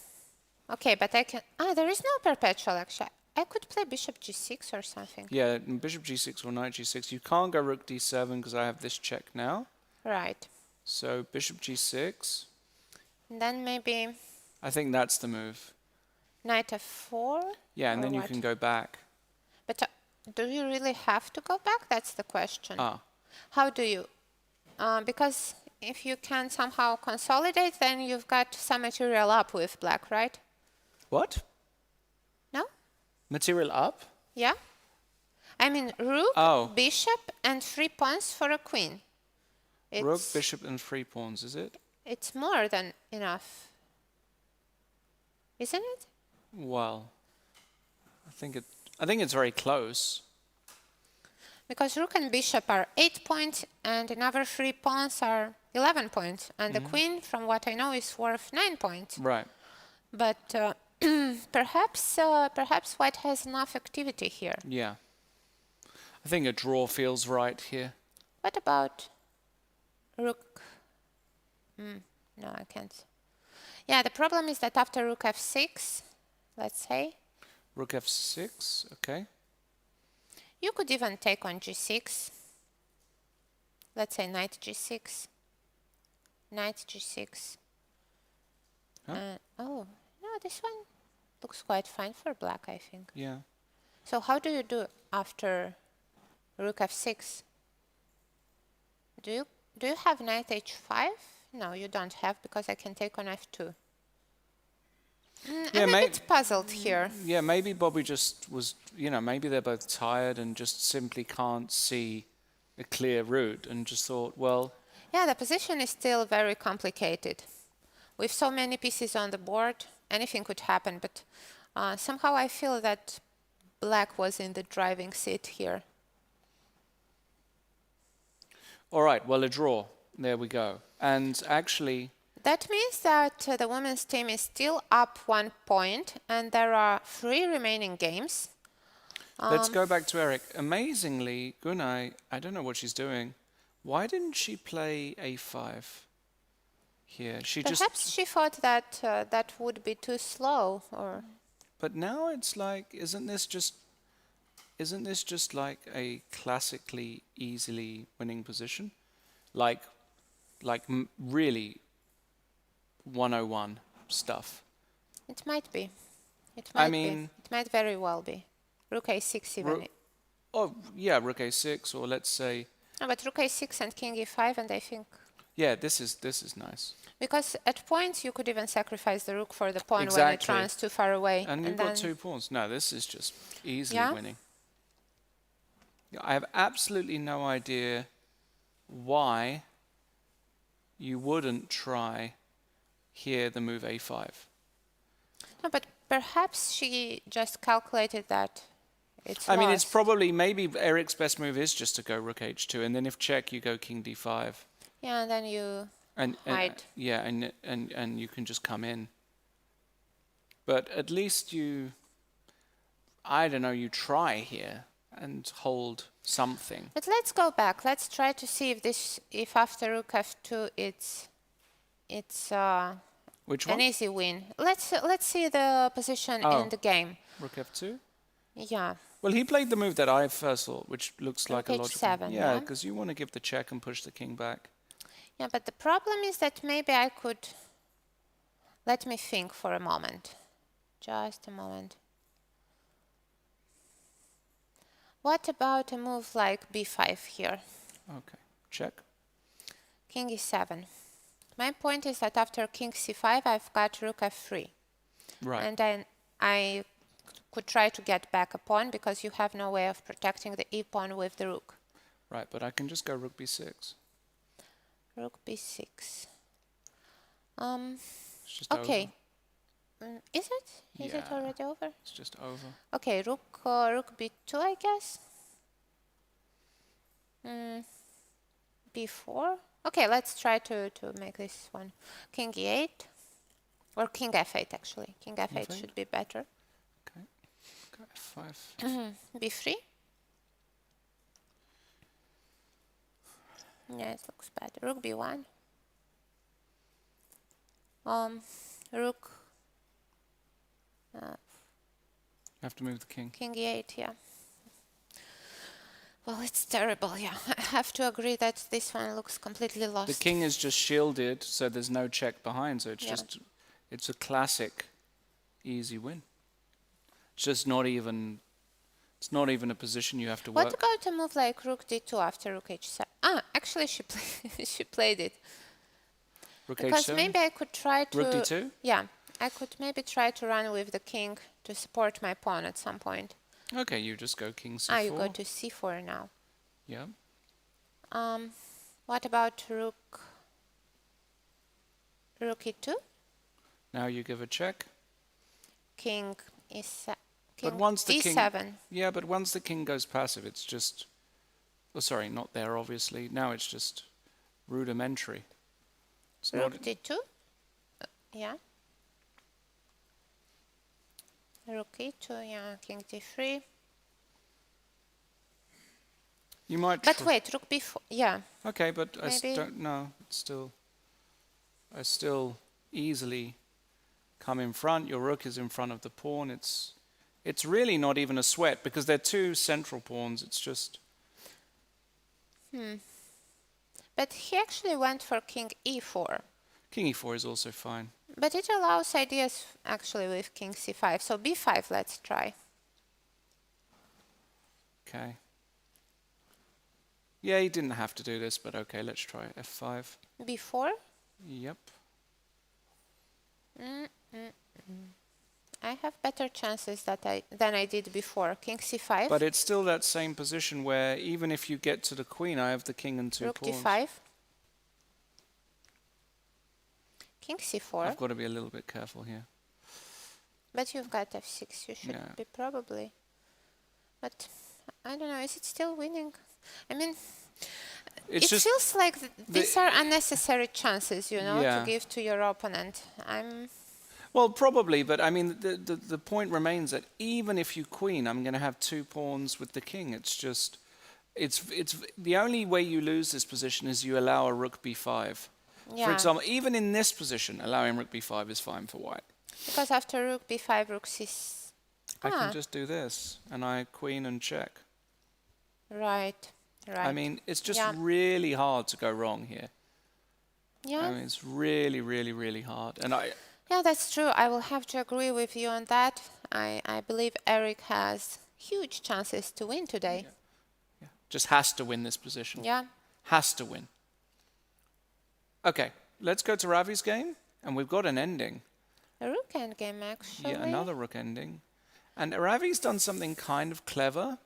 Okay, but I can... there is no perpetual, actually. I could play bishop g6 or something. Yeah, bishop g6 or knight g6. You can't go rook d7 because I have this check now. Right. So bishop g6. And then maybe I think that's the move. knight f4? Yeah, and or then you what? can go back. But do you really have to go back? That's the question. Ah, How do you? Because if you can somehow consolidate, then you've got some material up with black, right? what? No? Material up? Yeah? I mean, rook, Oh. bishop, and 3 pawns for a queen. Rook, bishop, and 3 pawns, is it? It's more than enough. Isn't it? Well, I think it's very close. Because rook and bishop are 8 points, and another 3 pawns are 11 points. And the queen, from what I know, is worth 9 points. Right. But perhaps white has enough activity here. Yeah. I think a draw feels right here. What about rook? No, I can't. Yeah, the problem is that after rook f6, let's say, Rook f6, okay. you could even take on g6. Let's say knight g6. Knight g6. Huh? Oh, no, this one looks quite fine for black, I think. Yeah. So how do you do after rook f6? Do you have knight h5? No, you don't have, because I can take on f2. Yeah, I'm a bit puzzled here. Yeah, maybe Bobby just was, maybe they're both tired and just simply can't see a clear route and just thought, well, Yeah, the position is still very complicated. With so many pieces on the board, anything could happen, but somehow I feel that black was in the driving seat here. all right, well, a draw. There we go. And actually, That means that the women's team is still up 1 point, and there are 3 remaining games. let's go back to Eric. Amazingly, Gunay, I don't know what she's doing. Why didn't she play a5 here? Perhaps she thought that that would be too slow, or... But now it's like, isn't this just like a classically easily winning position? Like really 101 stuff. It might be. It might mean- be. It might very well be. Rook a6 even. Oh, yeah, rook a6, or let's say, No, but rook a6 and king e5, and I think... yeah, this is nice. Because at points you could even sacrifice the rook for the pawn when it Exactly. runs too far away. And you've then got 2 pawns. No, this is just easily Yeah? winning. I have absolutely no idea why you wouldn't try here the move a5. No, but perhaps she just calculated that it's I mean, it's lost. probably, maybe Eric's best move is just to go rook h2, and then if check, you go king d5. Yeah, and then you And hide. yeah, and you can just come in. But at least you, I don't know, you try here and hold something. But let's go back. Let's try to see if after rook f2 it's Which an one? easy win. Let's see the position in the game. Rook f2? Yeah. Well, he played the move that I first thought, which looks like a Rook logical. h7, Yeah, yeah? because you want to give the check and push the king back. Yeah, but the problem is that maybe I could. Let me think for a moment. Just a moment. What about a move like b5 here? Okay, check. King e7. My point is that after king c5, I've got rook f3. Right. And then I could try to get back a pawn because you have no way of protecting the e-pawn with the rook. Right, but I can just go rook b6. Rook b6. It's just Okay. over. Is it? Is it Yeah. already over? It's just over. Okay, rook b2, I guess. b4. Okay, let's try to make this one. King e8. Or king f8, actually. King f8 F8? should be better. Okay. Go f5. b3. Yeah, it looks bad. Rook b1. Rook. You have to move the king. King e8, yeah. Well, it's terrible, yeah. I have to agree that this one looks completely lost. The king is just shielded, so there's no check behind, so it's Yeah. just, it's a classic easy win. It's just not even, it's not even a position you have to What work. about a move like rook d2 after rook h7? Ah, actually she played it. Rook Because h7? maybe I could try to... Rook d2? Yeah, I could maybe try to run with the king to support my pawn at some point. Okay, you just go king c4. Ah, you go to c4 now. Yeah. What about rook e2? Now you give a check. King is But once the king, d7. yeah, but once the king goes passive, it's just, oh, sorry, not there, obviously. Now it's just rudimentary. It's Rook not, d2. Yeah. Rook e2, yeah, king d3. you might. But wait, rook b4, yeah. Okay, but I maybe- don't know. It's still, I still easily come in front. Your rook is in front of the pawn. It's really not even a sweat because they're two central pawns. It's just. But he actually went for king e4. King e4 is also fine. But it allows ideas actually with king c5. So b5, let's try. Okay. Yeah, he didn't have to do this, but okay, let's try f5. b4. Yep. I have better chances than I did before. King c5. But it's still that same position where even if you get to the queen, I have the king and two rook pawns. d5. King c4. I've got to be a little bit careful here. But you've got f6. You should Yeah. be probably. But I don't know. Is it still winning? I mean, It's it just feels like these are unnecessary chances, you know, Yeah. to give to your opponent. well, probably, but I mean, the point remains that even if you queen, I'm going to have two pawns with the king. It's just, it's the only way you lose this position is you allow a rook b5. Yeah. For example, even in this position, allowing rook b5 is fine for white. Because after rook b5, rook c. I can just do this, and I queen and check. Right. Right. I mean, it's just Yeah. really hard to go wrong here. Yeah. I mean, it's really, really, really hard. And Yeah, that's true. I will have to agree with you on that. I believe Eric has huge chances to win today. just has to win this position. Yeah. Has to win. Okay, let's go to Ravi's game, and we've got an ending. A rook endgame, actually. Yeah, another rook ending. And Ravi's done something kind of clever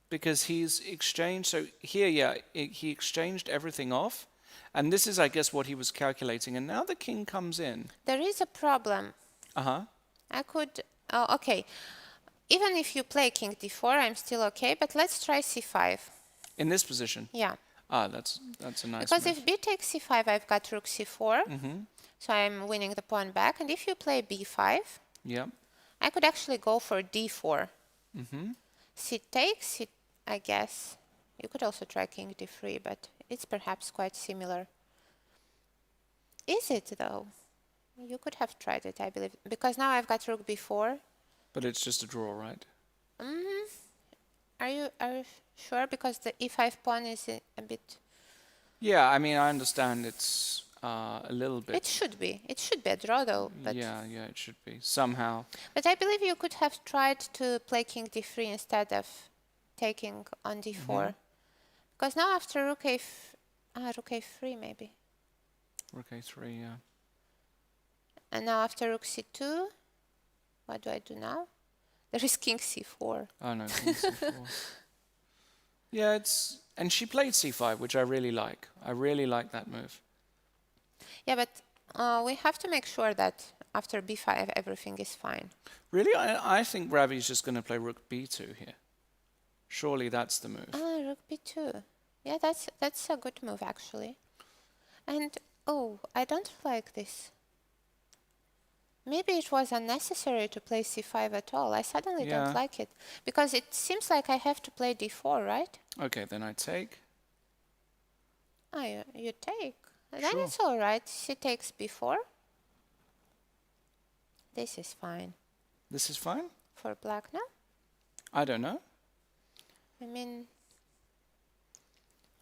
because he's exchanged. So here, yeah, he exchanged everything off. And this is, I guess, what he was calculating. And now the king comes in. There is a problem. Uh-huh. I could... Oh, okay. even if you play king d4, I'm still okay, but let's try c5. In this position? Yeah. Ah, that's a nice Because move. if b takes c5, I've got rook c4, so I'm winning the pawn back. And if you play b5, Yeah. I could actually go for d4. C takes, I guess. You could also try king d3, but it's perhaps quite similar. Is it, though? You could have tried it, I believe, because now I've got rook b4. But it's just a draw, right? Are you sure? Because the e5 pawn is a bit... Yeah, I mean, I understand it's a little bit. It should be. It should be a draw, though. But Yeah, it should be somehow. But I believe you could have tried to play king d3 instead of taking on d4. Because now after rook rook a3 maybe. Rook a3, yeah. And now after rook c2, what do I do now? There is king c4. Oh no, king c4. Yeah, and she played c5, which I really like. I really like that move. Yeah, but we have to make sure that after b5 everything is fine. Really, I think Ravi's just going to play rook b2 here. Surely that's the move. Ah, rook b2. Yeah, that's a good move actually. And oh, I don't like this. Maybe it was unnecessary to play c5 at all. I suddenly Yeah. don't like it. Because it seems like I have to play d4, right? Okay, then I take. Oh, you take. Then Sure. it's all right. She takes b4. This is fine. This is fine? For black, no? I don't know. I mean,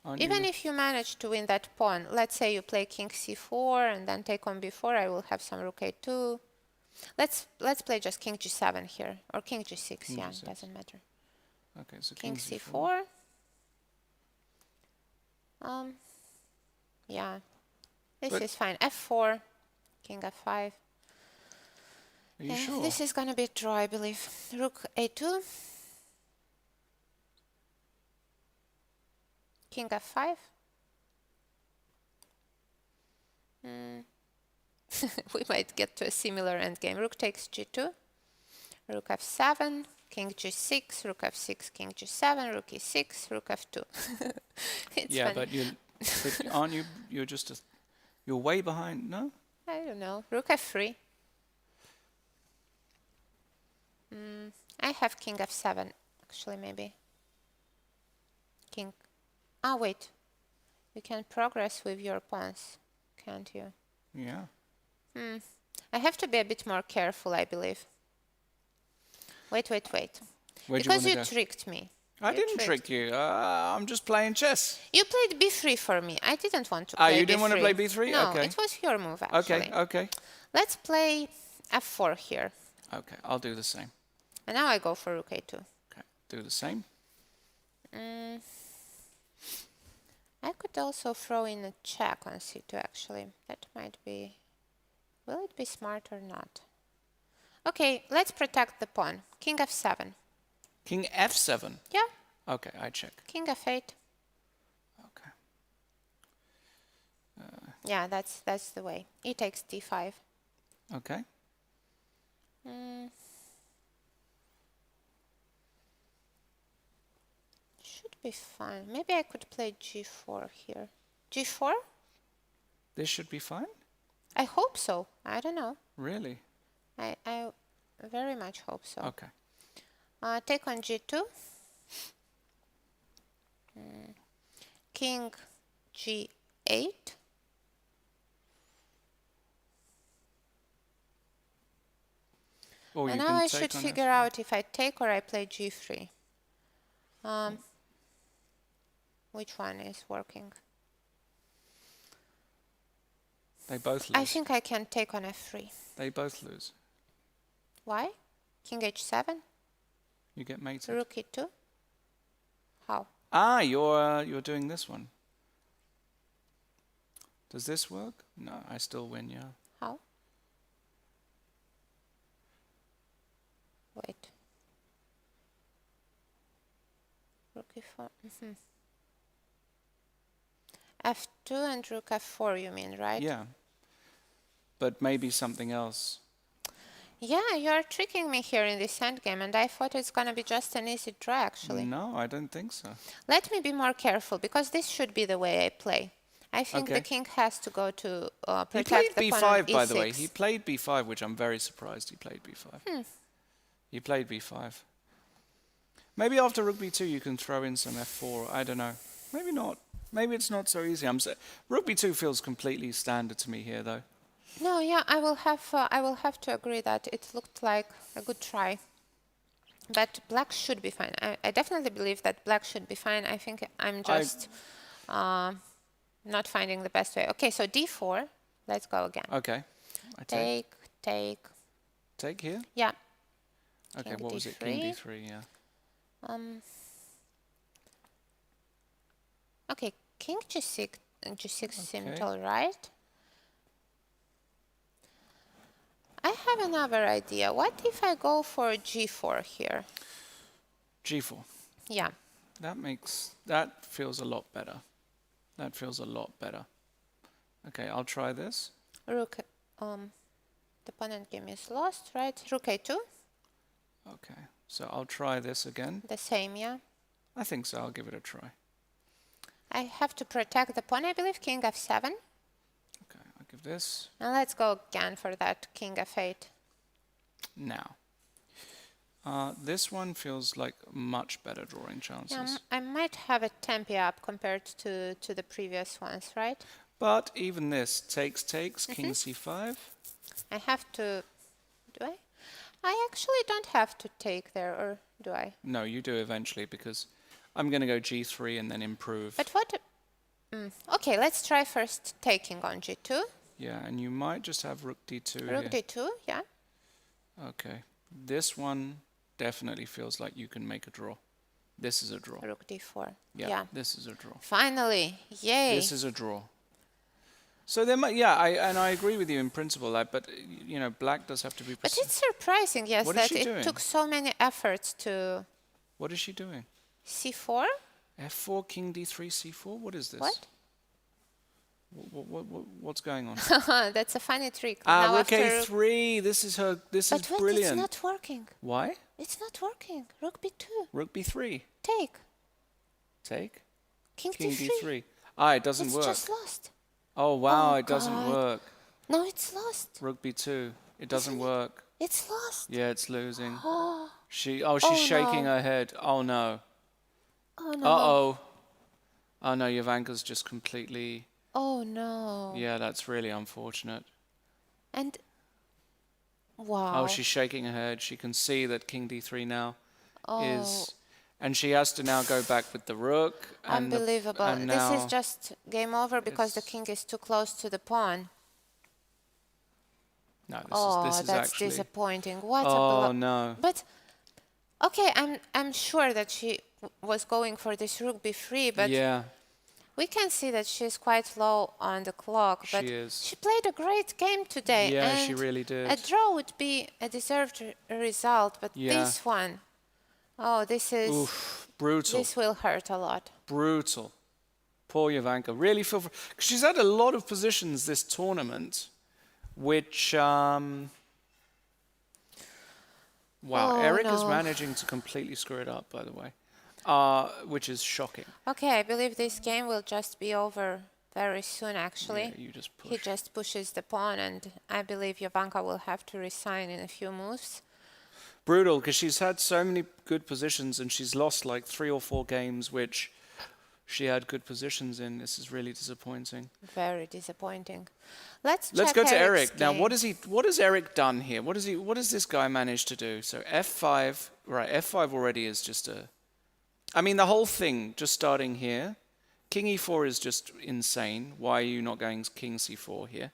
Aren't even you? if you manage to win that pawn, let's say you play king c4 and then take on b4, I will have some rook a2. Let's play just king g7 here, or king g6, King yeah, G6. doesn't matter. Okay, so King c4. Yeah, this But- is fine. f4, king f5. Are you sure? This is gonna be a draw, I believe. Rook a2. King f5. We might get to a similar endgame. Rook takes g2. Rook f7. King g6. Rook f6. King g7. Rook e6. Rook f2. It's Yeah, funny. but aren't you? You're way behind. No. I don't know. Rook f3. I have king f7, actually, maybe. King. Ah, wait. You can progress with your pawns, can't you? Yeah. I have to be a bit more careful, I believe. Wait. Where'd Because you you want to go? tricked me. I You didn't tricked. trick you. I'm just playing chess. You played b3 for me. I didn't want to Ah, play you didn't want to play b3. b3? No, Okay. it was your move, actually. Okay. Let's play f4 here. Okay, I'll do the same. And now I go for rook a2. Okay, do the same. I could also throw in a check on c2, actually. That might be... Will it be smart or not? Okay, let's protect the pawn. King f7. King f7. Yeah, Okay, I check. king f8. Okay. Yeah, that's the way. E takes d5. Okay. Should be fine. Maybe I could play g4 here. g4? This should be fine. I hope so. I don't know. Really? I very much hope so. Okay. Take on g2. King g8. Or And you now can I take should on figure out if I take or I play g3. Which one is working? They both lose. I think I can take on f3. They both lose. Why? King h7? You get mated. Rook e2? How? Ah, you're doing this one. Does this work? No, I still win, yeah. How? Wait. Rook e4. F2 and rook f4, you mean, right? Yeah. But maybe something else. Yeah, you are tricking me here in this endgame, and I thought it's going to be just an easy draw, actually. No, I don't think so. Let me be more careful, because this should be the way I play. I think the Okay. king has to go to He played protect the pawn on b5, by the way. e6. He played b5, which I'm very surprised he played b5. He played b5. Maybe after rook b2 you can throw in some f4. I don't know. Maybe not. Maybe it's not so easy. Rook b2 feels completely standard to me here, though. No, yeah, I will have to agree that it looked like a good try. But black should be fine. I definitely believe that black should be fine. I think I'm just not finding the best way. Okay, so d4. Let's go again. Okay. I Take. Take here? Yeah. Okay, King what was it? King d3. d3, yeah. Okay, king g6 seemed Okay. all right. I have another idea. What if I go for g4 here? g4. Yeah. That feels a lot better. That feels a lot better. Okay, I'll try this. Rook, the opponent game is lost, right? Rook a2. Okay, so I'll try this again. The same, yeah. I think so. I'll give it a try. I have to protect the pawn, I believe. King f7. Okay, I'll give this. And let's go again for that king f8. Now. This one feels like much better drawing chances. Yeah, I might have a tempi up compared to the previous ones, right? But even this, takes, king c5. I have to... Do I? I actually don't have to take there, or do I? No, you do eventually, because I'm going to go g3 and then improve. But what... Okay, let's try first taking on g2. Yeah, and you might just have rook d2 Rook here. d2, yeah. Okay. This one definitely feels like you can make a draw. This is a draw. Rook d4. Yeah, this is a draw. Finally, yay. This is a draw. So there might, yeah, I agree with you in principle, but you know, black does have to be. But it's surprising, yes, What is that she it doing? took so many efforts to What is she doing? c4. F4, king d3, c4. What is this? What? What's going on? That's a funny trick. Ah, Now rook after... a3. This is her. This is But what? brilliant. It's not working. Why? It's not working. Rook b2. Rook b3. Take. Take. King King d3. d3. Ah, it doesn't It's work. just lost. Oh wow, Oh, it doesn't God. work. No, it's lost. Rook b2. It doesn't Isn't it? work. It's lost. Yeah, it's losing. Oh, She's Oh, shaking no. her head. Oh no. oh no. Uh-oh. Oh no, Jovanka's just completely... Oh no. Yeah, that's really unfortunate. And wow. Oh, she's shaking her head. She can see that king d3 now Oh. is... And she has to now go back with the rook. And Unbelievable. and This now is just game over because the it's- king is too close to the pawn. No, this Oh, is that's actually... disappointing. What a Oh blow. no. But okay, I'm sure that she was going for this rook b3, but Yeah, we can see that she's quite low on the clock. But she is. she played a great game today. Yeah, and she really did. A draw would be a deserved result, but Yeah. this one, oh, this is Oof, brutal. this will hurt a lot. Brutal. Poor Jovanka. Really feel for... 'cause she's had a lot of positions this tournament, which... Wow, Oh, Eric is no. managing to completely screw it up, by the way, which is shocking. Okay, I believe this game will just be over very soon, actually. Yeah, you just push. He just pushes the pawn, and I believe Jovanka will have to resign in a few moves. Brutal, because she's had so many good positions and she's lost like 3 or 4 games, which she had good positions in. This is really disappointing. Very disappointing. Let's Let's check go to Eric's Eric. Now, game. what has Eric done here? What does this guy manage to do? So f5, right, f5 already is just a... I mean, the whole thing, just starting here, king e4 is just insane. Why are you not going king c4 here?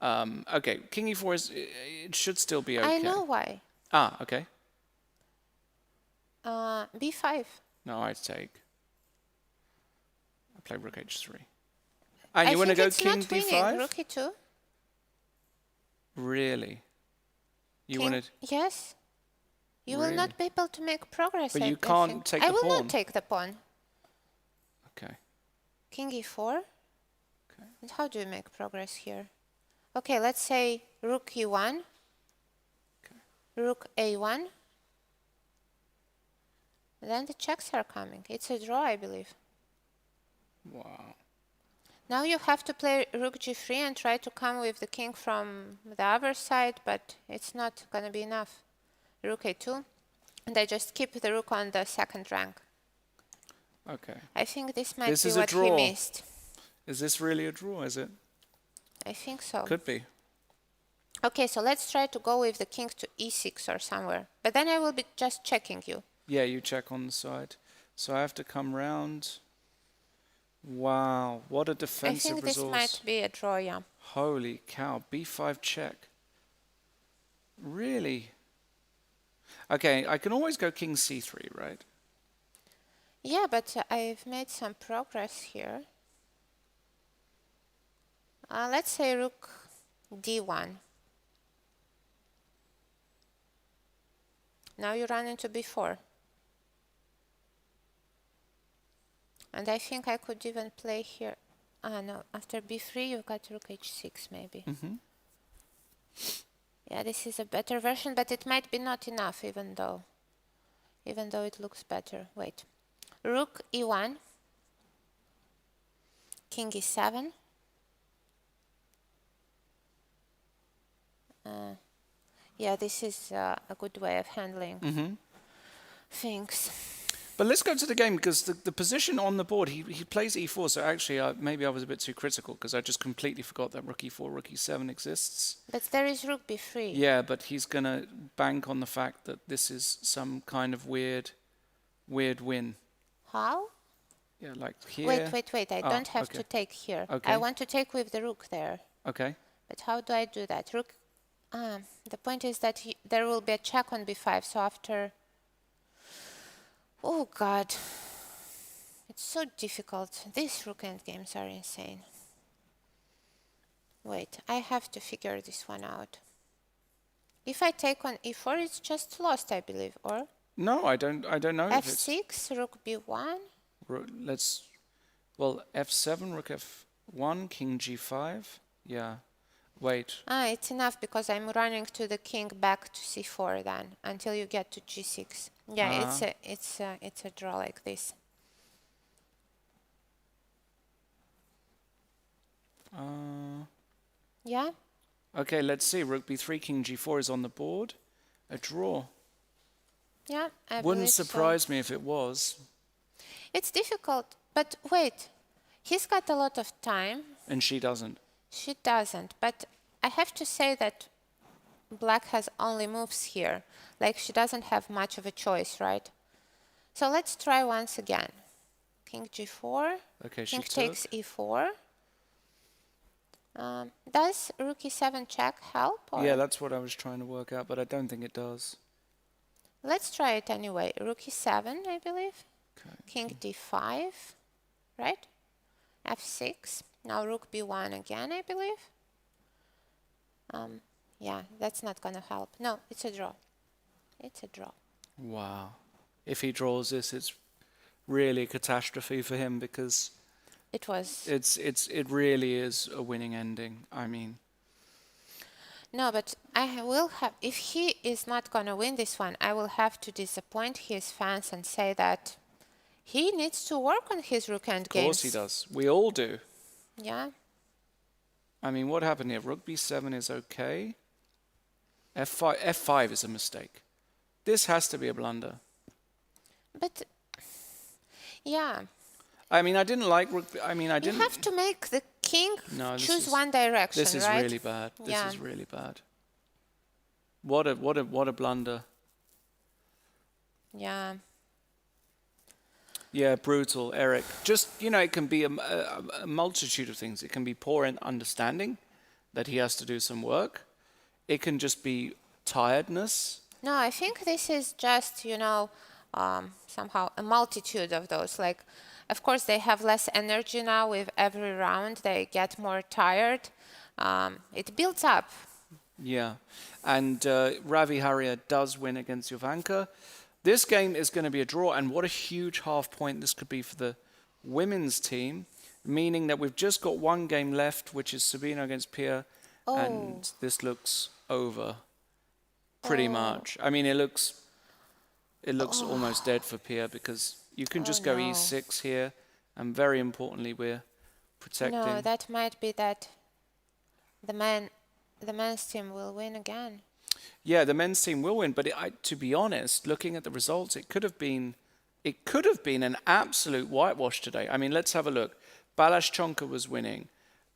Okay, king e4 is... It should still be okay. I know why. Ah, okay. B5. No, I'd take. I play rook h3. And I you want to think go it's king not winning. d5? Rook e2. Really? You King- wanted... Yes. You will not be able to make progress. But I- you I can't think. take I the will pawn. not take the pawn. Okay. King e4. Okay. And how do you make progress here? Okay, let's say rook e1. Rook A1. Then the checks are coming. It's a draw, I believe. Wow. Now you have to play Rook G3 and try to come with the king from the other side, but it's not going to be enough. Rook A2. And I just keep the rook on the second rank. Okay. I think this might This be is a what he draw. missed. Is this really a draw, is it? I think so. Could be. Okay, so let's try to go with the king to E6 or somewhere. But then I will be just checking you. Yeah, you check on the side. So I have to come round. Wow, what a I defensive think this resource. might be a draw, yeah. Holy cow, B5 check. Really? Okay, I can always go king C3, right? Yeah, but I've made some progress here. Let's say rook D1. Now you run into B4. And I think I could even play here. No, after B3 you've got rook H6 maybe. Yeah, this is a better version, but it might be not enough even though it looks better. Wait. Rook E1. King E7. Yeah, this is a good way of handling things. But let's go to the game, because the position on the board, he plays E4, so actually maybe I was a bit too critical, because I just completely forgot that rook E4, rook E7 exists. But there is rook B3. Yeah, but he's going to bank on the fact that this is some kind of weird win. How? Yeah, like here. Wait. I don't have okay. to take here. Okay. I want to take with the rook there. Okay. But how do I do that? Rook. The point is that there will be a check on B5. So after. Oh God. It's so difficult. These rook endgames are insane. Wait, I have to figure this one out. If I take on E4, it's just lost, I believe, or? No, I don't know if it's... F6, rook B1. Well, F7, rook F1, king G5. Yeah. Wait. It's enough because I'm running to the king back to C4 then until you get to G6. Yeah, it's a draw like this. Yeah. Okay, let's see. Rook B3, king G4 is on the board. A draw. Yeah, I Wouldn't believe surprise so. me if it was. It's difficult, but wait. He's got a lot of time. And she doesn't. She doesn't, but I have to say that black has only moves here. Like she doesn't have much of a choice, right? So let's try once again. King G4. Okay, King she takes took. E4. Does rook E7 check help? Or? Yeah, that's what I was trying to work out, but I don't think it does. Let's try it anyway. Rook E7, I believe. Okay. King D5, right? F6. Now rook B1 again, I believe. Yeah, that's not gonna help. No, it's a draw. It's a draw. Wow. If he draws this, it's really a catastrophe for him, because It was. it really is a winning ending. I mean, No, but I will have. If he is not gonna win this one, I will have to disappoint his fans and say that he needs to work on his rook end games. of course he does. We all do. Yeah. I mean, what happened here? Rook B7 is okay. F5 is a mistake. This has to be a blunder. But yeah. I mean, I didn't like rook. I mean, I You didn't. have to make the king choose one direction, This is right? really bad. This Yeah. is really bad. What a blunder. Yeah. Yeah, brutal, Eric. Just, it can be a multitude of things. It can be poor in understanding that he has to do some work. It can just be tiredness. No, I think this is just, somehow a multitude of those. Like, of course, they have less energy now with every round. They get more tired. It builds up. Yeah. And Ravi Harrier does win against Jovanka. This game is going to be a draw, and what a huge half point this could be for the women's team, meaning that we've just got one game left, which is Sabina against Pia, and this looks over. pretty much. I mean, it looks almost dead for Pia because you can just go no. e6 here, and very importantly, we're protecting. No, that might be that the men's team will win again. Yeah, the men's team will win, but to be honest, looking at the results, it could have been an absolute whitewash today. I mean, let's have a look. Balazs was winning.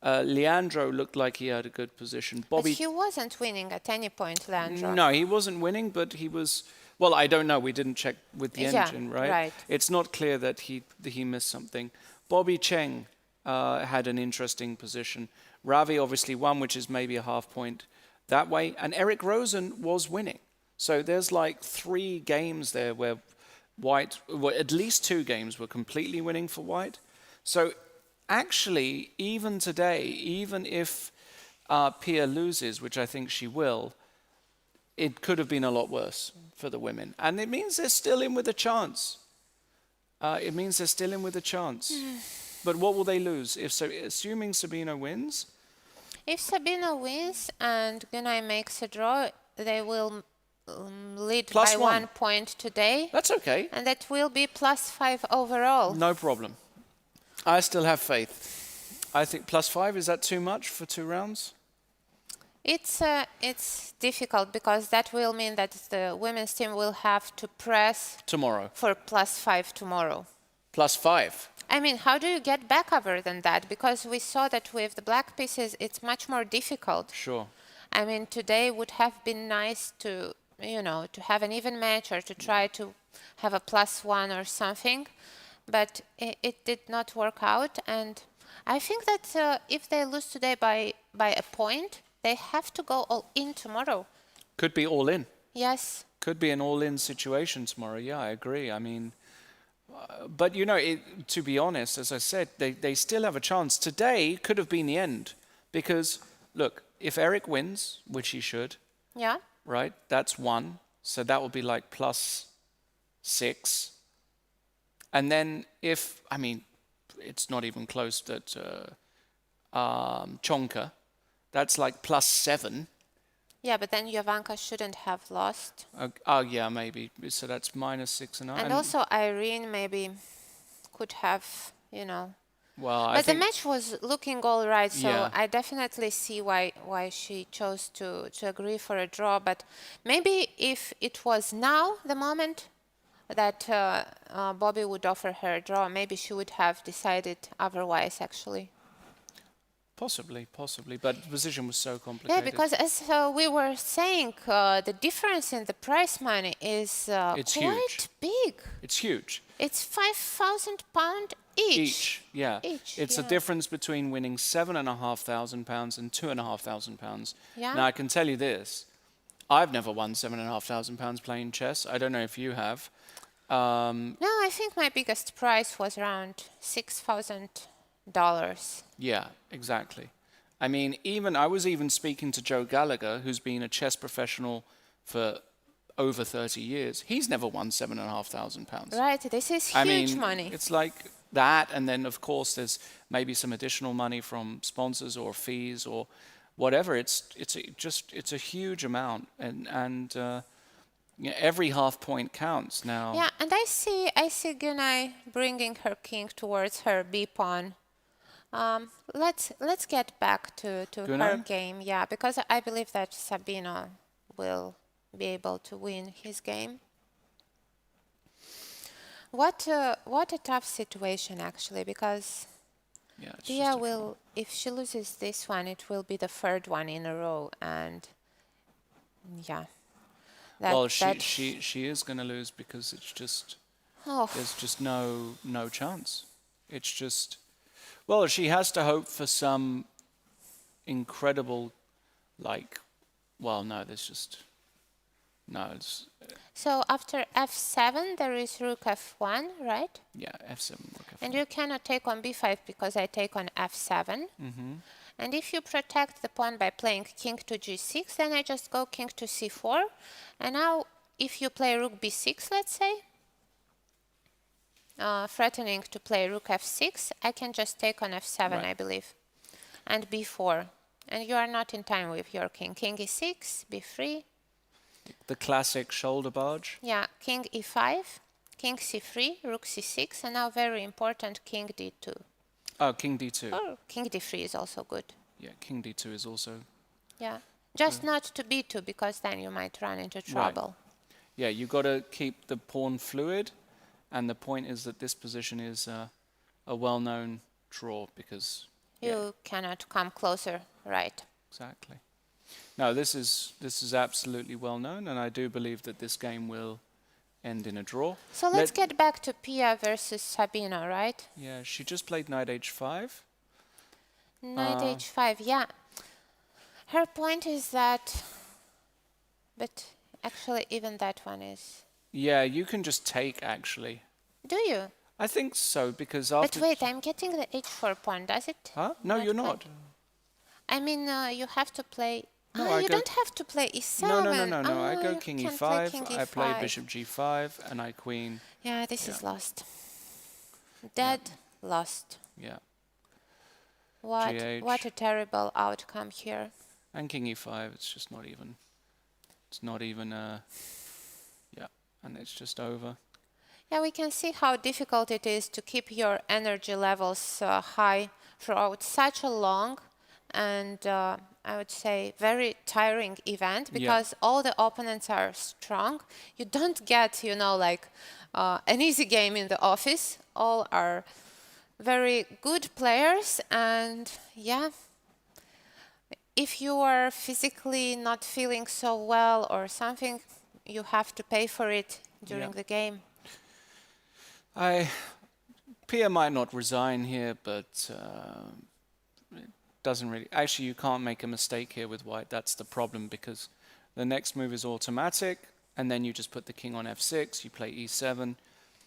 Leandro looked like he had a good position. Bobby, But he wasn't winning at any point, Leandro. no, he wasn't winning, but he was. Well, I don't know. We didn't check with the Yeah, engine, right? right. It's not clear that he missed something. Bobby Cheng had an interesting position. Ravi obviously won, which is maybe a half point that way. And Eric Rosen was winning. So there's like 3 games there where White, well, at least 2 games were completely winning for White. So actually, even today, even if Pia loses, which I think she will, it could have been a lot worse for the women. And it means they're still in with a chance. But what will they lose? Assuming Sabino wins? If Sabino wins and Gunay makes a draw, they will lead Plus by 1. 1 point today. That's okay. And that will be +5 overall. No problem. I still have faith. I think +5, is that too much for 2 rounds? It's difficult because that will mean that the women's team will have to press Tomorrow. for +5 tomorrow. +5. I mean, how do you get back over than that? Because we saw that with the black pieces, it's much more difficult. Sure. I mean, today would have been nice to, to have an even match or to try to have a +1 or something, but it did not work out. And I think that if they lose today by a point, they have to go all in tomorrow. Could be all in. Yes. Could be an all-in situation tomorrow. Yeah, I agree. I mean, but to be honest, as I said, they still have a chance. Today could have been the end because, look, if Eric wins, which he should, Yeah. right, that's 1. So that will be like +6. And then it's not even close that Chonka, that's like +7. Yeah, but then Jovanka shouldn't have lost. Oh, yeah, maybe. So that's -6 And also Irene maybe could have, Well, I But the think match was looking all right, so Yeah. I definitely see why she chose to agree for a draw. But maybe if it was now the moment that Bobby would offer her a draw, maybe she would have decided otherwise, actually. possibly, but the position was so complicated. Yeah, because as we were saying, the difference in the prize money is It's quite huge. big. It's huge. It's £5,000 each. Yeah. Each, It's a yeah. difference between winning £7,500 and £2,500. Yeah. Now I can tell you this: I've never won £7,500 playing chess. I don't know if you have. No, I think my biggest prize was around $6,000. Yeah, exactly. I mean, I was even speaking to Joe Gallagher, who's been a chess professional for over 30 years. He's never won £7,500. Right, this is I huge mean, money. it's like that, and then of course there's maybe some additional money from sponsors or fees or whatever. It's a huge amount, and every half point counts now. Yeah, and I see Gunay bringing her king towards her b pawn. Let's get back to her Gunay? game, yeah, because I believe that Sabino will be able to win his game. What a tough situation, actually, because Yeah, it's Pia just a- will, if she loses this one, it will be the third one in a row, and yeah. well, she is going to lose because it's just Oh, there's just no chance. It's just, well, she has to hope for some incredible, well, no, there's just no. It's so after f7 there is rook f1, right? yeah, f7. Rook f1. And you cannot take on b5 because I take on f7. And if you protect the pawn by playing king to g6, then I just go king to c4. And now if you play rook b6, let's say, threatening to play rook f6, I can just take on f7, Right. I believe, and b4. And you are not in time with your king. King e6, b3. The classic shoulder barge. Yeah, king e5, king c3, rook c6, and now very important, king d2. Oh, king d2. Or king d3 is also good. Yeah, king d2 is also... Yeah, just not to b2 because then you might run into trouble. Yeah, you got to keep the pawn fluid, and the point is that this position is a well-known draw because... You cannot come closer, right? Exactly. No, this is absolutely well known, and I do believe that this game will end in a draw. So let's get back to Pia versus Sabina, right? Yeah, she just played knight h5. Knight h5, yeah. Her point is that, but actually even that one is... Yeah, you can just take, actually. Do you? I think so, because But after... wait, I'm getting the h4 pawn, does it? Huh? No, you're play? not. I mean, you have to play... No, ah, I you go- don't have to play e7. No. I go you king can e5, play king I play e5. bishop g5, and I queen. Yeah, this is lost. Dead, lost. Yeah. What, GH. what a terrible outcome here. And king e5, it's just not even... It's not even... yeah, and it's just over. Yeah, we can see how difficult it is to keep your energy levels high throughout such a long and I would say very tiring event because all the opponents are strong. You don't get, you know, like an easy game in the office. All are very good players, and yeah, if you are physically not feeling so well or something, you have to pay for it during the game. Pia might not resign here, but it doesn't really... Actually, you can't make a mistake here with white. That's the problem, because the next move is automatic, and then you just put the king on f6, you play e7,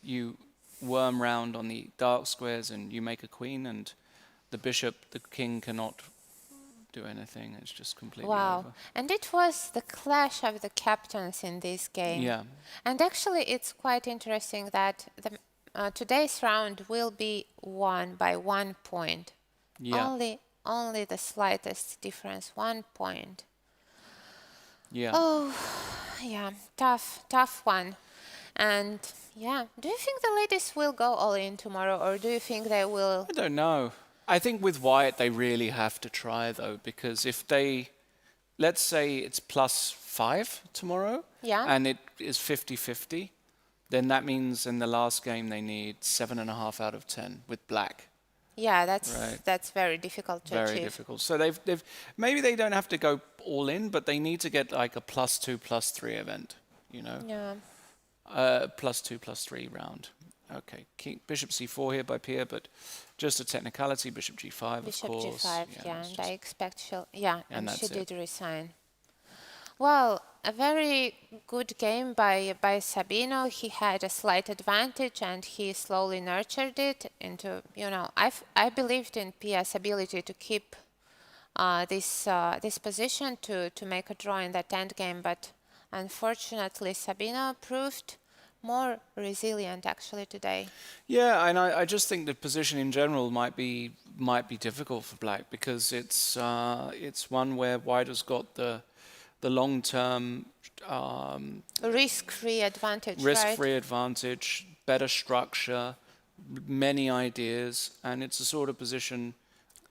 you worm round on the dark squares, and you make a queen, and the bishop, the king cannot do anything. It's just completely over. And it was the clash of the captains in this game. Yeah. And actually, it's quite interesting that today's round will be won by 1 point. Yeah. Only the slightest difference, 1 point. Yeah. Oh, yeah, tough one. And yeah, do you think the ladies will go all in tomorrow, or do you think they will? I don't know. I think with white they really have to try, though, because if they, let's say it's +5 tomorrow, and it is 50-50, then that means in the last game they need 7.5 out of 10 with black. Yeah, that's very difficult to achieve. Very difficult. So they've maybe they don't have to go all in, but they need to get like a +2, +3 event, you know. Yeah. +2, +3 round. Okay, bishop c4 here by Pia, but just a technicality. Bishop g5, Bishop of course. g5, yeah, and I expect she'll, and she that's did resign. Well, a very good game by Sabino. He had a slight advantage, and he slowly nurtured it into, you know, I believed in Pia's ability to keep this position to make a draw in that endgame, but unfortunately Sabino proved more resilient actually today. Yeah, and I just think the position in general might be difficult for black, because it's one where white has got the long-term risk-free advantage, risk-free advantage, better structure, many ideas, and it's a sort of position,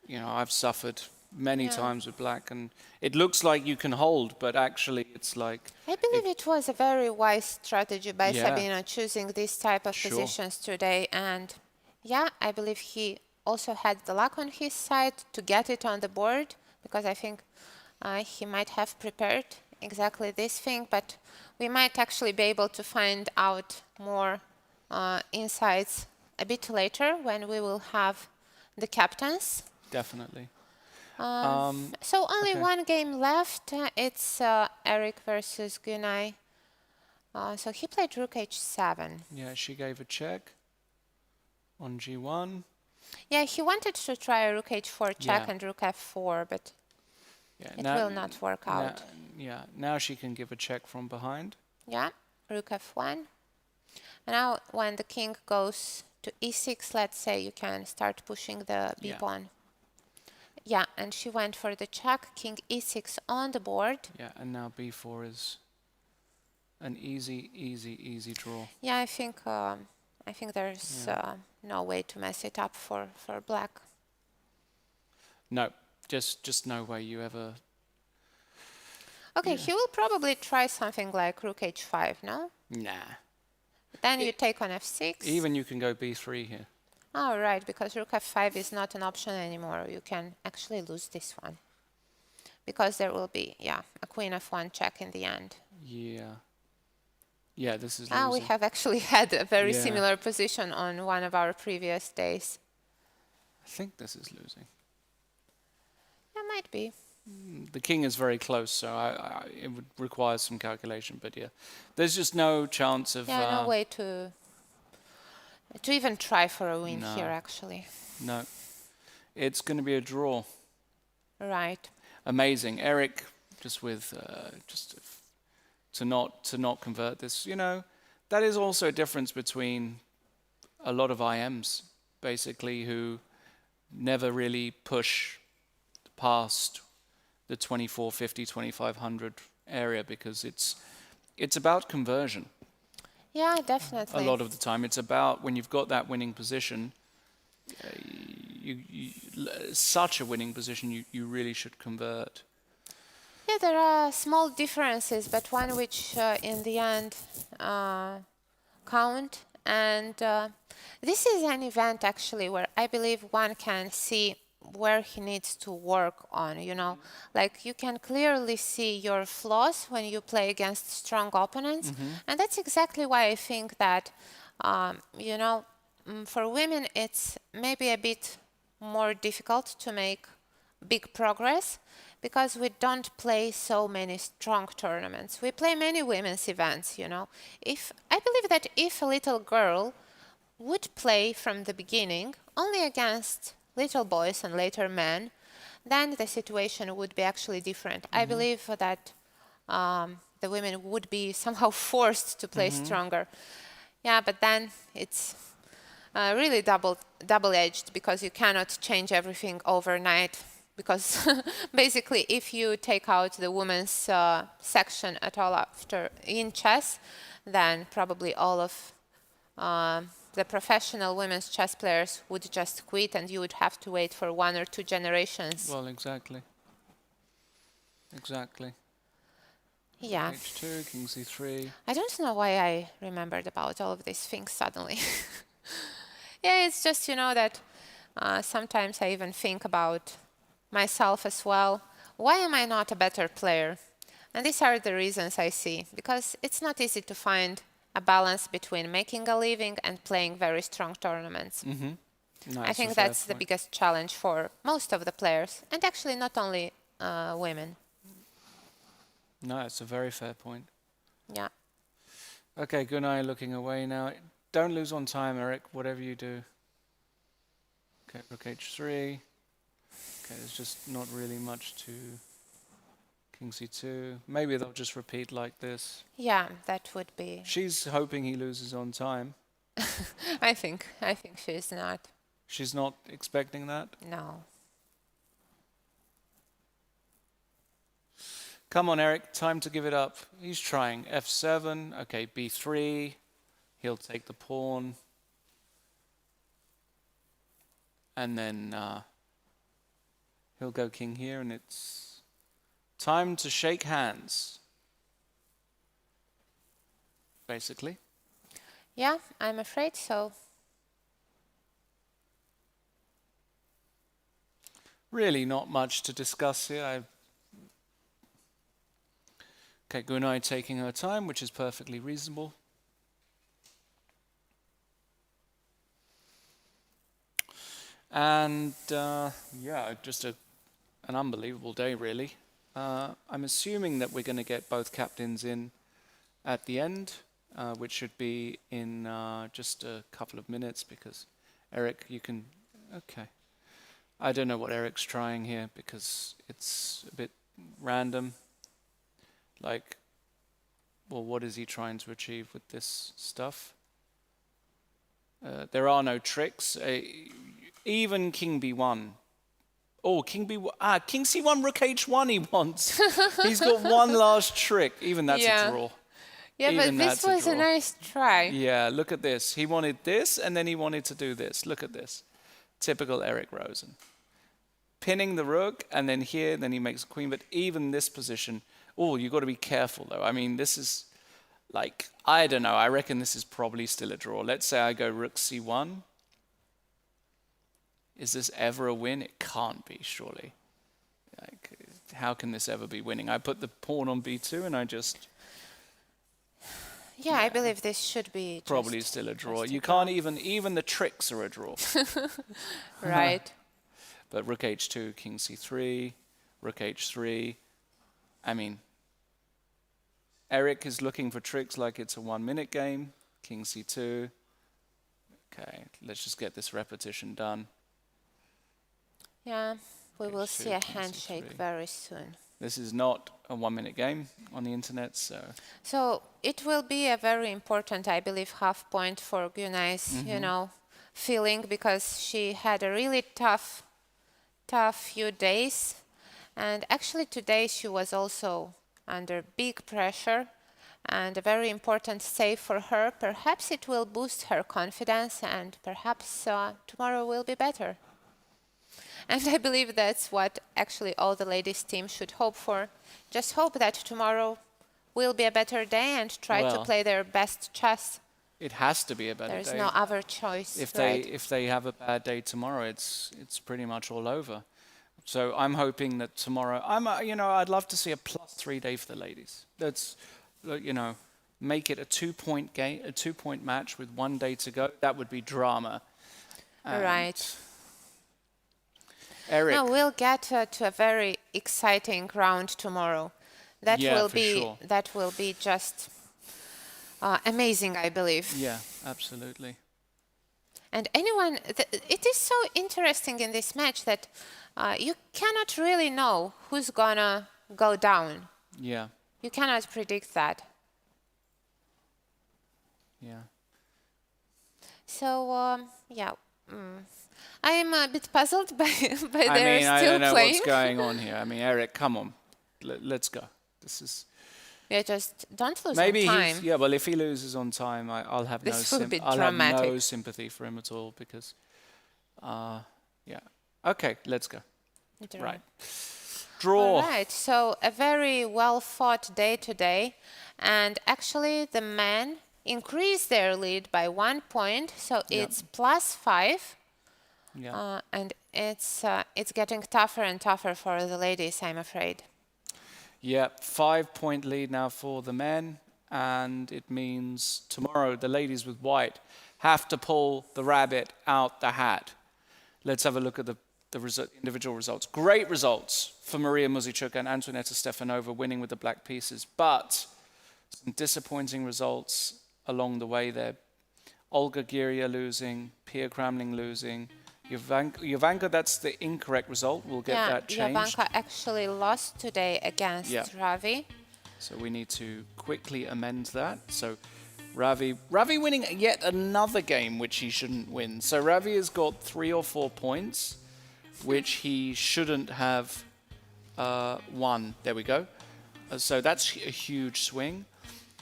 you know, I've suffered many times with black, and it looks like you can hold, but actually it's like... I believe it was a very wise strategy by Sabino choosing this type of positions today, and yeah, I believe he also had the luck on his side to get it on the board, because I think he might have prepared exactly this thing, but we might actually be able to find out more insights a bit later when we will have the captains. Definitely. So only one game left. It's Eric versus Gunay. So he played rook h7. Yeah, she gave a check on g1. Yeah, he wanted to try a rook h4 check and rook f4, but it will not work out. Now she can give a check from behind. Yeah, rook f1. And now when the king goes to e6, let's say, you can start pushing the b pawn. Yeah, and she went for the check, king e6 on the board. Yeah, and now b4 is an easy, easy, easy draw. Yeah, I think there's no way to mess it up for black. No, just no way you ever. Okay, he will probably try something like rook h5, no? Nah. Then you take on f6. Even you can go b3 here. Oh, right, because rook f5 is not an option anymore. You can actually lose this one. Because there will be, a queen f1 check in the end. Yeah. Yeah, this is losing. We have actually had a very Yeah. similar position on one of our previous days. I think this is losing. Yeah, might be. The king is very close, so it would require some calculation. But yeah, there's just no chance of. No way to even try for a win No. here, actually. No, it's going to be a draw. Right. Amazing, Eric. Just with to not convert this. You know, that is also a difference between a lot of IMs, basically, who never really push past the 2450, 2500 area, because it's about conversion. Yeah, definitely. A lot of the time, it's about when you've got that winning position. Such a winning position, you really should convert. Yeah, there are small differences, but one which in the end count. And this is an event actually where I believe one can see where he needs to work on, you know. Like you can clearly see your flaws when you play against strong opponents. And that's exactly why I think that, you know, for women it's maybe a bit more difficult to make big progress because we don't play so many strong tournaments. We play many women's events, you know. I believe that if a little girl would play from the beginning only against little boys and later men, then the situation would be actually different. I believe that the women would be somehow forced to play stronger. Yeah, but then it's really double-edged because you cannot change everything overnight. Because basically, if you take out the women's section at all after in chess, then probably all of the professional women's chess players would just quit, and you would have to wait for 1 or 2 generations. Well, exactly. Exactly. Yeah. H2, king c3. I don't know why I remembered about all of these things suddenly. Yeah, it's just, you know, that sometimes I even think about myself as well. Why am I not a better player? And these are the reasons I see. Because it's not easy to find a balance between making a living and playing very strong tournaments. No, I think that's the biggest challenge for most of the players, and actually not only women. No, it's a very fair point. Yeah. Okay, Gunai looking away now. Don't lose on time, Eric, whatever you do. Okay, rook h3. Okay, there's just not really much to king c2. Maybe they'll just repeat like this. Yeah, that would be. She's hoping he loses on time. I think she's not. She's not expecting that. No. Come on, Eric, time to give it up. He's trying. f7, okay, b3. He'll take the pawn. And then he'll go king here, and it's time to shake hands, basically. Yeah, I'm afraid so. Really not much to discuss here. Okay, Gunai taking her time, which is perfectly reasonable. And yeah, just an unbelievable day, really. I'm assuming that we're going to get both captains in at the end, which should be in just a couple of minutes, because Eric, you can... Okay. I don't know what Eric's trying here, because it's a bit random. Like, well, what is he trying to achieve with this stuff? There are no tricks. Even king b1. Oh, king b1. King c1, rook h1 he wants. He's got one last trick. Even that's a draw. Yeah, Even but this that's a was a draw. nice try. Yeah, look at this. He wanted this, and then he wanted to do this. Look at this. Typical Eric Rosen. Pinning the rook, and then here, then he makes a queen. But even this position, oh, you got to be careful, though. I mean, this is like, I don't know. I reckon this is probably still a draw. Let's say I go rook c1. Is this ever a win? It can't be, surely. Like, how can this ever be winning? I put the pawn on b2, and I just... Yeah, I believe this should be Probably just, still a draw. just a You draw. can't even the tricks are a draw. Right. But rook h2, king c3, rook h3. I mean, Eric is looking for tricks like it's a 1-minute game. King c2. Okay, let's just get this repetition done. Yeah, we will H2, see a king handshake c3. very soon. This is not a 1-minute game on the internet, so... So it will be a very important, I believe, half point for Gunay's, you know, feeling, because she had a really tough few days. And actually today she was also under big pressure, and a very important save for her. Perhaps it will boost her confidence, and perhaps tomorrow will be better. And I believe that's what actually all the ladies' team should hope for. Just hope that tomorrow will be a better day and try to Well, play their best chess. It has to be a better There's day. no other choice, right? If they have a bad day tomorrow, it's pretty much all over. So I'm hoping that tomorrow, I'd love to see a +3 day for the ladies. That's, make it a 2-point game, a 2-point match with 1 day to go. That would be drama. And Right. Eric. No, we'll get to a very exciting round tomorrow. That Yeah, will for be sure. that will be just amazing, I believe. Yeah, absolutely. And it is so interesting in this match that you cannot really know who's gonna go down. Yeah, You cannot predict that. yeah. So yeah, I am a bit puzzled by I they're mean, I still don't know playing. what's going on here. I mean, Eric, come on. Let's go. This is... Yeah, just don't lose Maybe on he's... time. Yeah, well, if he loses on time, I'll have This will be I'll have no dramatic. sympathy for him at all because... yeah. Okay, let's go. Draw. Right. Draw. All right, so a very well-fought day today, and actually the men increased their lead by 1 point, so it's +5, Yeah. and it's getting tougher and tougher for the ladies, I'm afraid. Yeah, 5-point lead now for the men, and it means tomorrow the ladies with white have to pull the rabbit out the hat. Let's have a look at the individual results. Great results for Maria Muzichuk and Antoaneta Stefanova winning with the black pieces, but some disappointing results along the way there. Olga Giria losing, Pia Kramling losing, Jovanka, that's the incorrect result. We'll get that changed. Jovanka actually lost today against Ravi. So we need to quickly amend that. So Ravi winning yet another game which he shouldn't win. So Ravi has got 3 or 4 points which he shouldn't have won. There we go. So that's a huge swing.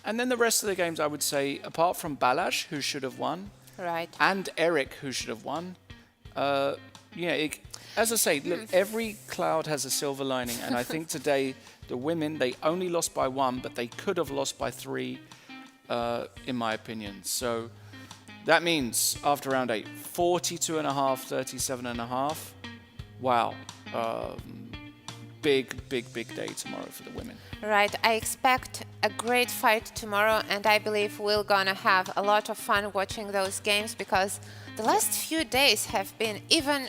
And then the rest of the games, I would say, apart from Balázs, who should have won, Right. and Eric, who should have won, as I say, look, every cloud has a silver lining, and I think today the women, they only lost by 1, but they could have lost by 3, in my opinion. So that means after round 8, 42.5, 37.5. Wow. Big day tomorrow for the women. Right, I expect a great fight tomorrow, and I believe we're gonna have a lot of fun watching those games, because the last few days have been even,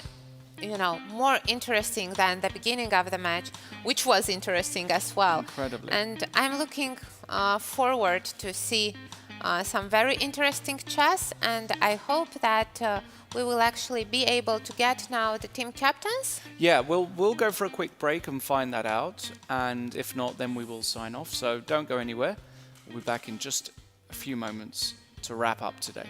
more interesting than the beginning of the match, which was interesting as well. Incredibly. And I'm looking forward to see some very interesting chess, and I hope that we will actually be able to get now the team captains. Yeah, we'll go for a quick break and find that out, and if not, then we will sign off. So don't go anywhere. We'll be back in just a few moments to wrap up today.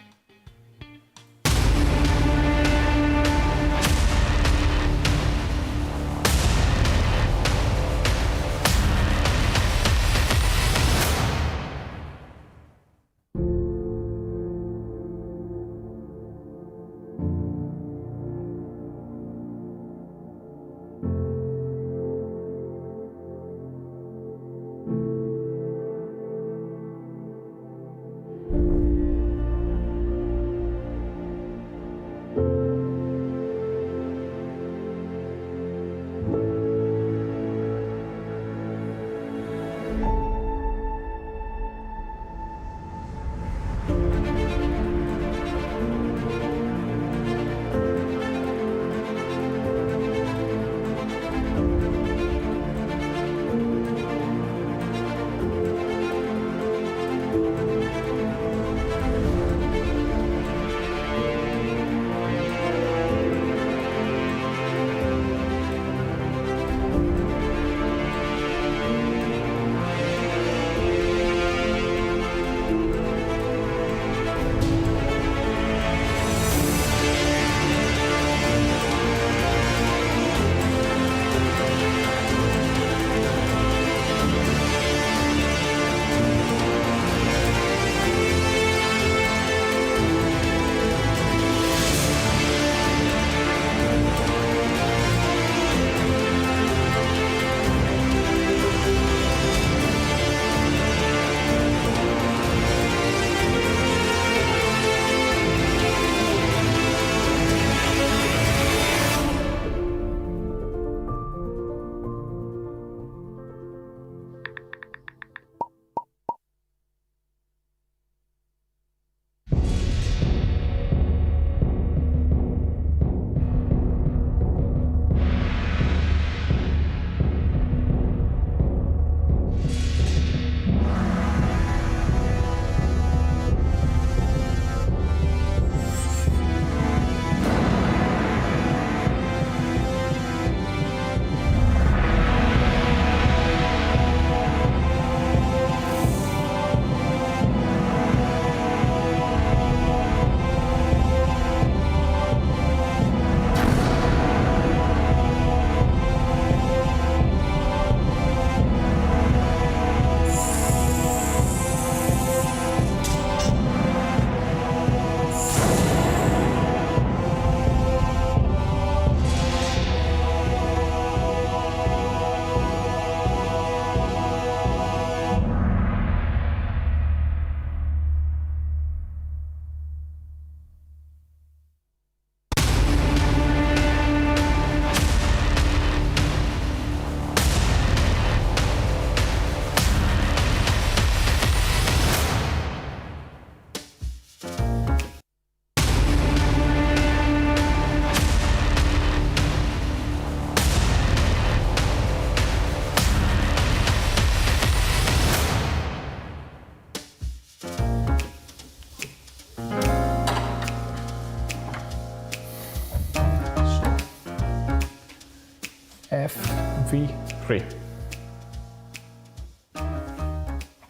FV3.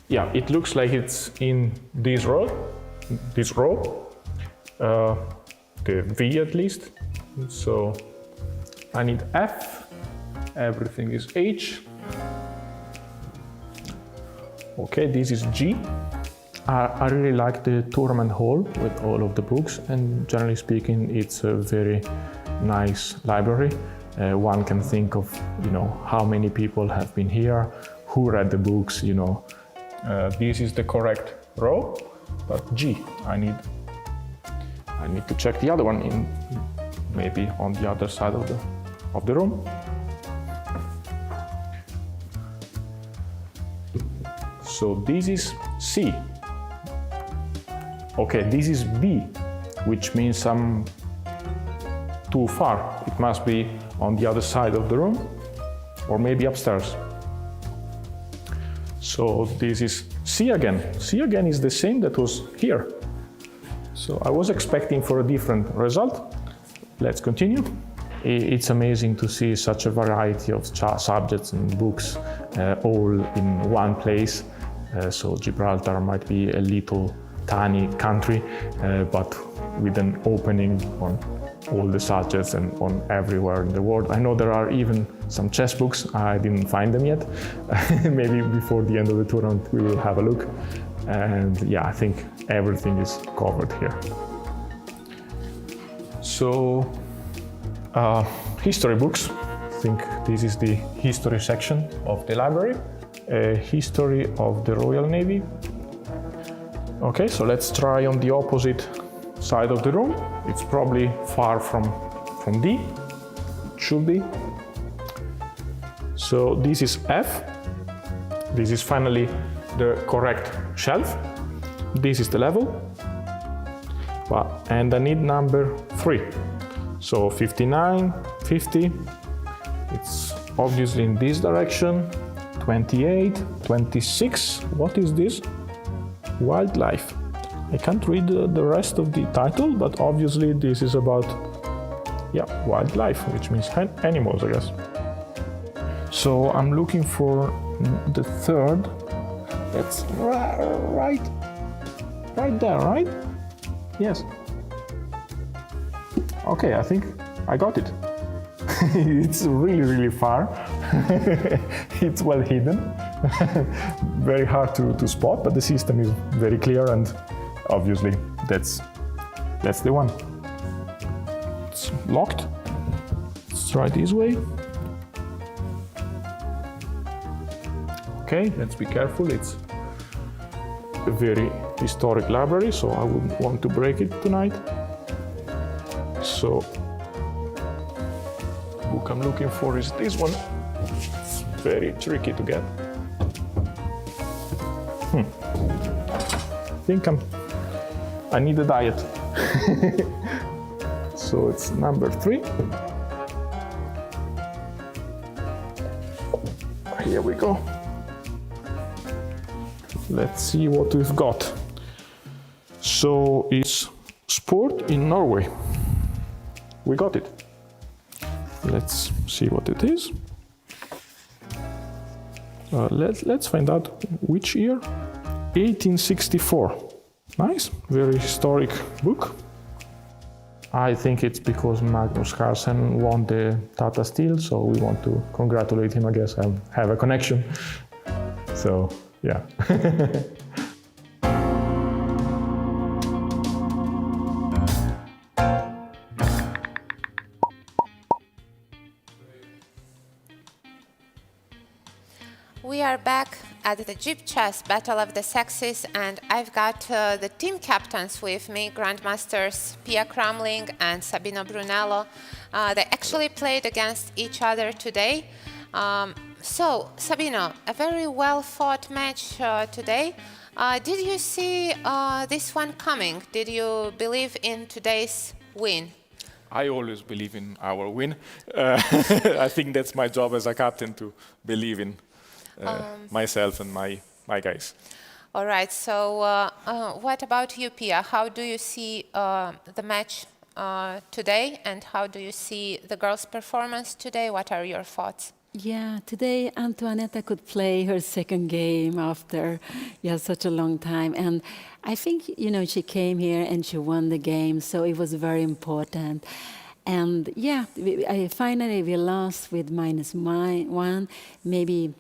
Yeah, it looks like it's in this row, the V at least. So I need F, everything is H. Okay, this is G. I really like the tournament hall with all of the books, and generally speaking, it's a very nice library. One can think of, how many people have been here, who read the books, This is the correct row, but G, I need to check the other one in, maybe on the other side of the room. So this is C. Okay, this is B, which means I'm too far. It must be on the other side of the room, or maybe upstairs. So this is C again. C again is the same that was here. So I was expecting for a different result. Let's continue. It's amazing to see such a variety of subjects and books all in one place. So Gibraltar might be a little tiny country, but with an opening on all the subjects and on everywhere in the world. I know there are even some chess books. I didn't find them yet. Maybe before the end of the tournament we will have a look. And yeah, I think everything is covered here. So, history books. I think this is the history section of the library. History of the Royal Navy. Okay, so let's try on the opposite side of the room. It's probably far from D. It should be. So this is F. This is finally the correct shelf. This is the level. And I need number 3. So 59, 50. It's obviously in this direction. 28, 26. What is this? Wildlife. I can't read the rest of the title, but obviously this is about, wildlife, which means animals, I guess. So I'm looking for the third. That's right there, right? Yes. Okay, I think I got it. It's really, really far. It's well hidden. Very hard to spot, but the system is very clear, and obviously that's the one. It's locked. Let's try this way. Okay, let's be careful. It's a very historic library, so I wouldn't want to break it tonight. So the book I'm looking for is this one. It's very tricky to get. I think I need a diet. So it's number 3. Here we go. Let's see what we've got. So it's sport in Norway. We got it. Let's see what it is. Let's find out which year. 1864. Nice, very historic book. I think it's because Magnus Carlsen won the Tata Steel, so we want to congratulate him, I guess, and have a connection. So, yeah. We are back at the GibChess Battle of the Sexes, and I've got the team captains with me, Grandmasters Pia Crumling and Sabino Brunello. They actually played against each other today. So, Sabino, a very well-fought match today. Did you see this one coming? Did you believe in today's win? I always believe in our win. I think that's my job as a captain, to believe in myself and my guys. All right, so what about you, Pia? How do you see the match today, and how do you see the girls' performance today? What are your thoughts? Yeah, today Antoinetta could play her second game after such a long time. And I think, she came here and she won the game, so it was very important. And yeah, finally we lost with -1. Maybe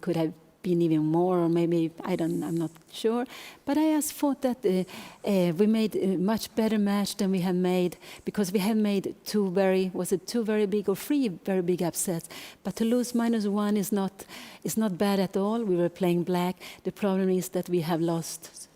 could have been even more, or maybe, I'm not sure. But I just thought that we made a much better match than we have made, because we have made two very big or three very big upsets. But to lose -1 is not bad at all. We were playing black. The problem is that we have lost,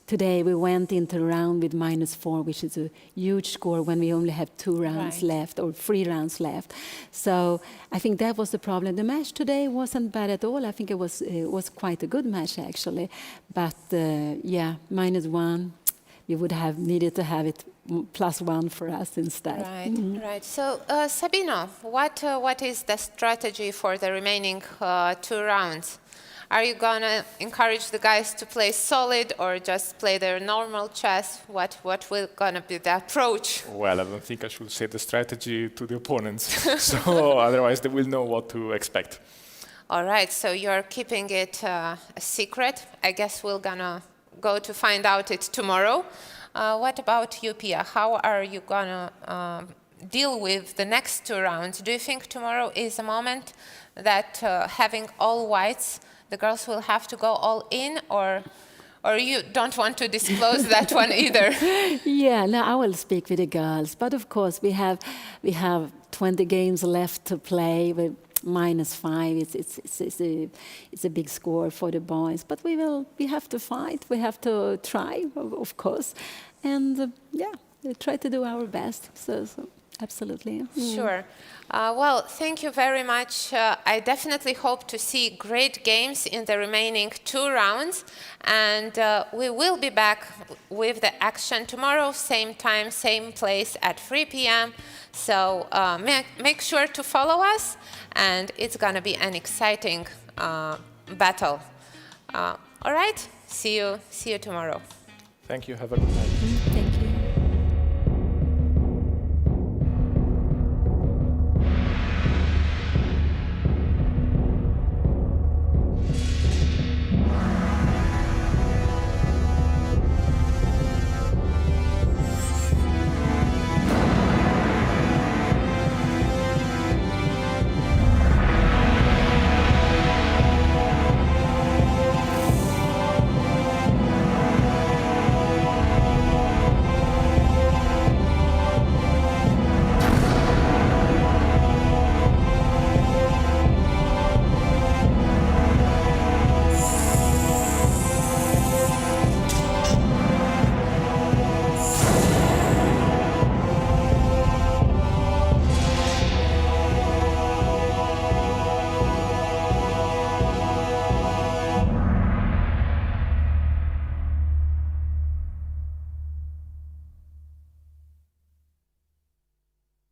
today we went into the round with -4, which is a huge score when we only have 2 rounds left, or 3 rounds left. So I think that was the problem. The match today wasn't bad at all. I think it was quite a good match, actually. But -1, we would have needed to have it +1 for us instead. Right. So Sabino, what is the strategy for the remaining 2 rounds? Are you going to encourage the guys to play solid or just play their normal chess? What will going to be the approach? Well, I don't think I should say the strategy to the opponents, so otherwise they will know what to expect. All right, so you're keeping it a secret. I guess we're going to go to find out it tomorrow. What about you, Pia? How are you going to deal with the next 2 rounds? Do you think tomorrow is a moment that having all whites, the girls will have to go all in, or you don't want to disclose that one either? Yeah, no, I will speak with the girls. But of course, we have 20 games left to play with -5. It's a big score for the boys. But we have to fight. We have to try, of course, and try to do our best. So absolutely. Sure. Well, thank you very much. I definitely hope to see great games in the remaining 2 rounds. And we will be back with the action tomorrow, same time, same place at 3 p.m. So make sure to follow us. And it's going to be an exciting battle. All right. See you tomorrow. Thank you. Have a good night.